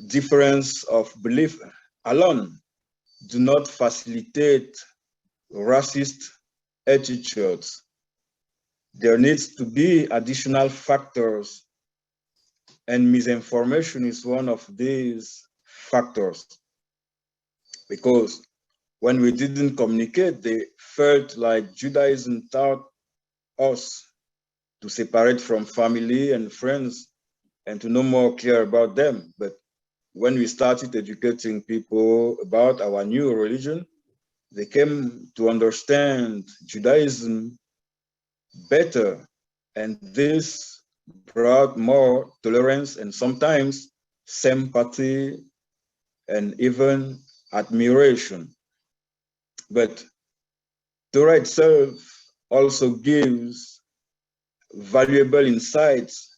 difference of belief alone do not facilitate racist attitudes. There needs to be additional factors, and misinformation is one of these factors. Because when we didn't communicate, they felt like Judaism taught us to separate from family and friends and to no more care about them. But when we started educating people about our new religion, they came to understand Judaism better. And this brought more tolerance and sometimes sympathy and even admiration. But Torah itself also gives valuable insights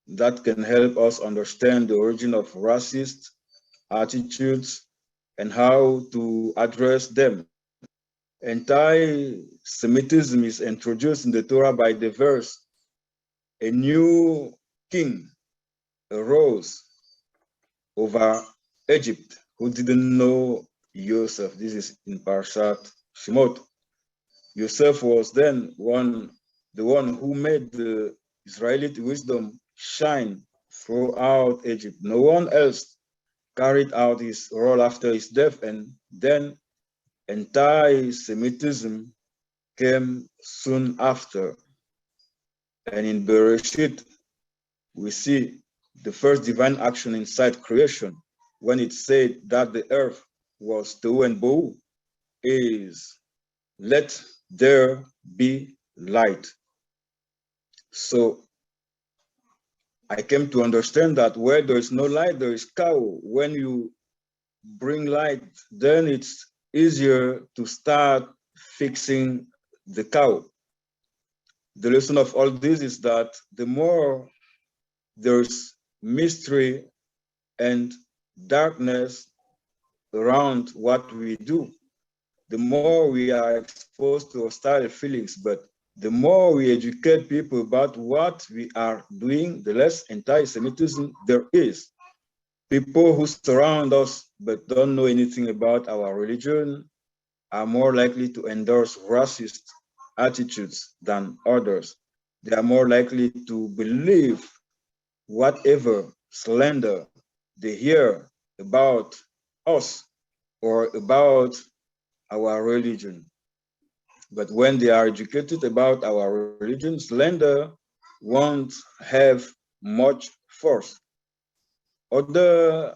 that can help us understand the origin of racist attitudes and how to address them. Anti-Semitism is introduced in the Torah by the verse, a new king arose over Egypt who didn't know Joseph. This is in Parshat Shemot. Joseph was then the one who made the Israelite wisdom shine throughout Egypt. No one else carried out his role after his death, and then anti-Semitism came soon after. And in Bereshit, we see the first divine action inside creation when it said that the earth was Tohu and Bohu, is let there be light. So I came to understand that where there is no light, there is chaos. When you bring light, then it's easier to start fixing the chaos. The lesson of all this is that the more there's mystery and darkness around what we do, the more we are exposed to hostile feelings. But the more we educate people about what we are doing, the less anti-Semitism there is. People who surround us but don't know anything about our religion are more likely to endorse racist attitudes than others. They are more likely to believe whatever slander they hear about us or about our religion. But when they are educated about our religion, slander won't have much force. Other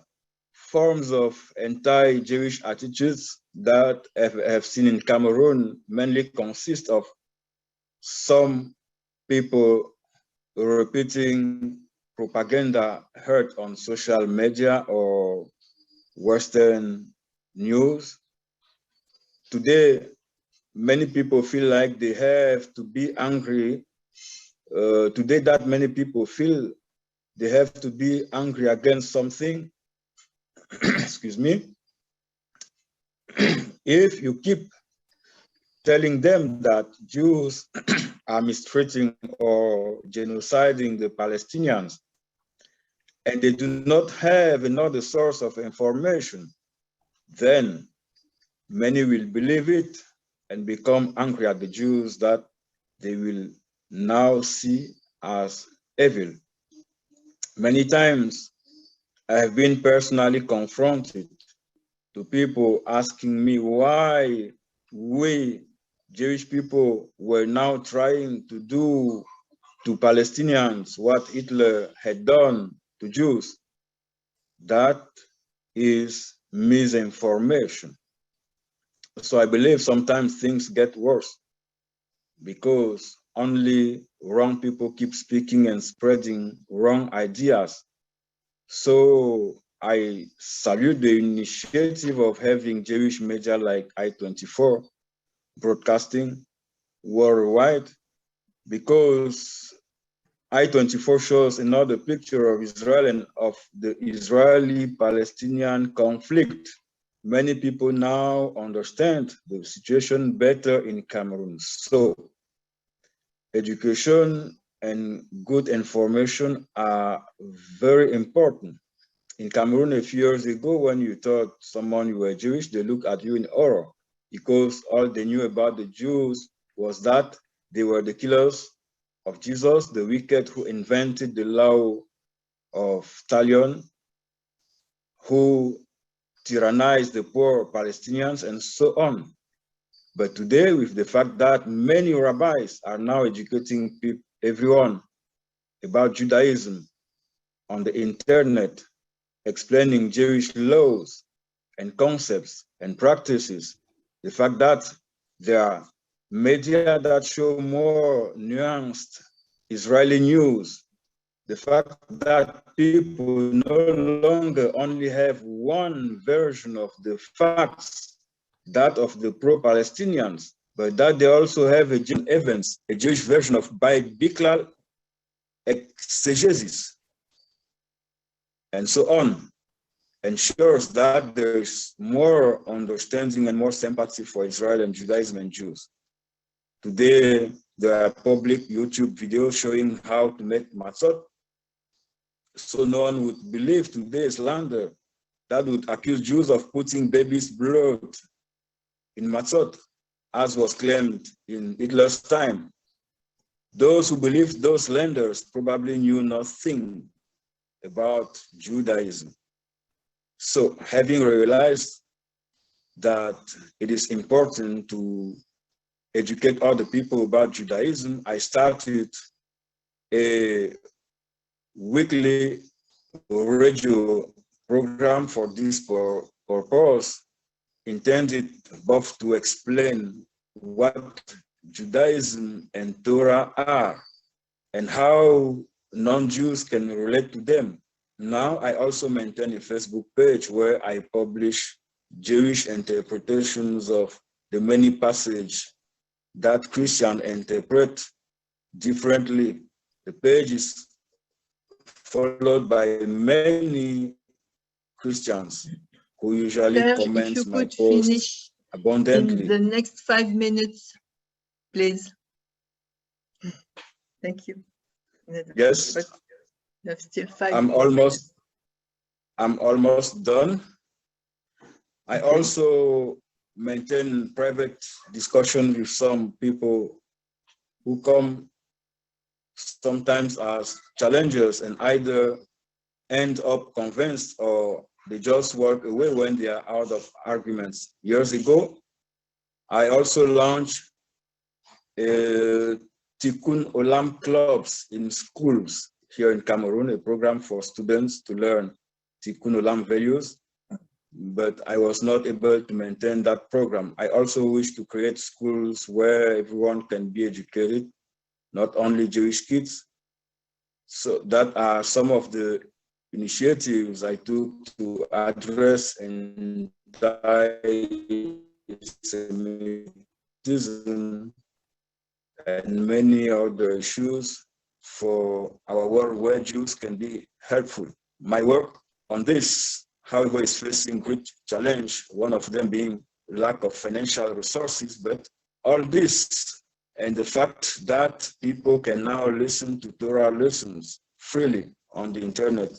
forms of anti-Jewish attitudes that I have seen in Cameroon mainly consist of some people repeating propaganda heard on social media or Western news. Today, many people feel like they have to be angry. Today, that many people feel they have to be angry against something. Excuse me. If you keep telling them that Jews are mistreating or genociding the Palestinians, and they do not have another source of information, then many will believe it and become angry at the Jews that they will now see as evil. Many times I have been personally confronted to people asking me why we Jewish people were now trying to do to Palestinians what Hitler had done to Jews. That is misinformation. So I believe sometimes things get worse because only wrong people keep speaking and spreading wrong ideas. So I salute the initiative of having Jewish media like I-24 broadcasting worldwide, because I-24 shows another picture of Israel and of the Israeli-Palestinian conflict. Many people now understand the situation better in Cameroon. So education and good information are very important. In Cameroon a few years ago, when you thought someone you were Jewish, they looked at you in horror because all they knew about the Jews was that they were the killers of Jesus, the wicked who invented the law of Talion, who tyrannized the poor Palestinians, and so on. But today, with the fact that many rabbis are now educating everyone about Judaism on the internet, explaining Jewish laws and concepts and practices, the fact that there are media that show more nuanced Israeli news, the fact that people no longer only have one version of the facts, that of the pro-Palestinians, but that they also have a Jewish version of biblical exegesis, and so on, ensures that there is more understanding and more sympathy for Israel and Judaism and Jews. Today, there are public YouTube videos showing how to make matzot, so no one would believe today's slander that would accuse Jews of putting babies' blood in matzot, as was claimed in Hitler's time. Those who believed those slanders probably knew nothing about Judaism. So having realized that it is important to educate other people about Judaism, I started a weekly radio program for this purpose, intended both to explain what Judaism and Torah are and how non-Jews can relate to them. Now I also maintain a Facebook page where I publish Jewish interpretations of the many passages that Christians interpret differently. The page is followed by many Christians who usually comment my posts abundantly.
In the next 5 minutes, please. Thank you.
Yes.
But you have still 5 minutes.
I'm almost done. I also maintain private discussion with some people who come sometimes as challengers and either end up convinced or they just walk away when they are out of arguments. Years ago, I also launched Tikkun Olam clubs in schools here in Cameroon, a program for students to learn Tikkun Olam values, but I was not able to maintain that program. I also wish to create schools where everyone can be educated, not only Jewish kids. So that are some of the initiatives I took to address anti-Semitism and many other issues for our world where Jews can be helpful. My work on this, however, is facing great challenge, one of them being lack of financial resources, but all this and the fact that people can now listen to Torah lessons freely on the internet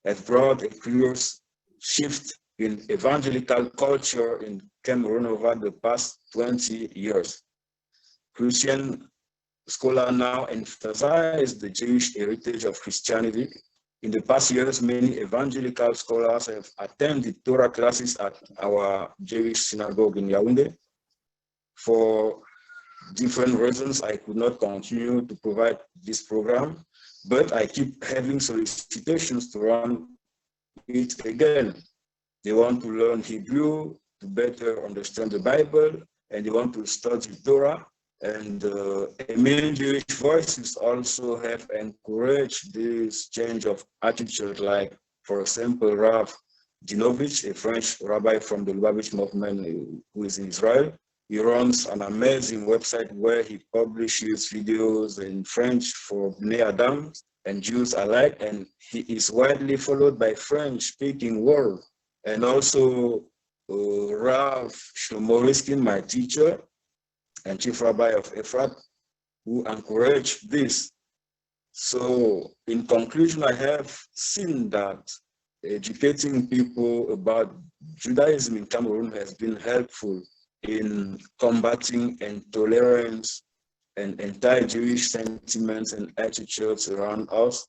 has brought a curious shift in evangelical culture in Cameroon over the past 20 years. Christian scholars now emphasize the Jewish heritage of Christianity. In the past years, many evangelical scholars have attended Torah classes at our Jewish synagogue in Yaoundé. For different reasons, I could not continue to provide this program, but I keep having solicitations to run it again. They want to learn Hebrew to better understand the Bible, and they want to study Torah. And many Jewish voices also have encouraged this change of attitude, like, for example, Rav Dinovich, a French rabbi from the Lubavitch movement who is in Israel. He runs an amazing website where he publishes videos in French for Bnei Adam and Jews alike, and he is widely followed by French-speaking world. And also Rav Shlomo Riskin, my teacher and chief rabbi of Efrat, who encouraged this. So in conclusion, I have seen that educating people about Judaism in Cameroon has been helpful in combating intolerance and anti-Jewish sentiments and attitudes around us,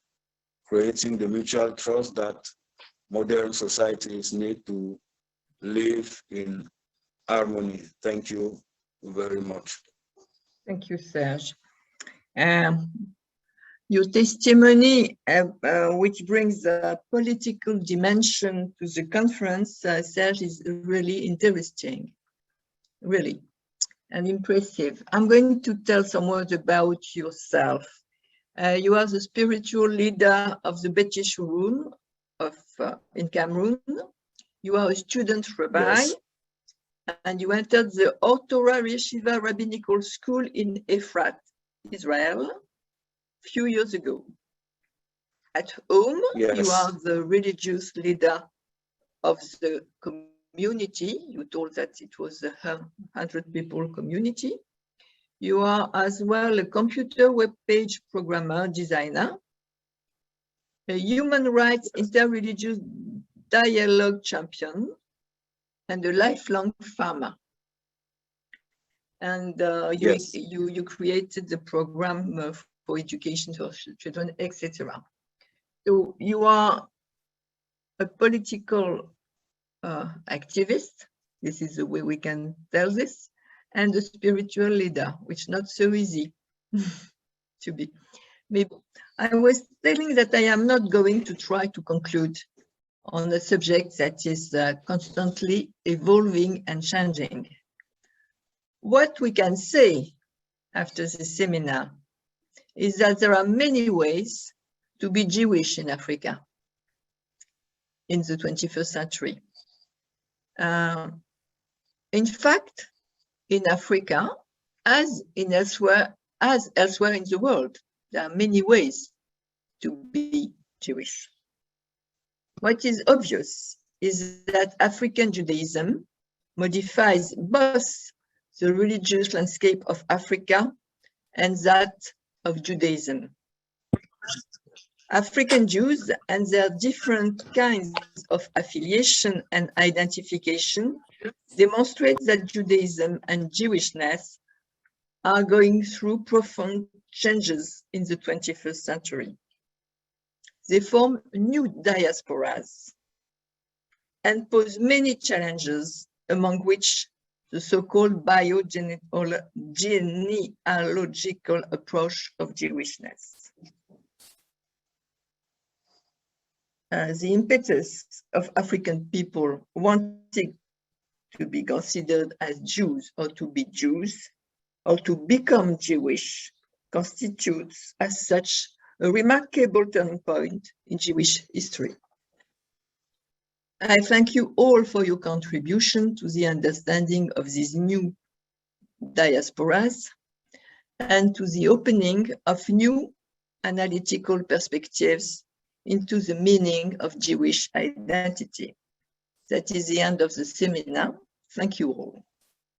creating the mutual trust that modern societies need to live in harmony. Thank you very much.
Thank you, Serge. Your testimony, which brings a political dimension to the conference, Serge, is really interesting, really, and impressive. I'm going to tell some words about yourself. You are the spiritual leader of the Bet Yeshurun in Cameroon. You are a student rabbi, yes, and you entered the Or Torah Yeshiva Rabbinical School in Efrat, Israel, few years ago. At home, yes, you are the religious leader of the community. You told that it was a 100 people community. You are as well a computer web page programmer, designer, a human rights interreligious dialogue champion, and a lifelong farmer. And yes, you created the program for education for children, etc. So you are a political activist. This is the way we can tell this, and a spiritual leader, which is not so easy to be. Maybe I was telling that I am not going to try to conclude on a subject that is constantly evolving and changing. What we can say after the seminar is that there are many ways to be Jewish in Africa in the 21st century. In fact, in Africa, as elsewhere in the world, there are many ways to be Jewish. What is obvious is that African Judaism modifies both the religious landscape of Africa and that of Judaism. African Jews and their different kinds of affiliation and identification demonstrate that Judaism and Jewishness are going through profound changes in the 21st century. They form new diasporas and pose many challenges, among which the so-called biogenealogical approach of Jewishness. The impetus of African people wanting to be considered as Jews or to be Jews or to become Jewish constitutes as such a remarkable turning point in Jewish history. I thank you all for your contribution to the understanding of these new diasporas and to the opening of new analytical perspectives into the meaning of Jewish identity. That is the end of the seminar. Thank you all.